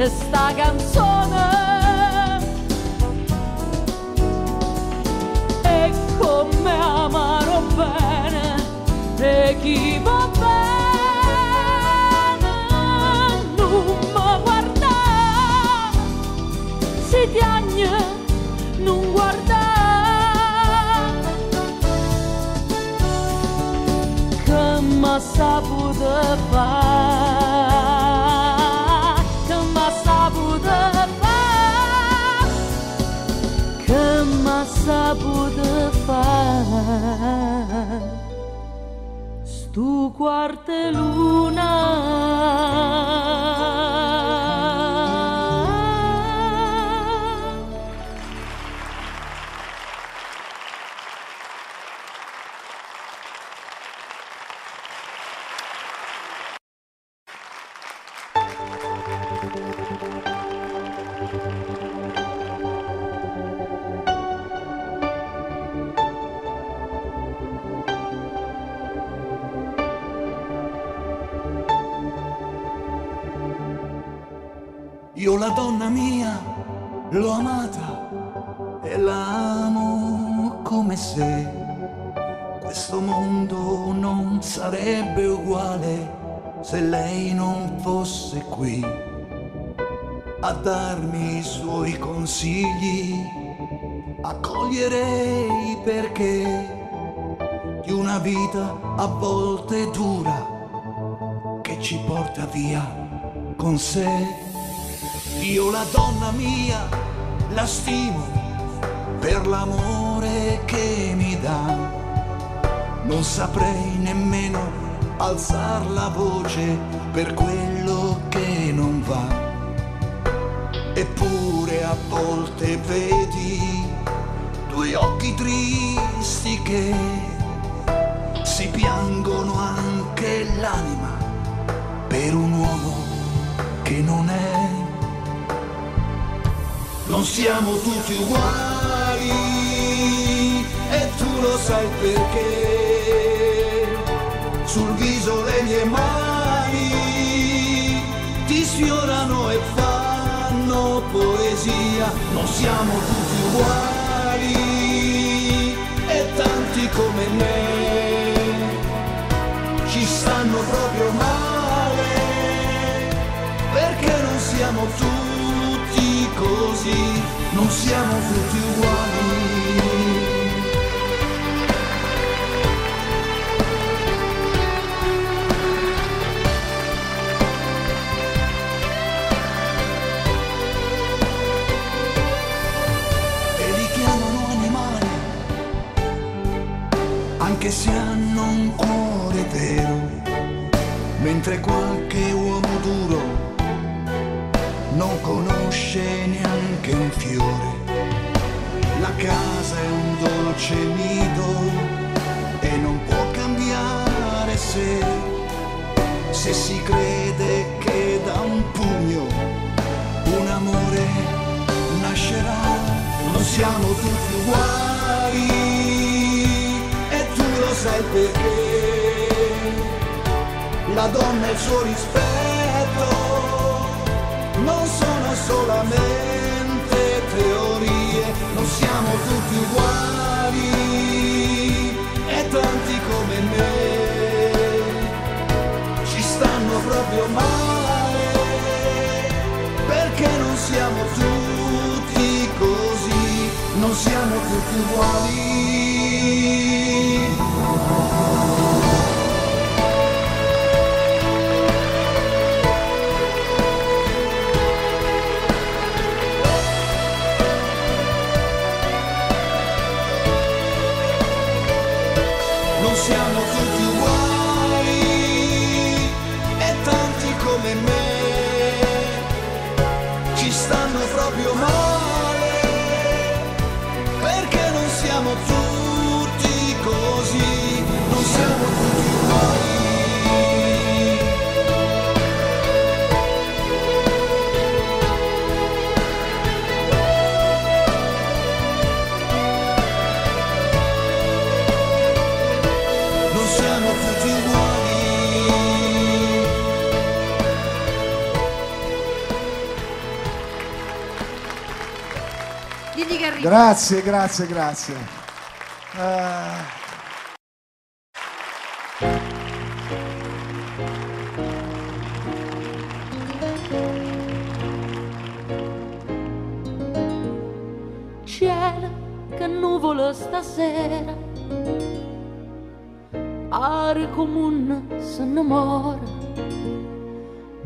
sente sta canzone e come amano bene e chi va bene non mi guarda, si tiagne non guarda che m'ha saputo fare, che m'ha saputo fare, che m'ha saputo fare stu quarte luna. Io la donna mia l'ho amata e la amo come se questo mondo non sarebbe uguale se lei non fosse qui a darmi i suoi consigli, a cogliere i perché di una vita a volte dura che ci porta via con sé. Io la donna mia la stimo per l'amore che mi dà, non saprei nemmeno alzar la voce per quello che non va. Eppure a volte vedi due occhi tristi che si piangono anche l'anima per un uomo che non è. Non siamo tutti uguali e tu lo sai perché sul viso le mie mani ti sfiorano e fanno poesia. Non siamo tutti uguali e tanti come me ci stanno proprio male perché non siamo tutti così, non siamo tutti uguali. E li chiamano animali, anche se hanno un cuore vero, mentre qualche uomo duro non conosce neanche un fiore. La casa è un dolce nido e non può cambiare se si crede che da un pugno un amore nascerà. Non siamo tutti uguali e tu lo sai perché la donna e il suo rispetto non sono solamente teorie. Non siamo tutti uguali e tanti come me ci stanno proprio male perché non siamo tutti così, non siamo tutti uguali. Siamo tutti uguali e tanti come me ci stanno proprio male perché non siamo tutti così, non siamo tutti uguali. Garrido. Grazie, grazie, grazie. Cielo, che nuvolo stasera, aria comune se innamora,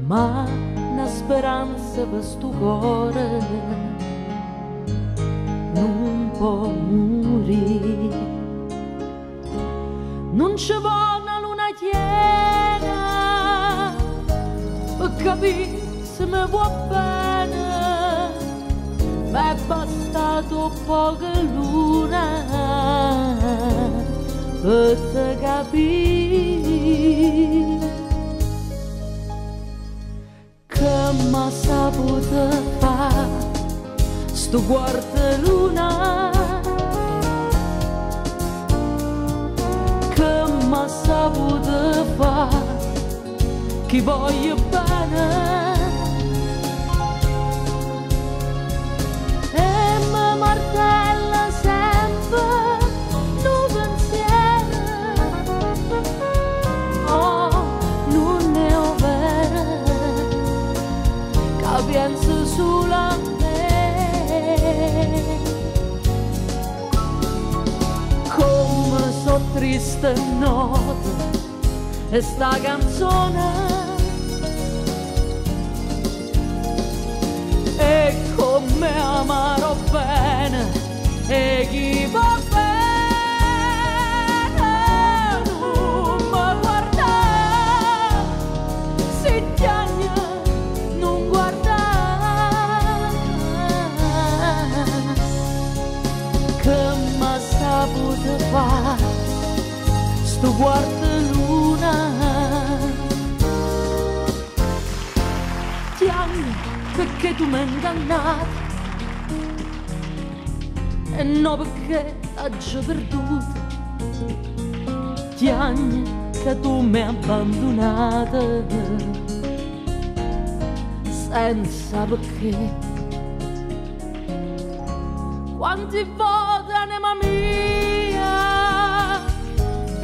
ma una speranza per sto cuore non può morire. Non ci vuole una luna piena per capire se mi vuoi bene, ma è bastato poca luna per te capire che m'ha saputo fare sto quarto luna, che m'ha saputo fare chi voglio bene. Martella sempre un pensiero, oh, non è vero, che penso solo a me. Come so triste notte e sta canzone, e come amarò bene e chi va bene non mi guarda, si tiene non guarda, che m'ha saputo fare sto quarto luna. Tieni perché tu mi hai ingannato, e no perché l'ho già perduto. Tieni che tu mi hai abbandonato senza perché. Quanti volte anima mia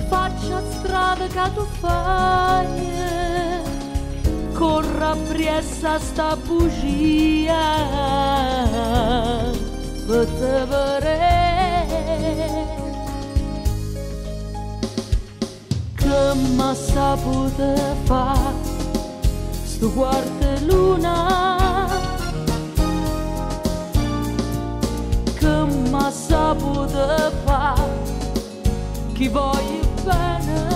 faccia strada che tu fai, corra appresso sta bugia per te vedere che m'ha saputo fare sto quarto luna, che m'ha saputo fare chi voglio bene.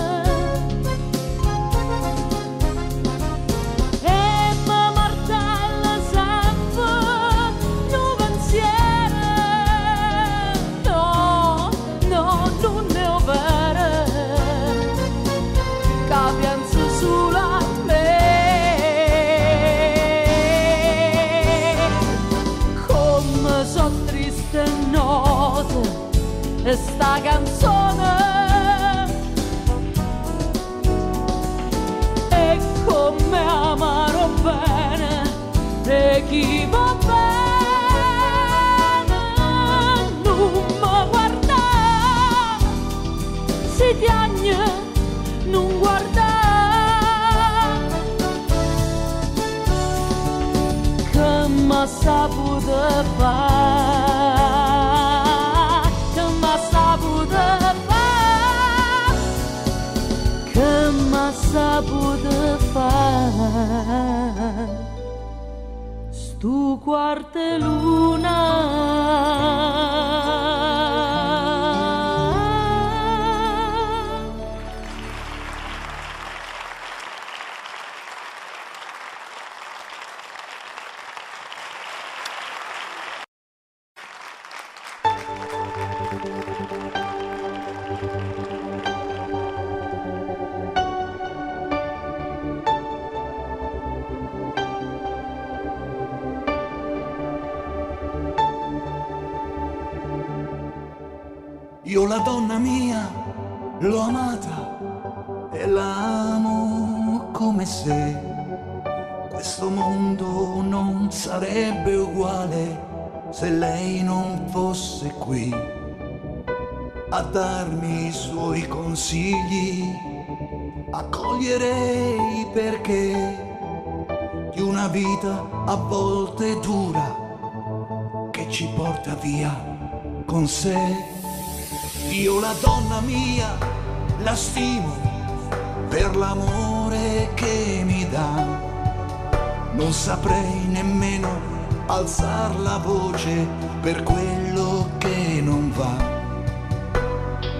E sta canzone è come amarò bene e chi va bene non mi guarda, si tiene non guarda, che m'ha saputo fare, che m'ha saputo fare stu quarto luna. Io la donna mia l'ho amata e la amo come se questo mondo non sarebbe uguale se lei non fosse qui a darmi i suoi consigli, accoglierei perché di una vita a volte dura che ci porta via con sé. Io la donna mia la stimo per l'amore che mi dà, non saprei nemmeno alzar la voce per quello che non va.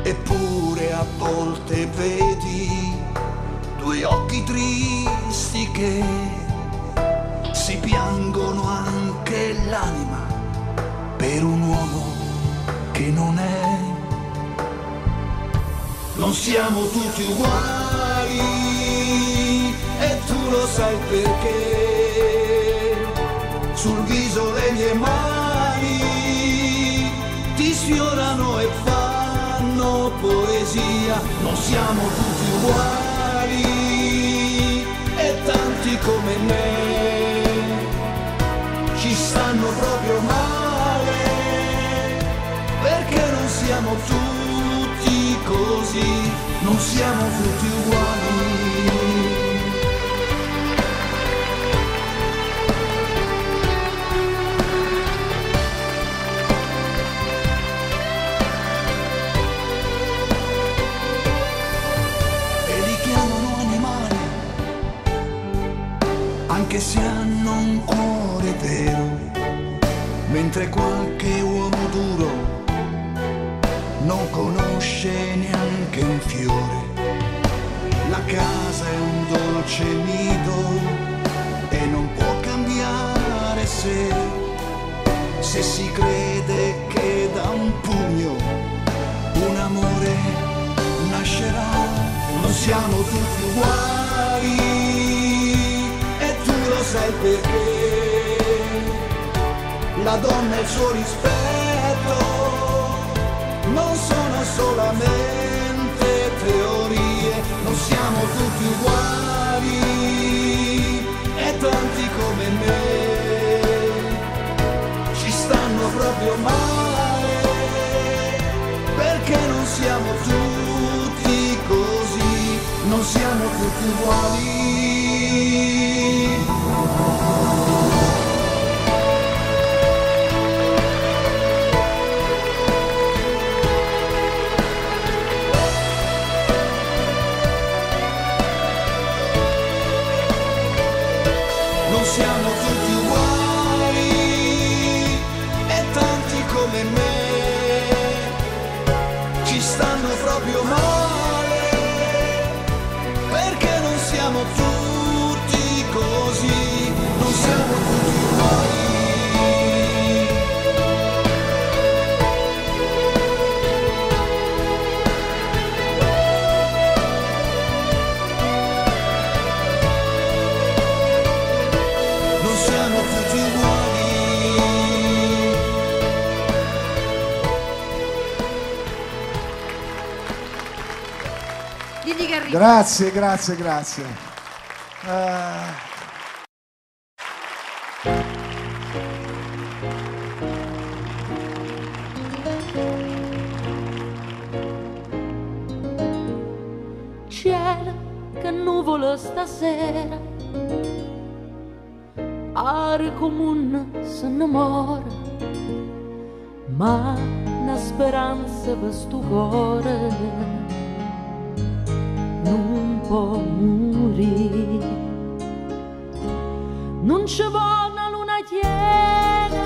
Eppure a volte vedi due occhi tristi che si piangono anche l'anima per un uomo che non è. Non siamo tutti uguali e tu lo sai perché. Sul viso le mie mani ti sfiorano e fanno poesia. Non siamo tutti uguali e tanti come me ci stanno proprio male, perché non siamo tutti così, non siamo tutti uguali. Anche se hanno un cuore vero, mentre qualche uomo duro non conosce neanche un fiore. La casa è un dolce nido e non può cambiare se si crede che da un pugno un amore nascerà. Non siamo tutti uguali, lo sai perché la donna e il suo rispetto non sono solamente teorie. Non siamo tutti uguali e tanti come me ci stanno proprio male, perché non siamo tutti così, non siamo tutti uguali. Non siamo tutti uguali e tanti come me ci stanno proprio male, perché non siamo tutti così, non siamo tutti uguali. Grazie, grazie, grazie. Cielo, che nuvolo stasera, aria comune se innamora, ma una speranza per sto cuore non può morire. Non ci vuole una luna piena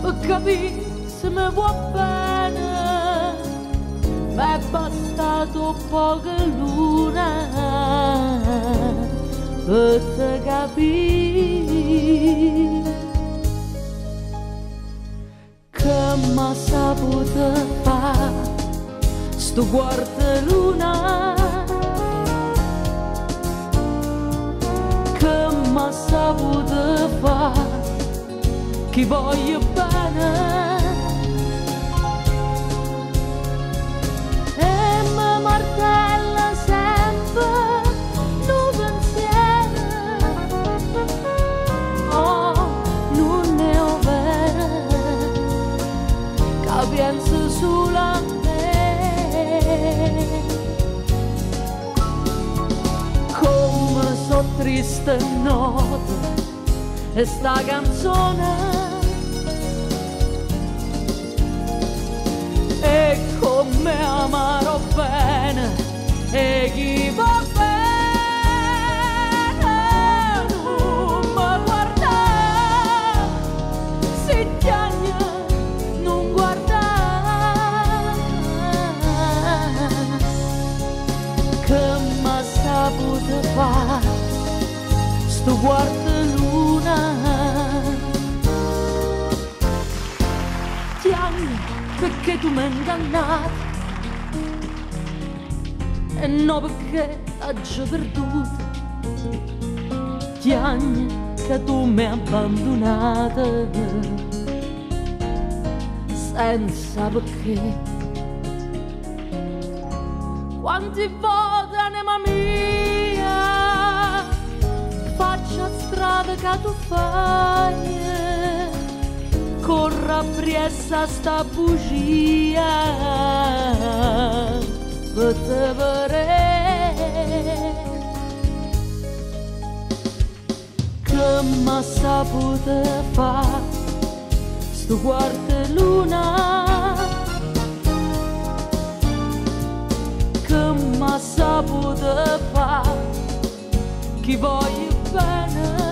per capire se mi vuoi bene, ma è bastato poca luna per te capire che mi saputo fare sto guarda luna, che m'ha saputo fare, che voglio bene, e mi martella sempre un pensiero. Oh, non ne ho triste nota e sta canzone e come amarò bene e chi va bene non mi guarda, si tiagna non guarda, che m'ha saputo fare sto guarda luna, tiagna perché tu mi hai ingannato e no perché t'ho già perduto, tiagna che tu mi hai abbandonata senza perché. Quanti volte anima mia faccia strada che tu fai, corra appresso sta bugia per te vedere che m'ha saputo fare sto guarda luna, che m'ha saputo fare chi voglio bene.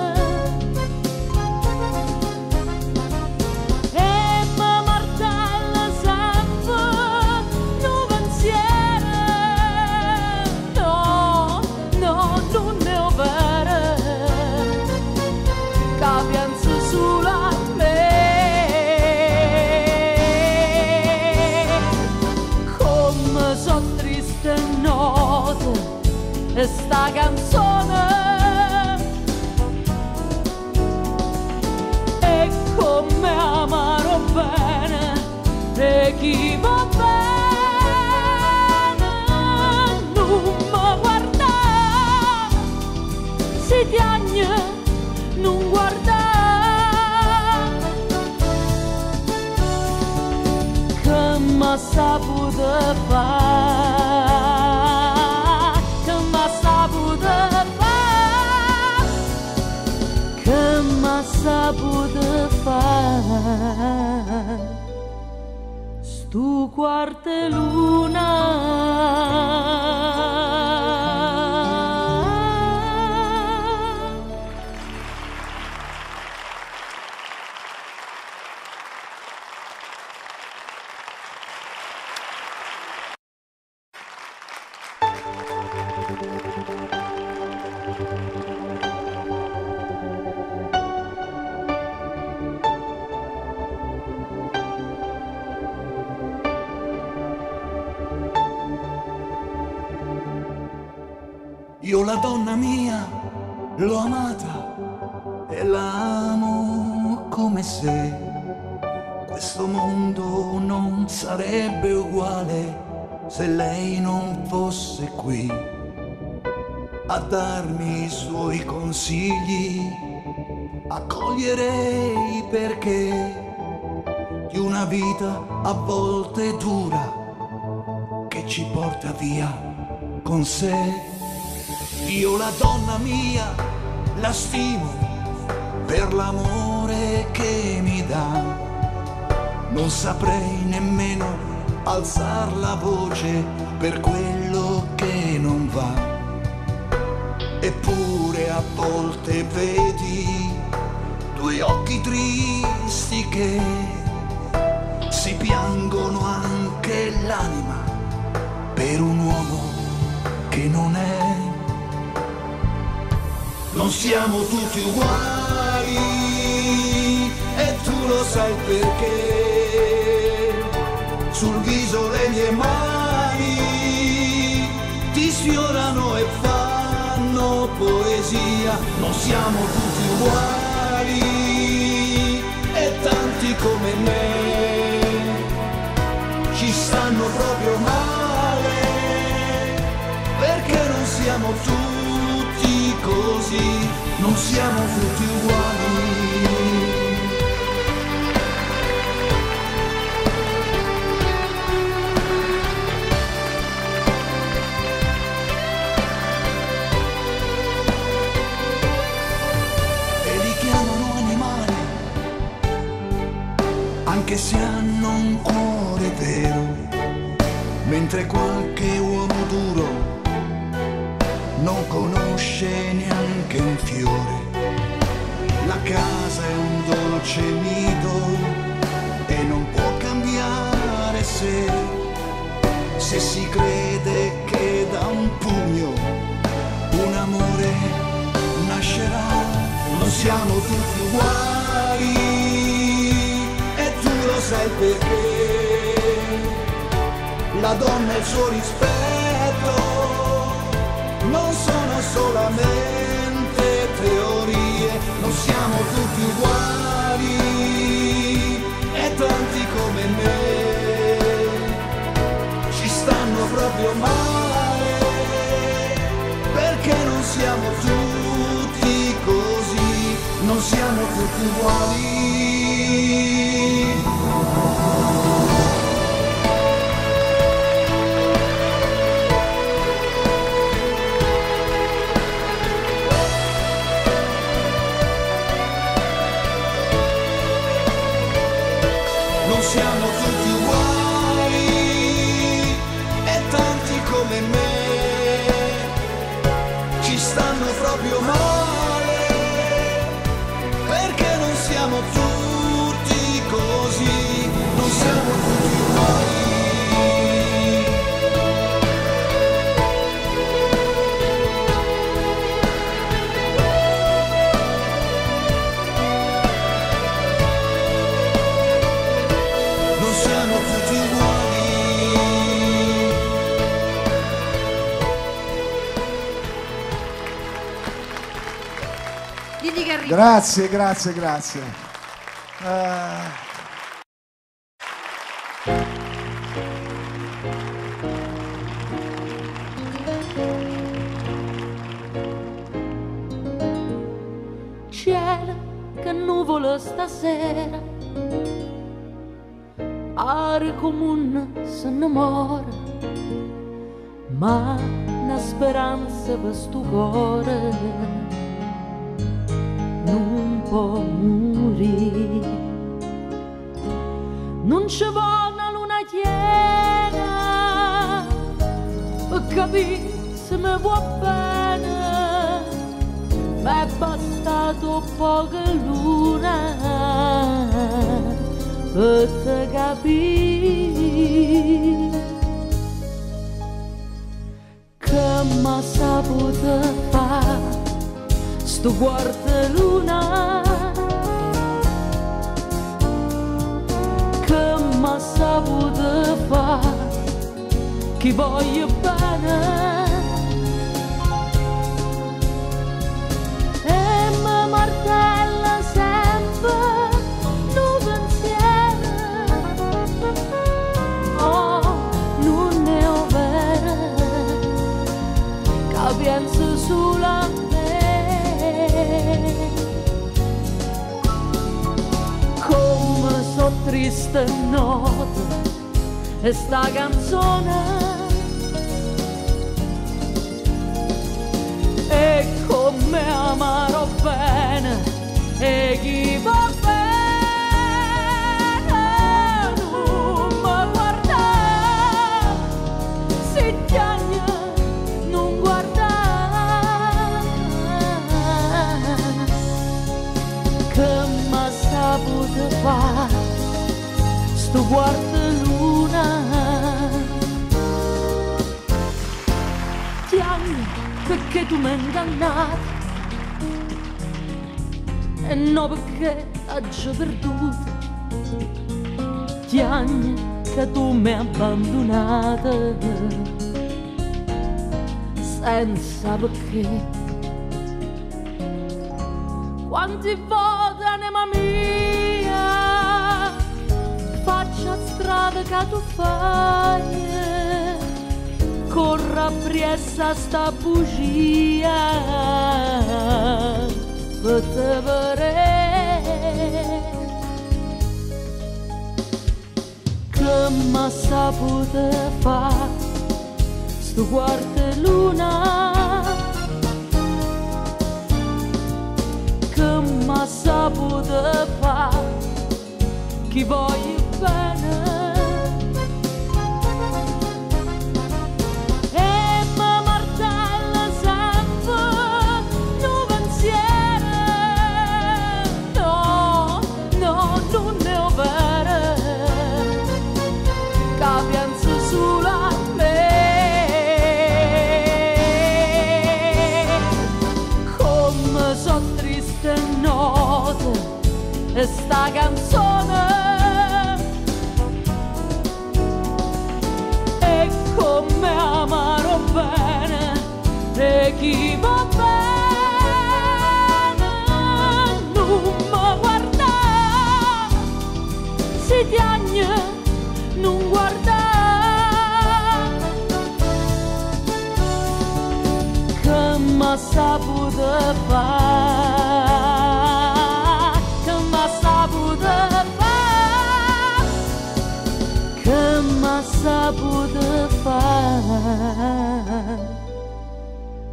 E sta canzone e come amarò bene e chi va bene non mi guarda, si tiagna non guarda, che m'ha saputo fare, che m'ha saputo fare stu quarta luna. Io la donna mia l'ho amata e la amo come se questo mondo non sarebbe uguale se lei non fosse qui a darmi i suoi consigli, a cogliere i perché di una vita a volte dura che ci porta via con sé. Io la donna mia la stimo per l'amore che mi dà, non saprei nemmeno alzar la voce per quello che non va. Eppure a volte vedi due occhi tristi che si piangono anche l'anima per un uomo che non è. Non siamo tutti uguali e tu lo sai perché. Sul viso le mie mani ti sfiorano e fanno poesia. Non siamo tutti uguali e tanti come me ci stanno proprio male, perché non siamo tutti così, non siamo tutti uguali. forse hanno un cuore vero, mentre qualche uomo duro non conosce neanche un fiore. La casa è un dolce nido e non può cambiare se si crede che da un pugno un amore nascerà. Non siamo tutti uguali e tu lo sai perché. La donna e il suo rispetto non sono solamente teorie. Non siamo tutti uguali e tanti come me ci stanno proprio male, perché non siamo tutti così, non siamo tutti uguali. Non siamo tutti uguali e tanti come me ci stanno proprio male, perché non siamo tutti così, non siamo tutti uguali. Non siamo tutti uguali. Digli che arriva. Grazie, grazie, grazie. Cielo, che nuvolo stasera, aria comune se innamora, ma una speranza per sto cuore non può morire. Non ci vuole una luna piena per capire se mi vuoi bene, ma è bastato poca luna per te capire che m'ha saputo fare sto quarto luna, che m'ha saputo fare chi voglio bene. Martella sempre un pensiero, oh, non è vero, che penso solo a me. Come so triste notte e sta canzone, e come amarò bene e chi va bene non mi guarda, si piagne non guarda, che m'ha saputo fare sto quarto luna. Piagne perché tu mi hai ingannato e no perché oggi perduto. Piagne che tu mi hai abbandonato senza perché. Quanti volte anima mia faccia strada che tu fai, corra appresso sta bugia per te vedere, che m'ha saputo fare sto quarto luna, che m'ha saputo fare chi voglio bene e mi martella sempre un pensiero. No, no, non ne ho vere che penso solo a me. Come sono triste note e sta canzone e come amaro bene e chi va bene non mi guarda, si tiagne non guarda, che m'ha saputo fare, che m'ha saputo fare, che m'ha saputo fare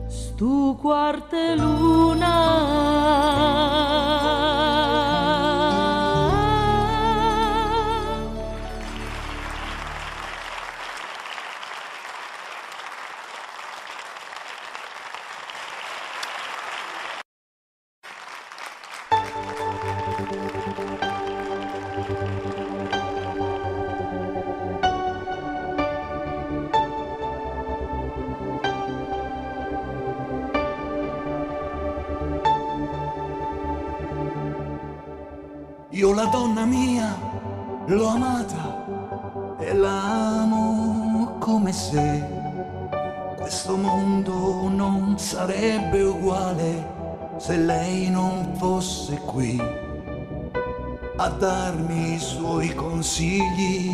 stu quarte luna. Io la donna mia l'ho amata e la amo come se questo mondo non sarebbe uguale se lei non fosse qui a darmi i suoi consigli,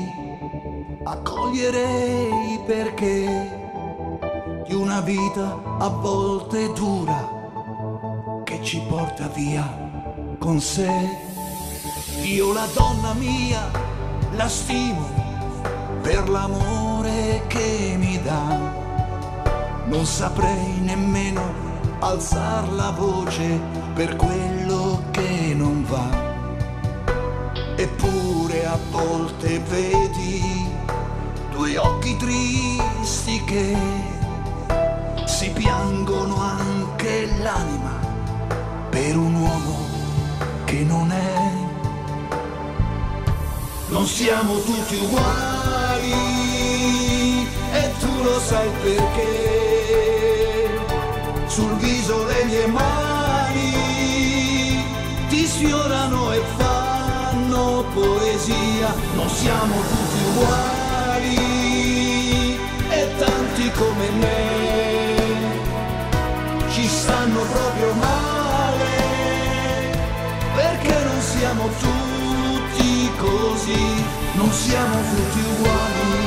a cogliere i perché di una vita a volte dura che ci porta via con sé. Io la donna mia la stimo per l'amore che mi dà, non saprei nemmeno alzar la voce per quello che non va. Eppure a volte vedi due occhi tristi che si piangono anche l'anima per un uomo che non è. Non siamo tutti uguali e tu lo sai perché. Sul viso le mie mani ti sfiorano e fanno poesia. Non siamo tutti uguali e tanti come me ci stanno proprio male perché non siamo tutti così, non siamo tutti uguali.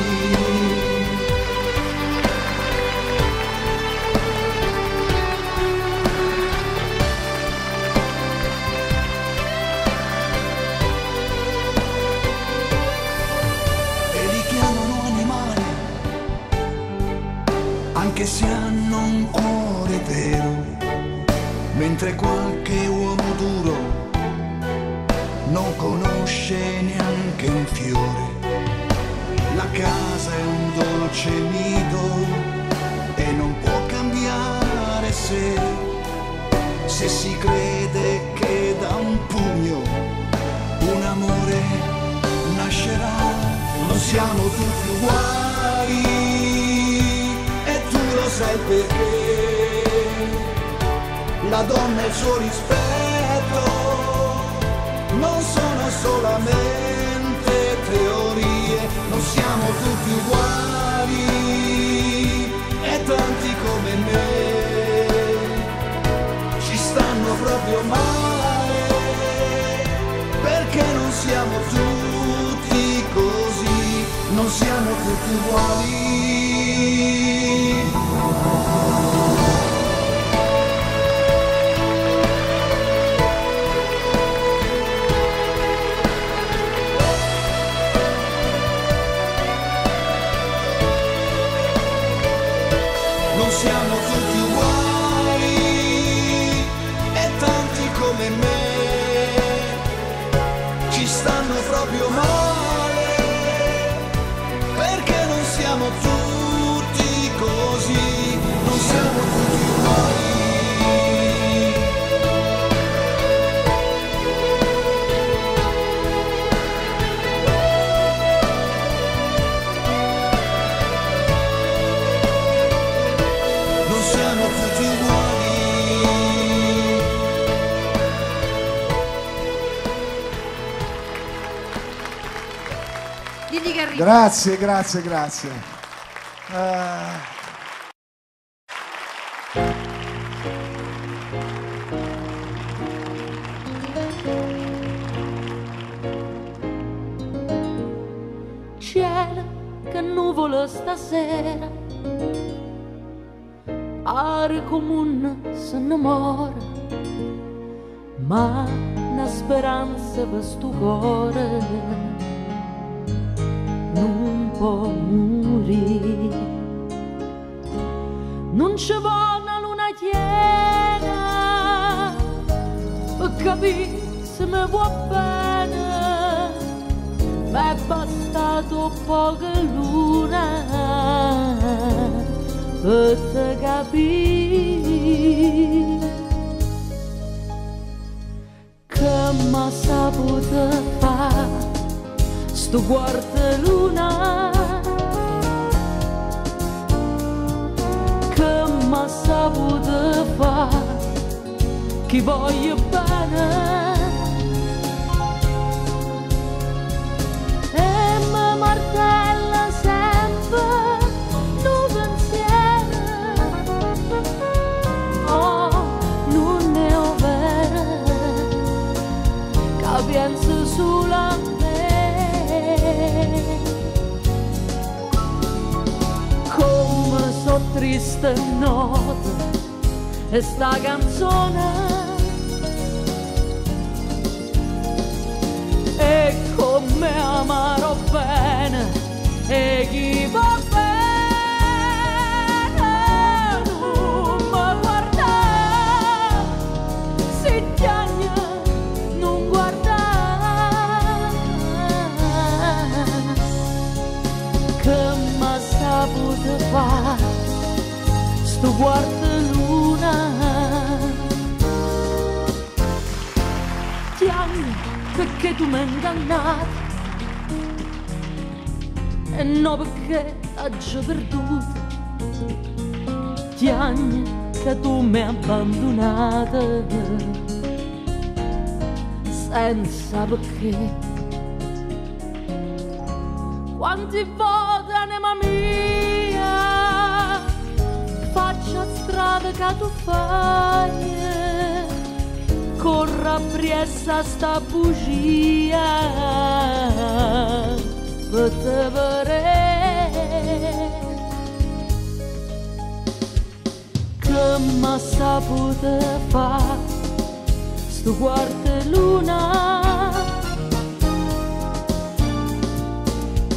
E li chiamano animali, anche se hanno un cuore vero, mentre qualche uomo duro non conosce neanche un fiore. La casa è un dolce nido e non può cambiare se si crede che da un pugno un amore nascerà. Non siamo tutti uguali e tu lo sai perché. La donna e il suo rispetto non sono solamente teorie, non siamo tutti uguali e tanti come me ci stanno proprio male perché non siamo tutti così, non siamo tutti uguali. Non siamo tutti uguali e tanti come me ci stanno proprio male non siamo tutti uguali. Digli che arriva. Grazie, grazie, grazie. Cielo, che nuvolo stasera, aria comune se innamora, ma una speranza per sto cuore non può morire. Non ci vuole una luna piena per capire se mi vuoi bene, ma è bastato poca luna per te capire che m'ha saputo fare sto quarto luna, che m'ha saputo fare chi voglio bene. Martella sempre un pensiero, oh, non è vero, che penso solo a me. Come so triste notte e sta canzone, e come amarò bene e chi va bene non mi guarda, si tiagna non guarda, che m'ha saputo fare sto quarto luna. Tiagna perché tu mi hai ingannato, e no perché t'ho già perduto. Tiagna che tu mi hai abbandonata senza perché. Quanti volte anima mia faccio strada che tu fai, corra appresso sta bugia per te vedere che m'ha saputo fare sto quarto luna,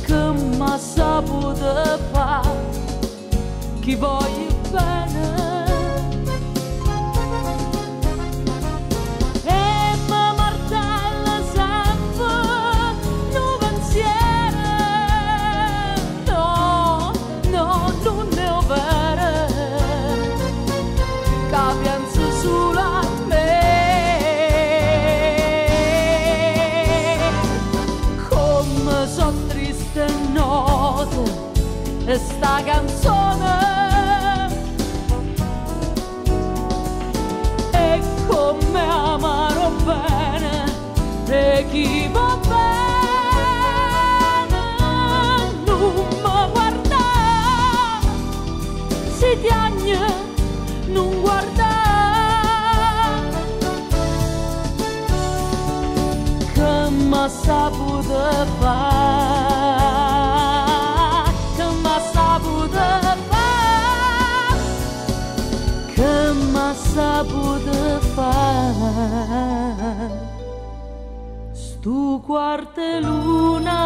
che m'ha saputo fare chi voglio bene. E sta canzone è come amarò bene e chi va bene non mi guarda, si tiagna non guarda, che m'ha saputo fare, che m'ha saputo fare stu quarto luna.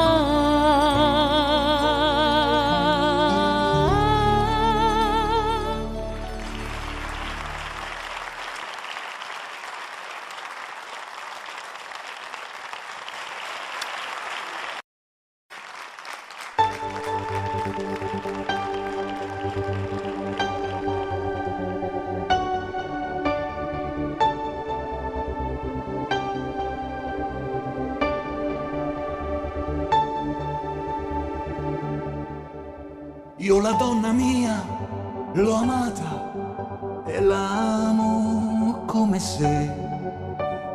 Io la donna mia l'ho amata e l'amo come se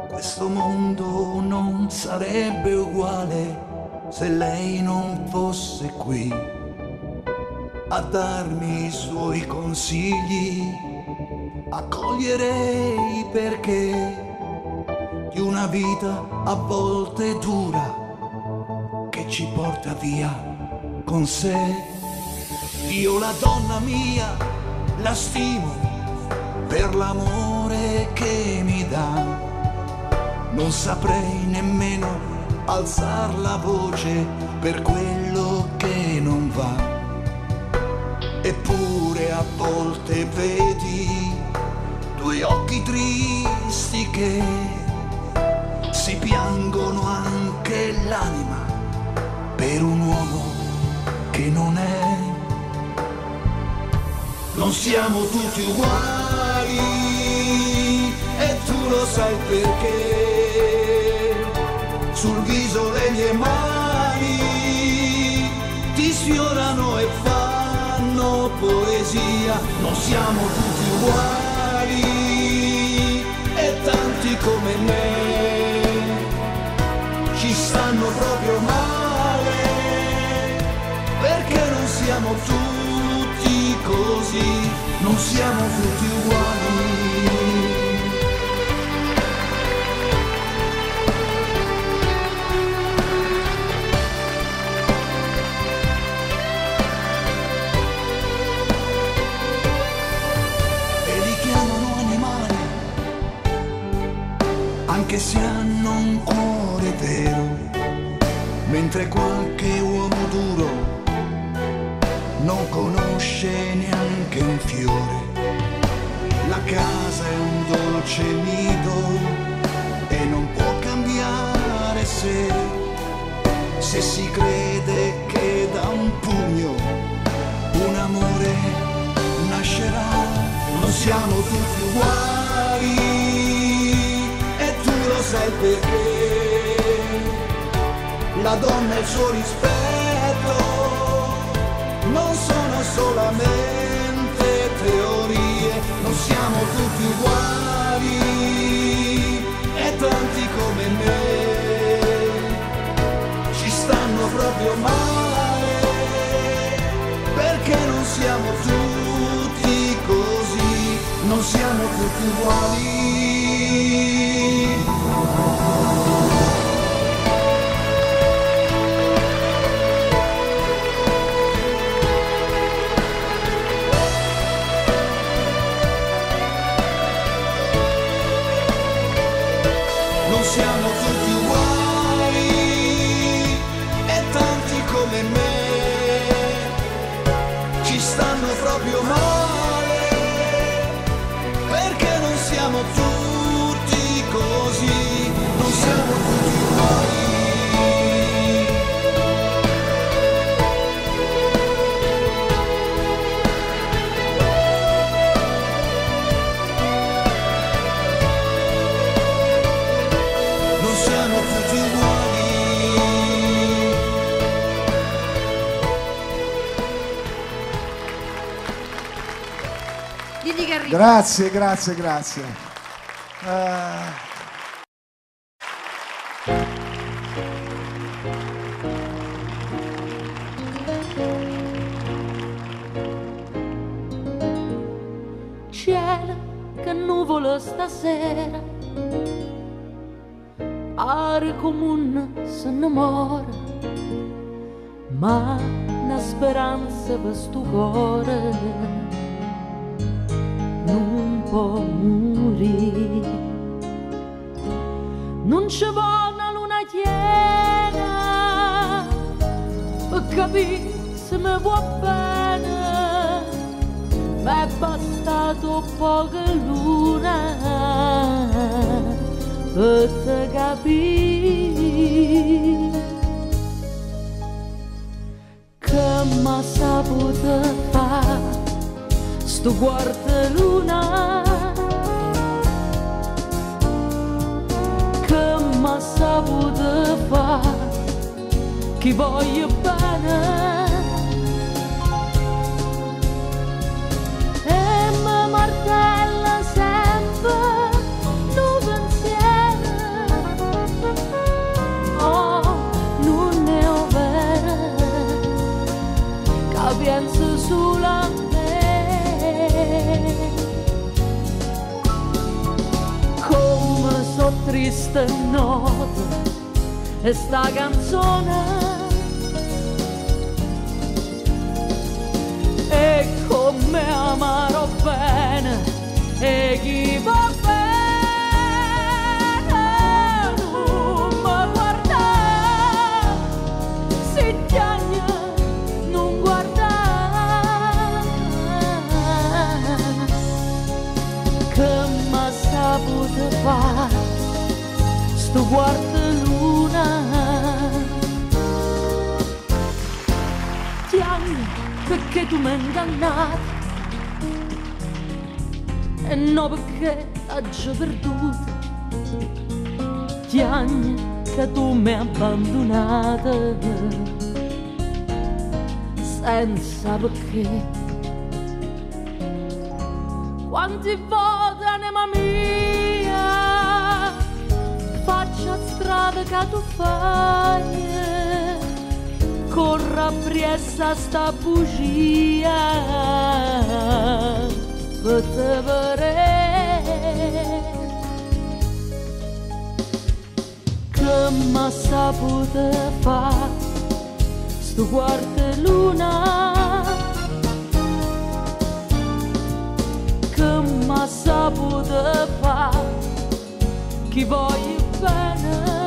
questo mondo non sarebbe uguale se lei non fosse qui a darmi i suoi consigli. Accoglierei perché di una vita a volte dura che ci porta via con sé. Io la donna mia la stimo per l'amore che mi dà, non saprei nemmeno alzar la voce per quello che non va. Eppure a volte vedi due occhi tristi che si piangono anche l'anima per un uomo che non è. Non siamo tutti uguali e tu lo sai perché. Sul viso le mie mani ti sfiorano e fanno poesia. Non siamo tutti uguali e tanti come me ci stanno proprio male, perché non siamo tutti così, non siamo tutti uguali. Anche se hanno un cuore vero, mentre qualche uomo duro non conosce neanche un fiore. La casa è un dolce nido e non può cambiare se si crede che da un pugno un amore nascerà. Non siamo tutti uguali, lo sai perché la donna e il suo rispetto non sono solamente teorie. Non siamo tutti uguali e tanti come me ci stanno proprio male, perché non siamo tutti così, non siamo tutti uguali. Non siamo tutti uguali e tanti come me ci stanno proprio male, perché non siamo tutti così, non siamo tutti uguali. Grazie, grazie, grazie. Cielo, che nuvolo stasera, aria comune se innamora, ma una speranza per sto cuore non può morire. Non ci vuole una luna piena per capire se mi vuoi bene, ma è bastato poca luna per te capire che mi saputo fare sto guarda luna, che m'ha saputo fare, chi voglio bene, e mi martella triste notte e sta canzone e come amarò bene e chi va bene non mi guarda, si tiagna non guarda, che m'ha saputo fare sto quarto luna, tiagna perché tu mi hai ingannato e no perché t'ho perduto, tiagna che tu mi hai abbandonata senza perché. Quanti volte anima mia faccia strada che tu fai, corra appresso sta bugia per te vedere che m'ha saputo fare sto quarto luna, che m'ha saputo fare chi voglio bene.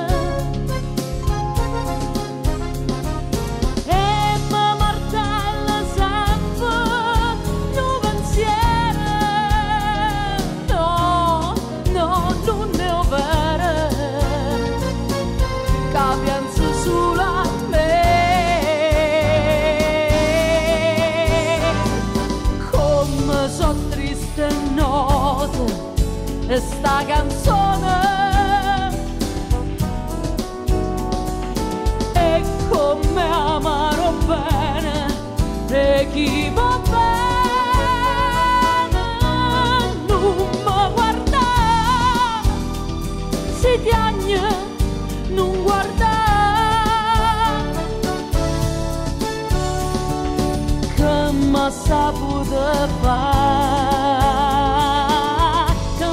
E sta canzone e come amarò bene e chi va bene non mi guarda, si tiagna non guarda, che m'ha saputo fare, che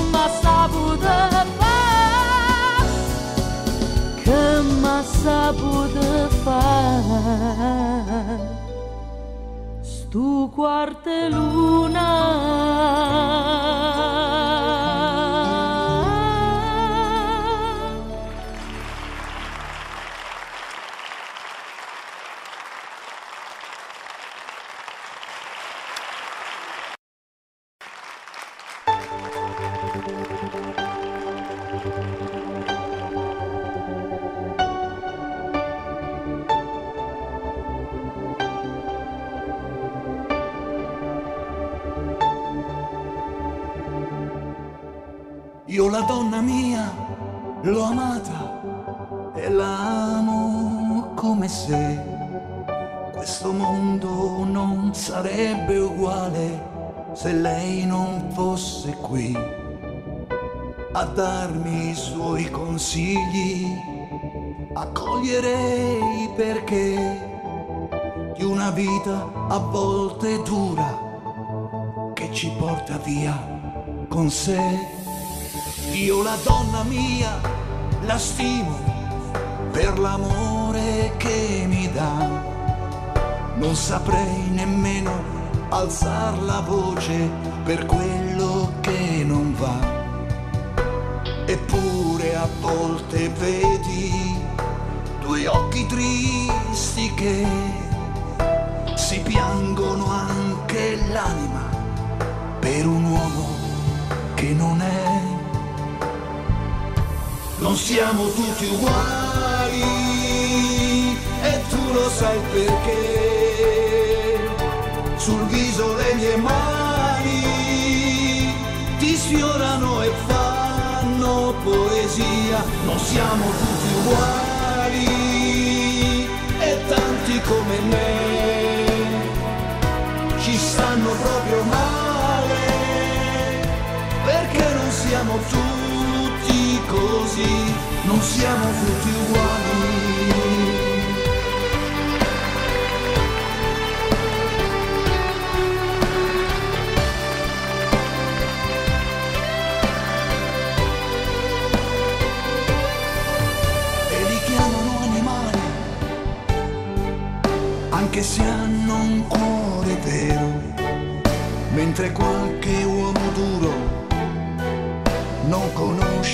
m'ha saputo fare stu quarto luna. Io la donna mia l'ho amata e la amo come se questo mondo non sarebbe uguale se lei non fosse qui a darmi i suoi consigli, a cogliere i perché di una vita a volte dura che ci porta via con sé. Io la donna mia la stimo per l'amore che mi dà, non saprei nemmeno alzar la voce per quello che non va. Eppure a volte vedi due occhi tristi che si piangono anche l'anima per un uomo che non è. Non siamo tutti uguali e tu lo sai perché. Sul viso le mie mani ti sfiorano e fanno poesia. Non siamo tutti uguali e tanti come me ci stanno proprio male, perché non siamo tutti così, non siamo tutti uguali.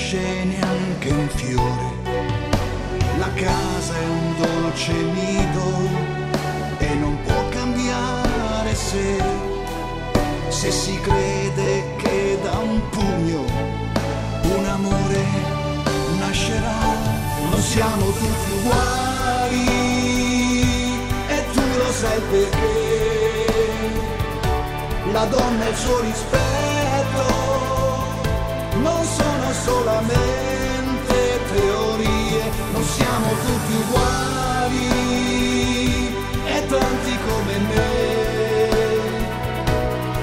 nasce neanche un fiore, la casa è un dolce nido e non può cambiare se si crede che da un pugno un amore nascerà. Non siamo tutti uguali e tu lo sai perché la donna e il suo rispetto non sono solamente teorie. Non siamo tutti uguali e tanti come me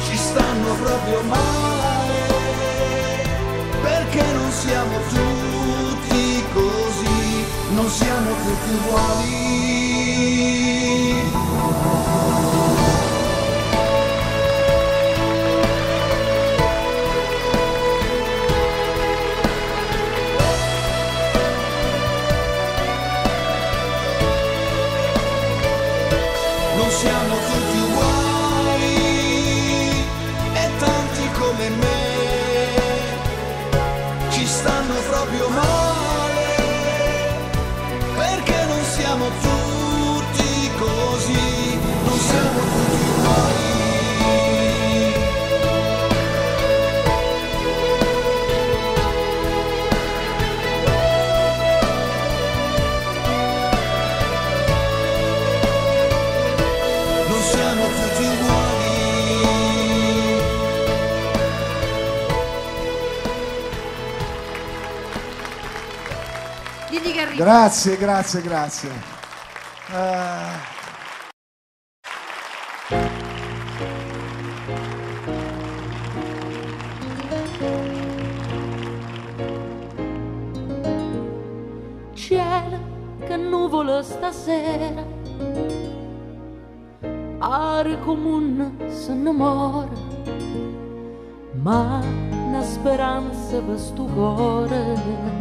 ci stanno proprio male, perché non siamo tutti così, non siamo tutti uguali. Non siamo tutti uguali e tanti come me ci stanno proprio male, perché non siamo tutti così, non siamo tutti uguali. Non siamo tutti uguali. Digli che arriva. Grazie, grazie, grazie. Cielo, che nuvolo stasera, aria comune se innamora, ma una speranza per sto cuore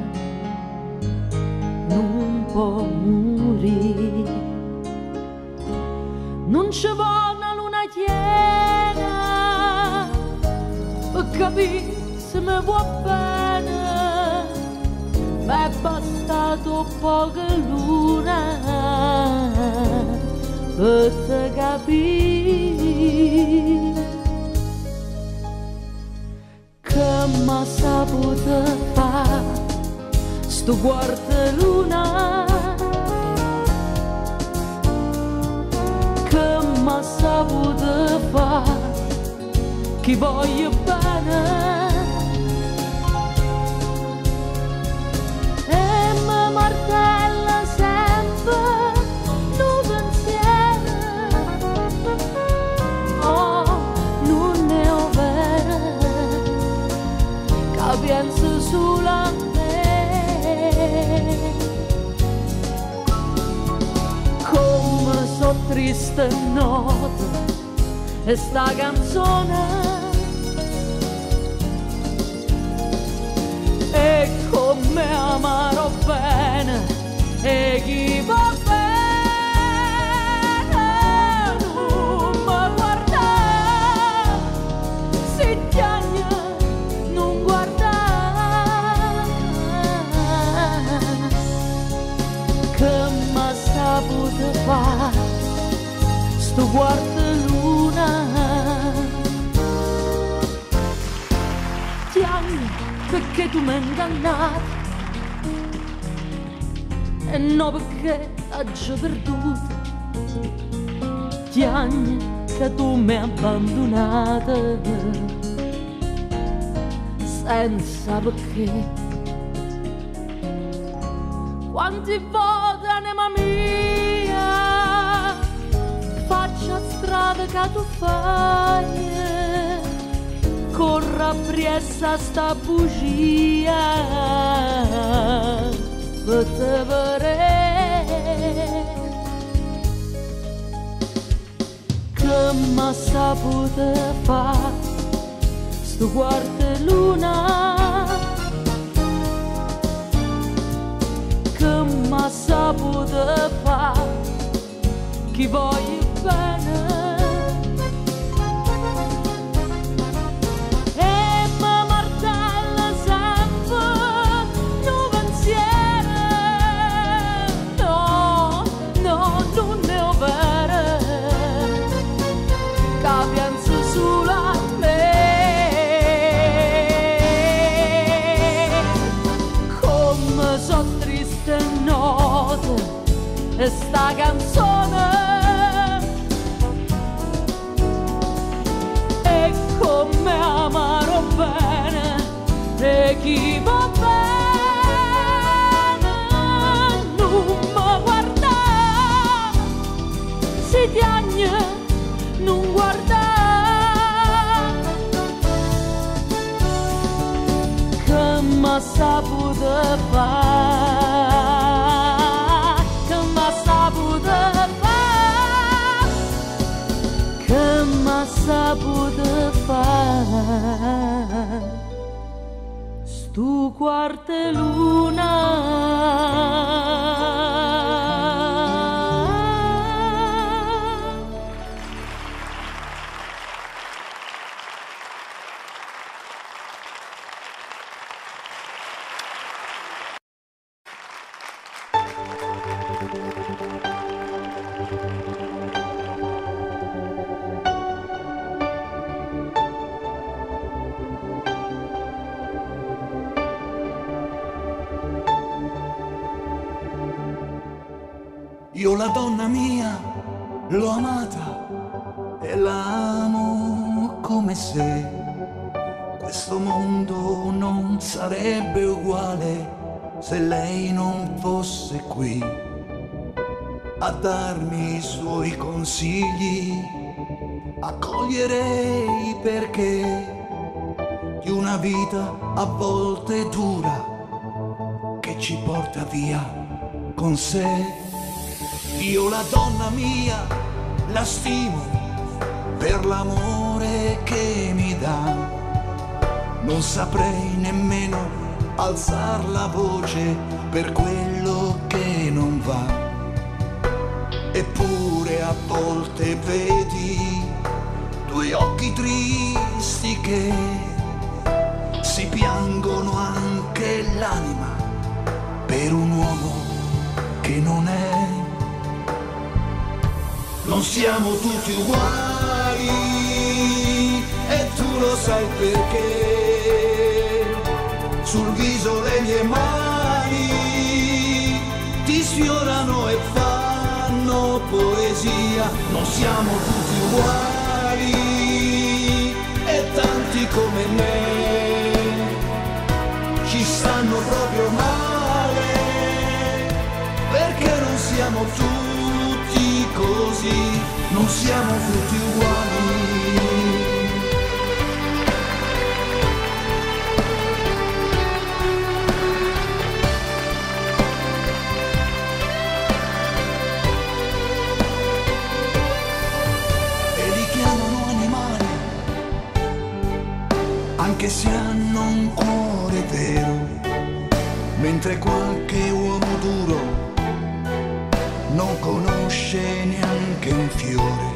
non può morire. Non ci vuole una luna piena per capire se mi vuoi bene, ma è bastato poca luna per te capire che m'ha saputo fare sto quarto luna, che m'ha saputo fare chi voglio bene. Martella sempre no pensiero, oh, non è vero che penso solo a me. Come so triste notte e sta canzone, e come amaro bene e chi va bene non mi guarda, si piagne non guarda, che m'ha saputo fare sto quarto luna. Piagne perché tu mi hai ingannato e no perché t'ho perduto, piagne che tu mi hai abbandonata senza perché. Quanti volte anima mia faccia strada che tu fai, corra appresso sta bugia per te vedere che m'ha saputo fare sto quarto luna, che m'ha saputo fare chi voglio bene. E mi martella sempre questa canzone e come amarò bene e chi va bene non mi guarda, si tiagne non guarda, che m'ha saputo fare, che m'ha saputo fare, che m'ha saputo fare, stu quarte luna. Io la donna mia l'ho amata e la amo come se questo mondo non sarebbe uguale se lei non fosse qui a darmi i suoi consigli, a cogliere i perché di una vita a volte dura che ci porta via con sé. Io la donna mia la stimo per l'amore che mi dà, non saprei nemmeno alzar la voce per quello che non va, eppure a volte vedi due occhi tristi che si piangono anche l'anima per un uomo che non è. Non siamo tutti uguali e tu lo sai perché sul viso le mie mani ti sfiorano e fanno poesia. Non siamo tutti uguali e tanti come me ci stanno proprio male perché non siamo tutti così, non siamo tutti uguali. E li chiamano animali, anche se hanno un cuore vero, mentre qualche uomo duro non conosce neanche un fiore.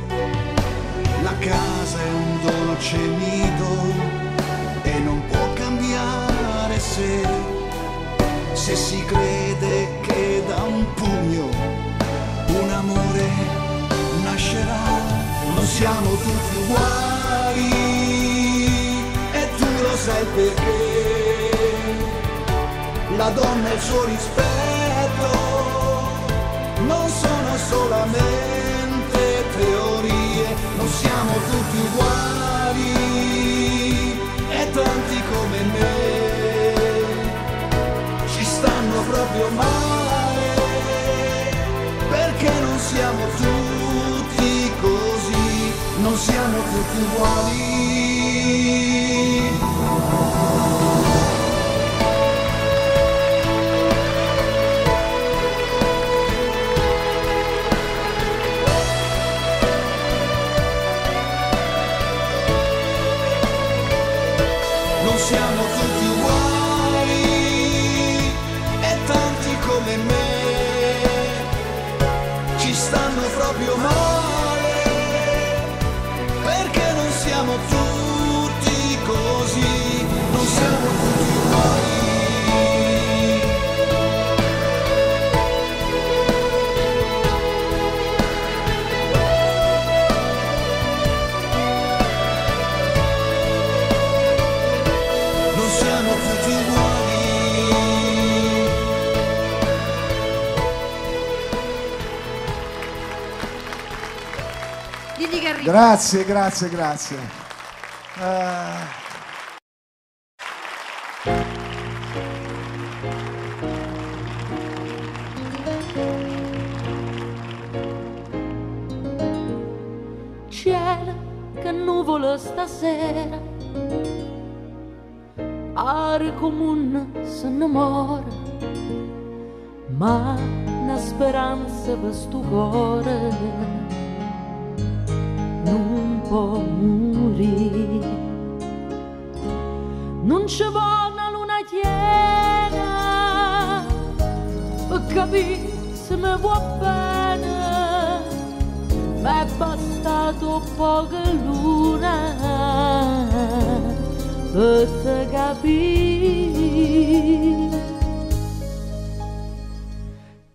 La casa è un dolce nido e non può cambiare se si crede che da un pugno un amore nascerà. Non siamo tutti uguali e tu lo sai perché la donna e il suo rispetto non sono solamente teorie, non siamo tutti uguali e tanti come me ci stanno proprio male perché non siamo tutti così, non siamo tutti uguali. Siamo tutti uguali e tanti come me ci stanno proprio male perché non siamo tutti così, non siamo tutti uguali. Non siamo Garrido. Grazie, grazie, grazie. Cielo, che nuvolo stasera, aria comune se innamora, ma una speranza per sto cuore non può morire. Non ci vuole una luna piena per capire se mi vuoi bene, ma è bastato poca luna per te capire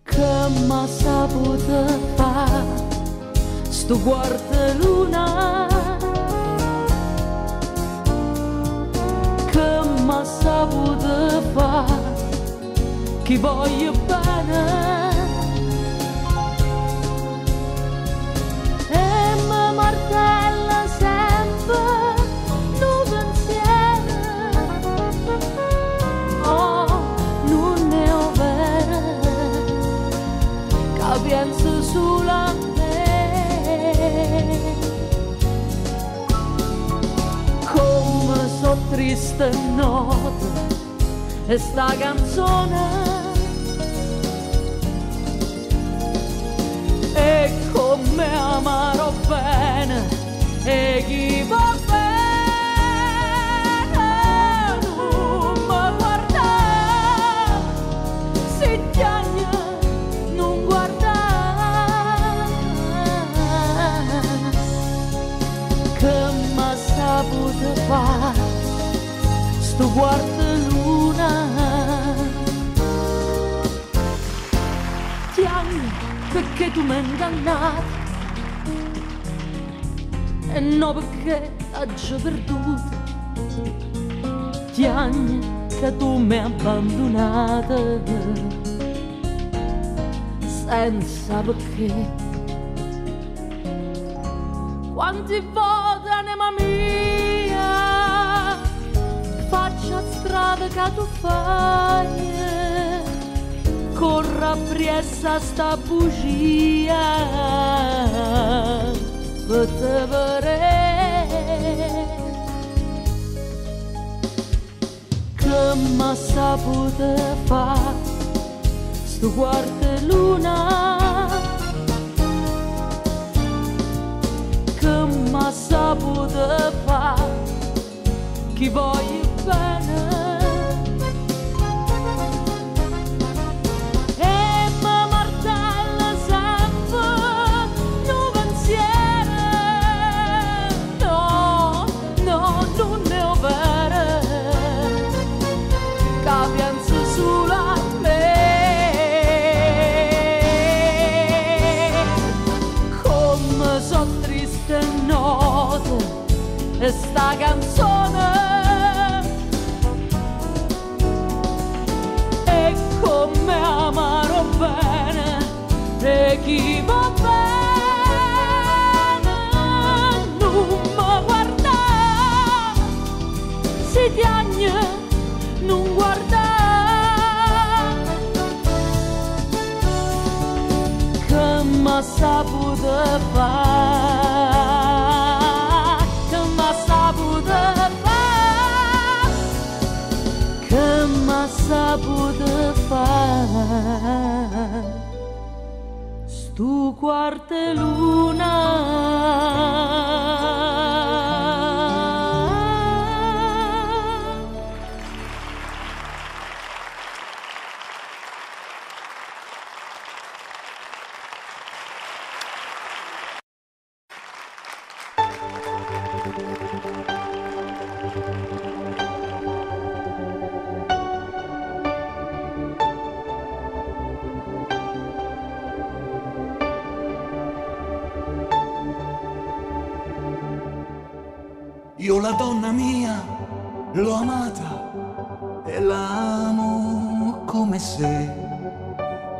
che m'ha saputo fare sto quarto luna, che m'ha saputo fare chi voglio bene. Martella sempre un pensiero, oh, non ne ho vero, che penso solo a me. Come so triste notte e sta canzone, e come amarò bene e chi va bene non mi guarda, se piagne non guarda, che m'ha saputo fare sto quarto luna. Piagne perché tu mi hai ingannato, e no perché t'ho perduto. Piagne che tu mi hai abbandonato senza perché. Quanti volte anima mia faccia strada che tu fai, corra appresso sta bugia per te vedere che m'ha saputo fare sto quarto luna, che m'ha saputo fare chi voglio bene. E sta canzone e come amarò bene e chi va bene non mi guarda, si piagne non guarda, che m'ha saputo fare, che m'ha saputo fare stu quarto luna. Io la donna mia l'ho amata e la amo come se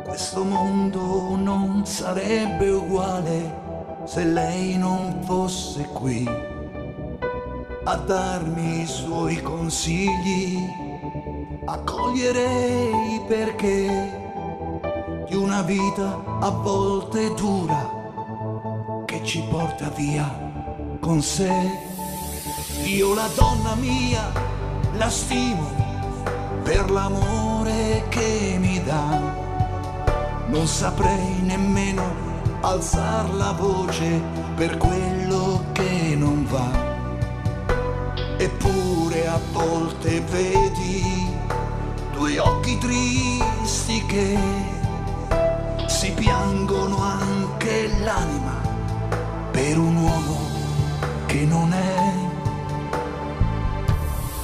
questo mondo non sarebbe uguale se lei non fosse qui a darmi i suoi consigli, accoglierei perché di una vita a volte dura che ci porta via con sé. Io la donna mia la stimo per l'amore che mi dà, non saprei nemmeno alzar la voce per quello che non va. Eppure a volte vedi due occhi tristi che si piangono anche l'anima per un uomo che non è.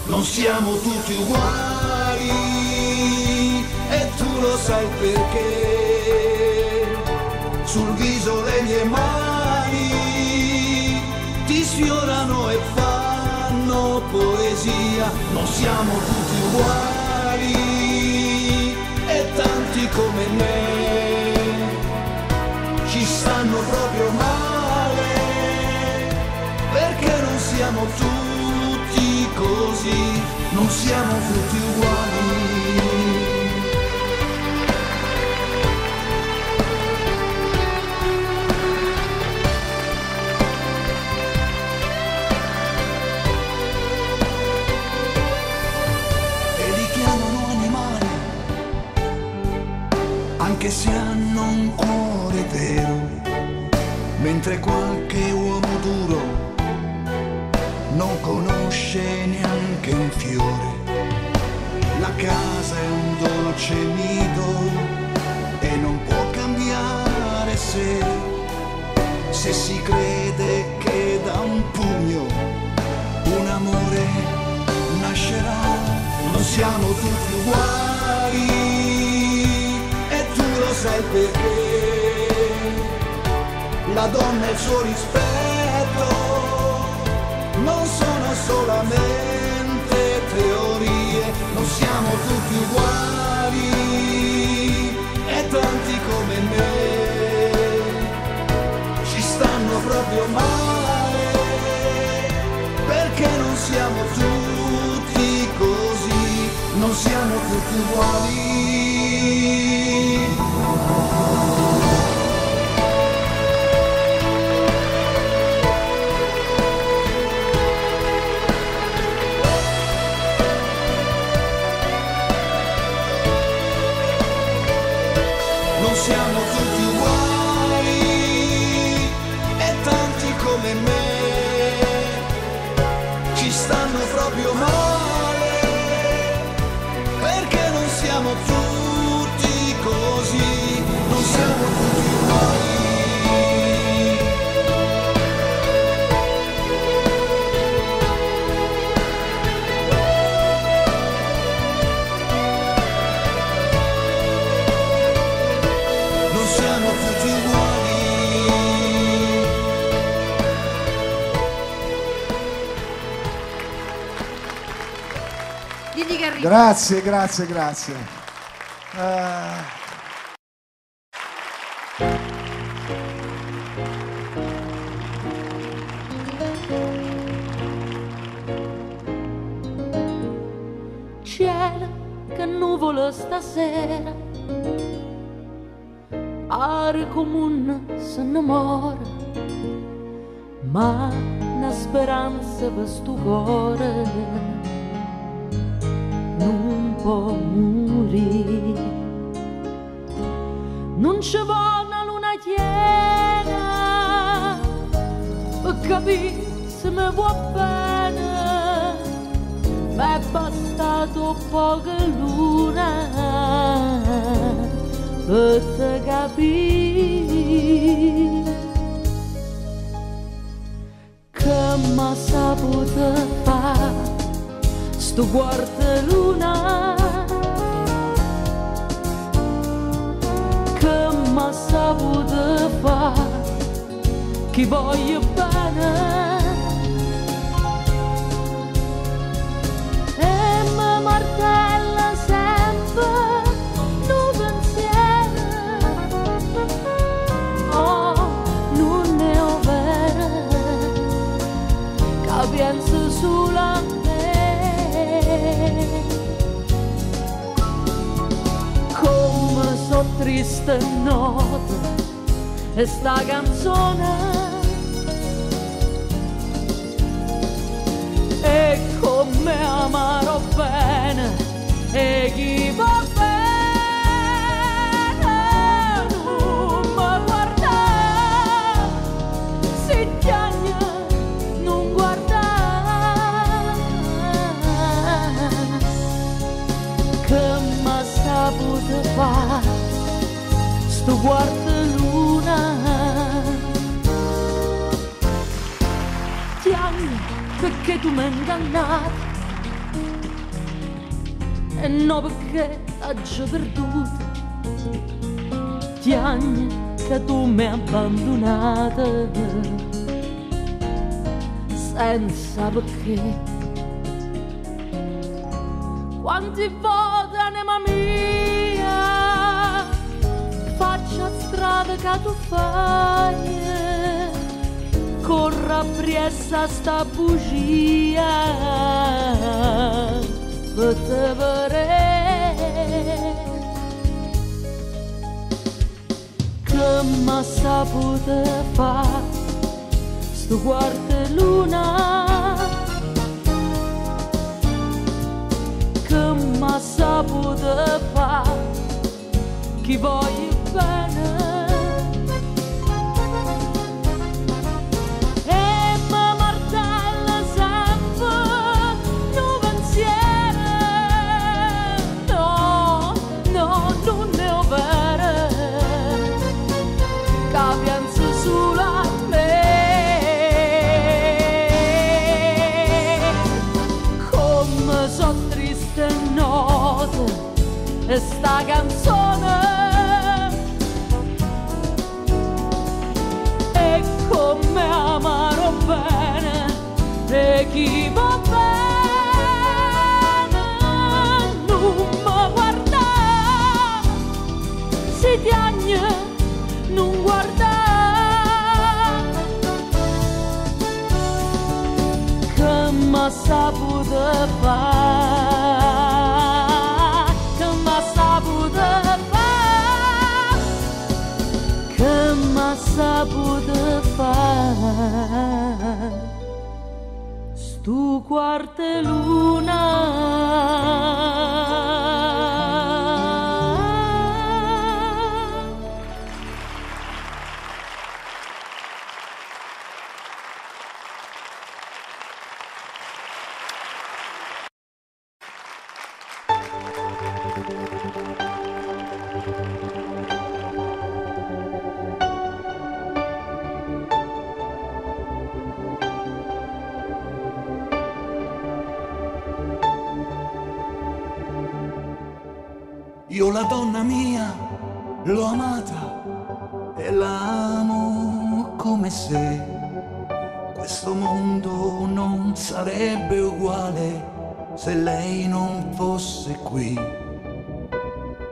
Non siamo tutti uguali e tu lo sai perché. Sul viso le mie mani ti sfiorano e fanno poesia. Non siamo tutti uguali e tanti come me ci stanno proprio male, perché non siamo tutti così, non siamo tutti uguali. Anche se hanno un cuore vero, mentre qualche uomo duro non conosce neanche un fiore. La casa è un dolce nido e non può cambiare se si crede che da un pugno un amore nascerà. Non siamo tutti uguali, lo sai perché la donna e il suo rispetto non sono solamente teorie. Non siamo tutti uguali e tanti come me ci stanno proprio male, perché non siamo tutti così, non siamo tutti uguali. Non siamo tutti uguali e tanti come me ci stanno proprio male, perché non siamo tutti così, non siamo tutti uguali. Grazie, grazie, grazie. Cielo, che nuvolo stasera, aria comune se innamora, ma una speranza per sto cuore non può morire. Non ci vuole una luna piena per capire se mi vuoi bene, ma è bastato poca luna per te capire che mi saputo fare sto guarda luna, che m'ha saputo fare, chi voglio bene, e mi martella sempre un pensiero, oh, non ne ho triste nota e sta canzone e come amarò bene e chi va bene non mi guarda, si chiagna non guarda, che m'ha saputo fare sto guarda luna, chiagna perché tu mi hai ingannato e no perché t'ho perduto, chiagna che tu mi hai abbandonata senza perché. Quanti volte anima mia faccia strada che tu fai, corra appresso sta bugia per te vedere che m'ha saputo fare sto guarda luna, che m'ha saputo fare chi voglio bene. E sta canzone e come amarò bene e chi va bene non mi guarda, si piagne non guarda, che m'ha saputo fare, che m'ha saputo fare stu quarta luna. Io la donna mia l'ho amata e la amo come se questo mondo non sarebbe uguale se lei non fosse qui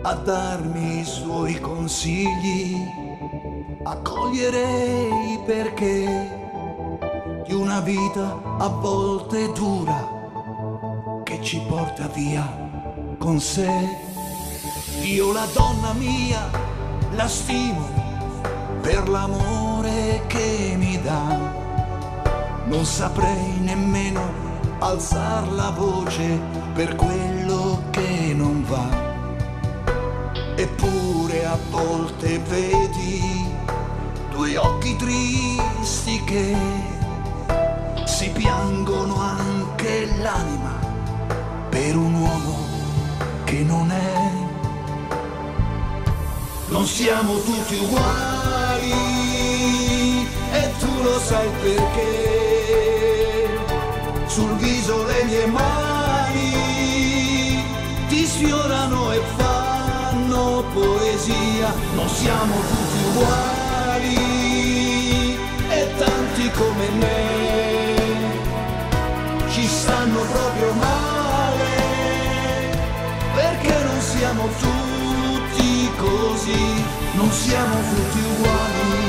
a darmi i suoi consigli, a cogliere i perché di una vita a volte dura che ci porta via con sé. Io la donna mia la stimo per l'amore che mi dà, non saprei nemmeno alzar la voce per quello che non va. Eppure a volte vedi due occhi tristi che si piangono anche l'anima per un uomo che non è. Non siamo tutti uguali e tu lo sai perché. Sul viso le mie mani ti sfiorano e fanno poesia. Non siamo tutti uguali e tanti come me ci stanno proprio male, perché non siamo tutti così, non siamo tutti uguali.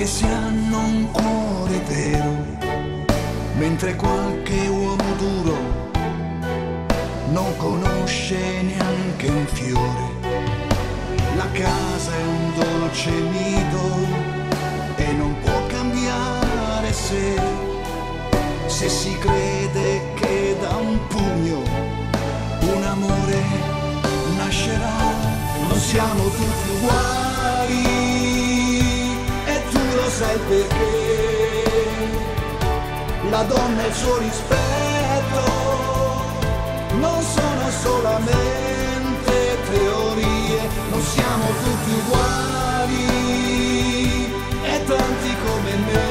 che si hanno un cuore vero, mentre qualche uomo duro non conosce neanche un fiore. La casa è un dolce nido e non può cambiare se si crede che da un pugno un amore nascerà. Non siamo tutti uguali e tu lo sai perché. La donna e il suo rispetto non sono solamente teorie. Non siamo tutti uguali e tanti come me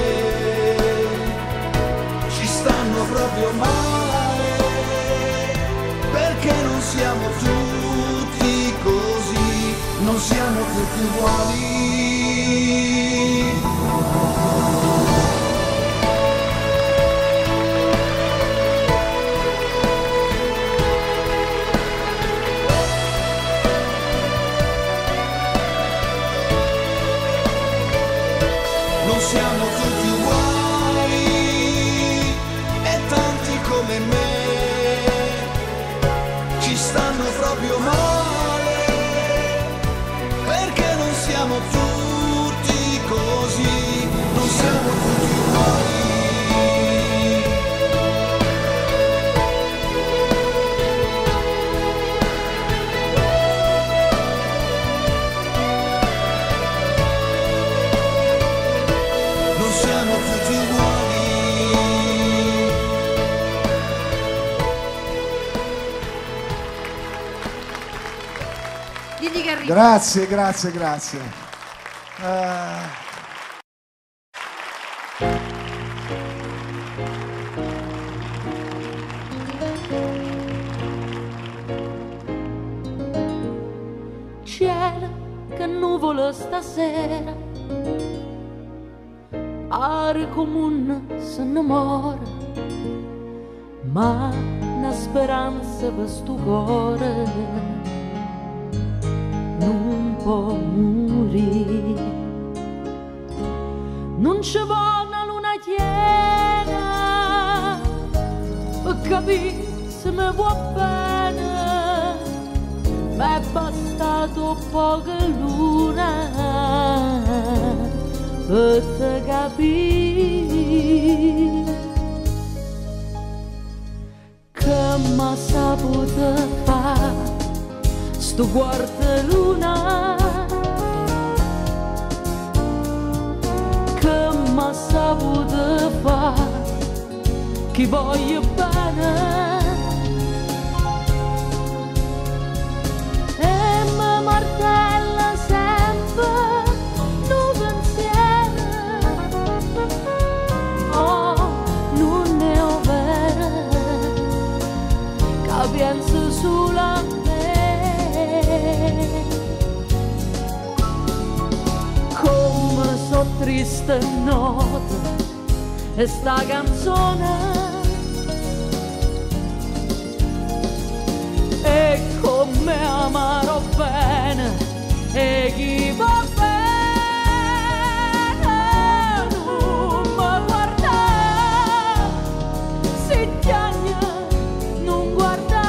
ci stanno proprio male, perché non siamo tutti così, non siamo tutti uguali. Non siamo tutti uguali e tanti come me ci stanno proprio male, perché non siamo tutti così, non siamo tutti uguali. Non siamo tutti uguali. Digli che arriva. Grazie, grazie, grazie. Cielo, che nuvolo stasera, aria comune se innamora, ma una speranza per sto cuore non può morire. Non ci vuole una luna piena per capire se mi vuoi bene, ma è bastato poca luna per te capire che m'ha saputo fare sto quarto luna, che m'ha saputo fare chi voglio bene. Martella sempre no pensiero, oh, non ne ho vero, che penso solo a me. Come so triste notte e sta canzone, e come amarò bene e chi va bene non mi guarda, si chiagna non guarda,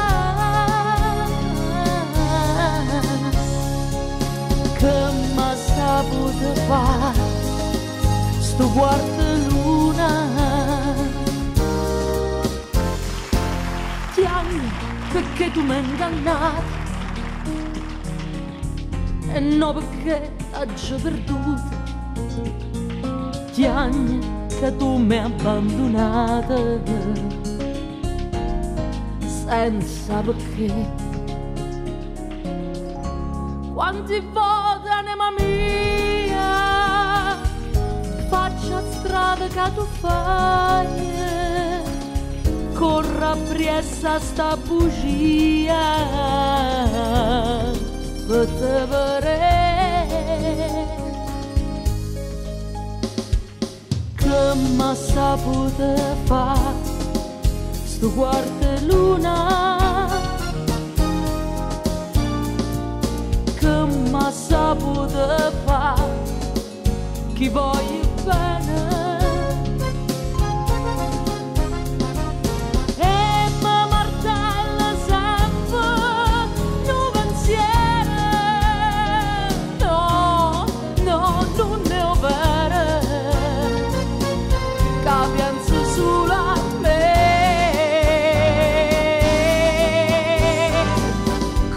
che m'ha saputo fare sto quarto luna. Chiagna perché tu mi hai ingannato e no perché t'ho perduto. Chiagna che tu mi hai abbandonato senza perché. Quanti volte anima mia faccia strada che tu fai, corra appresso sta bugia per te vedere che m'ha saputo fare sto quarto luna, che m'ha saputo fare chi voglio bene. E mi martella sempre un pensiero. No, no, non è vero, che penso solo a me.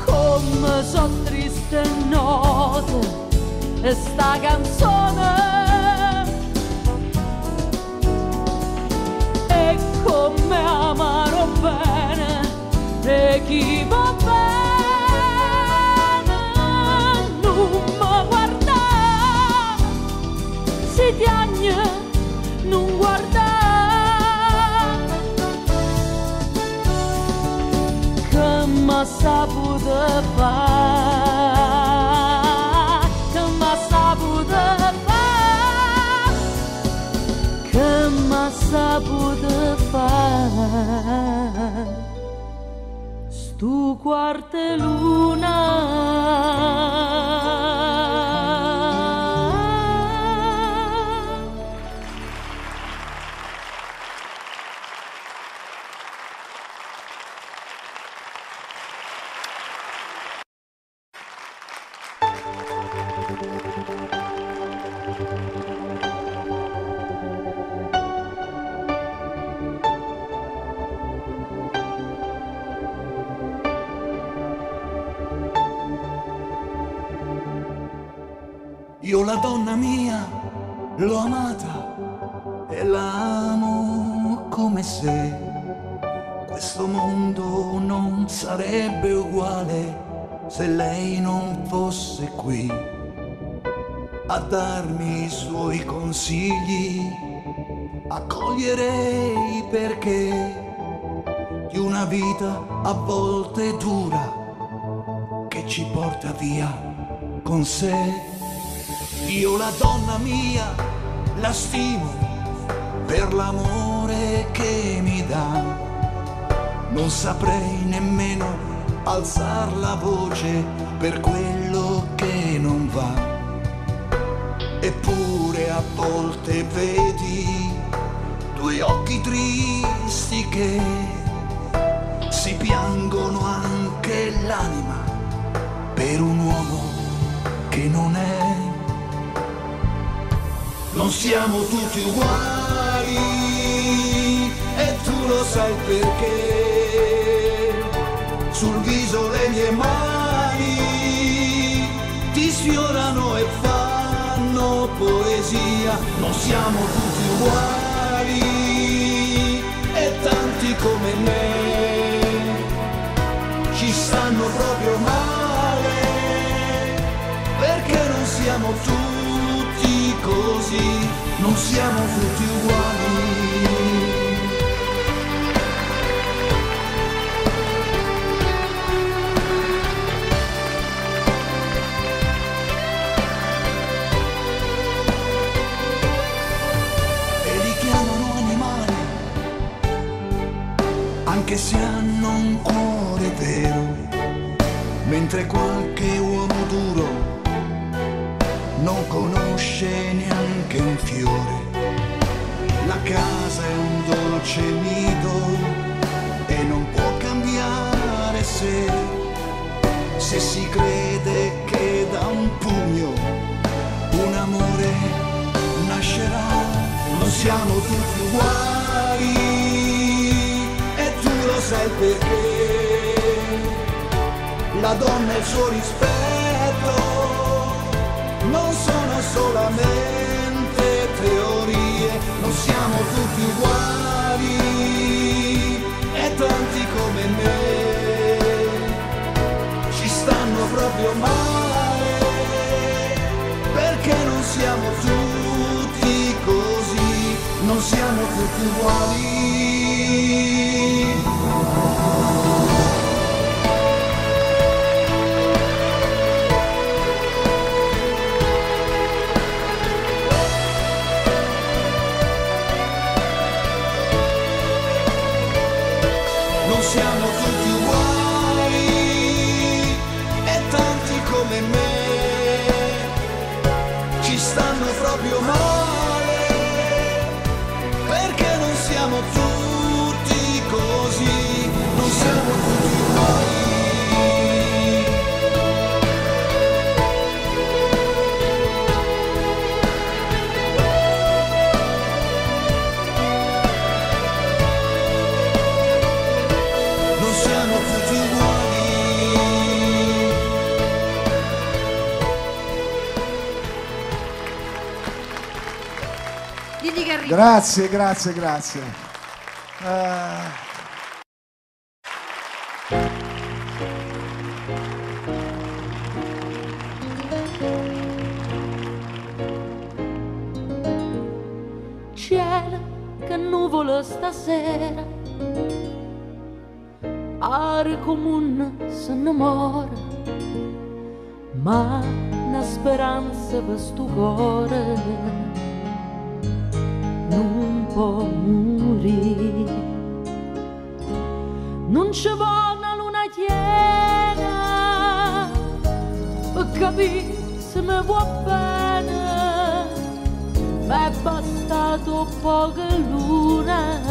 Come so triste note e sta canzone, e come amaro bene e chi va bene. Non mi guarda, si tiagne, non guarda, che m'ha saputo fare, che m'ha saputo fare, che m'ha saputo fare. Stu quarte luna. Io la donna mia l'ho amata e la amo come se questo mondo non sarebbe uguale se lei non fosse qui a darmi i suoi consigli. Accoglierei perché di una vita a volte dura che ci porta via con sé. Io la donna mia la stimo per l'amore che mi dà. Non saprei nemmeno alzar la voce per quello che non va. Eppure a volte vedi due occhi tristi che si piangono anche l'anima per un uomo che non è. Non siamo tutti uguali e tu lo sai perché. Sul viso le mie mani ti sfiorano e fanno poesia. Non siamo tutti uguali e tanti come me ci stanno proprio male, perché non siamo tutti così, non siamo tutti uguali. E li chiamano animali, anche se hanno un cuore vero, mentre qualche uomo duro non conosce neanche un fiore. La casa è un dolce nido e non può cambiare se si crede che da un pugno un amore nascerà. Non siamo tutti uguali e tu lo sai perché. La donna e il suo rispetto non sono solamente teorie. Non siamo tutti uguali e tanti come me ci stanno proprio male, perché non siamo tutti così, non siamo tutti uguali. Siamo tutti uguali e tanti come me ci stanno proprio male, Carino. Grazie, grazie, grazie. Cielo, che nuvolo stasera, are comune se innamora, ma una speranza per sto cuore non può morire. Non ci vuole una luna piena per capire se mi vuoi bene, ma è bastato poca luna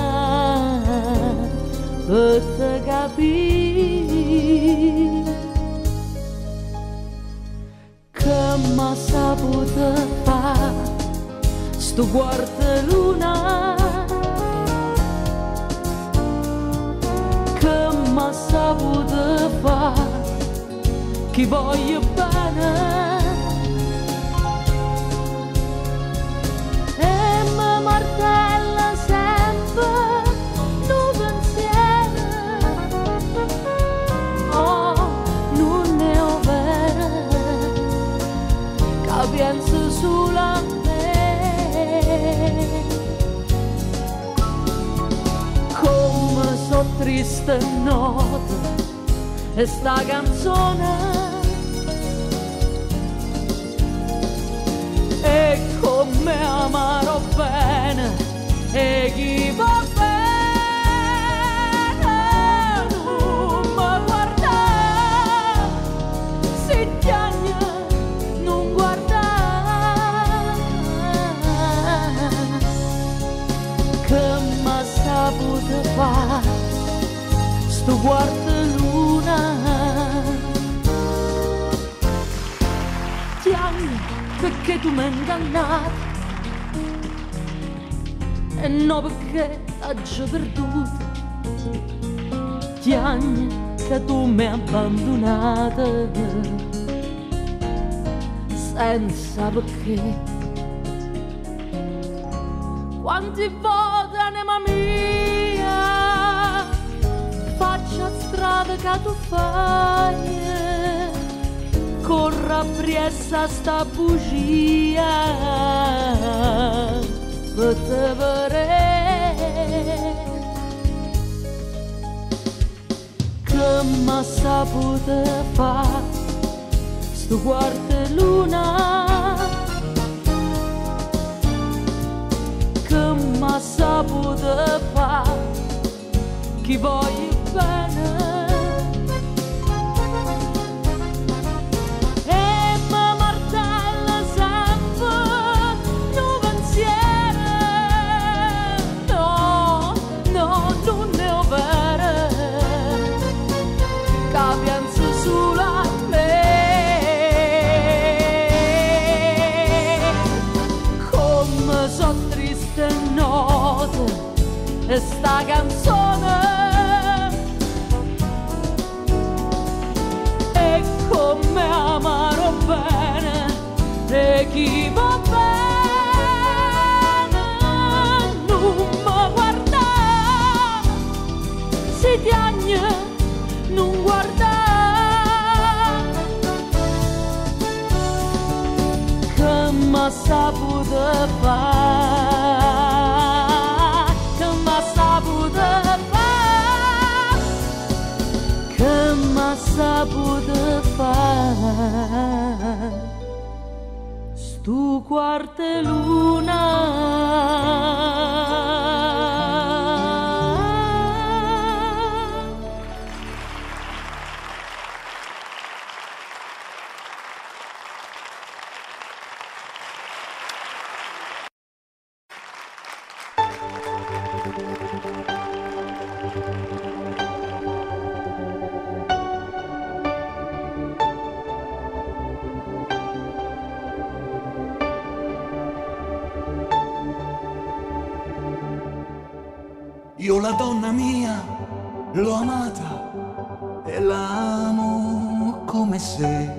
per te capire che m'ha saputo fare sto quarto luna, che m'ha saputo fare chi voglio bene. Martella sempre no pensiero, oh, non ne ho vera, che penso solo a me. Come so triste notte e sta canzone, e come amarò bene e chi va bene non mi guarda, si tiagna non guarda, che m'ha saputo fare sto quarto luna. Tiagna perché tu mi hai ingannato e no perché t'ho perduto, tiagna che tu mi hai abbandonata senza perché. Quanti volte anima mia faccia strada che tu fai, corra appresso sta bugia per te vedere che m'ha saputo fare sto quarto luna, che m'ha saputo fare chi voglio bene. E sta canzone e come amarò bene e chi va bene non mi guarda, si tiagna non guarda, che m'ha saputo fare, che m'ha saputo fare stu quarto luna. Io la donna mia l'ho amata e la amo come se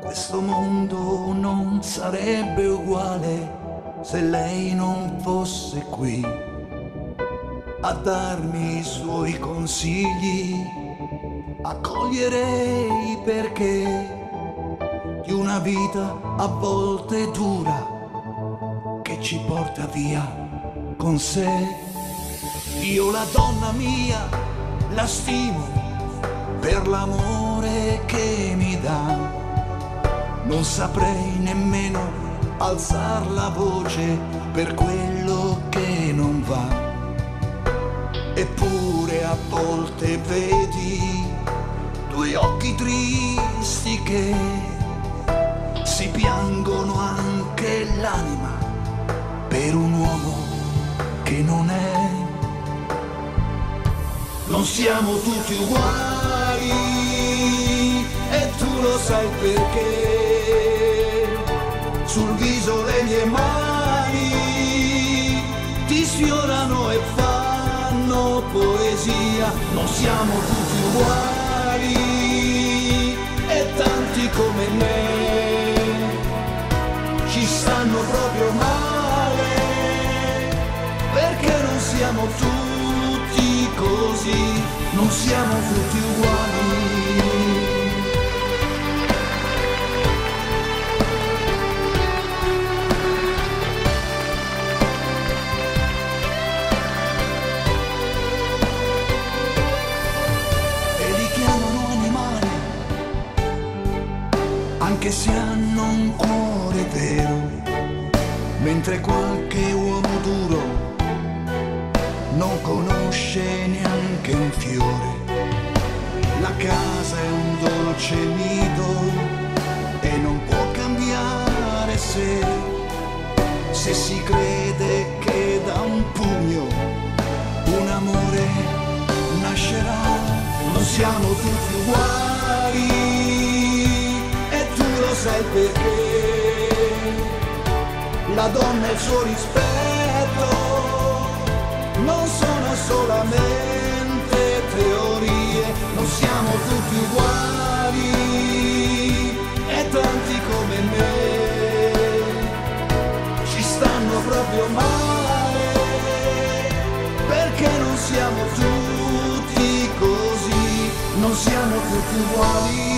questo mondo non sarebbe uguale se lei non fosse qui a darmi i suoi consigli, accoglierei perché di una vita a volte dura che ci porta via con sé. Io la donna mia la stimo per l'amore che mi dà, non saprei nemmeno alzar la voce per quello che non va. Eppure a volte vedi due occhi tristi che si piangono anche l'anima per un uomo che non è. Non siamo tutti uguali e tu lo sai perché. Sul viso le mie mani ti sfiorano e fanno poesia. Non siamo tutti uguali e tanti come me ci stanno proprio male, perché non siamo tutti così, non siamo tutti uguali. Anche se hanno un cuore vero, mentre qualche uomo duro non conosce neanche un fiore. La casa è un dolce nido e non può cambiare se si crede che da un pugno un amore nascerà. Non siamo tutti uguali, lo sai perché la donna e il suo rispetto non sono solamente teorie. Non siamo tutti uguali e tanti come me ci stanno proprio male, perché non siamo tutti così, non siamo tutti uguali.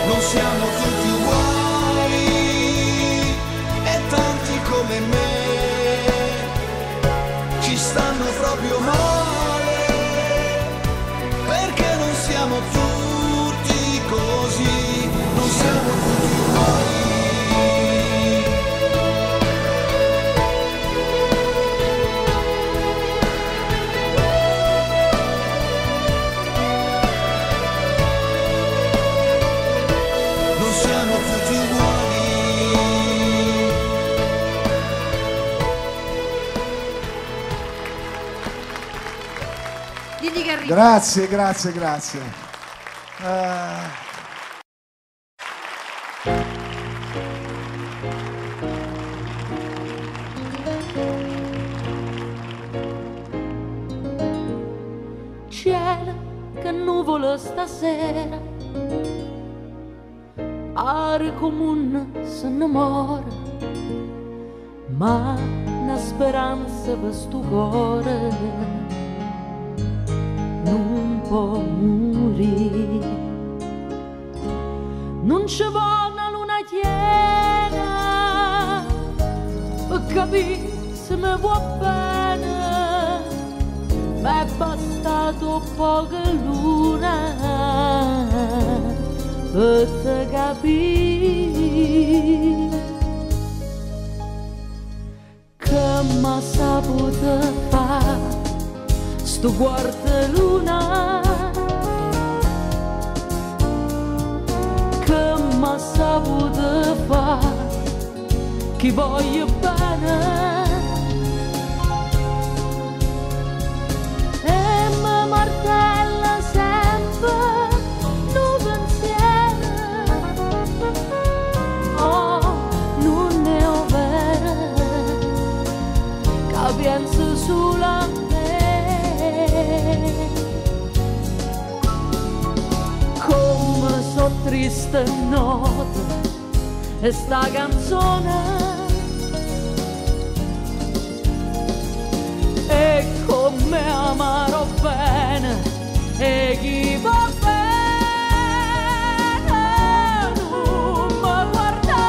Non siamo tutti uguali e tanti come me ci stanno proprio male, perché non siamo tutti così, non siamo tutti uguali. Grazie, grazie, grazie. Cielo, che nuvolo stasera, aria comune se innamora, ma una speranza per sto cuore non può morire. Non ci vuole una luna piena per capire se mi vuoi bene, ma è bastato poca luna per te capire che mi saputo fare sto guarda luna, che m'ha saputo fare, che voglio bene, e mi martella sempre un pensiero. Oh, non ne ho triste notte e sta canzone e come amarò bene e chi va bene non mi guarda,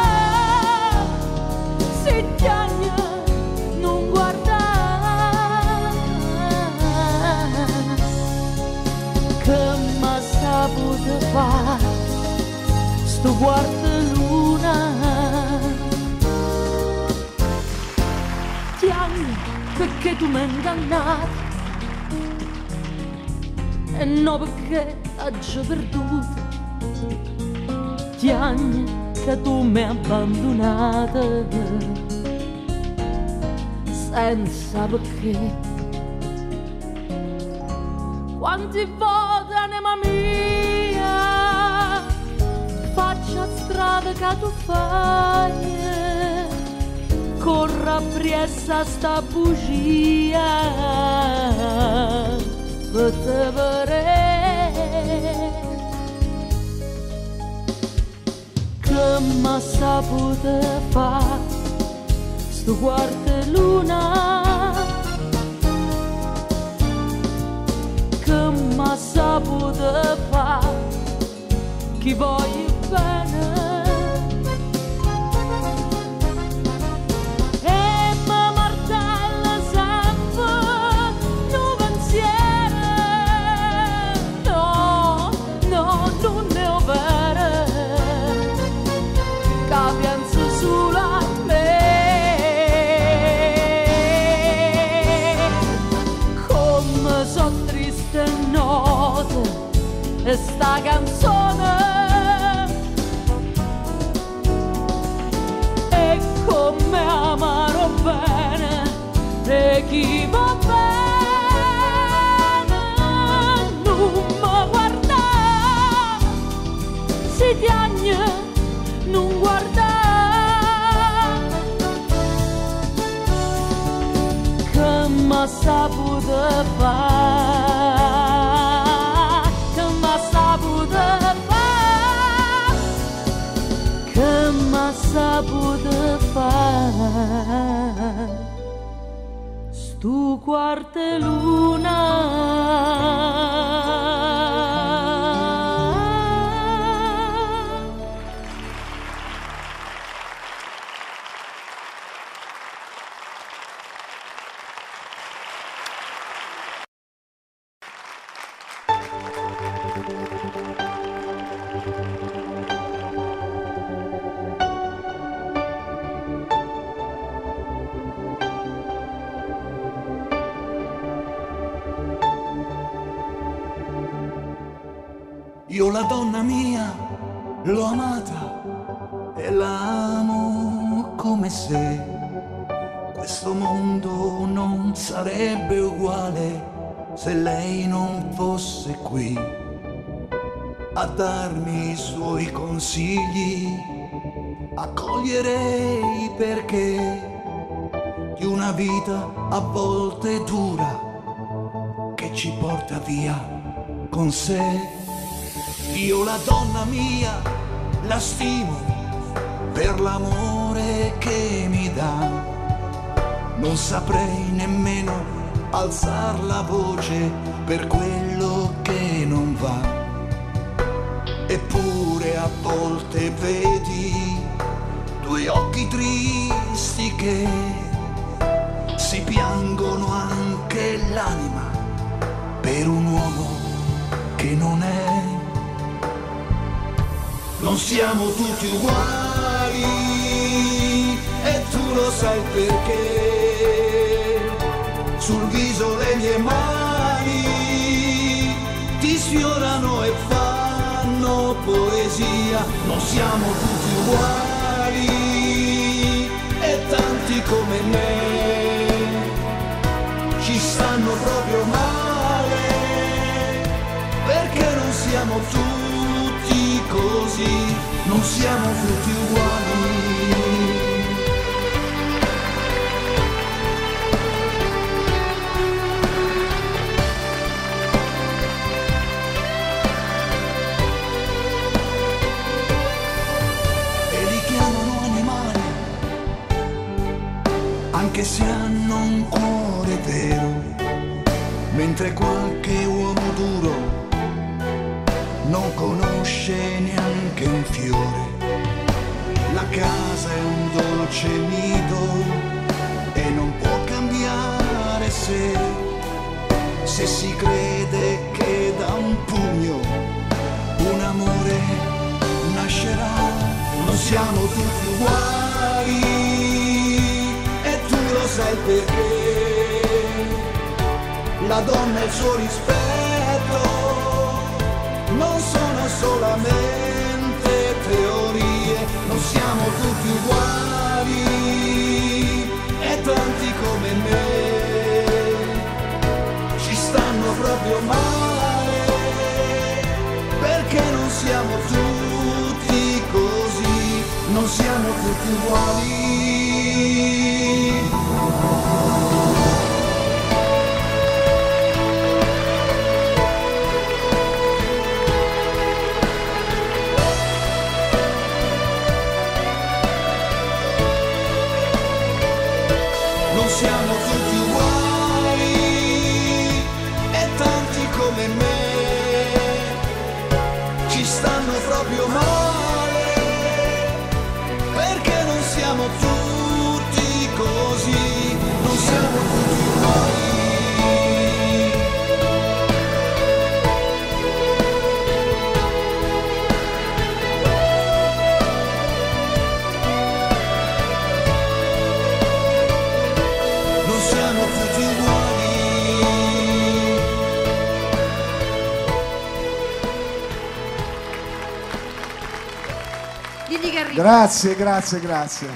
si chiagna non guarda, che m'ha saputo fare sto guarda luna, chiagna perché tu mi hai ingannato e no perché t'ho perduto, chiagna che tu mi hai abbandonata senza perché. Quanti volte anima mia faccia strada che tu fai, corra appresso sta bugia per te vedere che m'ha saputo fare sto quarto luna, che m'ha saputo fare chi voglio bene. E sta canzone e come amarò bene e chi va bene non mi guarda, si piagne non guarda, che m'ha saputo fare, che m'ha saputo fare stu quarte luna. Io la donna mia l'ho amata e la amo come se questo mondo non sarebbe uguale se lei non fosse qui a darmi i suoi consigli, a cogliere i perché di una vita a volte dura che ci porta via con sé. Io la donna mia la stimo per l'amore che mi dà, non saprei nemmeno alzar la voce per quello che non va. Eppure a volte vedi due occhi tristi che si piangono anche l'anima per un uomo che non è. Non siamo tutti uguali e tu lo sai perché. Sul viso le mie mani ti sfiorano e fanno poesia. Non siamo tutti uguali e tanti come me ci stanno proprio male, perché non siamo tutti così, non siamo tutti uguali. che uomo duro non conosce neanche un fiore. La casa è un dolce nido e non può cambiare se si crede che da un pugno un amore nascerà. Non siamo tutti uguali e tu lo sai perché. La donna e il suo rispetto non sono solamente teorie. Non siamo tutti uguali e tanti come me ci stanno proprio male, perché non siamo tutti così, non siamo tutti uguali. Non siamo tutti uguali e tanti come me ci stanno proprio male, perché non siamo tutti così, non siamo tutti uguali. Non siamo tutti uguali. Digli che arriva. Grazie, grazie, grazie.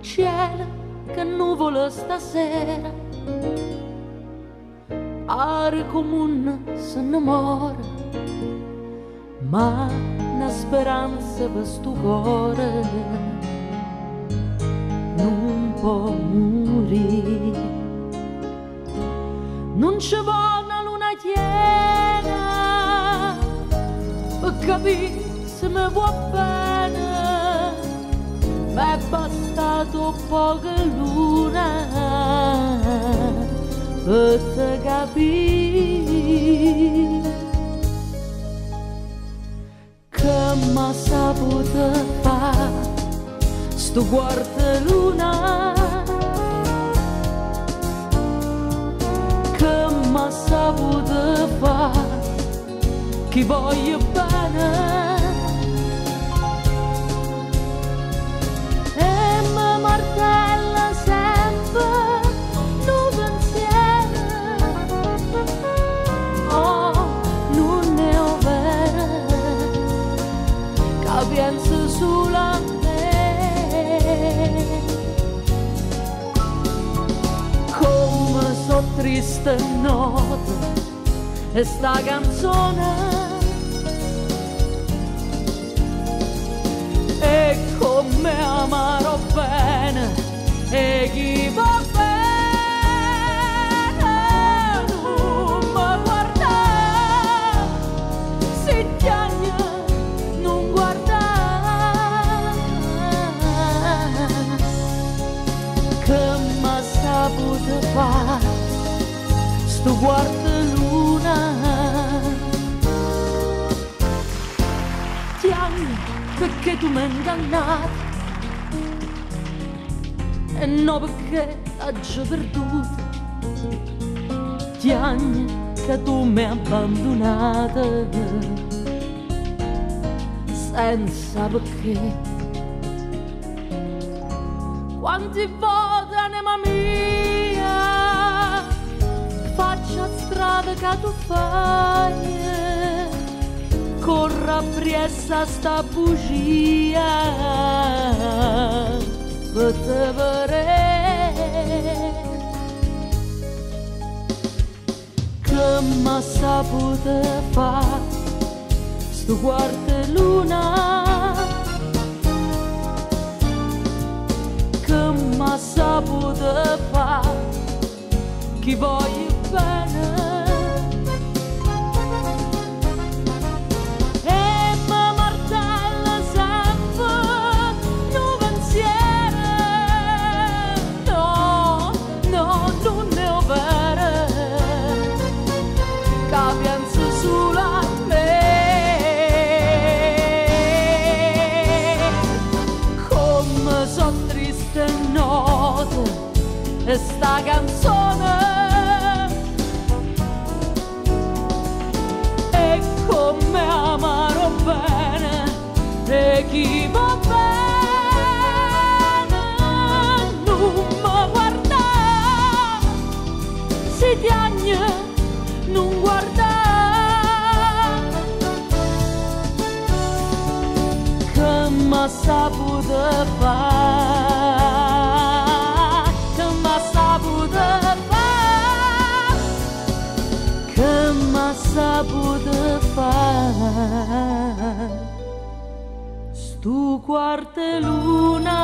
Cielo, che nuvolo stasera, aria comune se innamora, ma una speranza per sto cuore non può morire. Non ci vuole una luna piena per capire se mi vuoi bene, ma è bastato poca luna per te capire che m'ha saputo fare sto quarto luna, che m'ha saputo fare chi voglio bene. E mi martella sempre un pensiero, oh, non ne ho vero, che penso solo a me. Come so triste notte e sta canzone, e come amarò bene e chi va bene non mi guarda, si chiagna non guarda, che m'ha saputo fare sto quarto luna. Chiagna perché tu mi hai ingannato e no perché t'ho perduto. Chiagna che tu mi hai abbandonato senza perché. Quanti volte anima mia faccia strada che tu fai, corra appresso sta bugia per te vedere che m'ha saputo fare sto quarto luna, che m'ha saputo fare chi voglio bene. e sta canzone e come amarò bene e chi va bene non mi guarda, si tiagne non guarda, che m'ha saputo fare, che m'ha saputo fare, che m'ha saputo fare, stu quarte luna.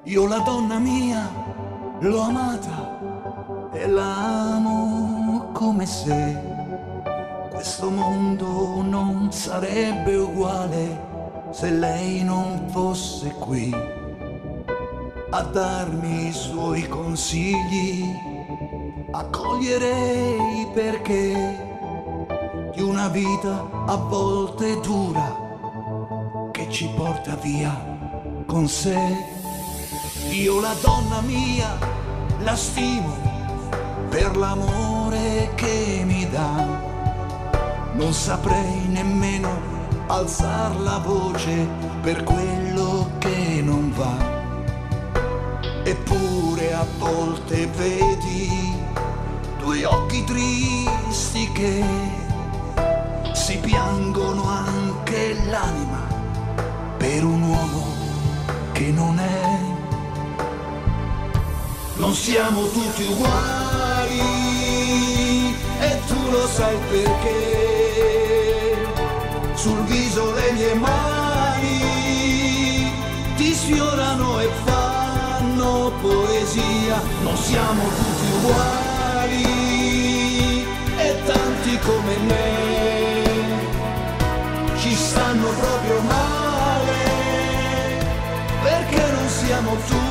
Io la donna mia l'ho amata e la amo come se questo mondo non sarebbe uguale se lei non fosse qui a darmi i suoi consigli, a cogliere i perché di una vita a volte dura che ci porta via con sé. Io la donna mia la stimo per l'amore che mi dà, non saprei nemmeno alzar la voce per quello che non va. Eppure a volte vedi due occhi tristi che si piangono anche l'anima per un uomo che non è. Non siamo tutti uguali e tu lo sai perché sul viso le mie mani ti sfiorano e fanno poesia. Non siamo tutti uguali e tanti come me ci stanno proprio male perché non siamo tutti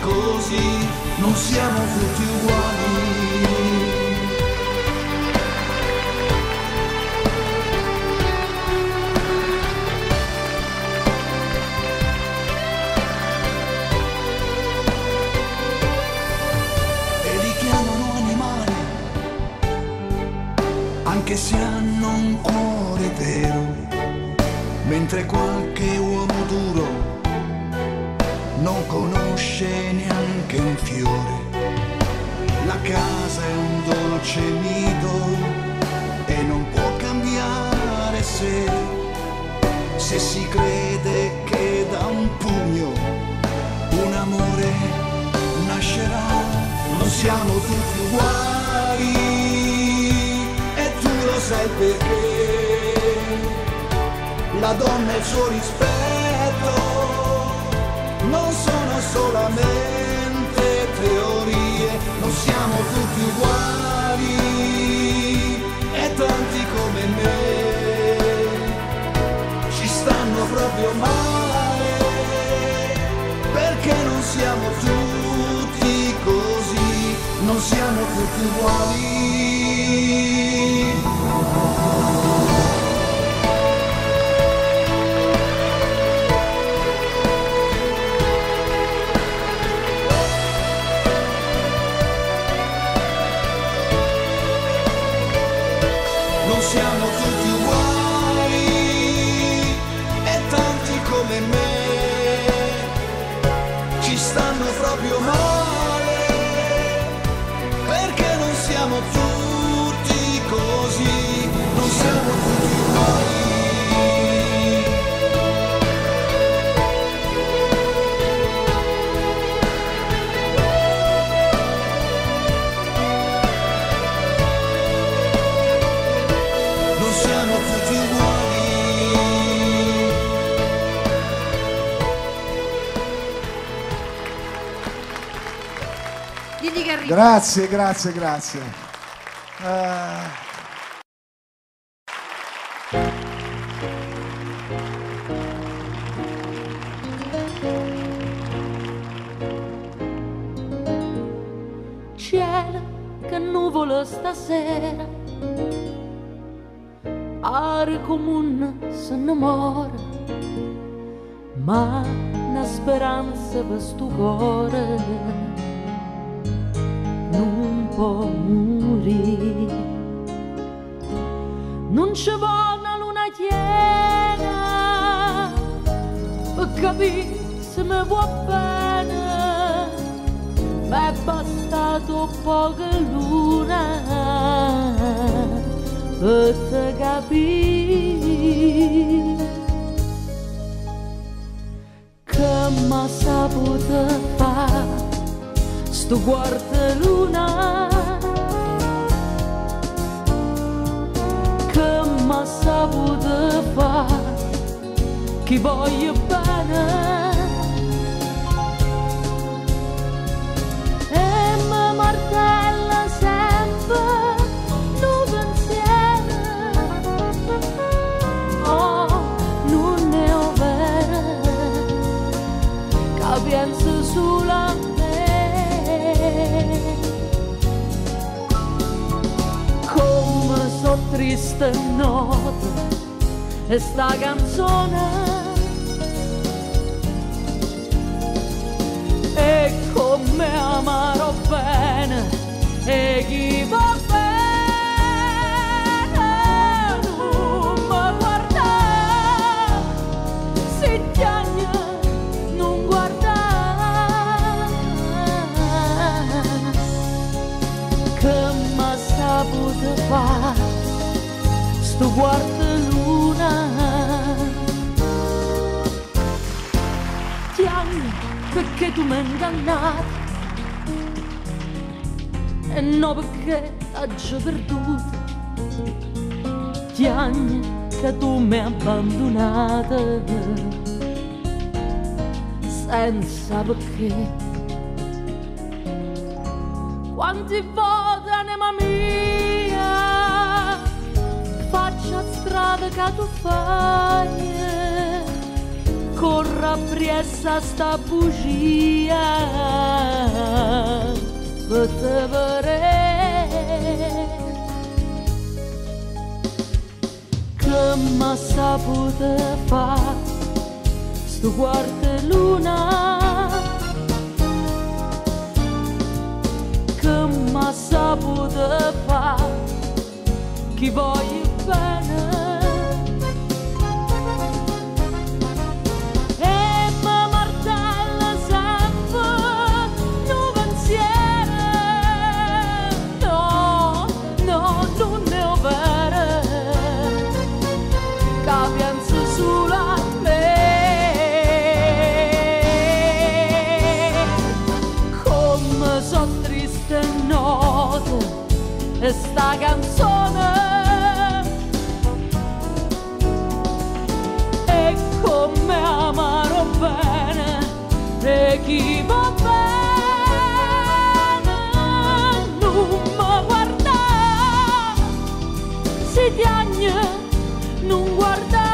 così, non siamo tutti uguali. E li chiamano animali, anche se hanno un cuore vero, mentre qualche uomo duro non conosce neanche un fiore. La casa è un dolce nido e non può cambiare se si crede che da un pugno un amore nascerà. Non siamo tutti uguali e tu lo sai perché la donna e il suo rispetto non sono solamente teorie. Non siamo tutti uguali e tanti come me ci stanno proprio male perché non siamo tutti così, non siamo tutti uguali. Non siamo tutti uguali e tanti come me ci stanno proprio male perché non siamo tutti così, non siamo tutti uguali. Grazie, grazie, grazie. Cielo, che nuvolo stasera, aria comune se innamora, ma una speranza per sto cuore non può morire. Non ci vuole una luna piena per capire se mi vuoi bene, ma è bastato poca luna per te capire che m'ha saputo fare sto quarto luna, che m'ha saputo fare chi voglio bene. Martella sempre un pensiero, oh, non è vero che penso solo a me. Come so triste notte e sta canzone, e come amarò bene e chi va bene non mi guarda, si piagne non guarda, che m'ha saputo fare sto quarto luna. Piagne perché tu mi hai ingannato, e no perché t'ho perduto. Piagne che tu mi hai abbandonata senza perché. Quanti volte, anima mia, faccia strada che tu fai, corra appresso sta bugia per te vedere che m'ha saputo fare sto quarto luna, che m'ha saputo fare chi voglio bene. E sta canzone è come amarò bene e chi va bene non mi guarda, si piagne non guarda,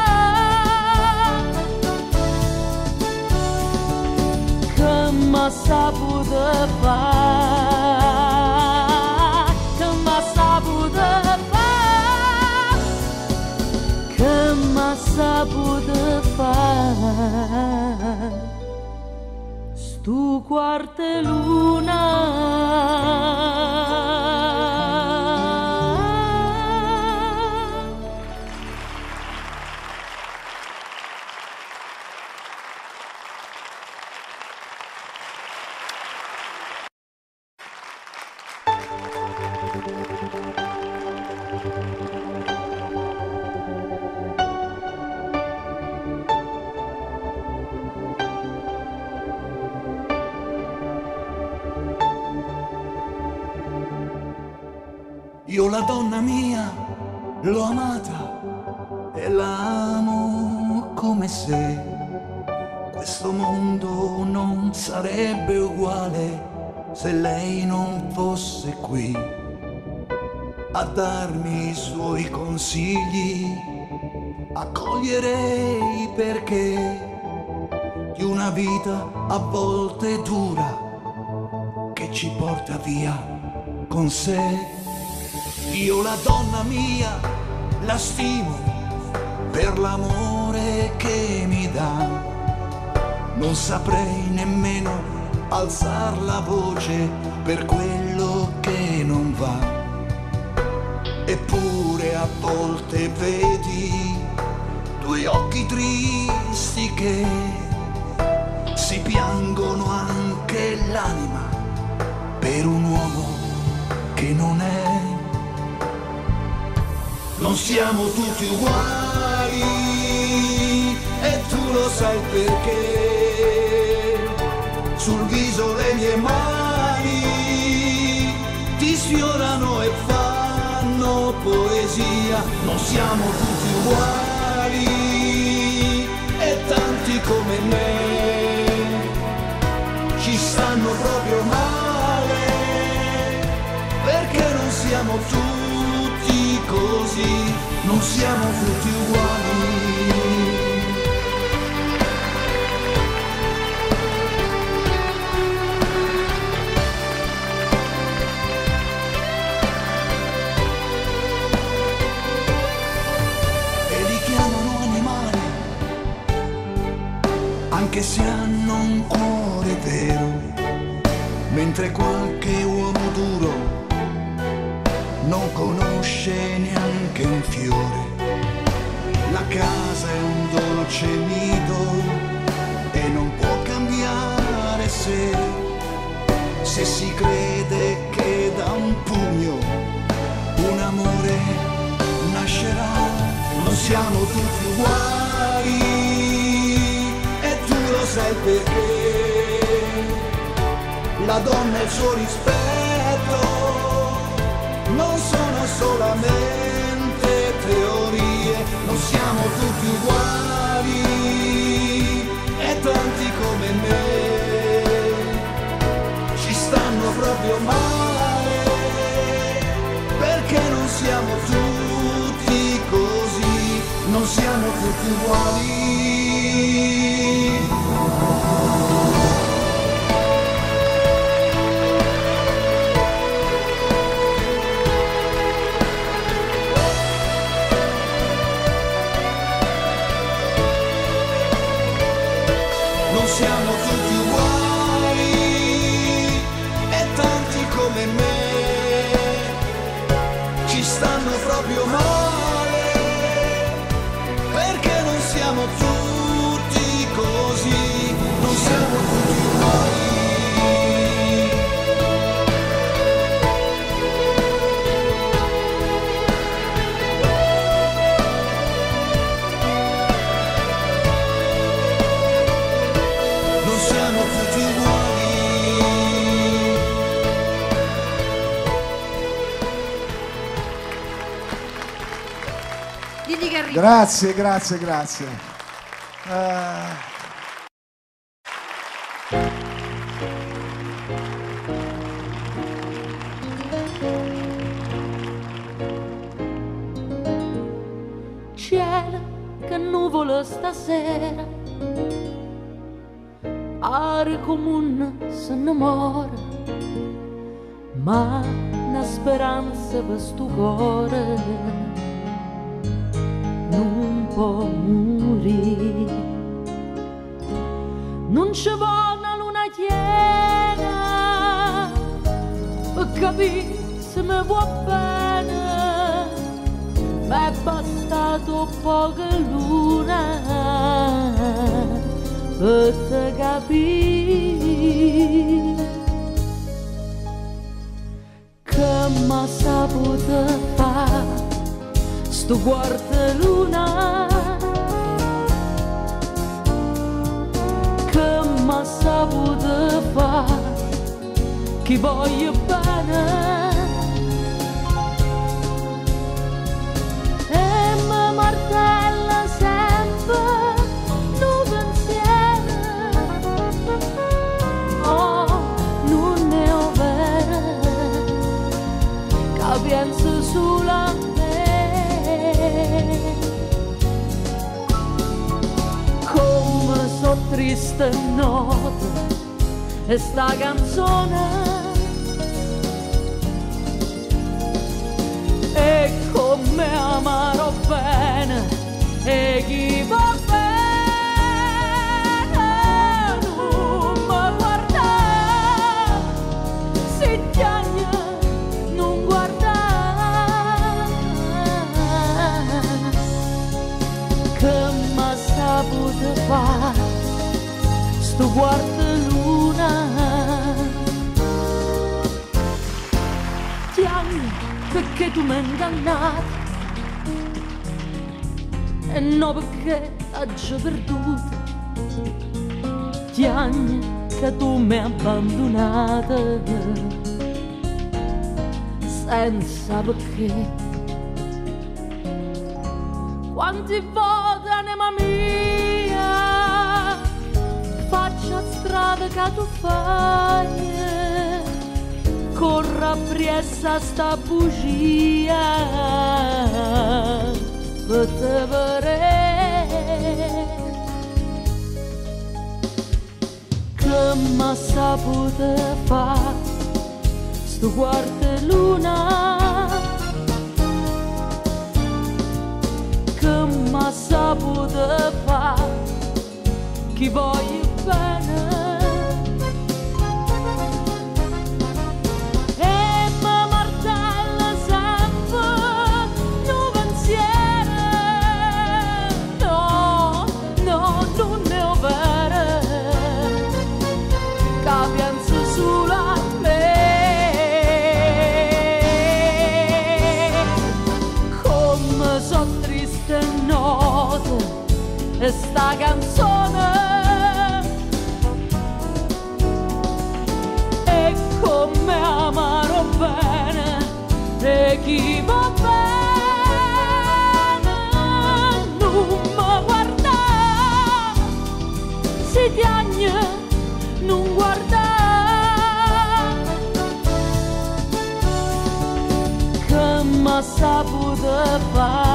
che m'ha saputo fare, che m'ha saputo fare stu quarto luna. Io la donna mia l'ho amata e la amo come se questo mondo non sarebbe uguale se lei non fosse qui a darmi i suoi consigli, accoglierei perché di una vita a volte dura che ci porta via con sé. Io la donna mia la stimo per l'amore che mi dà, non saprei nemmeno alzar la voce per quello che non va. Eppure a volte vedi due occhi tristi che si piangono anche l'anima per un uomo che non è. Non siamo tutti uguali e tu lo sai perché. Sul viso le mie mani ti sfiorano e fanno poesia. Non siamo tutti uguali e tanti come me ci stanno proprio male, perché non siamo tutti così, non siamo tutti uguali. Anche se hanno un cuore vero, mentre qualche uomo duro non conosce neanche un fiore. La casa è un dolce nido e non può cambiare se si crede che da un pugno un amore nascerà. Non siamo tutti uguali, lo sai perché la donna e il suo rispetto non sono solamente teorie. Non siamo tutti uguali e tanti come me ci stanno proprio male, perché non siamo tutti così, non siamo tutti uguali. Non siamo tutti uguali e tanti come me ci stanno proprio male, perché non siamo tutti così, non siamo tutti uguali. Grazie, grazie, grazie. Cielo, che nuvolo stasera, aria comune se innamora, ma una speranza per sto cuore non può morire. Non ci vuole una luna piena per capire se mi vuoi bene, ma è bastato poca luna per te capire che mi saputo fare sto quarto luna, che m'ha saputo fare, che voglio bene, e mi martella sempre un pensiero. Oh, non ne ho triste note e sta canzone e come amarò bene e chi va bene non mi guarda, si tiagna non guarda, che m'ha saputo fare sto guarda luna, tiagna perché tu mi hai ingannato e no perché t'ho perduto, tiagna che tu mi hai abbandonata senza perché. Quanti volte anima mia faccia strada che tu fai, corra appresso sta bugia per te vedere che m'ha saputo fare sto guarda luna, che m'ha saputo fare chi voglio bene. E sta canzone e come amarò bene e chi va bene non mi guarda, si tiagna non guarda, che m'ha saputo fare,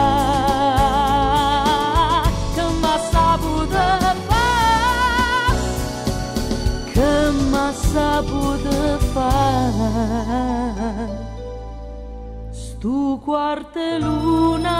che m'ha saputo fare stu quarta luna.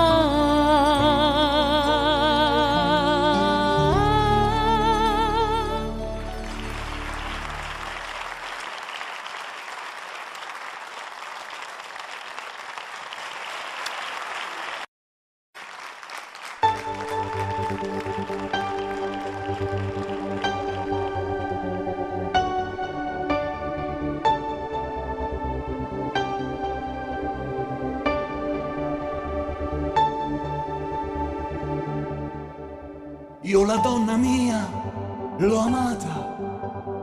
Io la donna mia l'ho amata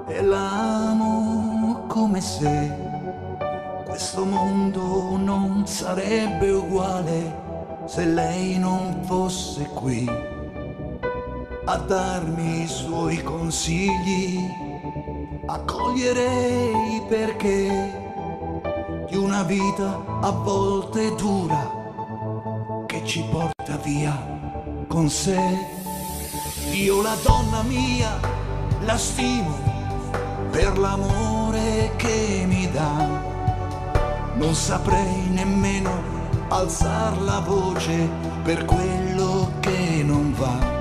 e la amo come se questo mondo non sarebbe uguale se lei non fosse qui a darmi i suoi consigli, accoglierei perché di una vita a volte dura che ci porta via con sé. Io la donna mia la stimo per l'amore che mi dà, non saprei nemmeno alzar la voce per quello che non va.